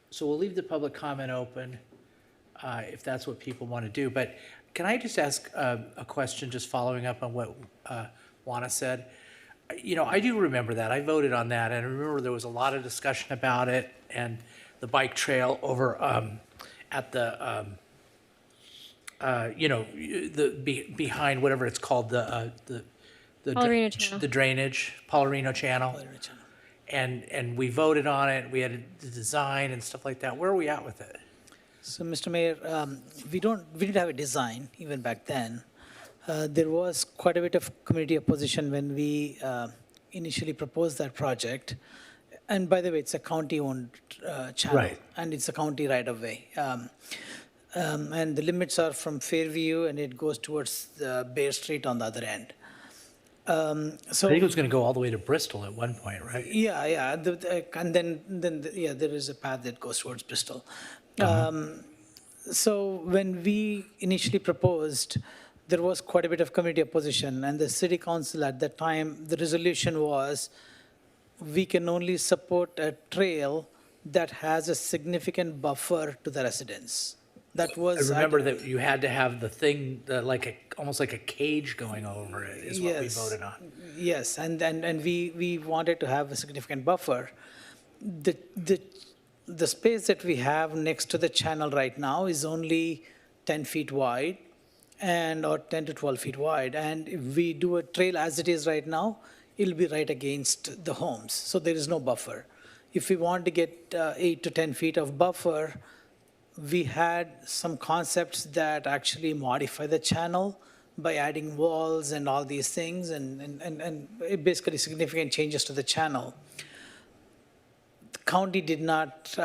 So we'll leave the public comment open if that's what people want to do. But can I just ask a question, just following up on what Juana said? You know, I do remember that. I voted on that, and I remember there was a lot of discussion about it and the bike trail over at the, behind whatever it's called, the Paularino Channel. the drainage, Paularino Channel. And we voted on it. We had the design and stuff like that. Where are we at with it? So, Mr. Mayor, we didn't have a design even back then. There was quite a bit of community opposition when we initially proposed that project. And by the way, it's a county-owned channel, Right. and it's a county right-of-way. And the limits are from Fairview, and it goes towards Bear Street on the other end. So I think it was going to go all the way to Bristol at one point, right? yeah, and then there is a path that goes towards Bristol. So when we initially proposed, there was quite a bit of community opposition, and the city council at that time, the resolution was, we can only support a trail that has a significant buffer to the residents. That was. I remember that you had to have the thing, almost like a cage going over it is what we voted on. Yes, and we wanted to have a significant buffer. The space that we have next to the channel right now is only 10 feet wide, and or 10 to 12 feet wide. And if we do a trail as it is right now, it'll be right against the homes, so there is no buffer. If we want to get 8 to 10 feet of buffer, we had some concepts that actually modify the channel by adding walls and all these things, and basically significant changes to the channel. The county did not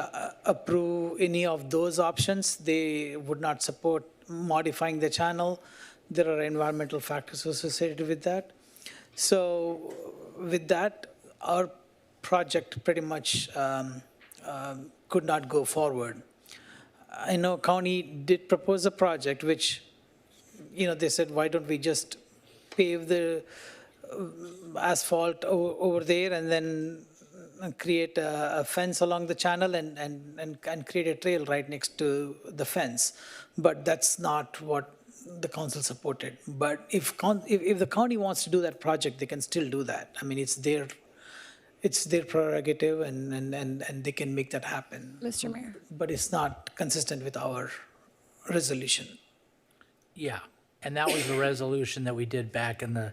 approve any of those options. They would not support modifying the channel. There are environmental factors associated with that. So with that, our project pretty much could not go forward. I know county did propose a project which, they said, why don't we just pave the asphalt over there and then create a fence along the channel and create a trail right next to the fence. But that's not what the council supported. But if the county wants to do that project, they can still do that. I mean, it's their prerogative, and they can make that happen. Mr. Mayor. But it's not consistent with our resolution. Yeah, and that was the resolution that we did back in the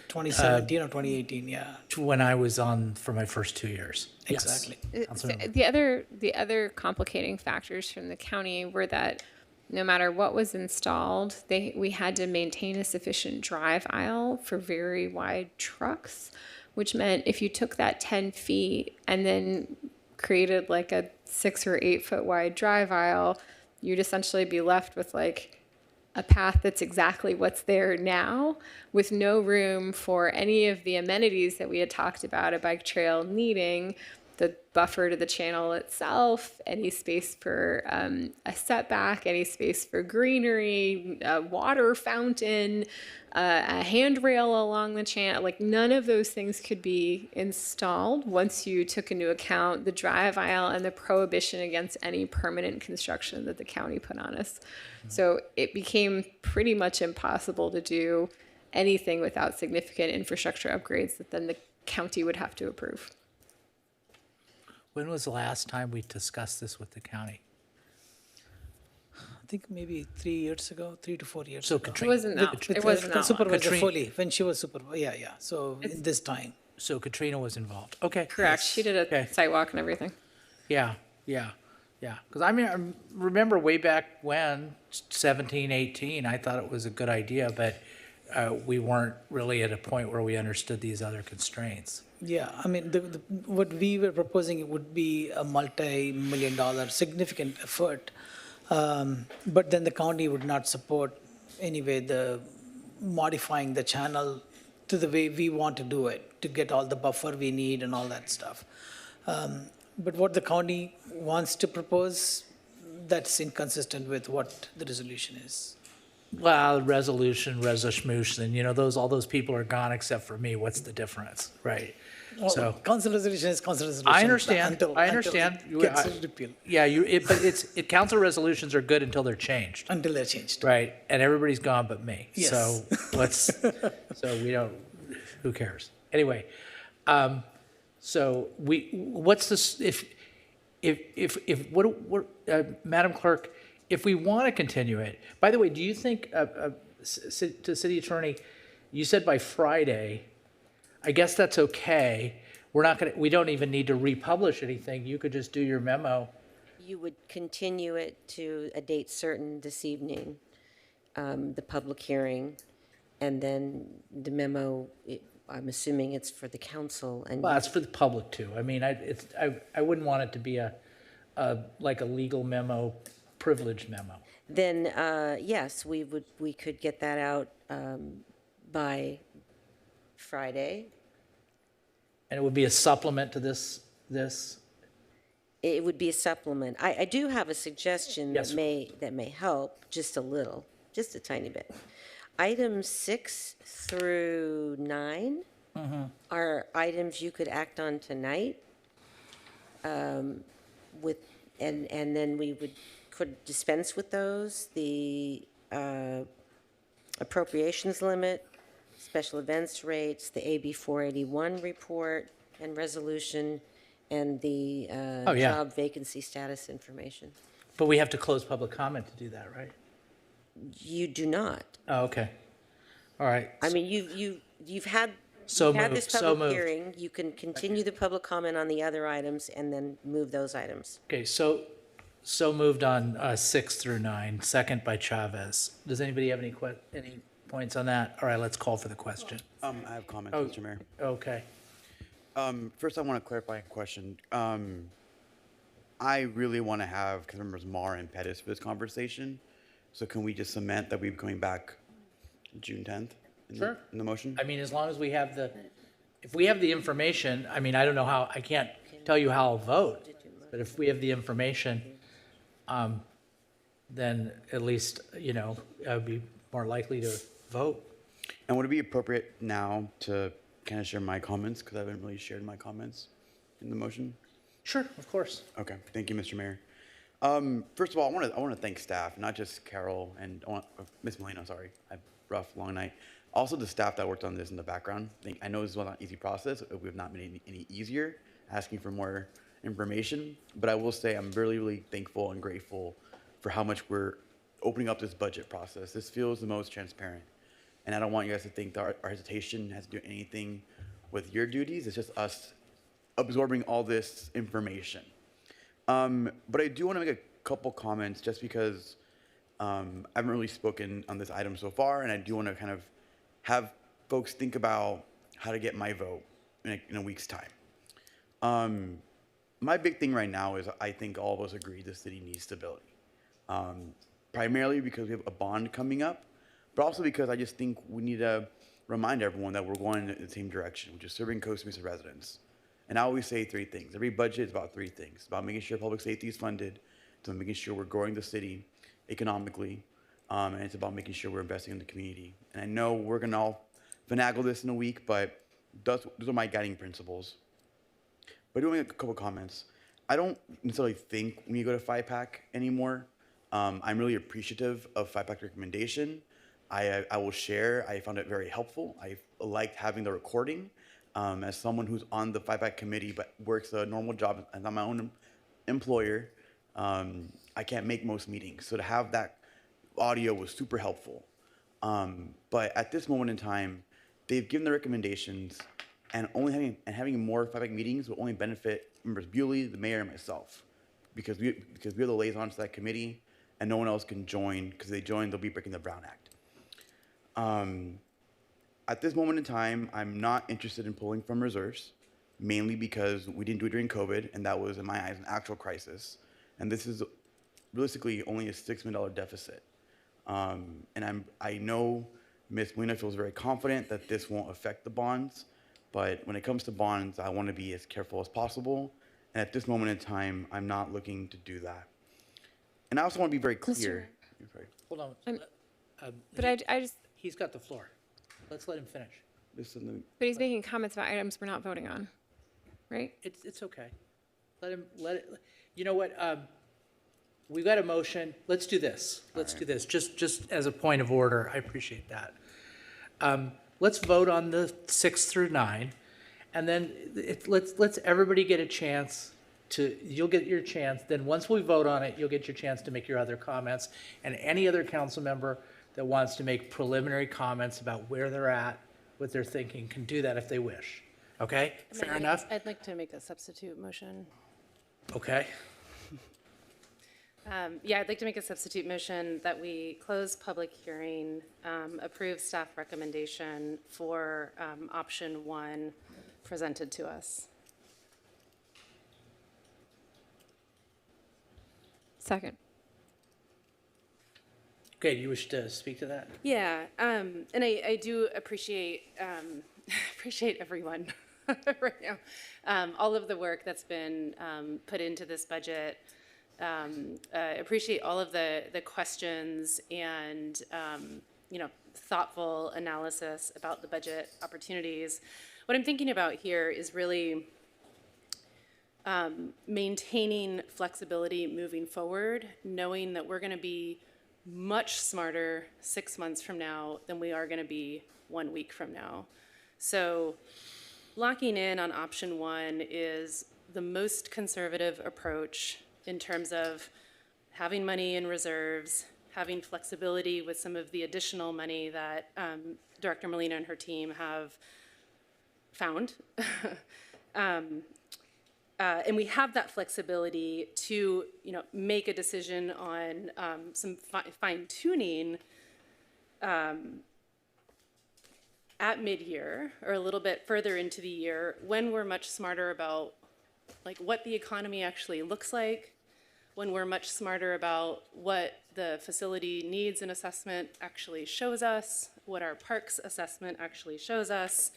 2017 or 2018, yeah. when I was on for my first 2 years. Yes. Exactly. The other complicating factors from the county were that no matter what was installed, we had to maintain a sufficient drive aisle for very wide trucks, which meant if you took that 10 feet and then created like a 6 or 8 foot wide drive aisle, you'd essentially be left with like a path that's exactly what's there now, with no room for any of the amenities that we had talked about a bike trail needing, the buffer to the channel itself, any space for a setback, any space for greenery, a water fountain, a handrail along the channel. Like none of those things could be installed once you took into account the drive aisle and the prohibition against any permanent construction that the county put on us. So it became pretty much impossible to do anything without significant infrastructure upgrades that then the county would have to approve. When was the last time we discussed this with the county? I think maybe 3 years ago, 3 to 4 years So ago. Katrina, It wasn't that long. Supervisor Katrina- Foley, when she was supervisor, yeah. So in this time. So Katrina was involved. Okay. Correct. yes. She did a Okay. site walk and everything. Yeah. Because I mean, I remember way back when, 17, 18, I thought it was a good idea, but we weren't really at a point where we understood these other constraints. Yeah, I mean, what we were proposing would be a multi-million-dollar significant effort, but then the county would not support anyway the modifying the channel to the way we want to do it, to get all the buffer we need and all that stuff. But what the county wants to propose, that's inconsistent with what the resolution is. Well, resolution, all those people are gone except for me. What's the difference, right? So Council resolution is council resolution. I understand. Until it gets repealed. Yeah, council resolutions are good until they're changed. Until they're changed. Right, and everybody's gone but me. Yes. So we don't, who cares? Anyway, what's this, Madam Clerk, if we want to continue it, by the way, do you think, to City Attorney, you said by Friday, I guess that's okay. We don't even need to republish anything. You could just do your memo. You would continue it to a date certain this evening, the public hearing, and then the memo, I'm assuming it's for the council. And Well, it's for the public too. I mean, I wouldn't want it to be like a legal memo, privileged memo. Then, yes, we could get that out by Friday. And it would be a supplement to this? It would be a supplement. I do have a suggestion Yes. that may help just a little, just a tiny bit. Items 6 through 9 are items you could act on tonight. And then we could dispense with those. The appropriations limit, special events rates, the AB 481 report and resolution, and the job vacancy status information. But we have to close public comment to do that, right? You do not. Oh, okay. All right. I mean, you've had So you've had moved, this so public moved. hearing. You can continue the public comment on the other items and then move those items. Okay, so moved on 6 through 9, second by Chavez. Does anybody have any points on that? All right, let's call for the question. I have comments, Oh, Mr. Mayor. Okay. First, I want to clarify a question. I really want to have Councilmembers Mar and Pettis for this conversation. So can we just cement that we're going back June 10th Sure. in the motion? I mean, as long as we have if we have the information, I mean, I don't know how, I can't tell you how I'll vote, but if we have the information, then at least, I would be more likely to vote. And would it be appropriate now to kind of share my comments? Because I haven't really shared my comments in the motion. Sure, of course. Okay, thank you, Mr. Mayor. First of all, I want to thank staff, not just Carol and Ms. Molina. Sorry, I rough long night. Also, the staff that worked on this in the background. I know this was not an easy process. We have not made it any easier asking for more information. But I will say I'm really, really thankful and grateful for how much we're opening up this budget process. This feels the most transparent. And I don't want you guys to think that our hesitation has to do anything with your duties. It's just us absorbing all this information. But I do want to make a couple comments just because I haven't really spoken on this item so far, and I do want to kind of have folks think about how to get my vote in a week's time. My big thing right now is I think all of us agree the city needs stability, primarily because we have a bond coming up, but also because I just think we need to remind everyone that we're going in the same direction, which is serving Costa Mesa residents. And I always say three things. Every budget is about three things. It's about making sure public safety is funded, it's about making sure we're growing the city economically, and it's about making sure we're investing in the community. And I know we're going to all finagle this in a week, but those are my guiding principles. But doing a couple comments, I don't necessarily think we need to go to 5-pack anymore. I'm really appreciative of 5-pack recommendation. I will share, I found it very helpful. I liked having the recording. As someone who's on the 5-pack committee but works a normal job and I'm my own employer, I can't make most meetings. So to have that audio was super helpful. But at this moment in time, they've given the recommendations, and having more 5-pack meetings will only benefit members Bewley, the mayor, and myself, because we're the liaisons to that committee, and no one else can join, because they join, they'll be breaking the Brown Act. At this moment in time, I'm not interested in pulling from reserves, mainly because we didn't do it during COVID, and that was, in my eyes, an actual crisis. And this is realistically only a $6 million deficit. And I know Ms. Molina feels very confident that this won't affect the bonds, but when it comes to bonds, I want to be as careful as possible. And at this moment in time, I'm not looking to do that. And I also want to be very clear. Hold on. But I just, He's got the floor. Let's let him finish. but he's making comments about items we're not voting on, right? It's okay. Let it, you know what? We've got a motion. Let's do this. Let's do this. Just as a point of order, I appreciate that. Let's vote on the 6 through 9, and then let's everybody get a chance to, you'll get your chance. Then once we vote on it, you'll get your chance to make your other comments, and any other council member that wants to make preliminary comments about where they're at, what they're thinking, can do that if they wish. Okay? Fair enough? I'd like to make a substitute motion. Okay. Yeah, I'd like to make a substitute motion that we close public hearing, approve staff recommendation for option 1 presented to us. Second. Okay, you wish to speak to that? Yeah, and I do appreciate appreciate everyone right now. All of the work that's been put into this budget. Appreciate all of the questions and thoughtful analysis about the budget opportunities. What I'm thinking about here is really maintaining flexibility moving forward, knowing that we're going to be much smarter 6 months from now than we are going to be 1 week from now. So locking in on option 1 is the most conservative approach in terms of having money in reserves, having flexibility with some of the additional money that Director Molina and her team have found. And we have that flexibility to, make a decision on some fine tuning at mid-year or a little bit further into the year when we're much smarter about like what the economy actually looks like, when we're much smarter about what the facility needs and assessment actually shows us, what our parks assessment actually shows us.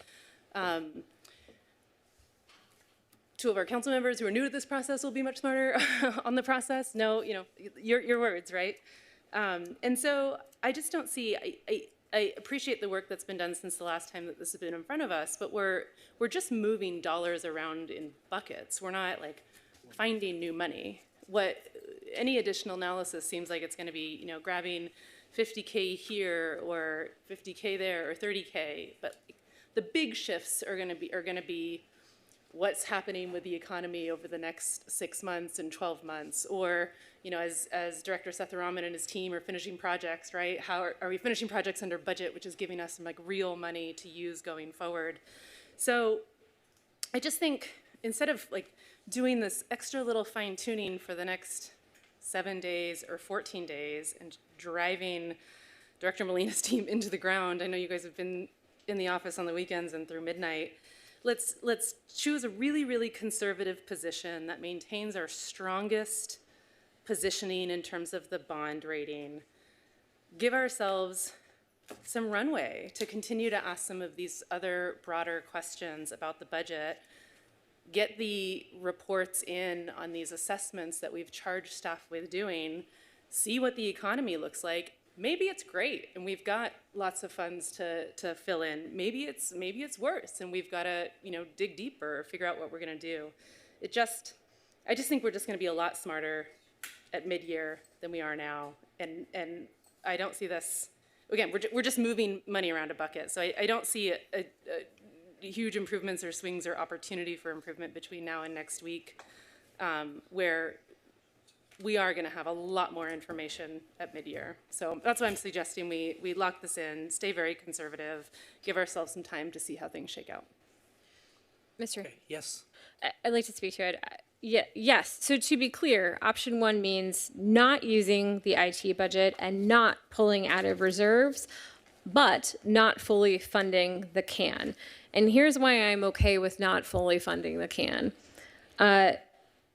Two of our council members who are new to this process will be much smarter on the process. No, your words, right? And so I just don't see, I appreciate the work that's been done since the last time that this has been in front of us, but we're just moving dollars around in buckets. We're not like finding new money. What any additional analysis seems like it's going to be, grabbing 50K here or 50K there or 30K, but the big shifts are going to be what's happening with the economy over the next 6 months and 12 months, or as Director Sethuraman and his team are finishing projects, right? How are we finishing projects under budget, which is giving us some like real money to use going forward? So I just think instead of like doing this extra little fine tuning for the next 7 days or 14 days and driving Director Molina's team into the ground, I know you guys have been in the office on the weekends and through midnight. Let's choose a really, really conservative position that maintains our strongest positioning in terms of the bond rating. Give ourselves some runway to continue to ask some of these other broader questions about the budget. Get the reports in on these assessments that we've charged staff with doing. See what the economy looks like. Maybe it's great and we've got lots of funds to fill in. Maybe it's worse and we've got to dig deeper or figure out what we're going to do. I just think we're just going to be a lot smarter at mid-year than we are now, and I don't see this. Again, we're just moving money around a bucket, so I don't see a huge improvements or swings or opportunity for improvement between now and next week, where we are going to have a lot more information at mid-year. So that's why I'm suggesting we lock this in, stay very conservative, give ourselves some time to see how things shake out. Mr. Okay, yes. I'd like to speak to it. Yes. So to be clear, option one means not using the IT budget and not pulling out of reserves, but not fully funding the CAN. And here's why I'm okay with not fully funding the CAN.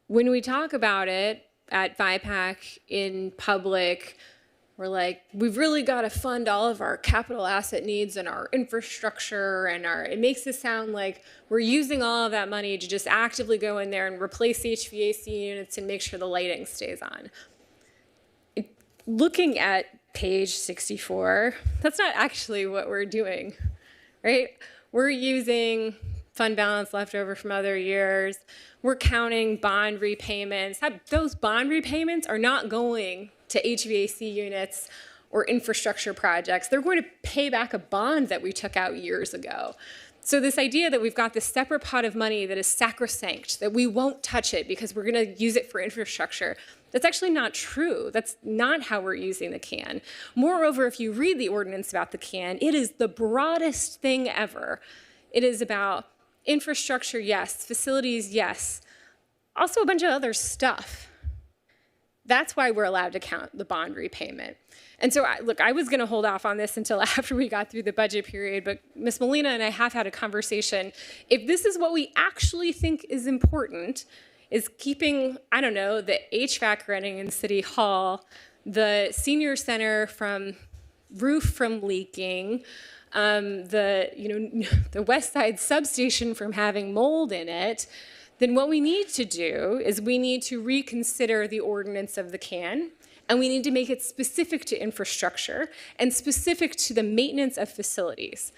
When we talk about it at VIPAC in public, we're like, we've really got to fund all of our capital asset needs and our infrastructure and it makes it sound like we're using all of that money to just actively go in there and replace HVAC units and make sure the lighting stays on. Looking at page 64, that's not actually what we're doing, right? We're using fund balance left over from other years. We're counting bond repayments. Those bond repayments are not going to HVAC units or infrastructure projects. They're going to pay back a bond that we took out years ago. So this idea that we've got this separate pot of money that is sacrosanct, that we won't touch it because we're going to use it for infrastructure, that's actually not true. That's not how we're using the CAN. Moreover, if you read the ordinance about the CAN, it is the broadest thing ever. It is about infrastructure, yes. Facilities, yes. Also a bunch of other stuff. That's why we're allowed to count the bond repayment. And so, I was going to hold off on this until after we got through the budget period, but Ms. Molina and I have had a conversation. If this is what we actually think is important, is keeping, the HVAC running in City Hall, the senior center from roof from leaking, the West Side substation from having mold in it, then what we need to do is we need to reconsider the ordinance of the CAN, and we need to make it specific to infrastructure and specific to the maintenance of facilities.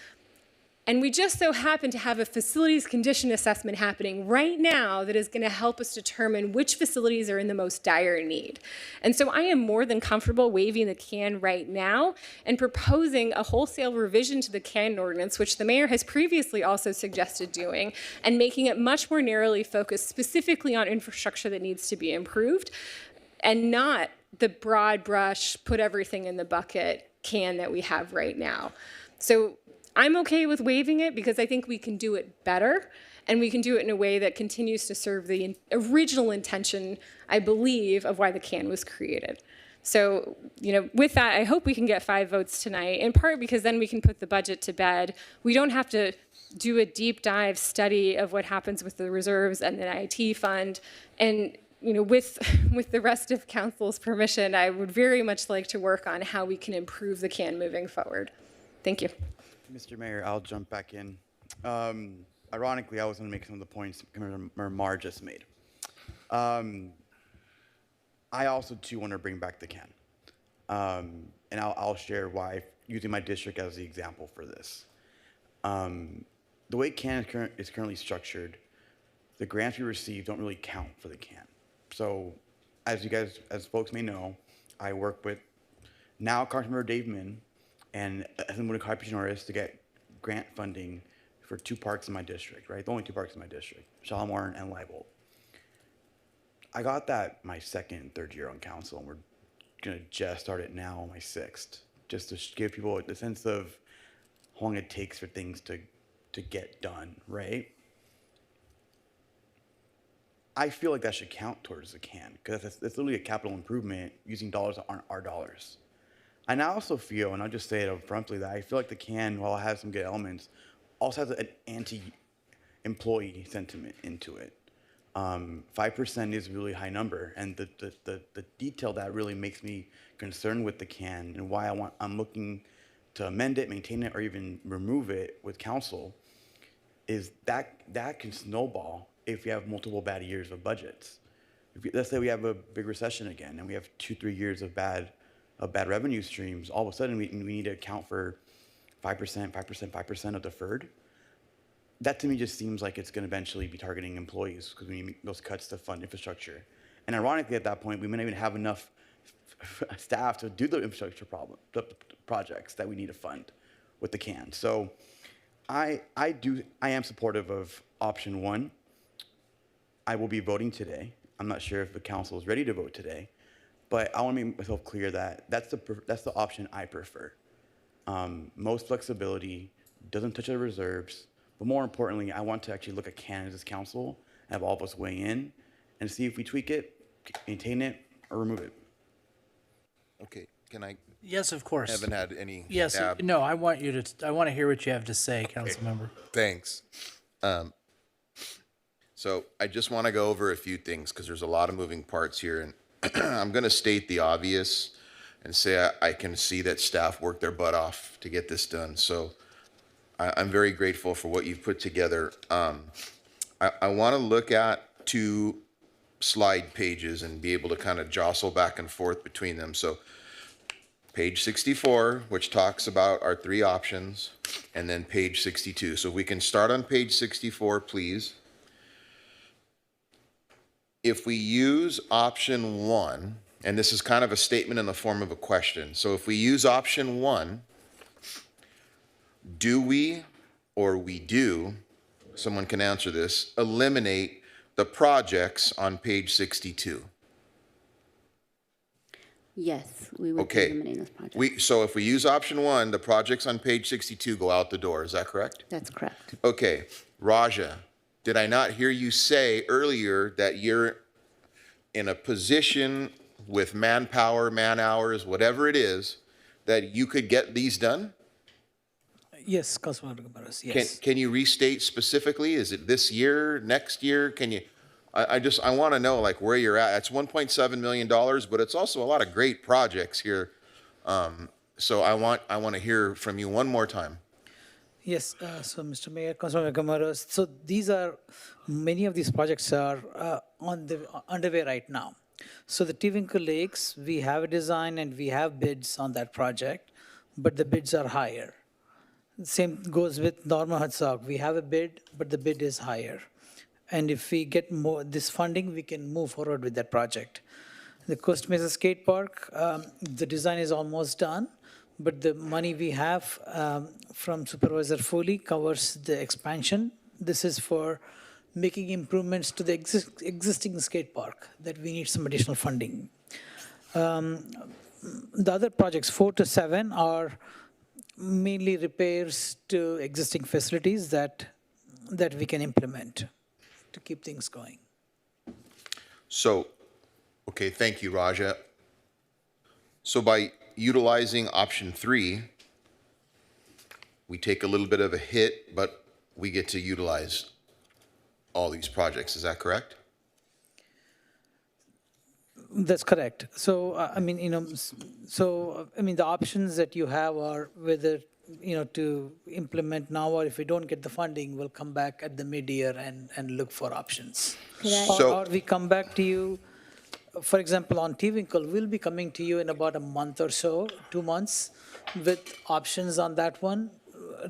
And we just so happen to have a facilities condition assessment happening right now that is going to help us determine which facilities are in the most dire need. And so I am more than comfortable waiving the CAN right now and proposing a wholesale revision to the CAN ordinance, which the mayor has previously also suggested doing, and making it much more narrowly focused specifically on infrastructure that needs to be improved, and not the broad brush, put everything in the bucket can that we have right now. So I'm okay with waiving it because I think we can do it better, and we can do it in a way that continues to serve the original intention, I believe, of why the can was created. So, with that, I hope we can get 5 votes tonight, in part because then we can put the budget to bed. We don't have to do a deep dive study of what happens with the reserves and the IT fund. And, with the rest of council's permission, I would very much like to work on how we can improve the can moving forward. Thank you. Mr. Mayor, I'll jump back in. Ironically, I was going to make some of the points Commissioner Mar just made. I also, too, want to bring back the can. And I'll share why, using my district as the example for this. The way can is currently structured, the grants we receive don't really count for the can. So, as folks may know, I work with now Councilmember Dave Min and Assembly Corporation Norris to get grant funding for 2 parks in my district, right? The only 2 parks in my district, Shalimar and Leibold. I got that my 2nd and 3rd year on council, and we're gonna just start it now, my 6th, just to give people the sense of how long it takes for things to get done, right? I feel like that should count towards the can, because it's literally a capital improvement using dollars that aren't our dollars. And I also feel, and I'll just say it up frontly, that I feel like the can, while it has some good elements, also has an anti-employee sentiment into it. 5% is a really high number, and the detail that really makes me concerned with the can and why I'm looking to amend it, maintain it, or even remove it with council is that can snowball if you have multiple bad years of budgets. Let's say we have a big recession again, and we have 2-3 years of bad revenue streams. All of a sudden, we need to account for 5% of deferred. That to me just seems like it's going to eventually be targeting employees because we need those cuts to fund infrastructure. And ironically, at that point, we may not even have enough staff to do the infrastructure projects that we need to fund with the can. So I am supportive of option 1. I will be voting today. I'm not sure if the council is ready to vote today, but I want to make myself clear that that's the option I prefer. Most flexibility, doesn't touch the reserves, but more importantly, I want to actually look at Canada's council and have all of us weigh in and see if we tweak it, maintain it, or remove it. Okay, can I? Yes, of course. Haven't had any. Yes, stab. no, I want to hear what you have to say, Councilmember. Thanks. So I just want to go over a few things because there's a lot of moving parts here, and I'm going to state the obvious and say I can see that staff worked their butt off to get this done. So I'm very grateful for what you've put together. I want to look at 2 slide pages and be able to kind of jostle back and forth between them. So page 64, which talks about our 3 options, and then page 62. So we can start on page 64, please. If we use option 1, and this is kind of a statement in the form of a question. So if we use option 1, do we, or we do, someone can answer this, eliminate the projects on page 62? Yes, we would be Okay. eliminating those projects. So if we use option 1, the projects on page 62 go out the door. Is that correct? That's correct. Okay. Raja, did I not hear you say earlier that you're in a position with manpower, man hours, whatever it is, that you could get these done? Yes, Councilmember Gamaras, yes. Can you restate specifically? Is it this year, next year? Can you? I want to know like where you're at. It's $1.7 million, but it's also a lot of great projects here. So I want to hear from you one more time. Yes, so Mr. Mayor, Councilmember Gamaras, so many of these projects are underway right now. So the Tiwinkle Lakes, we have a design and we have bids on that project, but the bids are higher. Same goes with Norma Hutzog. We have a bid, but the bid is higher. And if we get more this funding, we can move forward with that project. The Costa Mesa Skate Park, the design is almost done, but the money we have from Supervisor Foley covers the expansion. This is for making improvements to the existing skate park that we need some additional funding. The other projects, 4 to 7, are mainly repairs to existing facilities that we can implement to keep things going. So, okay, thank you, Raja. So by utilizing option 3, we take a little bit of a hit, but we get to utilize all these projects. Is that correct? That's correct. So, I mean, the options that you have are whether, to implement now, or if we don't get the funding, we'll come back at the mid-year and look for options. Or we come back to you, for example, on T-Winkle, we'll be coming to you in about a month or so, 2 months, with options on that one,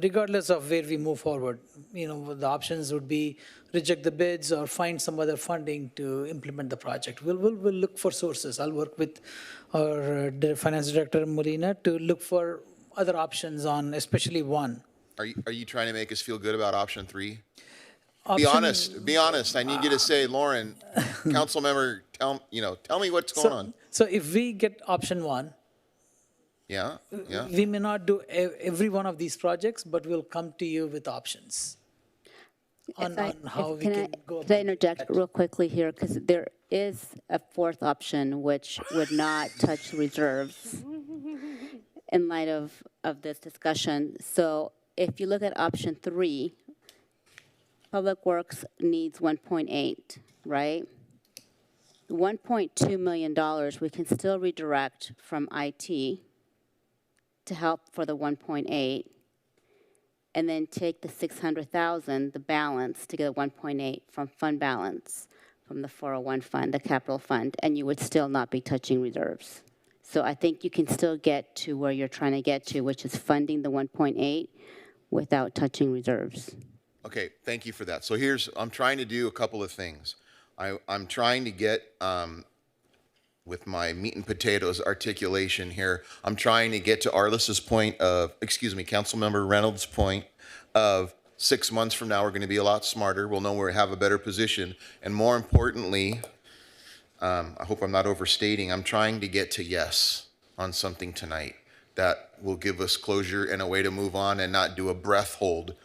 regardless of where we move forward. The options would be reject the bids or find some other funding to implement the project. We'll look for sources. I'll work with our finance director, Molina, to look for other options on especially one. Are you trying to make us feel good about option 3? Option- Be honest. I need you to say, Lauren, council member, tell me what's going on. So if we get option 1, Yeah, yeah. we may not do every one of these projects, but we'll come to you with options on how we can go. Can I interject real quickly here? Because there is a 4th option which would not touch reserves in light of this discussion. So if you look at option 3, Public Works needs 1.8, right? $1.2 million we can still redirect from IT to help for the 1.8, and then take the 600,000, the balance, to get a 1.8 from fund balance, from the 401 fund, the capital fund, and you would still not be touching reserves. So I think you can still get to where you're trying to get to, which is funding the 1.8 without touching reserves. Okay, thank you for that. So I'm trying to do a couple of things. I'm trying to get, with my meat and potatoes articulation here, I'm trying to get to Arliss's point of, Councilmember Reynolds' point of 6 months from now, we're going to be a lot smarter. We'll know we have a better position. And more importantly, I hope I'm not overstating, I'm trying to get to yes on something tonight that will give us closure and a way to move on and not do a breath hold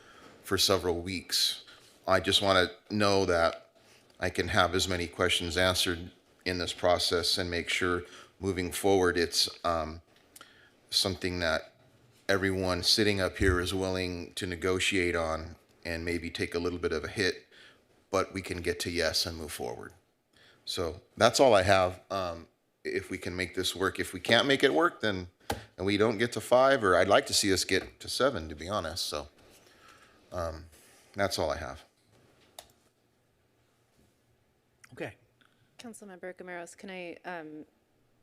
for several weeks. I just want to know that I can have as many questions answered in this process and make sure moving forward it's something that everyone sitting up here is willing to negotiate on and maybe take a little bit of a hit, but we can get to yes and move forward. So that's all I have. If we can make this work. If we can't make it work, then and we don't get to 5, or I'd like to see us get to 7, to be honest. So that's all I have. Okay. Councilmember Gameros, can I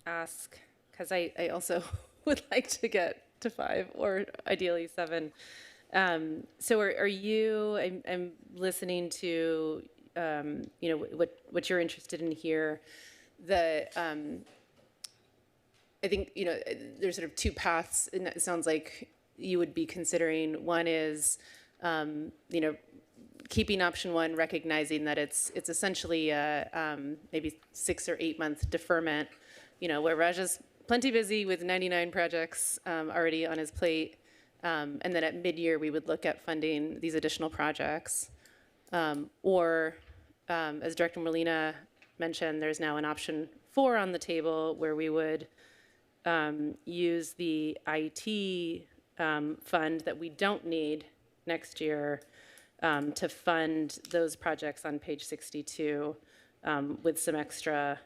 ask, because I also would like to get to 5 or ideally 7. So are you, I'm listening to, what you're interested in here. I think, there's sort of 2 paths, and it sounds like you would be considering. One is, keeping option 1, recognizing that it's essentially a maybe 6 or 8 month deferment, where Raja's plenty busy with 99 projects already on his plate, and then at mid-year we would look at funding these additional projects. Or, as Director Molina mentioned, there's now an option 4 on the table where we would use the IT fund that we don't need next year to fund those projects on page 62 with some extra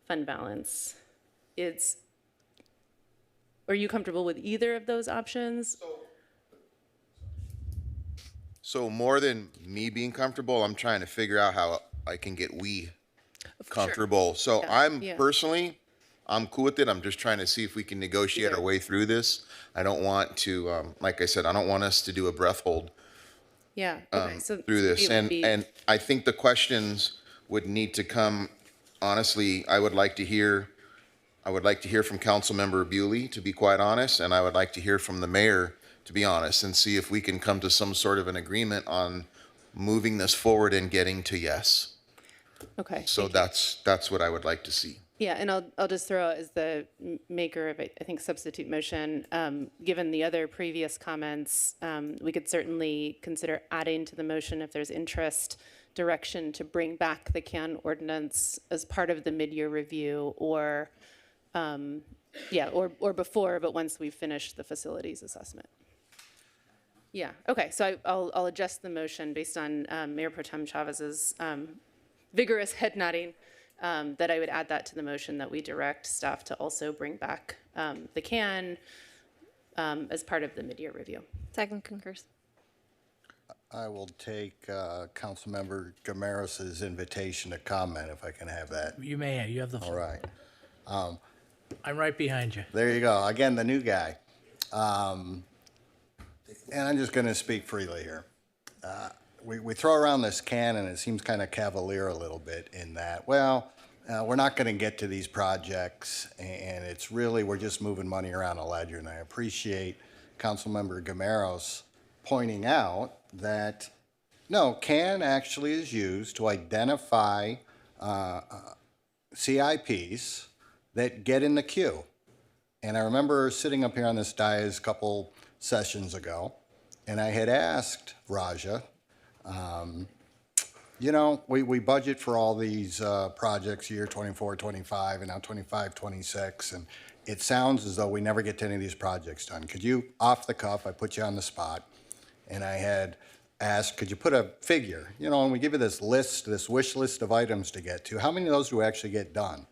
fund balance. Are you comfortable with either of those options? So more than me being comfortable, I'm trying to figure out how I can get comfortable. So personally, I'm cool with it. I'm just trying to see if we can negotiate our way through this. I don't want to, like I said, I don't want us to do a breath hold through this. And I think the questions would need to come, honestly, I would like to hear from Councilmember Bewley, to be quite honest, and I would like to hear from the mayor, to be honest, and see if we can come to some sort of an agreement on moving this forward and getting to yes. Okay. So that's what I would like to see. Yeah, and I'll just throw out as the maker of, I think, substitute motion, given the other previous comments, we could certainly consider adding to the motion if there's interest, direction to bring back the CAN ordinance as part of the mid-year review or, or before, but once we've finished the facilities assessment. Yeah, okay, so I'll adjust the motion based on Mayor Pro Tem Chavez's vigorous head nodding, that I would add that to the motion that we direct staff to also bring back the CAN as part of the mid-year review. Second concurs. I will take Councilmember Gamaras's invitation to comment, if I can have that. You may, you have the floor. All right. I'm right behind you. There you go. Again, the new guy. And I'm just going to speak freely here. We throw around this CAN, and it seems kind of cavalier a little bit in that, well, we're not going to get to these projects, and it's really, we're just moving money around a ledger. And I appreciate Councilmember Gamaros pointing out that, no, CAN actually is used to identify CIPs that get in the queue. And I remember sitting up here on this dais a couple sessions ago, and I had asked Raja, you know, we budget for all these projects, year 24, 25, and now 25, 26, and it sounds as though we never get to any of these projects done. Could you, off the cuff, I put you on the spot, and I had asked, could you put a figure, you know, and we give you this list, this wish list of items to get to, how many of those do actually get done?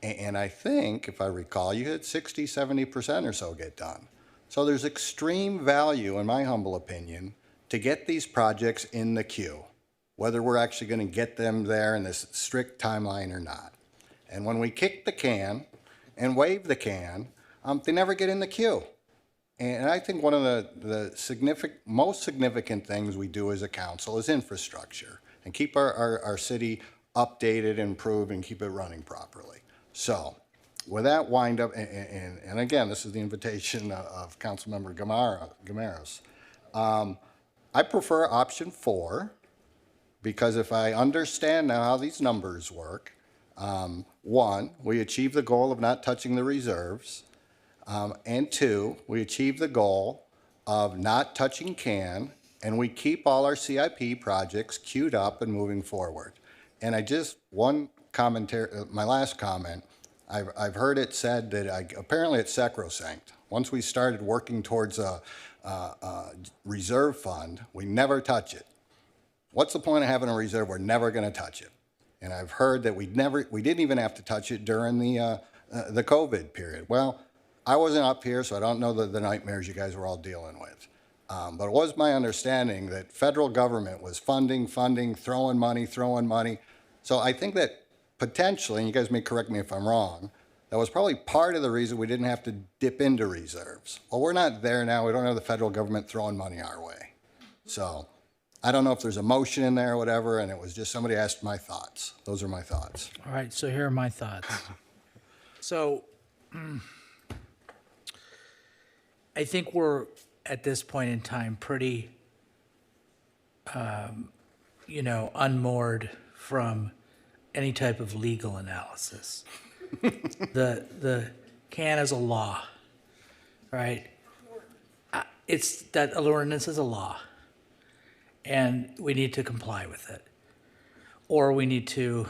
And I think, if I recall, you had 60, 70% or so get done. So there's extreme value, in my humble opinion, to get these projects in the queue, whether we're actually going to get them there in this strict timeline or not. And when we kick the can and wave the can, they never get in the queue. And I think one of the most significant things we do as a council is infrastructure and keep our city updated, improved, and keep it running properly. So with that wind up, and again, this is the invitation of Councilmember Gamaros. I prefer option 4, because if I understand now how these numbers work, 1, we achieve the goal of not touching the reserves, and 2, we achieve the goal of not touching CAN, and we keep all our CIP projects queued up and moving forward. And one commentary, my last comment, I've heard it said that apparently it's sacrosanct. Once we started working towards a reserve fund, we never touch it. What's the point of having a reserve? We're never going to touch it. And I've heard that we didn't even have to touch it during the COVID period. Well, I wasn't up here, so I don't know the nightmares you guys were all dealing with. But it was my understanding that federal government was funding, throwing money. So I think that potentially, and you guys may correct me if I'm wrong, that was probably part of the reason we didn't have to dip into reserves. Well, we're not there now. We don't have the federal government throwing money our way. So I don't know if there's a motion in there or whatever, and it was just somebody asked my thoughts. Those are my thoughts. All right, so here are my thoughts. So I think we're, at this point in time, pretty, unmoored from any type of legal analysis. The CAN is a law, right? It's that ordinance is a law, and we need to comply with it, or we need to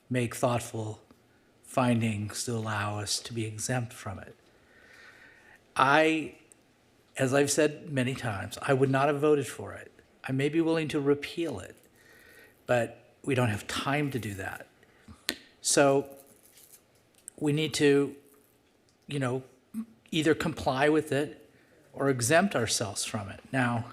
make thoughtful findings to allow us to be exempt from it. As I've said many times, I would not have voted for it. I may be willing to repeal it, but we don't have time to do that. So we need to, either comply with it or exempt ourselves from it. Now,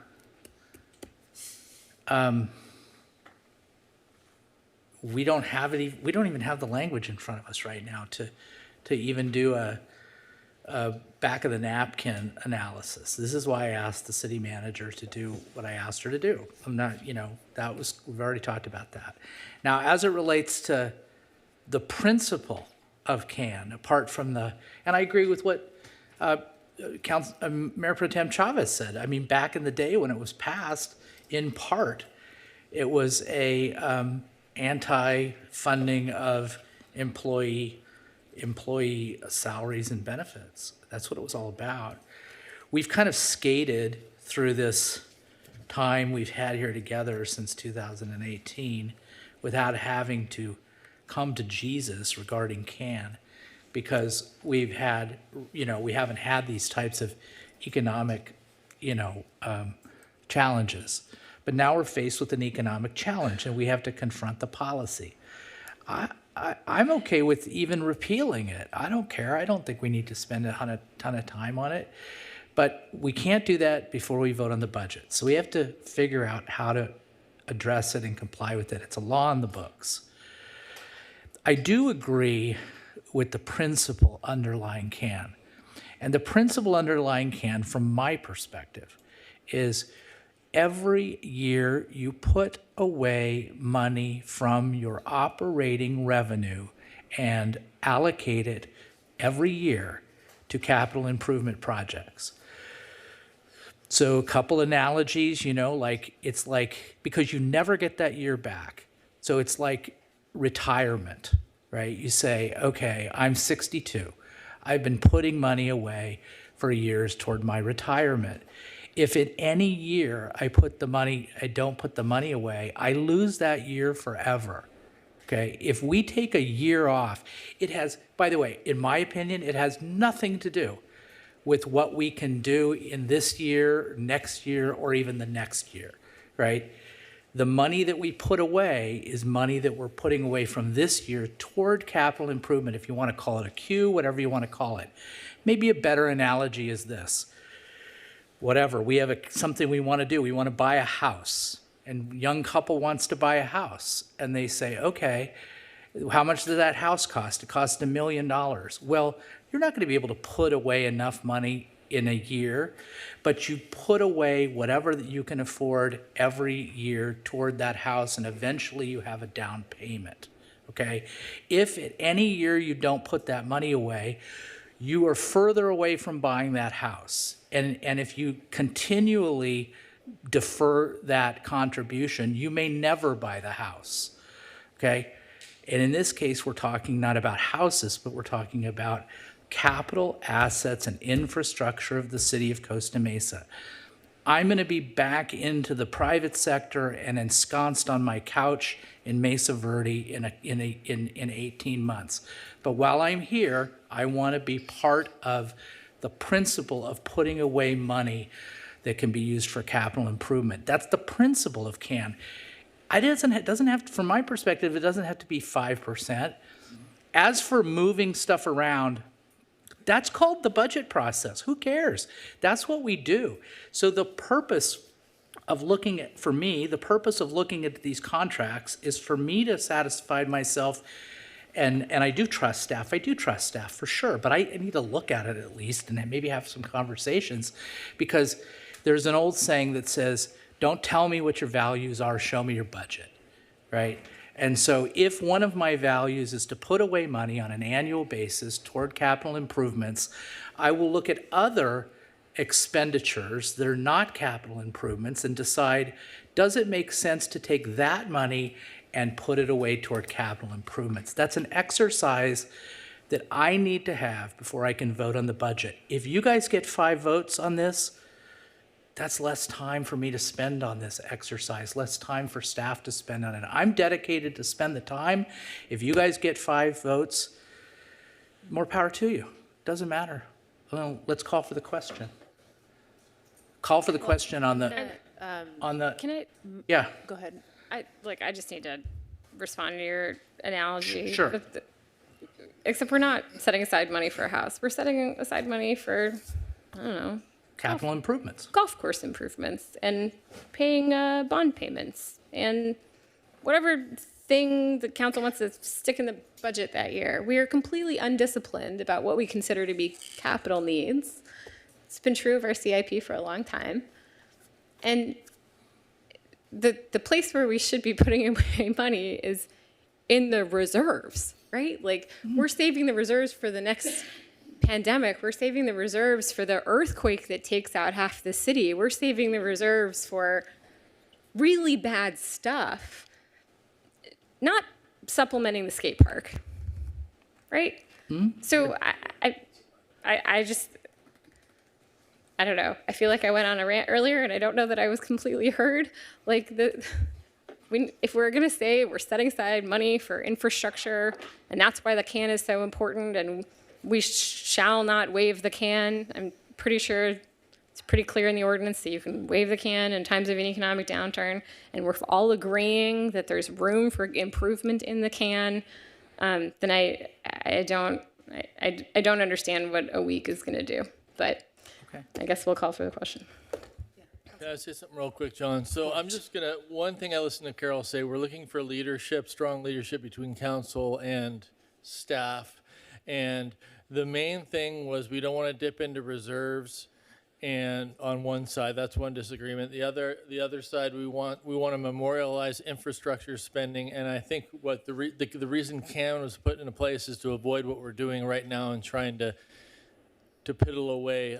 we don't even have the language in front of us right now to even do a back of the napkin analysis. This is why I asked the city manager to do what I asked her to do. I'm not, we've already talked about that. Now, as it relates to the principle of CAN, apart from and I agree with what Mayor Pro Tem Chavez said. I mean, back in the day when it was passed, in part, it was a anti-funding of employee salaries and benefits. That's what it was all about. We've kind of skated through this time we've had here together since 2018 without having to come to Jesus regarding CAN, because we haven't had these types of economic, challenges. But now we're faced with an economic challenge and we have to confront the policy. I'm okay with even repealing it. I don't care. I don't think we need to spend a ton of time on it. But we can't do that before we vote on the budget. So we have to figure out how to address it and comply with it. It's a law in the books. I do agree with the principle underlying CAN. And the principle underlying CAN, from my perspective, is every year you put away money from your operating revenue and allocate it every year to capital improvement projects. So a couple analogies, it's like, because you never get that year back. So it's like retirement, right? You say, okay, I'm 62. I've been putting money away for years toward my retirement. If in any year I don't put the money away, I lose that year forever. Okay? If we take a year off, it has, by the way, in my opinion, it has nothing to do with what we can do in this year, next year, or even the next year, right? The money that we put away is money that we're putting away from this year toward capital improvement, if you want to call it a Q, whatever you want to call it. Maybe a better analogy is this. Whatever, we have something we want to do. We want to buy a house, and a young couple wants to buy a house, and they say, okay, how much does that house cost? It costs $1 million. Well, you're not going to be able to put away enough money in a year, but you put away whatever that you can afford every year toward that house, and eventually you have a down payment, okay? If at any year you don't put that money away, you are further away from buying that house. And if you continually defer that contribution, you may never buy the house, okay? And in this case, we're talking not about houses, but we're talking about capital assets and infrastructure of the city of Costa Mesa. I'm going to be back into the private sector and ensconced on my couch in Mesa Verde in 18 months. But while I'm here, I want to be part of the principle of putting away money that can be used for capital improvement. That's the principle of CAN. It doesn't have to, from my perspective, it doesn't have to be 5%. As for moving stuff around, that's called the budget process. Who cares? That's what we do. So the purpose of looking at, for me, the purpose of looking at these contracts is for me to satisfy myself, and I do trust staff. I do trust staff for sure, but I need to look at it at least and maybe have some conversations, because there's an old saying that says, don't tell me what your values are, show me your budget, right? And so if one of my values is to put away money on an annual basis toward capital improvements, I will look at other expenditures that are not capital improvements and decide, does it make sense to take that money and put it away toward capital improvements? That's an exercise that I need to have before I can vote on the budget. If you guys get 5 votes on this, that's less time for me to spend on this exercise, less time for staff to spend on it. I'm dedicated to spend the time. If you guys get 5 votes, more power to you. Doesn't matter. Well, let's call for the question. Call for the question on the, Can I? yeah. Go ahead. I just need to respond to your analogy. Sure. Except we're not setting aside money for a house. We're setting aside money for, I don't know, capital improvements, golf course improvements, and paying bond payments, and whatever thing the council wants to stick in the budget that year. We are completely undisciplined about what we consider to be capital needs. It's been true of our CIP for a long time. And the place where we should be putting away money is in the reserves, right? Like, we're saving the reserves for the next pandemic. We're saving the reserves for the earthquake that takes out half the city. We're saving the reserves for really bad stuff. not supplementing the skate park, right? So I don't know. I feel like I went on a rant earlier, and I don't know that I was completely heard. Like, if we're going to say we're setting aside money for infrastructure, and that's why the can is so important, and we shall not waive the can, I'm pretty sure it's pretty clear in the ordinance that you can waive the can in times of an economic downturn, and we're all agreeing that there's room for improvement in the can, then I don't understand what a week is going to do. But I guess we'll call for the question. Can I say something real quick, John? So I'm just gonna, one thing I listened to Carol say, we're looking for leadership, strong leadership between council and staff. And the main thing was we don't want to dip into reserves. And on one side, that's one disagreement. The other side, we want to memorialize infrastructure spending. And I think what the reason CAN was put into place is to avoid what we're doing right now and trying to piddle away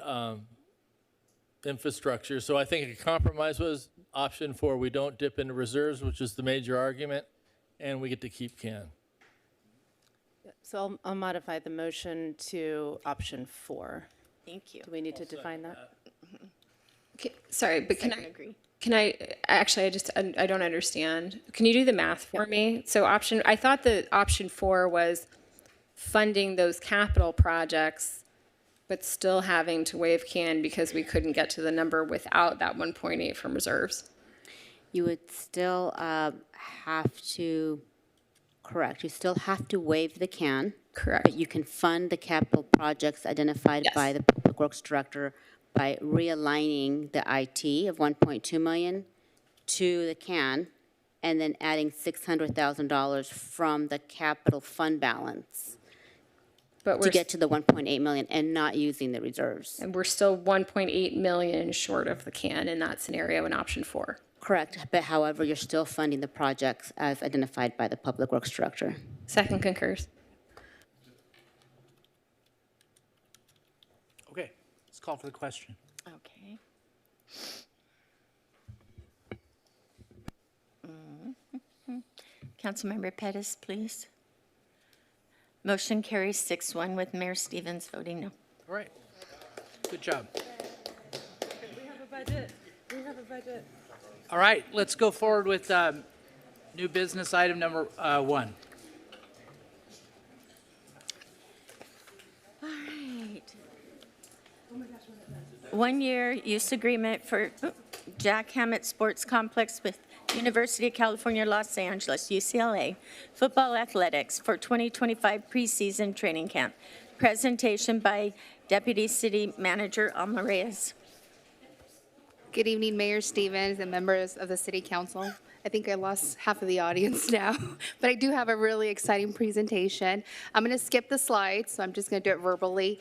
infrastructure. So I think a compromise was option 4. We don't dip into reserves, which is the major argument, and we get to keep CAN. So I'll modify the motion to option 4. Thank you. Do we need to define that? Sorry, but can I actually, I don't understand. Can you do the math for me? So I thought that option 4 was funding those capital projects, but still having to waive CAN because we couldn't get to the number without that 1.8 from reserves. You would still have to, correct, you still have to waive the CAN. Correct. But you can fund the capital projects identified by the Public Works Director by realigning the IT of $1.2 million to the CAN and then adding $600,000 from the capital fund balance to get to the 1.8 million and not using the reserves. And we're still 1.8 million short of the CAN in that scenario in option 4. Correct, but however, you're still funding the projects as identified by the Public Works Director. Second concurs. Okay, let's call for the question. Okay. Councilmember Pettis, please. Motion carries 6-1 with Mayor Stevens voting no. All right, good job. We have a budget. We have a budget. All right, let's go forward with new business item number 1. All right. 1-year use agreement for Jack Hammett Sports Complex with University of California, Los Angeles, UCLA, football athletics for 2025 preseason training camp. Presentation by Deputy City Manager Alma Reyes. Good evening, Mayor Stevens and members of the City Council. I think I lost half of the audience now, but I do have a really exciting presentation. I'm going to skip the slides, so I'm just going to do it verbally.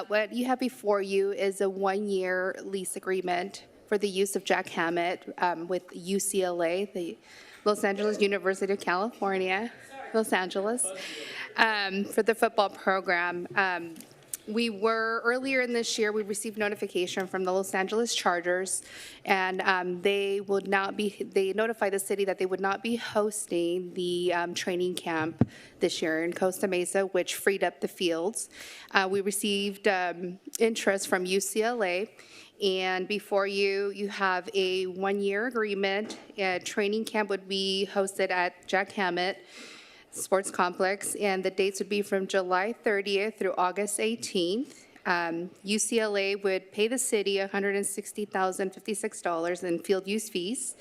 What you have before you is a 1-year lease agreement for the use of Jack Hammett with UCLA, the Los Angeles University of California, Los Angeles, for the football program. Earlier in this year, we received notification from the Los Angeles Chargers, and they notified the city that they would not be hosting the training camp this year in Costa Mesa, which freed up the fields. We received interest from UCLA, and before you have a 1-year agreement. Training camp would be hosted at Jack Hammett Sports Complex, and the dates would be from July 30th through August 18th. UCLA would pay the city $160,056 in field use fees.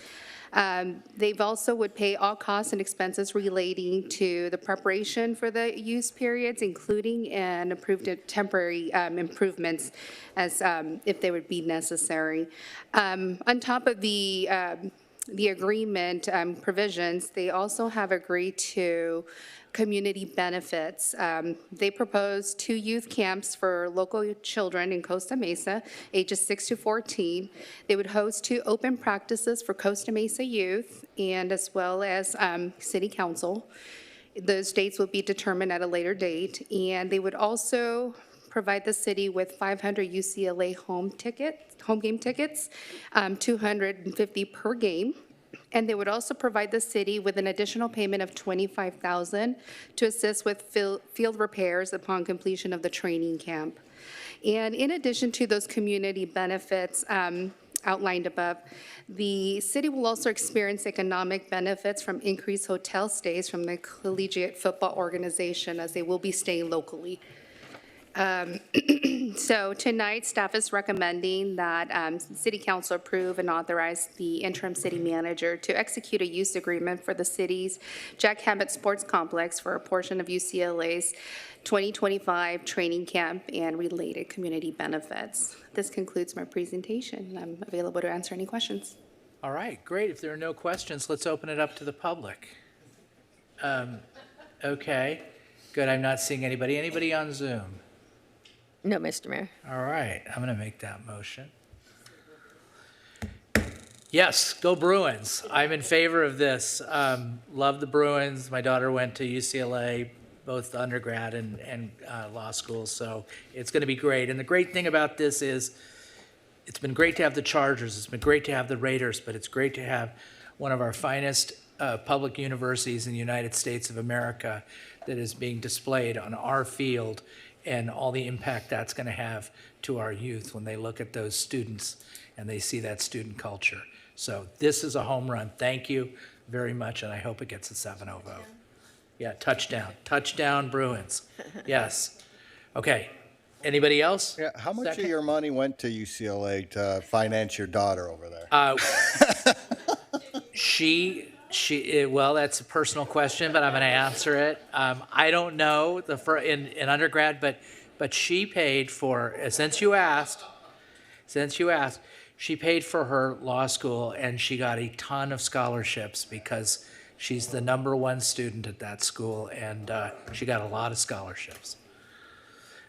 They've also would pay all costs and expenses relating to the preparation for the use periods, including and approved temporary improvements as if they would be necessary. On top of the agreement provisions, they also have agreed to community benefits. They propose 2 youth camps for local children in Costa Mesa, ages 6 to 14. They would host 2 open practices for Costa Mesa youth and as well as City Council. Those dates will be determined at a later date. And they would also provide the city with 500 UCLA home game tickets, 250 per game. And they would also provide the city with an additional payment of $25,000 to assist with field repairs upon completion of the training camp. And in addition to those community benefits outlined above, the city will also experience economic benefits from increased hotel stays from the collegiate football organization, as they will be staying locally. So tonight, staff is recommending that City Council approve and authorize the interim city manager to execute a use agreement for the city's Jack Hammett Sports Complex for a portion of UCLA's 2025 training camp and related community benefits. This concludes my presentation. I'm available to answer any questions. All right, great. If there are no questions, let's open it up to the public. Okay, good. I'm not seeing anybody. Anybody on Zoom? No, Mr. Mayor. All right, I'm going to make that motion. Yes, go Bruins. I'm in favor of this. Love the Bruins. My daughter went to UCLA, both undergrad and law school, so it's going to be great. And the great thing about this is it's been great to have the Chargers, it's been great to have the Raiders, but it's great to have one of our finest public universities in the United States of America that is being displayed on our field, and all the impact that's going to have to our youth when they look at those students and they see that student culture. So this is a home run. Thank you very much, and I hope it gets a 7-0 vote. Yeah, touchdown. Touchdown, Bruins. Yes. Okay. Anybody else? Yeah, how much Second? of your money went to UCLA to finance your daughter over there? Well, that's a personal question, but I'm going to answer it. I don't know in undergrad, but she paid for, since you asked, she paid for her law school, and she got a ton of scholarships because she's the #1 student at that school, and she got a lot of scholarships.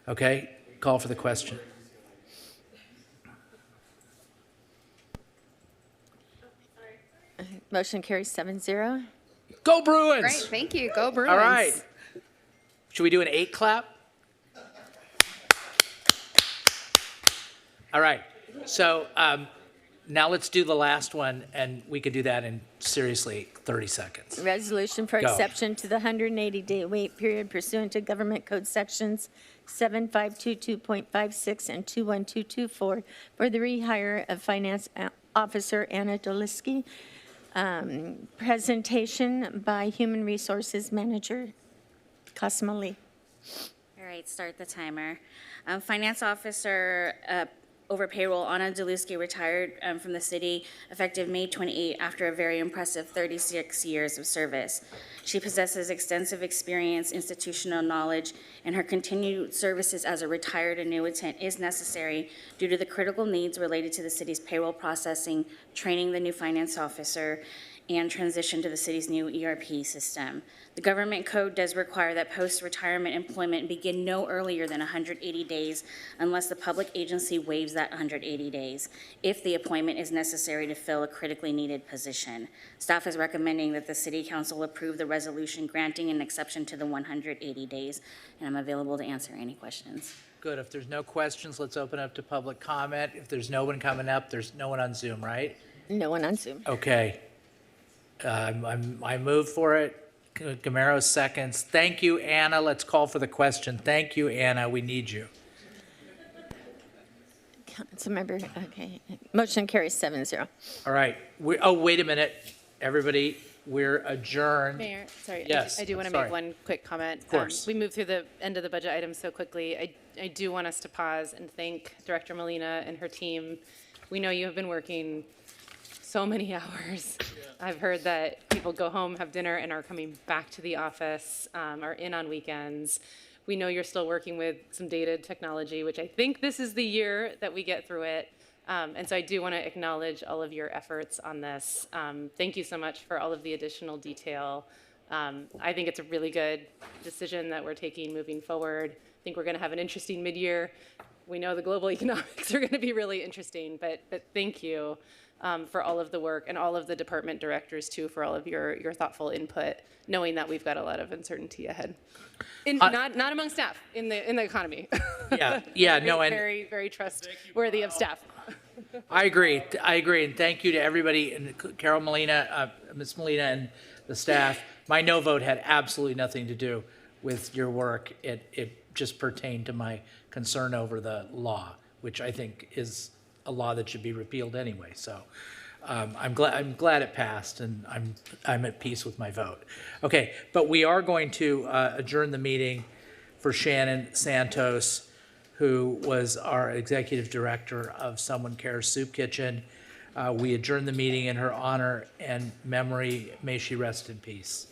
Okay, call for the question. Motion carries 7-0. Go Bruins! Great, thank you. Go Bruins. All right. Should we do an 8 clap? All right. So now let's do the last one, and we could do that in, seriously, 30 seconds. Resolution for Go. exception to the 180-day wait period pursuant to Government Code Sections 7522.56 and 21224 for the rehire of Finance Officer Anna Doliski. Presentation by Human Resources Manager Costa Mesa. All right, start the timer. Finance Officer over payroll, Anna Doliski retired from the city effective May 28 after a very impressive 36 years of service. She possesses extensive experience, institutional knowledge, and her continued services as a retired annuitant is necessary due to the critical needs related to the city's payroll processing, training the new finance officer, and transition to the city's new ERP system. The government code does require that post-retirement employment begin no earlier than 180 days unless the public agency waives that 180 days, if the appointment is necessary to fill a critically needed position. Staff is recommending that the City Council approve the resolution granting an exception to the 180 days, and I'm available to answer any questions. Good. If there's no questions, let's open up to public comment. If there's no one coming up, there's no one on Zoom, right? No one on Zoom. Okay. I move for it. Gamero seconds. Thank you, Anna. Let's call for the question. Thank you, Anna. We need you. Councilmember, okay. Motion carries 7-0. All right. Wait a minute. Everybody, we're adjourned. Mayor, sorry. Yes. I do want to sorry. make one quick comment. Of course. We moved through the end of the budget items so quickly. I do want us to pause and thank Director Molina and her team. We know you have been working so many hours. I've heard that people go home, have dinner, and are coming back to the office, are in on weekends. We know you're still working with some dated technology, which I think this is the year that we get through it. And so I do want to acknowledge all of your efforts on this. Thank you so much for all of the additional detail. I think it's a really good decision that we're taking moving forward. I think we're going to have an interesting mid-year. We know the global economics are going to be really interesting, but thank you for all of the work, and all of the department directors too for all of your thoughtful input, knowing that we've got a lot of uncertainty ahead. Not among staff, in the economy. Yeah, very, no, and very, very trustworthy of staff. I agree. And thank you to everybody, and Carol Molina, Ms. Molina, and the staff. My no vote had absolutely nothing to do with your work. It just pertained to my concern over the law, which I think is a law that should be repealed anyway. So I'm glad it passed, and I'm at peace with my vote. Okay, but we are going to adjourn the meeting for Shannon Santos, who was our executive director of Someone Cares Soup Kitchen. We adjourn the meeting in her honor and memory. May she rest in peace.